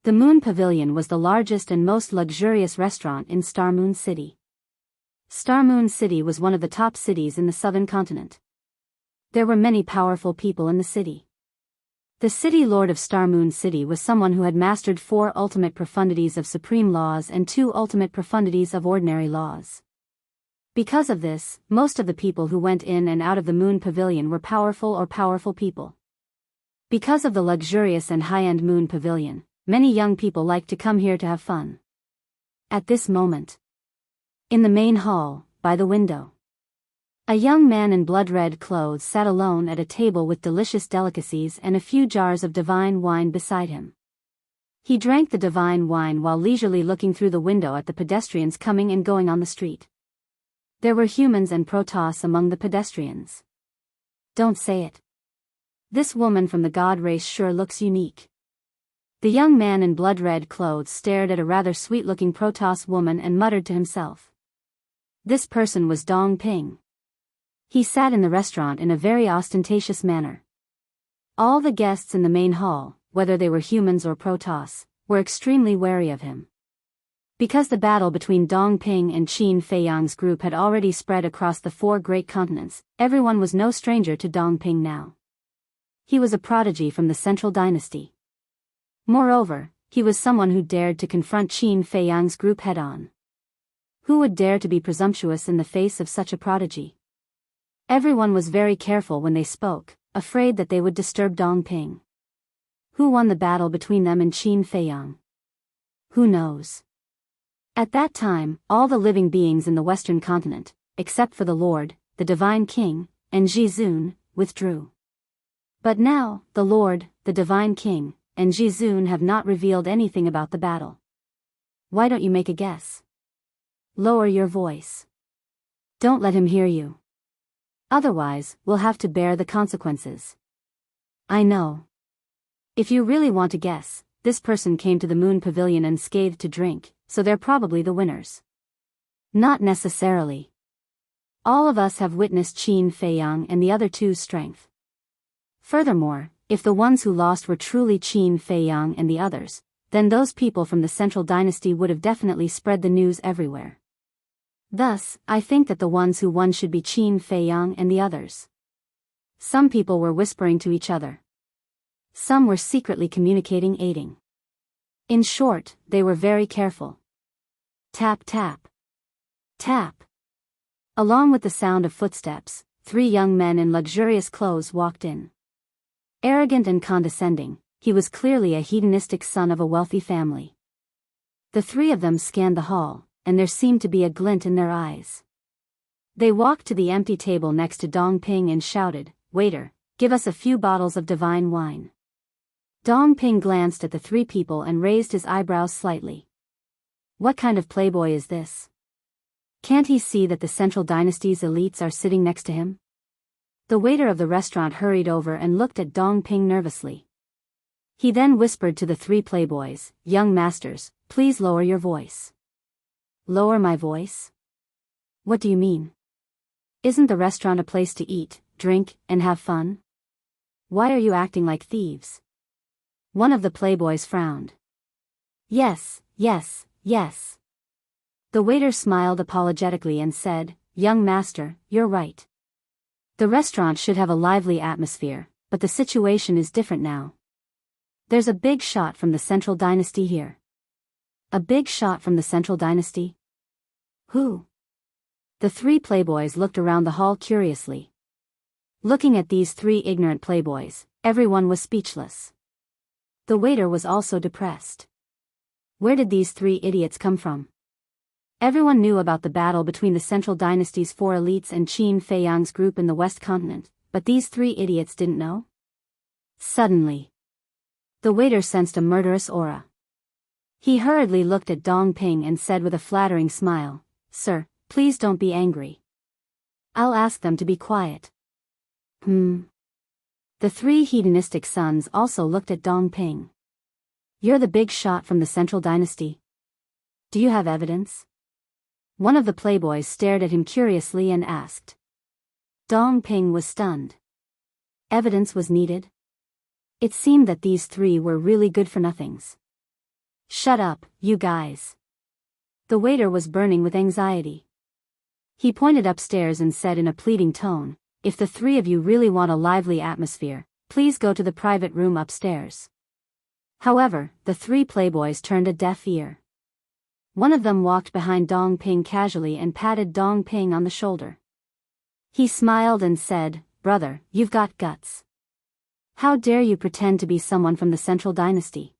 The Moon Pavilion was the largest and most luxurious restaurant in Star Moon City. Star Moon City was one of the top cities in the southern continent. There were many powerful people in the city. The city lord of Star Moon City was someone who had mastered 4 ultimate profundities of supreme laws and 2 ultimate profundities of ordinary laws. Because of this, most of the people who went in and out of the Moon Pavilion were powerful or powerful people. Because of the luxurious and high-end Moon Pavilion, many young people liked to come here to have fun. At this moment, in the main hall, by the window, a young man in blood-red clothes sat alone at a table with delicious delicacies and a few jars of divine wine beside him. He drank the divine wine while leisurely looking through the window at the pedestrians coming and going on the street. There were humans and Protoss among the pedestrians. Don't say it. This woman from the god race sure looks unique. The young man in blood-red clothes stared at a rather sweet-looking Protoss woman and muttered to himself. This person was Dong Ping. He sat in the restaurant in a very ostentatious manner. All the guests in the main hall, whether they were humans or Protoss, were extremely wary of him. Because the battle between Dong Ping and Qin Feiyang's group had already spread across the 4 great continents, everyone was no stranger to Dong Ping now. He was a prodigy from the Central Dynasty. Moreover, he was someone who dared to confront Qin Feiyang's group head-on. Who would dare to be presumptuous in the face of such a prodigy? Everyone was very careful when they spoke, afraid that they would disturb Dong Ping. Who won the battle between them and Qin Feiyang? Who knows? At that time, all the living beings in the Western continent, except for the Lord, the Divine King, and Jizun, withdrew. But now, the Lord, the Divine King, and Jizun have not revealed anything about the battle. Why don't you make a guess? Lower your voice. Don't let him hear you. Otherwise, we'll have to bear the consequences. I know. If you really want to guess, this person came to the Moon Pavilion unscathed to drink, so they're probably the winners. Not necessarily. All of us have witnessed Qin Feiyang and the other two's strength. Furthermore, if the ones who lost were truly Qin Feiyang and the others, then those people from the Central Dynasty would have definitely spread the news everywhere. Thus, I think that the ones who won should be Qin Feiyang and the others. Some people were whispering to each other. Some were secretly communicating aiding. In short, they were very careful. Tap tap. Tap. Along with the sound of footsteps, 3 young men in luxurious clothes walked in. Arrogant and condescending, he was clearly a hedonistic son of a wealthy family. The 3 of them scanned the hall, and there seemed to be a glint in their eyes. They walked to the empty table next to Dong Ping and shouted, "Waiter, give us a few bottles of divine wine." Dong Ping glanced at the 3 people and raised his eyebrows slightly. What kind of playboy is this? Can't he see that the Central Dynasty's elites are sitting next to him? The waiter of the restaurant hurried over and looked at Dong Ping nervously. He then whispered to the 3 playboys, "Young masters, please lower your voice." Lower my voice? What do you mean? Isn't the restaurant a place to eat, drink, and have fun? Why are you acting like thieves? One of the playboys frowned. Yes, yes, yes. The waiter smiled apologetically and said, "Young master, you're right. The restaurant should have a lively atmosphere, but the situation is different now. There's a big shot from the Central Dynasty here." A big shot from the Central Dynasty? Who? The 3 playboys looked around the hall curiously. Looking at these 3 ignorant playboys, everyone was speechless. The waiter was also depressed. Where did these 3 idiots come from? Everyone knew about the battle between the Central Dynasty's 4 elites and Qin Feiyang's group in the West Continent, but these 3 idiots didn't know? Suddenly, the waiter sensed a murderous aura. He hurriedly looked at Dong Ping and said with a flattering smile, "Sir, please don't be angry. I'll ask them to be quiet." The three hedonistic sons also looked at Dong Ping. You're the big shot from the Central Dynasty. Do you have evidence? One of the playboys stared at him curiously and asked. Dong Ping was stunned. Evidence was needed? It seemed that these three were really good-for-nothings. Shut up, you guys. The waiter was burning with anxiety. He pointed upstairs and said in a pleading tone, if the three of you really want a lively atmosphere, please go to the private room upstairs. However, the three playboys turned a deaf ear. One of them walked behind Dong Ping casually and patted Dong Ping on the shoulder. He smiled and said, brother, you've got guts. How dare you pretend to be someone from the Central Dynasty?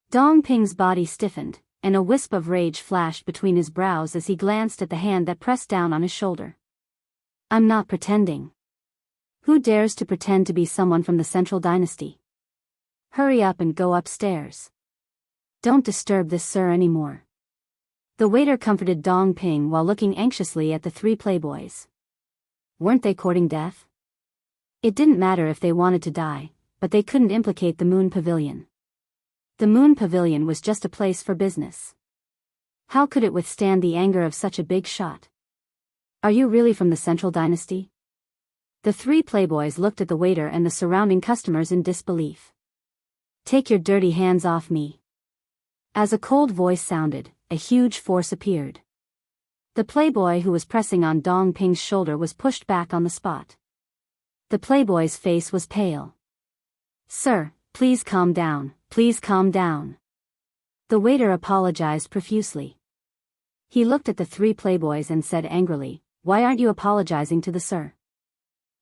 Dong Ping's body stiffened, and a wisp of rage flashed between his brows as he glanced at the hand that pressed down on his shoulder. I'm not pretending. Who dares to pretend to be someone from the Central Dynasty? Hurry up and go upstairs. Don't disturb this sir anymore. The waiter comforted Dong Ping while looking anxiously at the three playboys. Weren't they courting death? It didn't matter if they wanted to die, but they couldn't implicate the Moon Pavilion. The Moon Pavilion was just a place for business. How could it withstand the anger of such a big shot? Are you really from the Central Dynasty? The three playboys looked at the waiter and the surrounding customers in disbelief. Take your dirty hands off me. As a cold voice sounded, a huge force appeared. The playboy who was pressing on Dong Ping's shoulder was pushed back on the spot. The playboy's face was pale. Sir, please calm down, please calm down. The waiter apologized profusely. He looked at the three playboys and said angrily, why aren't you apologizing to the sir?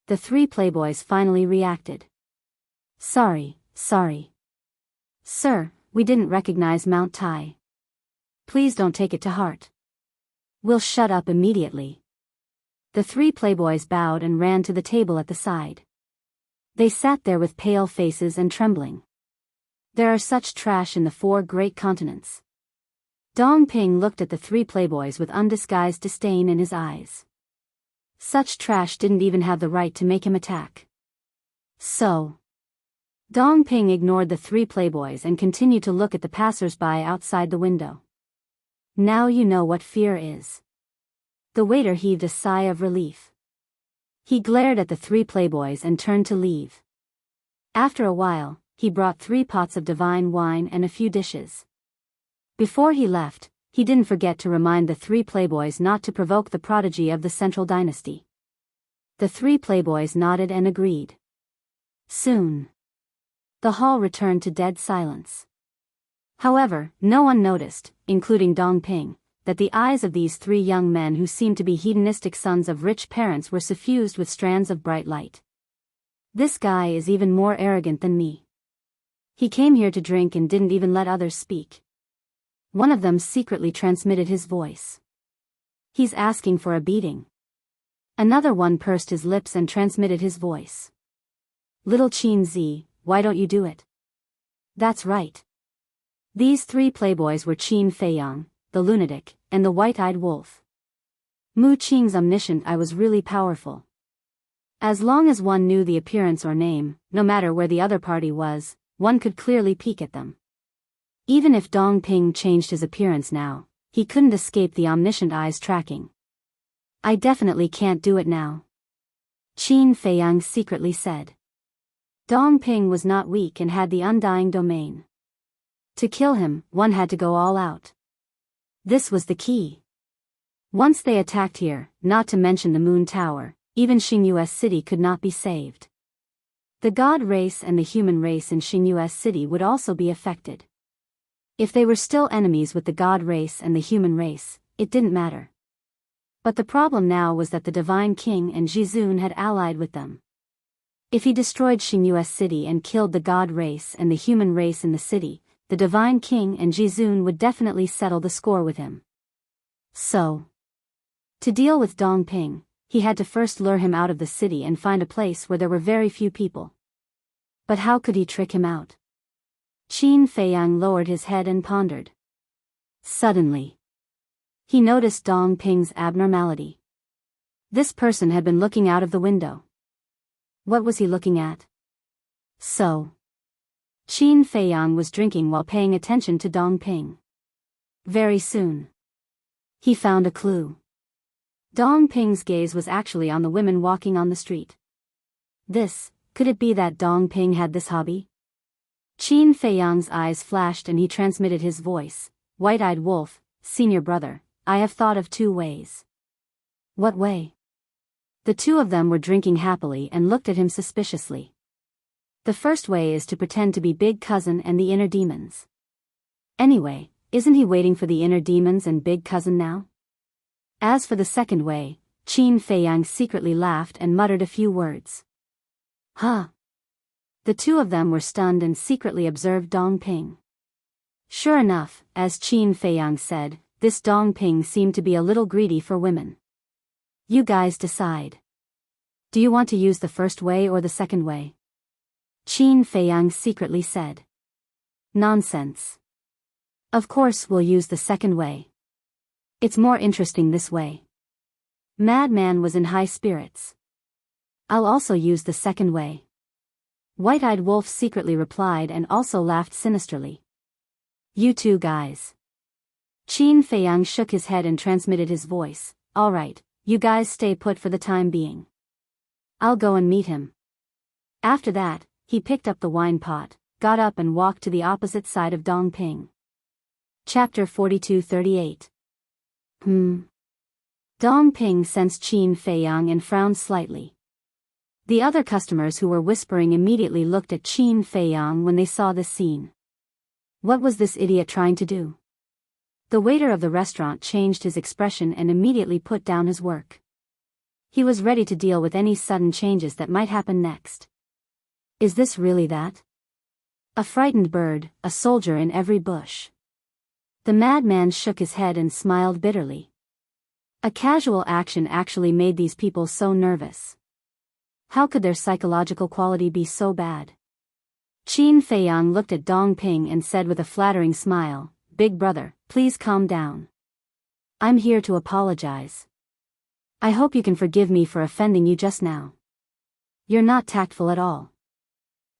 The three playboys finally reacted. Sorry. Sir, we didn't recognize Mount Tai. Please don't take it to heart. We'll shut up immediately. The three playboys bowed and ran to the table at the side. They sat there with pale faces and trembling. There are such trash in the four great continents. Dong Ping looked at the three playboys with undisguised disdain in his eyes. Such trash didn't even have the right to make him attack. So, Dong Ping ignored the three playboys and continued to look at the passers-by outside the window. Now you know what fear is. The waiter heaved a sigh of relief. He glared at the three playboys and turned to leave. After a while, he brought 3 pots of divine wine and a few dishes. Before he left, he didn't forget to remind the 3 playboys not to provoke the prodigy of the Central Dynasty. The 3 playboys nodded and agreed. Soon, the hall returned to dead silence. However, no one noticed, including Dong Ping, that the eyes of these 3 young men who seemed to be hedonistic sons of rich parents were suffused with strands of bright light. This guy is even more arrogant than me. He came here to drink and didn't even let others speak. One of them secretly transmitted his voice. He's asking for a beating. Another one pursed his lips and transmitted his voice. Little Qin Zi, why don't you do it? That's right. These 3 playboys were Qin Feiyang, the lunatic, and the white-eyed wolf. Mu Qing's omniscient eye was really powerful. As long as one knew the appearance or name, no matter where the other party was, one could clearly peek at them. Even if Dong Ping changed his appearance now, he couldn't escape the omniscient eye's tracking. I definitely can't do it now, Qin Feiyang secretly said. Dong Ping was not weak and had the undying domain. To kill him, one had to go all out. This was the key. Once they attacked here, not to mention the Moon Tower, even Xingyu's city could not be saved. The god race and the human race in Xingyu's city would also be affected. If they were still enemies with the god race and the human race, it didn't matter. But the problem now was that the Divine King and Jizun had allied with them. If he destroyed Xingyu's city and killed the god race and the human race in the city, the Divine King and Jizun would definitely settle the score with him. So, to deal with Dong Ping, he had to first lure him out of the city and find a place where there were very few people. But how could he trick him out? Qin Feiyang lowered his head and pondered. Suddenly, he noticed Dong Ping's abnormality. This person had been looking out of the window. What was he looking at? So, Qin Feiyang was drinking while paying attention to Dong Ping. Very soon, he found a clue. Dong Ping's gaze was actually on the women walking on the street. Could it be that Dong Ping had this hobby? Qin Feiyang's eyes flashed and he transmitted his voice. White-eyed wolf, senior brother, I have thought of 2 ways. What way? The 2 of them were drinking happily and looked at him suspiciously. The first way is to pretend to be big cousin and the inner demons. Anyway, isn't he waiting for the inner demons and big cousin now? As for the second way, Qin Feiyang secretly laughed and muttered a few words. Huh. The 2 of them were stunned and secretly observed Dong Ping. Sure enough, as Qin Feiyang said, this Dong Ping seemed to be a little greedy for women. You guys decide. Do you want to use the first way or the second way? Qin Feiyang secretly said. Nonsense. Of course we'll use the second way. It's more interesting this way. Madman was in high spirits. I'll also use the second way. White-eyed wolf secretly replied and also laughed sinisterly. You 2 guys. Qin Feiyang shook his head and transmitted his voice. All right, you guys stay put for the time being. I'll go and meet him. After that, he picked up the wine pot, got up and walked to the opposite side of Dong Ping. Chapter 42-38. Dong Ping sensed Qin Feiyang and frowned slightly. The other customers who were whispering immediately looked at Qin Feiyang when they saw this scene. What was this idiot trying to do? The waiter of the restaurant changed his expression and immediately put down his work. He was ready to deal with any sudden changes that might happen next. Is this really that? A frightened bird, a soldier in every bush. The madman shook his head and smiled bitterly. A casual action actually made these people so nervous. How could their psychological quality be so bad? Qin Feiyang looked at Dong Ping and said with a flattering smile, Big brother, please calm down. I'm here to apologize. I hope you can forgive me for offending you just now. You're not tactful at all.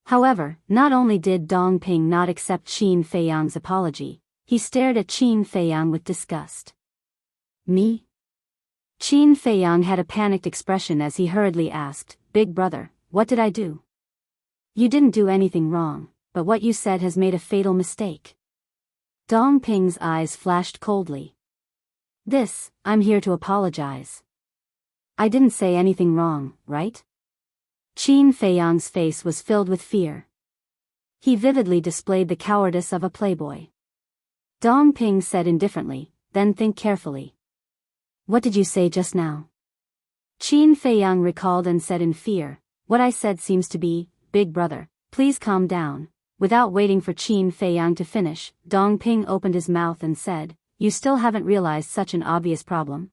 However, not only did Dong Ping not accept Qin Feiyang's apology, he stared at Qin Feiyang with disgust. Me? Qin Feiyang had a panicked expression as he hurriedly asked, Big brother, what did I do? You didn't do anything wrong, but what you said has made a fatal mistake. Dong Ping's eyes flashed coldly. I'm here to apologize. I didn't say anything wrong, right? Qin Feiyang's face was filled with fear. He vividly displayed the cowardice of a playboy. Dong Ping said indifferently, then think carefully. What did you say just now? Qin Feiyang recalled and said in fear, What I said seems to be, Big brother, please calm down. Without waiting for Qin Feiyang to finish, Dong Ping opened his mouth and said, You still haven't realized such an obvious problem?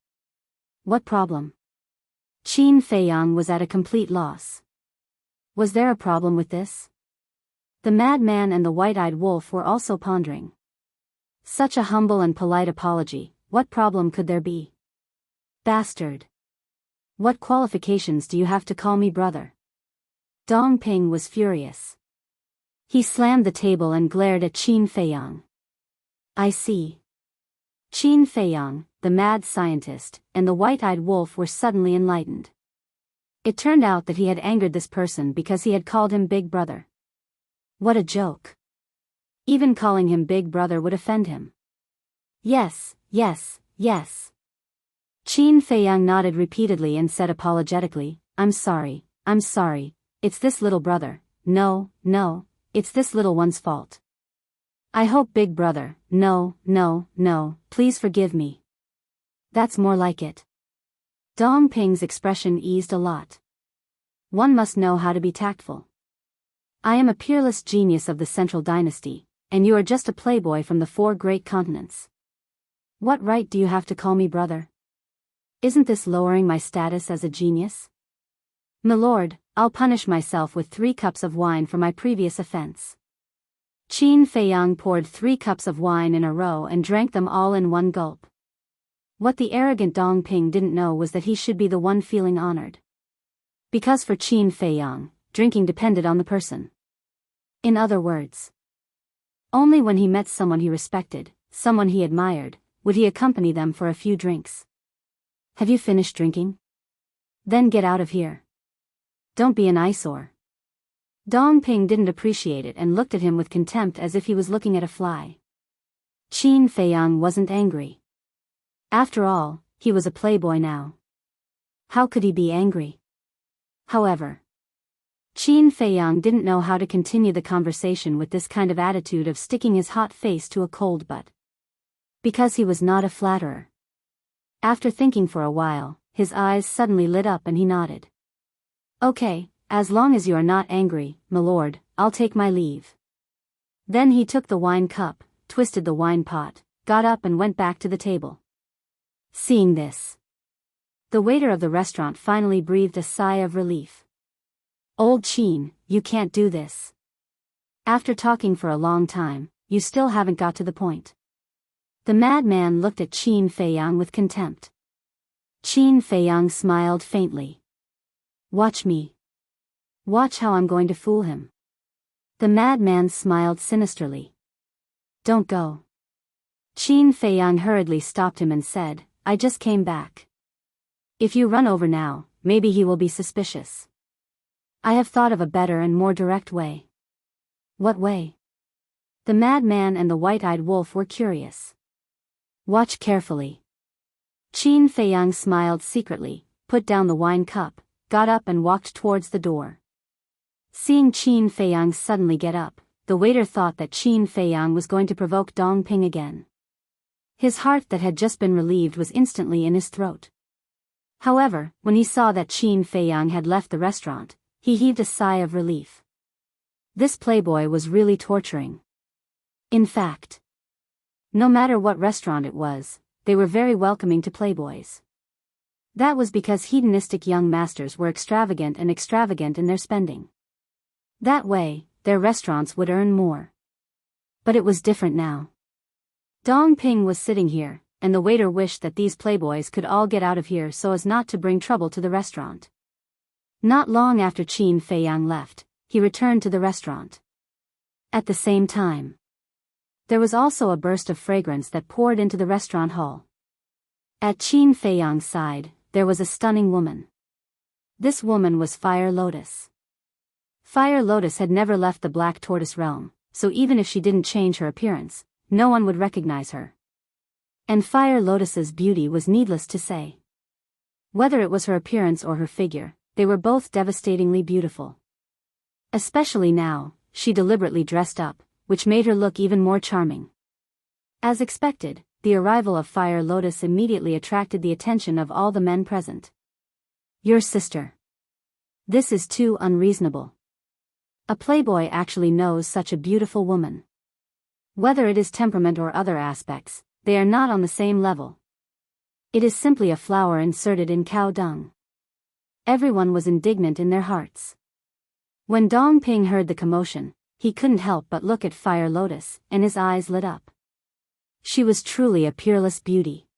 What problem? Qin Feiyang was at a complete loss. Was there a problem with this? The madman and the white-eyed wolf were also pondering. Such a humble and polite apology, what problem could there be? Bastard. What qualifications do you have to call me brother? Dong Ping was furious. He slammed the table and glared at Qin Feiyang. I see. Qin Feiyang, the mad scientist, and the white-eyed wolf were suddenly enlightened. It turned out that he had angered this person because he had called him Big Brother. What a joke. Even calling him Big Brother would offend him. Yes. Qin Feiyang nodded repeatedly and said apologetically, I'm sorry, it's this little brother, no, it's this little one's fault. I hope Big Brother, no, please forgive me. That's more like it. Dong Ping's expression eased a lot. One must know how to be tactful. I am a peerless genius of the Central Dynasty, and you are just a playboy from the 4 great continents. What right do you have to call me brother? Isn't this lowering my status as a genius? Milord, I'll punish myself with 3 cups of wine for my previous offense. Qin Feiyang poured 3 cups of wine in a row and drank them all in one gulp. What the arrogant Dong Ping didn't know was that he should be the one feeling honored. Because for Qin Feiyang, drinking depended on the person. In other words, only when he met someone he respected, someone he admired, would he accompany them for a few drinks. Have you finished drinking? Then get out of here. Don't be an eyesore. Dong Ping didn't appreciate it and looked at him with contempt as if he was looking at a fly. Qin Feiyang wasn't angry. After all, he was a playboy now. How could he be angry? However, Qin Feiyang didn't know how to continue the conversation with this kind of attitude of sticking his hot face to a cold butt. Because he was not a flatterer. After thinking for a while, his eyes suddenly lit up and he nodded. Okay, as long as you are not angry, my lord, I'll take my leave. Then he took the wine cup, twisted the wine pot, got up and went back to the table. Seeing this, the waiter of the restaurant finally breathed a sigh of relief. Old Qin, you can't do this. After talking for a long time, you still haven't got to the point. The madman looked at Qin Feiyang with contempt. Qin Feiyang smiled faintly. Watch me. Watch how I'm going to fool him. The madman smiled sinisterly. Don't go. Qin Feiyang hurriedly stopped him and said, I just came back. If you run over now, maybe he will be suspicious. I have thought of a better and more direct way. What way? The madman and the white-eyed wolf were curious. Watch carefully. Qin Feiyang smiled secretly, put down the wine cup, got up and walked towards the door. Seeing Qin Feiyang suddenly get up, the waiter thought that Qin Feiyang was going to provoke Dong Ping again. His heart that had just been relieved was instantly in his throat. However, when he saw that Qin Feiyang had left the restaurant, he heaved a sigh of relief. This playboy was really torturing. In fact, no matter what restaurant it was, they were very welcoming to playboys. That was because hedonistic young masters were extravagant in their spending. That way, their restaurants would earn more. But it was different now. Dong Ping was sitting here, and the waiter wished that these playboys could all get out of here so as not to bring trouble to the restaurant. Not long after Qin Feiyang left, he returned to the restaurant. At the same time, there was also a burst of fragrance that poured into the restaurant hall. At Qin Feiyang's side, there was a stunning woman. This woman was Fire Lotus. Fire Lotus had never left the Black Tortoise realm, so even if she didn't change her appearance, no one would recognize her. And Fire Lotus's beauty was needless to say. Whether it was her appearance or her figure, they were both devastatingly beautiful. Especially now, she deliberately dressed up, which made her look even more charming. As expected, the arrival of Fire Lotus immediately attracted the attention of all the men present. Your sister. This is too unreasonable. A playboy actually knows such a beautiful woman. Whether it is temperament or other aspects, they are not on the same level. It is simply a flower inserted in cow dung. Everyone was indignant in their hearts. When Dong Ping heard the commotion, he couldn't help but look at Fire Lotus, and his eyes lit up. She was truly a peerless beauty.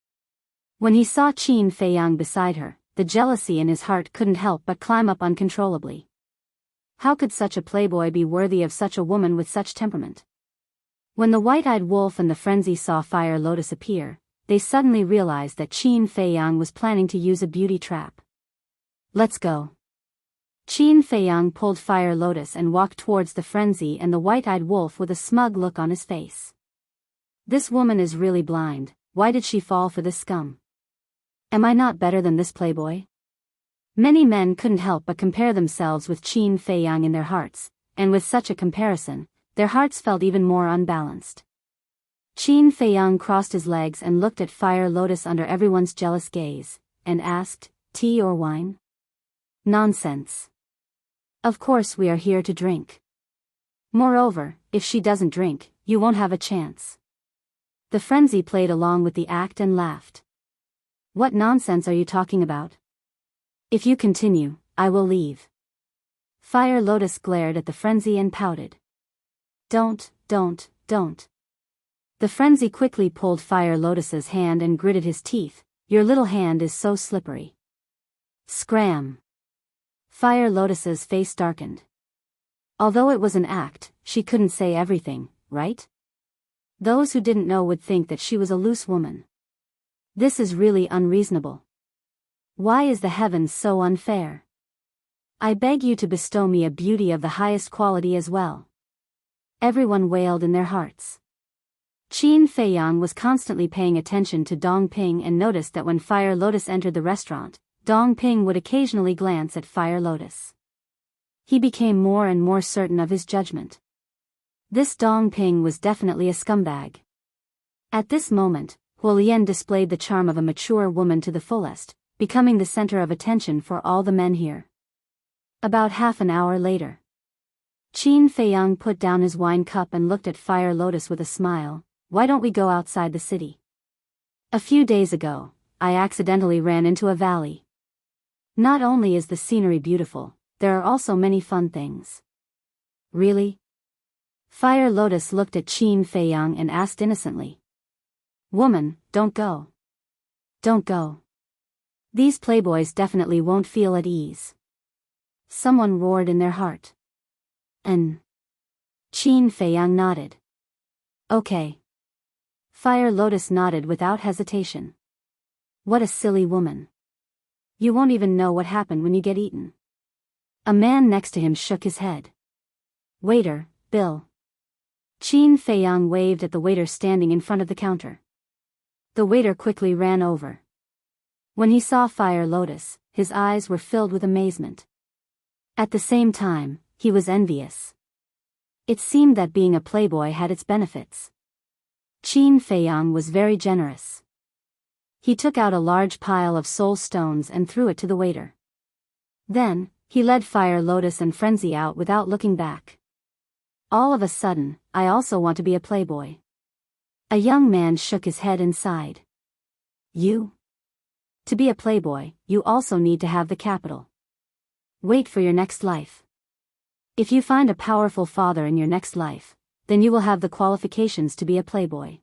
When he saw Qin Feiyang beside her, the jealousy in his heart couldn't help but climb up uncontrollably. How could such a playboy be worthy of such a woman with such temperament? When the white-eyed wolf and the frenzy saw Fire Lotus appear, they suddenly realized that Qin Feiyang was planning to use a beauty trap. Let's go. Qin Feiyang pulled Fire Lotus and walked towards the frenzy and the white-eyed wolf with a smug look on his face. This woman is really blind. Why did she fall for this scum? Am I not better than this playboy? Many men couldn't help but compare themselves with Qin Feiyang in their hearts, and with such a comparison, their hearts felt even more unbalanced. Qin Feiyang crossed his legs and looked at Fire Lotus under everyone's jealous gaze, and asked, tea or wine? Nonsense. Of course we are here to drink. Moreover, if she doesn't drink, you won't have a chance. The frenzy played along with the act and laughed. What nonsense are you talking about? If you continue, I will leave. Fire Lotus glared at the frenzy and pouted. Don't. The frenzy quickly pulled Fire Lotus's hand and gritted his teeth. Your little hand is so slippery. Scram. Fire Lotus's face darkened. Although it was an act, she couldn't say everything, right? Those who didn't know would think that she was a loose woman. This is really unreasonable. Why is the heavens so unfair? I beg you to bestow me a beauty of the highest quality as well. Everyone wailed in their hearts. Qin Feiyang was constantly paying attention to Dong Ping and noticed that when Fire Lotus entered the restaurant, Dong Ping would occasionally glance at Fire Lotus. He became more and more certain of his judgment. This Dong Ping was definitely a scumbag. At this moment, Huolian displayed the charm of a mature woman to the fullest, becoming the center of attention for all the men here. About half an hour later, Qin Feiyang put down his wine cup and looked at Fire Lotus with a smile. Why don't we go outside the city? A few days ago, I accidentally ran into a valley. Not only is the scenery beautiful, there are also many fun things. Really? Fire Lotus looked at Qin Feiyang and asked innocently. Woman, don't go. Don't go. These playboys definitely won't feel at ease. Someone roared in their heart. Qin Feiyang nodded. Okay. Fire Lotus nodded without hesitation. What a silly woman. You won't even know what happened when you get eaten. A man next to him shook his head. Waiter, bill. Qin Feiyang waved at the waiter standing in front of the counter. The waiter quickly ran over. When he saw Fire Lotus, his eyes were filled with amazement. At the same time, he was envious. It seemed that being a playboy had its benefits. Qin Feiyang was very generous. He took out a large pile of soul stones and threw it to the waiter. Then, he led Fire Lotus and Frenzy out without looking back. All of a sudden, I also want to be a playboy. A young man shook his head and sighed. You? To be a playboy, you also need to have the capital. Wait for your next life. If you find a powerful father in your next life, then you will have the qualifications to be a playboy.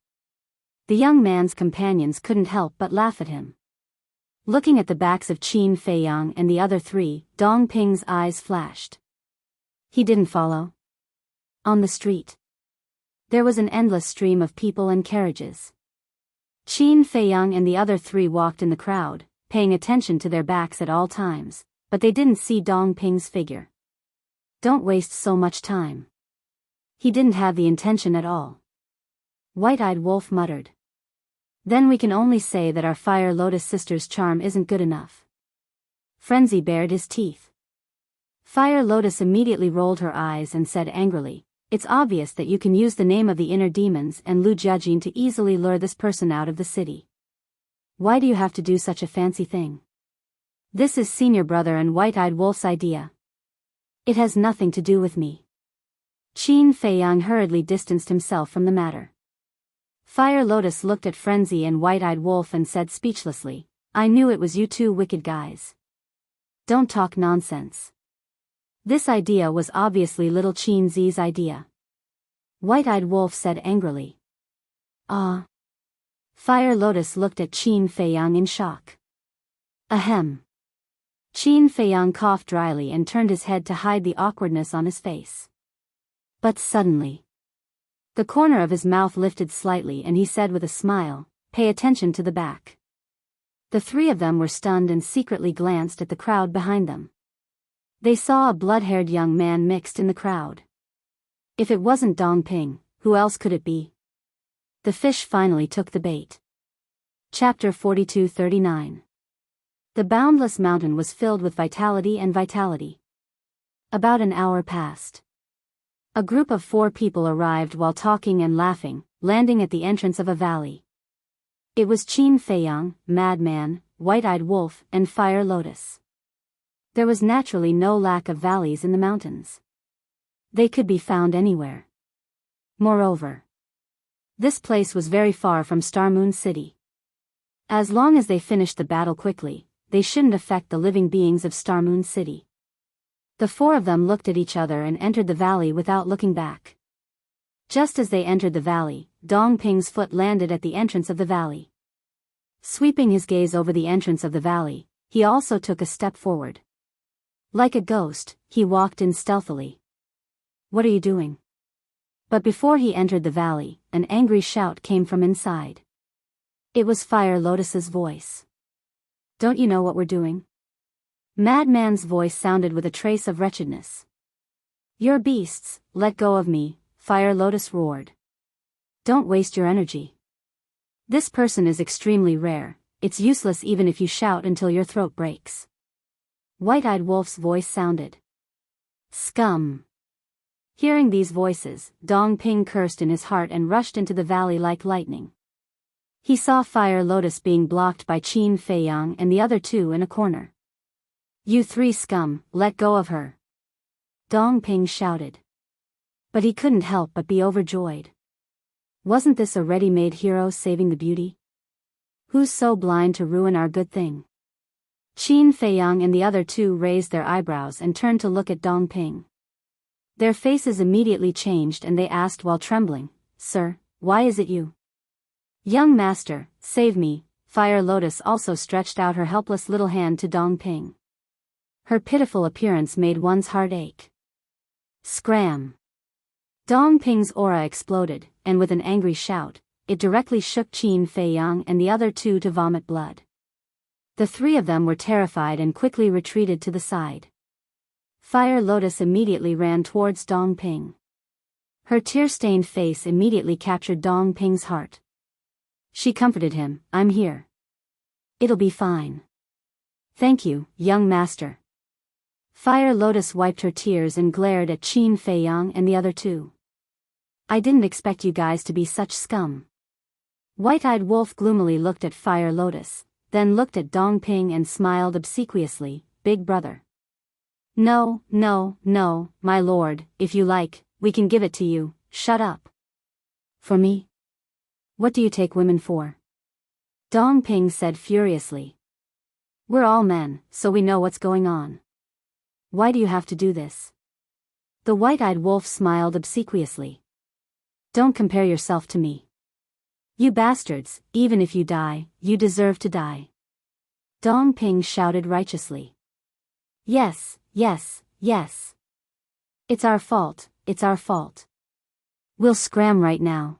The young man's companions couldn't help but laugh at him. Looking at the backs of Qin Feiyang and the other three, Dong Ping's eyes flashed. He didn't follow. On the street, there was an endless stream of people and carriages. Qin Feiyang and the other three walked in the crowd, paying attention to their backs at all times, but they didn't see Dong Ping's figure. Don't waste so much time. He didn't have the intention at all. White-eyed Wolf muttered. Then we can only say that our Fire Lotus sister's charm isn't good enough. Frenzy bared his teeth. Fire Lotus immediately rolled her eyes and said angrily, it's obvious that you can use the name of the inner demons and Lu Jiajin to easily lure this person out of the city. Why do you have to do such a fancy thing? This is Senior Brother and White-eyed Wolf's idea. It has nothing to do with me. Qin Feiyang hurriedly distanced himself from the matter. Fire Lotus looked at Frenzy and White-eyed Wolf and said speechlessly, I knew it was you two wicked guys. Don't talk nonsense. This idea was obviously little Qin Zi's idea. White-eyed Wolf said angrily. Ah. Fire Lotus looked at Qin Feiyang in shock. Ahem. Qin Feiyang coughed dryly and turned his head to hide the awkwardness on his face. But suddenly, the corner of his mouth lifted slightly and he said with a smile, pay attention to the back. The three of them were stunned and secretly glanced at the crowd behind them. They saw a blood-haired young man mixed in the crowd. If it wasn't Dong Ping, who else could it be? The fish finally took the bait. Chapter 42-39. The Boundless Mountain was filled with vitality and vitality. About an hour passed. A group of 4 people arrived while talking and laughing, landing at the entrance of a valley. It was Qin Feiyang, Madman, White-eyed Wolf, and Fire Lotus. There was naturally no lack of valleys in the mountains. They could be found anywhere. Moreover, this place was very far from Star Moon City. As long as they finished the battle quickly, they shouldn't affect the living beings of Star Moon City. The 4 of them looked at each other and entered the valley without looking back. Just as they entered the valley, Dong Ping's foot landed at the entrance of the valley. Sweeping his gaze over the entrance of the valley, he also took a step forward. Like a ghost, he walked in stealthily. What are you doing? But before he entered the valley, an angry shout came from inside. It was Fire Lotus's voice. "Don't you know what we're doing?" Madman's voice sounded with a trace of wretchedness. "You're beasts, let go of me," Fire Lotus roared. "Don't waste your energy. This person is extremely rare, it's useless even if you shout until your throat breaks." White-Eyed Wolf's voice sounded. "Scum." Hearing these voices, Dong Ping cursed in his heart and rushed into the valley like lightning. He saw Fire Lotus being blocked by Qin Feiyang and the other two in a corner. "You three scum, let go of her!" Dong Ping shouted. But he couldn't help but be overjoyed. Wasn't this a ready-made hero saving the beauty? Who's so blind to ruin our good thing? Qin Feiyang and the other two raised their eyebrows and turned to look at Dong Ping. Their faces immediately changed and they asked while trembling, "Sir, why is it you?" "Young master, save me." Fire Lotus also stretched out her helpless little hand to Dong Ping. Her pitiful appearance made one's heart ache. Scram! Dong Ping's aura exploded, and with an angry shout, it directly shook Qin Feiyang and the other two to vomit blood. The three of them were terrified and quickly retreated to the side. Fire Lotus immediately ran towards Dong Ping. Her tear-stained face immediately captured Dong Ping's heart. She comforted him, "I'm here. It'll be fine. Thank you, young master." Fire Lotus wiped her tears and glared at Qin Feiyang and the other two. "I didn't expect you guys to be such scum." White-Eyed Wolf gloomily looked at Fire Lotus, then looked at Dong Ping and smiled obsequiously, "Big brother." "No, no, no, my lord, if you like, we can give it to you." "Shut up." "For me? What do you take women for?" Dong Ping said furiously. "We're all men, so we know what's going on. Why do you have to do this?" The White-Eyed Wolf smiled obsequiously. "Don't compare yourself to me. You bastards, even if you die, you deserve to die." Dong Ping shouted righteously. "Yes, yes, yes. It's our fault, it's our fault. We'll scram right now."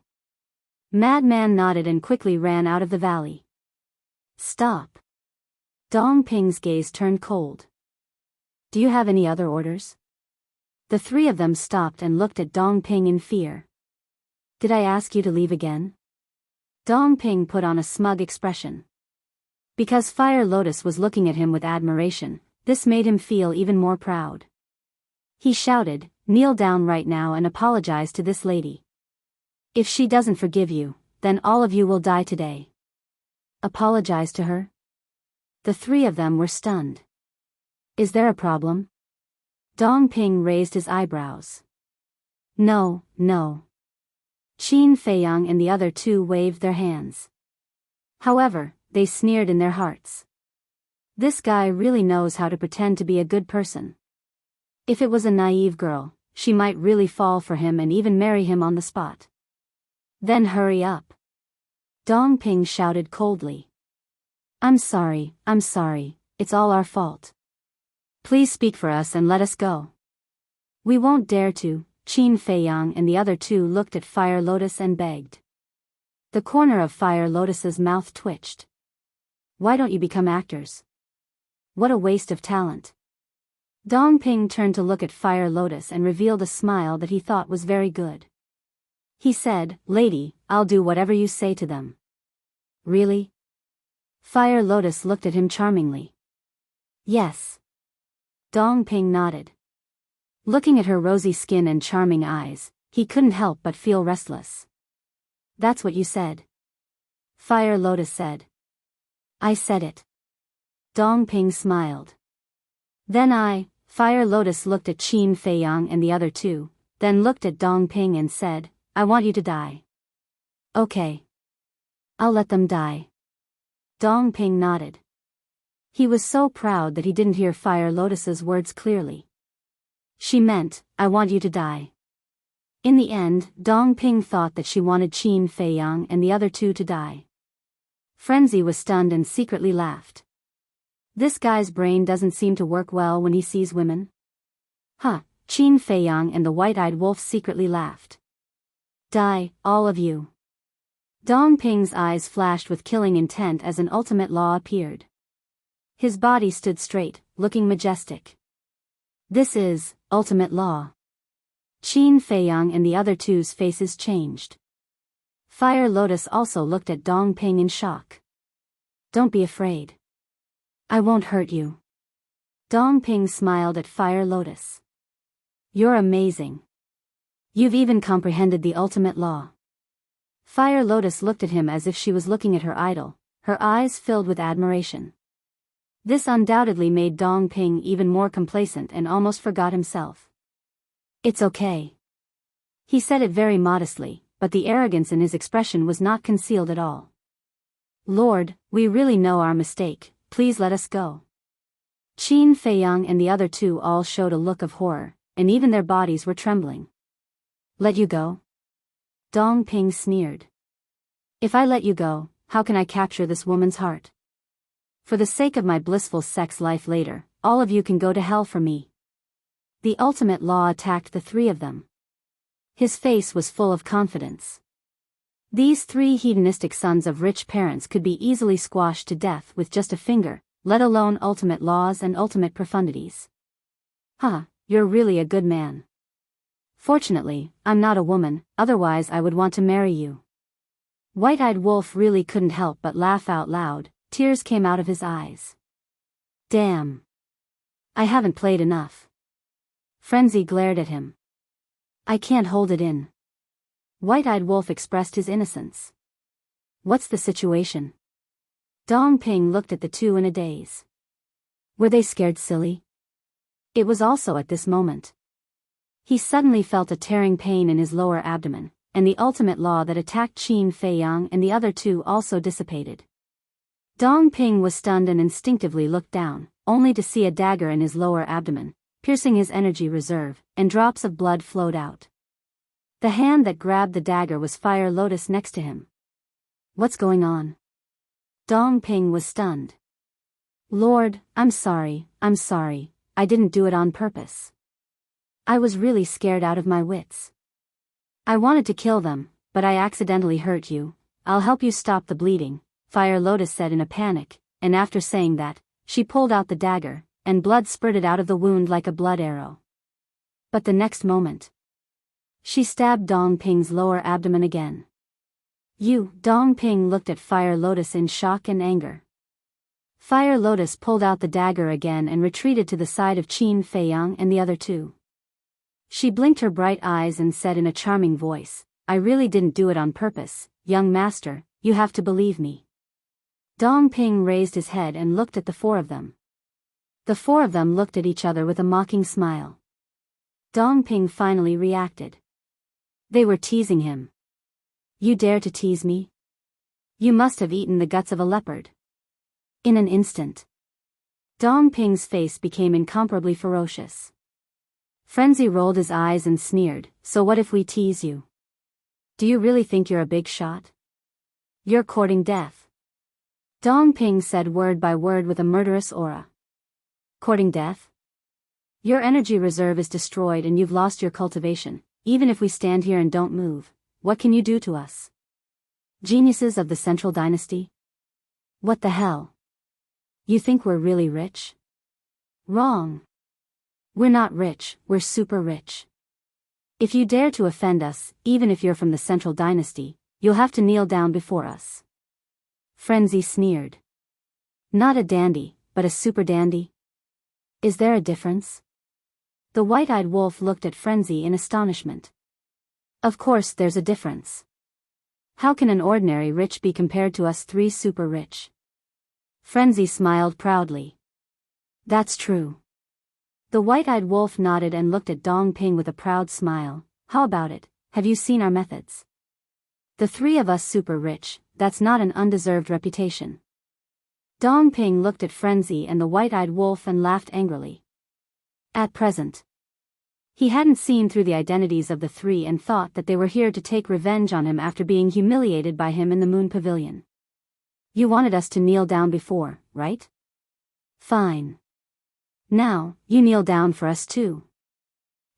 Madman nodded and quickly ran out of the valley. "Stop." Dong Ping's gaze turned cold. "Do you have any other orders?" The three of them stopped and looked at Dong Ping in fear. "Did I ask you to leave again?" Dong Ping put on a smug expression. Because Fire Lotus was looking at him with admiration, this made him feel even more proud. He shouted, "Kneel down right now and apologize to this lady. If she doesn't forgive you, then all of you will die today." "Apologize to her?" The three of them were stunned. "Is there a problem?" Dong Ping raised his eyebrows. "No, no." Qin Feiyang and the other two waved their hands. However, they sneered in their hearts. This guy really knows how to pretend to be a good person. If it was a naive girl, she might really fall for him and even marry him on the spot. "Then hurry up." Dong Ping shouted coldly. I'm sorry, it's all our fault. Please speak for us and let us go." "We won't dare to." Qin Feiyang and the other two looked at Fire Lotus and begged. The corner of Fire Lotus's mouth twitched. "Why don't you become actors? What a waste of talent." Dong Ping turned to look at Fire Lotus and revealed a smile that he thought was very good. He said, "Lady, I'll do whatever you say to them." "Really?" Fire Lotus looked at him charmingly. "Yes." Dong Ping nodded. Looking at her rosy skin and charming eyes, he couldn't help but feel restless. "That's what you said?" Fire Lotus said. "I said it." Dong Ping smiled. Then Fire Lotus looked at Qin Feiyang and the other two, then looked at Dong Ping and said, "I want you to die." "Okay. I'll let them die." Dong Ping nodded. He was so proud that he didn't hear Fire Lotus's words clearly. She meant, "I want you to die." In the end, Dong Ping thought that she wanted Qin Feiyang and the other two to die. Frenzy was stunned and secretly laughed. This guy's brain doesn't seem to work well when he sees women. Qin Feiyang and the White-Eyed Wolf secretly laughed. Die, all of you. Dong Ping's eyes flashed with killing intent as an ultimate law appeared. His body stood straight, looking majestic. This is ultimate law. Qin Feiyang and the other two's faces changed. Fire Lotus also looked at Dong Ping in shock. Don't be afraid. I won't hurt you. Dong Ping smiled at Fire Lotus. You're amazing. You've even comprehended the ultimate law. Fire Lotus looked at him as if she was looking at her idol, her eyes filled with admiration. This undoubtedly made Dong Ping even more complacent and almost forgot himself. It's okay. He said it very modestly, but the arrogance in his expression was not concealed at all. Lord, we really know our mistake, please let us go. Qin Feiyang and the other two all showed a look of horror, and even their bodies were trembling. Let you go? Dong Ping sneered. If I let you go, how can I capture this woman's heart? For the sake of my blissful sex life later, all of you can go to hell for me. The ultimate law attacked the three of them. His face was full of confidence. These three hedonistic sons of rich parents could be easily squashed to death with just a finger, let alone ultimate laws and ultimate profundities. You're really a good man. Fortunately, I'm not a woman, otherwise I would want to marry you. White-eyed Wolf really couldn't help but laugh out loud, tears came out of his eyes. Damn. I haven't played enough. Frenzy glared at him. I can't hold it in. White-eyed Wolf expressed his innocence. What's the situation? Dong Ping looked at the two in a daze. Were they scared silly? It was also at this moment. He suddenly felt a tearing pain in his lower abdomen, and the ultimate law that attacked Qin Feiyang and the other two also dissipated. Dong Ping was stunned and instinctively looked down, only to see a dagger in his lower abdomen, piercing his energy reserve, and drops of blood flowed out. The hand that grabbed the dagger was Fire Lotus next to him. What's going on? Dong Ping was stunned. Lord, I'm sorry, I didn't do it on purpose. I was really scared out of my wits. I wanted to kill them, but I accidentally hurt you. I'll help you stop the bleeding, Fire Lotus said in a panic, and after saying that, she pulled out the dagger, and blood spurted out of the wound like a blood arrow. But the next moment, she stabbed Dong Ping's lower abdomen again. Dong Ping looked at Fire Lotus in shock and anger. Fire Lotus pulled out the dagger again and retreated to the side of Qin Feiyang and the other two. She blinked her bright eyes and said in a charming voice, I really didn't do it on purpose, young master, you have to believe me. Dong Ping raised his head and looked at the four of them. The four of them looked at each other with a mocking smile. Dong Ping finally reacted. They were teasing him. You dare to tease me? You must have eaten the guts of a leopard. In an instant, Dong Ping's face became incomparably ferocious. Frenzy rolled his eyes and sneered, so what if we tease you? Do you really think you're a big shot? You're courting death. Dong Ping said word by word with a murderous aura. Courting death? Your energy reserve is destroyed and you've lost your cultivation. Even if we stand here and don't move, what can you do to us? Geniuses of the Central Dynasty? What the hell? You think we're really rich? Wrong. We're not rich, we're super rich. If you dare to offend us, even if you're from the Central Dynasty, you'll have to kneel down before us. Frenzy sneered. Not a dandy, but a super dandy? Is there a difference? The white-eyed wolf looked at Frenzy in astonishment. Of course there's a difference. How can an ordinary rich be compared to us three super rich? Frenzy smiled proudly. That's true. The white-eyed wolf nodded and looked at Dong Ping with a proud smile. How about it, have you seen our methods? The three of us super rich, that's not an undeserved reputation. Dong Ping looked at Frenzy and the white-eyed wolf and laughed angrily. At present, he hadn't seen through the identities of the three and thought that they were here to take revenge on him after being humiliated by him in the Moon Pavilion. You wanted us to kneel down before, right? Fine. Now, you kneel down for us too.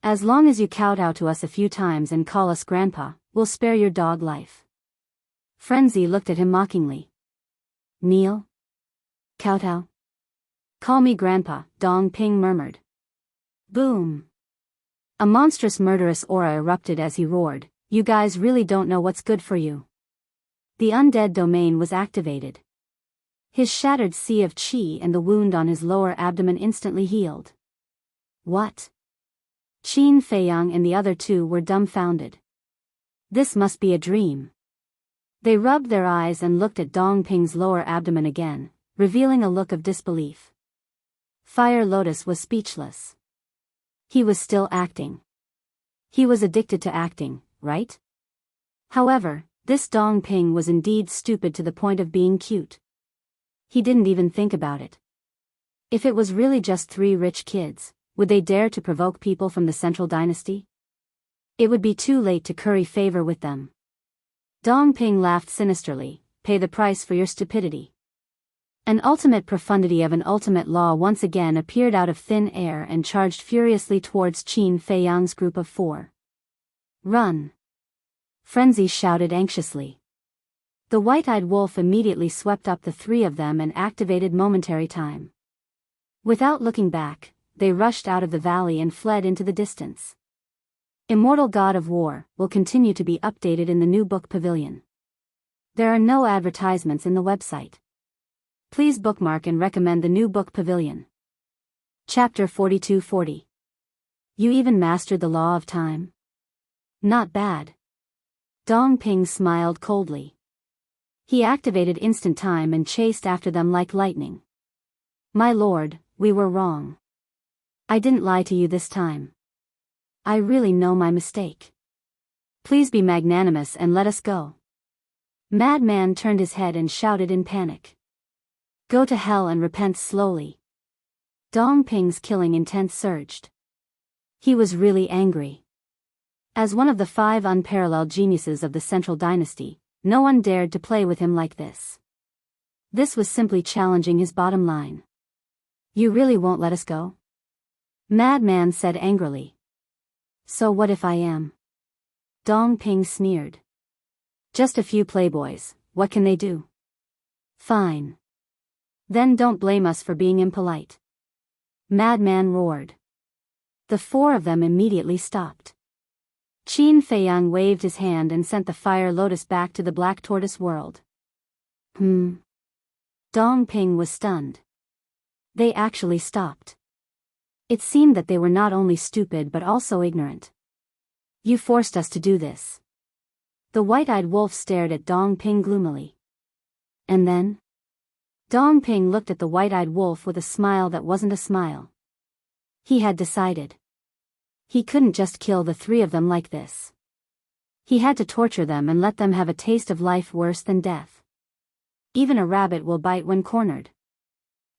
As long as you kowtow to us a few times and call us grandpa, we'll spare your dog life. Frenzy looked at him mockingly. Kneel? Kowtow? Call me Grandpa, Dong Ping murmured. Boom! A monstrous murderous aura erupted as he roared, you guys really don't know what's good for you. The undead domain was activated. His shattered sea of chi and the wound on his lower abdomen instantly healed. What? Qin Feiyang and the other two were dumbfounded. This must be a dream. They rubbed their eyes and looked at Dong Ping's lower abdomen again, revealing a look of disbelief. Fire Lotus was speechless. He was still acting. He was addicted to acting, right? However, this Dong Ping was indeed stupid to the point of being cute. He didn't even think about it. If it was really just 3 rich kids, would they dare to provoke people from the Central Dynasty? It would be too late to curry favor with them. Dong Ping laughed sinisterly, pay the price for your stupidity. An ultimate profundity of an ultimate law once again appeared out of thin air and charged furiously towards Qin Feiyang's group of 4. Run! Frenzy shouted anxiously. The white-eyed wolf immediately swept up the 3 of them and activated momentary time. Without looking back, they rushed out of the valley and fled into the distance. Immortal God of War will continue to be updated in the new book pavilion. There are no advertisements in the website. Please bookmark and recommend the new book pavilion. Chapter 4240. You even mastered the law of time? Not bad. Dong Ping smiled coldly. He activated instant time and chased after them like lightning. My lord, we were wrong. I didn't lie to you this time. I really know my mistake. Please be magnanimous and let us go. Madman turned his head and shouted in panic. Go to hell and repent slowly. Dong Ping's killing intent surged. He was really angry. As one of the 5 unparalleled geniuses of the Central Dynasty, no one dared to play with him like this. This was simply challenging his bottom line. You really won't let us go? Madman said angrily. So what if I am? Dong Ping sneered. Just a few playboys, what can they do? Fine. Then don't blame us for being impolite. Madman roared. The 4 of them immediately stopped. Qin Feiyang waved his hand and sent the Fire Lotus back to the Black Tortoise world. Dong Ping was stunned. They actually stopped. It seemed that they were not only stupid but also ignorant. You forced us to do this. The white-eyed wolf stared at Dong Ping gloomily. And then? Dong Ping looked at the white-eyed wolf with a smile that wasn't a smile. He had decided. He couldn't just kill the 3 of them like this. He had to torture them and let them have a taste of life worse than death. Even a rabbit will bite when cornered.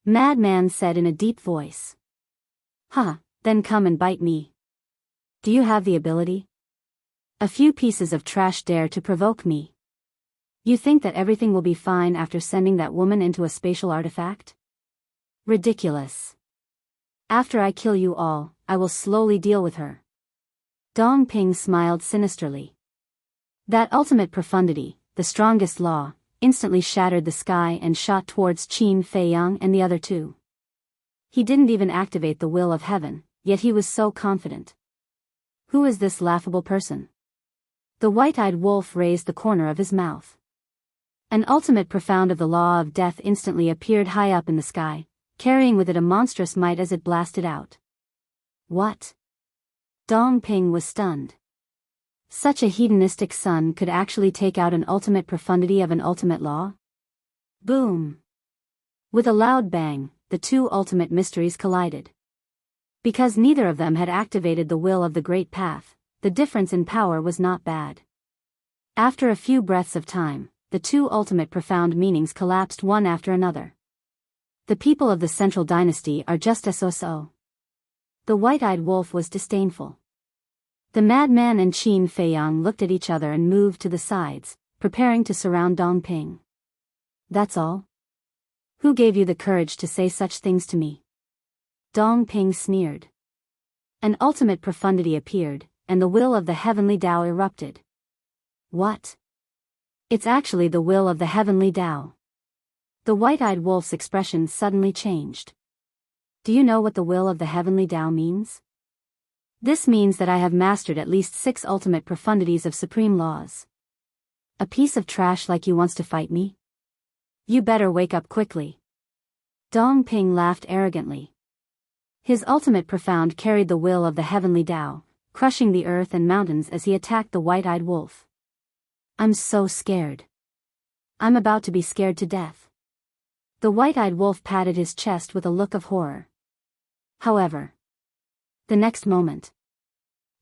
Madman said in a deep voice. Then come and bite me. Do you have the ability? A few pieces of trash dare to provoke me. You think that everything will be fine after sending that woman into a spatial artifact? Ridiculous. After I kill you all, I will slowly deal with her. Dong Ping smiled sinisterly. That ultimate profundity, the strongest law, instantly shattered the sky and shot towards Qin Feiyang and the other 2. He didn't even activate the will of heaven, yet he was so confident. Who is this laughable person? The white-eyed wolf raised the corner of his mouth. An ultimate profound of the law of death instantly appeared high up in the sky, carrying with it a monstrous might as it blasted out. What? Dong Ping was stunned. Such a hedonistic sun could actually take out an ultimate profundity of an ultimate law? Boom! With a loud bang, the 2 ultimate mysteries collided. Because neither of them had activated the will of the Great Path, the difference in power was not bad. After a few breaths of time, the 2 ultimate profound meanings collapsed one after another. The people of the Central Dynasty are just so. The white-eyed wolf was disdainful. The madman and Qin Feiyang looked at each other and moved to the sides, preparing to surround Dong Ping. That's all? Who gave you the courage to say such things to me? Dong Ping sneered. An ultimate profundity appeared, and the will of the heavenly Tao erupted. What? It's actually the will of the heavenly Tao. The white-eyed wolf's expression suddenly changed. Do you know what the will of the heavenly Tao means? This means that I have mastered at least 6 ultimate profundities of supreme laws. A piece of trash like you wants to fight me? You better wake up quickly. Dong Ping laughed arrogantly. His ultimate profound carried the will of the heavenly Tao, crushing the earth and mountains as he attacked the white-eyed wolf. I'm so scared. I'm about to be scared to death. The white-eyed wolf patted his chest with a look of horror. However, the next moment,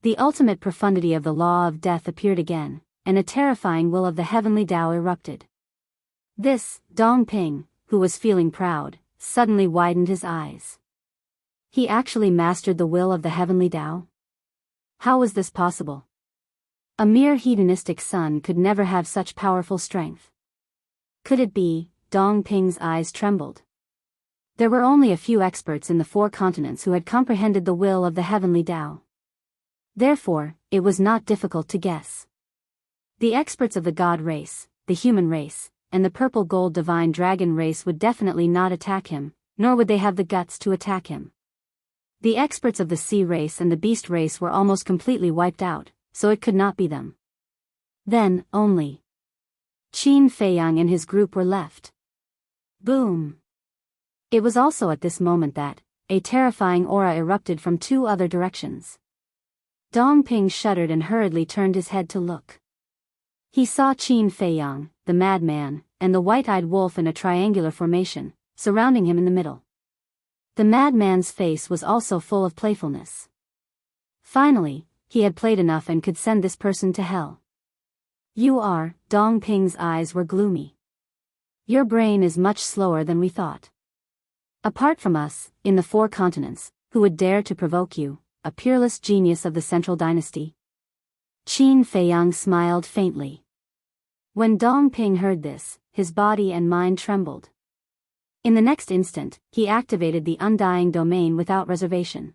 the ultimate profundity of the law of death appeared again, and a terrifying will of the heavenly Tao erupted. This, Dong Ping, who was feeling proud, suddenly widened his eyes. He actually mastered the will of the heavenly Tao? How was this possible? A mere hedonistic son could never have such powerful strength. Could it be? Dong Ping's eyes trembled. There were only a few experts in the 4 continents who had comprehended the will of the heavenly Tao. Therefore, it was not difficult to guess. The experts of the God race, the human race, and the purple gold divine dragon race would definitely not attack him, nor would they have the guts to attack him. The experts of the sea race and the beast race were almost completely wiped out, so it could not be them. Then, only Qin Feiyang and his group were left. Boom! It was also at this moment that a terrifying aura erupted from 2 other directions. Dong Ping shuddered and hurriedly turned his head to look. He saw Qin Feiyang, the madman, and the white-eyed wolf in a triangular formation, surrounding him in the middle. The madman's face was also full of playfulness. Finally, he had played enough and could send this person to hell. You are, Dong Ping's eyes were gloomy. Your brain is much slower than we thought. Apart from us, in the 4 continents, who would dare to provoke you, a peerless genius of the Central Dynasty? Qin Feiyang smiled faintly. When Dong Ping heard this, his body and mind trembled. In the next instant, he activated the undying domain without reservation.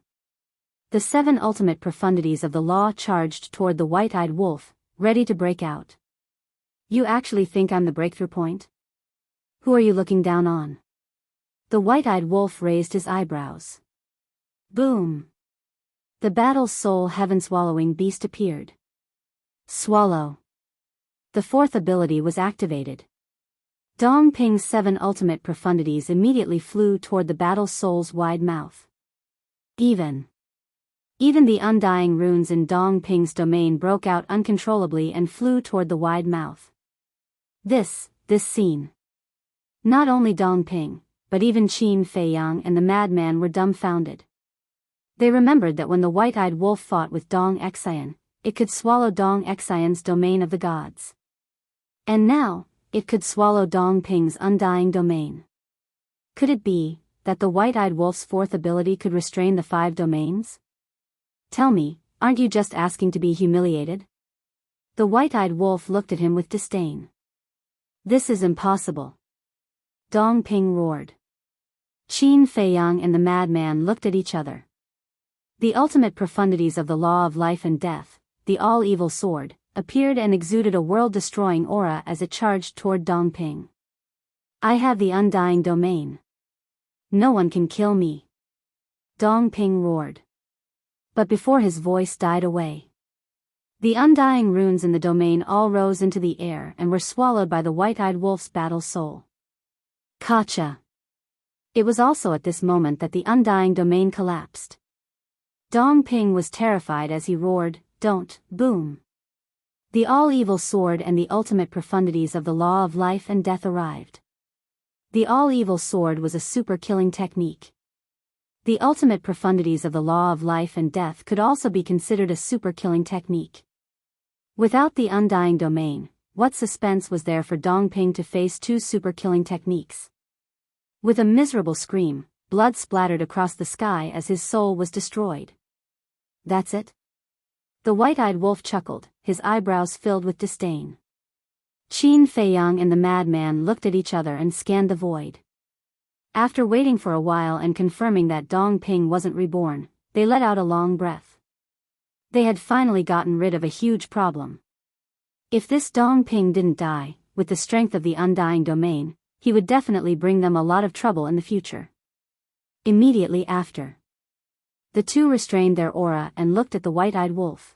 The 7 ultimate profundities of the law charged toward the white-eyed wolf, ready to break out. You actually think I'm the breakthrough point? Who are you looking down on? The white-eyed wolf raised his eyebrows. Boom! The battle soul heaven-swallowing beast appeared. Swallow. The 4th ability was activated. Dong Ping's 7 ultimate profundities immediately flew toward the battle soul's wide mouth. Even the undying runes in Dong Ping's domain broke out uncontrollably and flew toward the wide mouth. This scene. Not only Dong Ping, but even Qin Feiyang and the madman were dumbfounded. They remembered that when the white-eyed wolf fought with Dong Xian, it could swallow Dong Xian's domain of the gods. And now, it could swallow Dong Ping's undying domain. Could it be that the white-eyed wolf's 4th ability could restrain the 5 domains? Tell me, aren't you just asking to be humiliated? The white-eyed wolf looked at him with disdain. This is impossible. Dong Ping roared. Qin Feiyang and the madman looked at each other. The ultimate profundities of the law of life and death, the all-evil sword, appeared and exuded a world-destroying aura as it charged toward Dong Ping. I have the undying domain. No one can kill me. Dong Ping roared. But before his voice died away, the undying runes in the domain all rose into the air and were swallowed by the white-eyed wolf's battle soul. Kacha. It was also at this moment that the undying domain collapsed. Dong Ping was terrified as he roared, "Don't, boom!" The all-evil sword and the ultimate profundities of the law of life and death arrived. The all-evil sword was a super-killing technique. The ultimate profundities of the law of life and death could also be considered a super-killing technique. Without the undying domain, what suspense was there for Dong Ping to face 2 super-killing techniques? With a miserable scream, blood splattered across the sky as his soul was destroyed. That's it? The white-eyed wolf chuckled, his eyebrows filled with disdain. Qin Feiyang and the madman looked at each other and scanned the void. After waiting for a while and confirming that Dong Ping wasn't reborn, they let out a long breath. They had finally gotten rid of a huge problem. If this Dong Ping didn't die, with the strength of the undying domain, he would definitely bring them a lot of trouble in the future. Immediately after, the two restrained their aura and looked at the white-eyed wolf.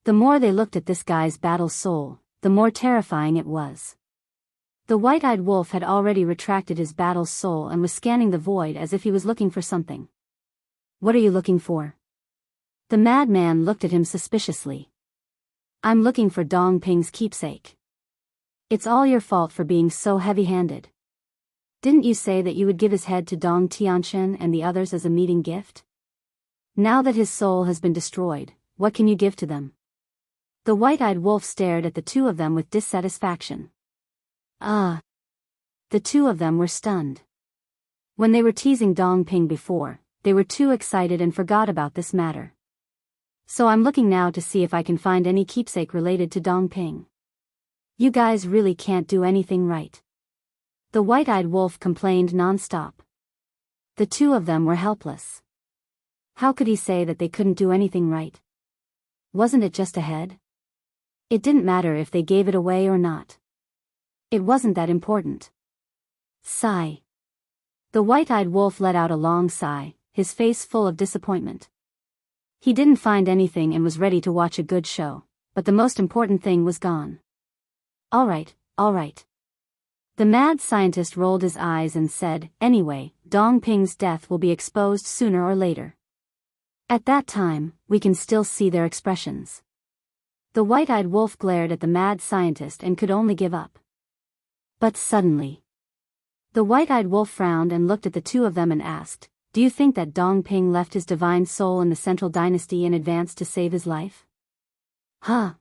The more they looked at this guy's battle soul, the more terrifying it was. The white-eyed wolf had already retracted his battle soul and was scanning the void as if he was looking for something. What are you looking for? The madman looked at him suspiciously. I'm looking for Dong Ping's keepsake. It's all your fault for being so heavy-handed. Didn't you say that you would give his head to Dong Tianchen and the others as a meeting gift? Now that his soul has been destroyed, what can you give to them? The white-eyed wolf stared at the two of them with dissatisfaction. The two of them were stunned. When they were teasing Dong Ping before, they were too excited and forgot about this matter. So I'm looking now to see if I can find any keepsake related to Dong Ping. You guys really can't do anything right. The white-eyed wolf complained non-stop. The two of them were helpless. How could he say that they couldn't do anything right? Wasn't it just a head? It didn't matter if they gave it away or not. It wasn't that important. Sigh. The white-eyed wolf let out a long sigh, his face full of disappointment. He didn't find anything and was ready to watch a good show, but the most important thing was gone. All right. The mad scientist rolled his eyes and said, anyway, Dong Ping's death will be exposed sooner or later. At that time, we can still see their expressions. The white-eyed wolf glared at the mad scientist and could only give up. But suddenly, the white-eyed wolf frowned and looked at the two of them and asked, do you think that Dong Ping left his divine soul in the Central Dynasty in advance to save his life? Huh?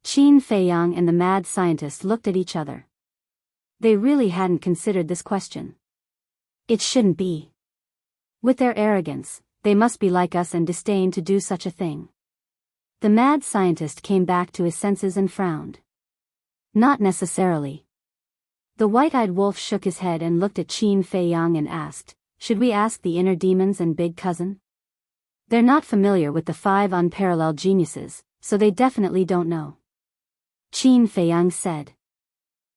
Qin Feiyang and the mad scientist looked at each other. They really hadn't considered this question. It shouldn't be. With their arrogance, they must be like us and disdain to do such a thing. The mad scientist came back to his senses and frowned. Not necessarily. The white-eyed wolf shook his head and looked at Qin Feiyang and asked, should we ask the inner demons and big cousin? They're not familiar with the 5 unparalleled geniuses, so they definitely don't know. Qin Feiyang said.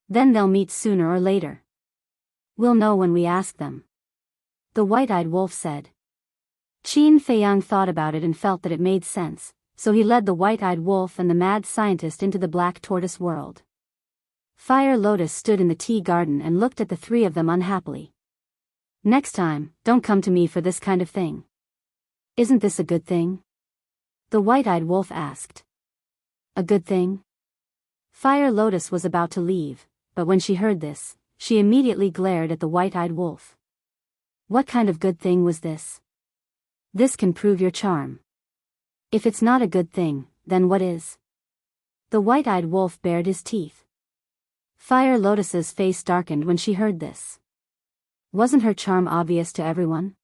Then they'll meet sooner or later. We'll know when we ask them. The white-eyed wolf said. Qin Feiyang thought about it and felt that it made sense, so he led the white-eyed wolf and the mad scientist into the black tortoise world. Fire Lotus stood in the tea garden and looked at the three of them unhappily. Next time, don't come to me for this kind of thing. Isn't this a good thing? The white-eyed wolf asked. A good thing? Fire Lotus was about to leave, but when she heard this, she immediately glared at the white-eyed wolf. What kind of good thing was this? This can prove your charm. If it's not a good thing, then what is? The white-eyed wolf bared his teeth. Fire Lotus's face darkened when she heard this. Wasn't her charm obvious to everyone?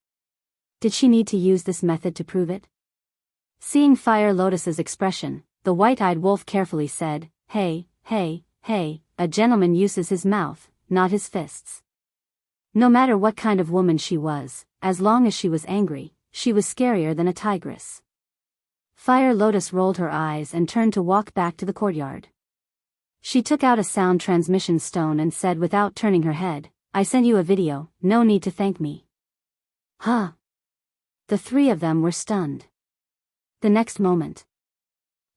Did she need to use this method to prove it? Seeing Fire Lotus's expression, the white-eyed wolf carefully said, Hey, a gentleman uses his mouth, not his fists. No matter what kind of woman she was, as long as she was angry, she was scarier than a tigress. Fire Lotus rolled her eyes and turned to walk back to the courtyard. She took out a sound transmission stone and said without turning her head, I sent you a video, no need to thank me. Huh? The three of them were stunned. The next moment,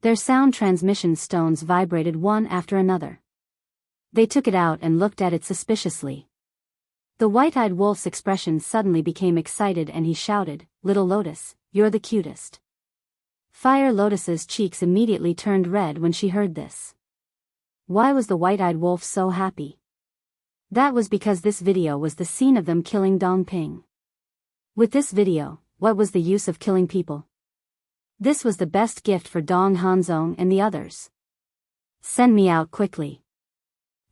their sound transmission stones vibrated one after another. They took it out and looked at it suspiciously. The white-eyed wolf's expression suddenly became excited and he shouted, Little Lotus, you're the cutest. Fire Lotus's cheeks immediately turned red when she heard this. Why was the white-eyed wolf so happy? That was because this video was the scene of them killing Dong Ping. With this video, what was the use of killing people? This was the best gift for Dong Hanzong and the others. Send me out quickly.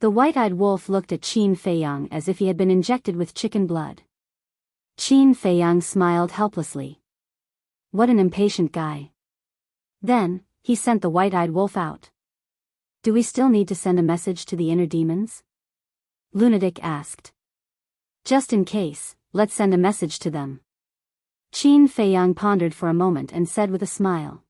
The white-eyed wolf looked at Qin Feiyang as if he had been injected with chicken blood. Qin Feiyang smiled helplessly. What an impatient guy. Then, he sent the white-eyed wolf out. Do we still need to send a message to the inner demons? Lunatic asked. Just in case, let's send a message to them. Qin Feiyang pondered for a moment and said with a smile.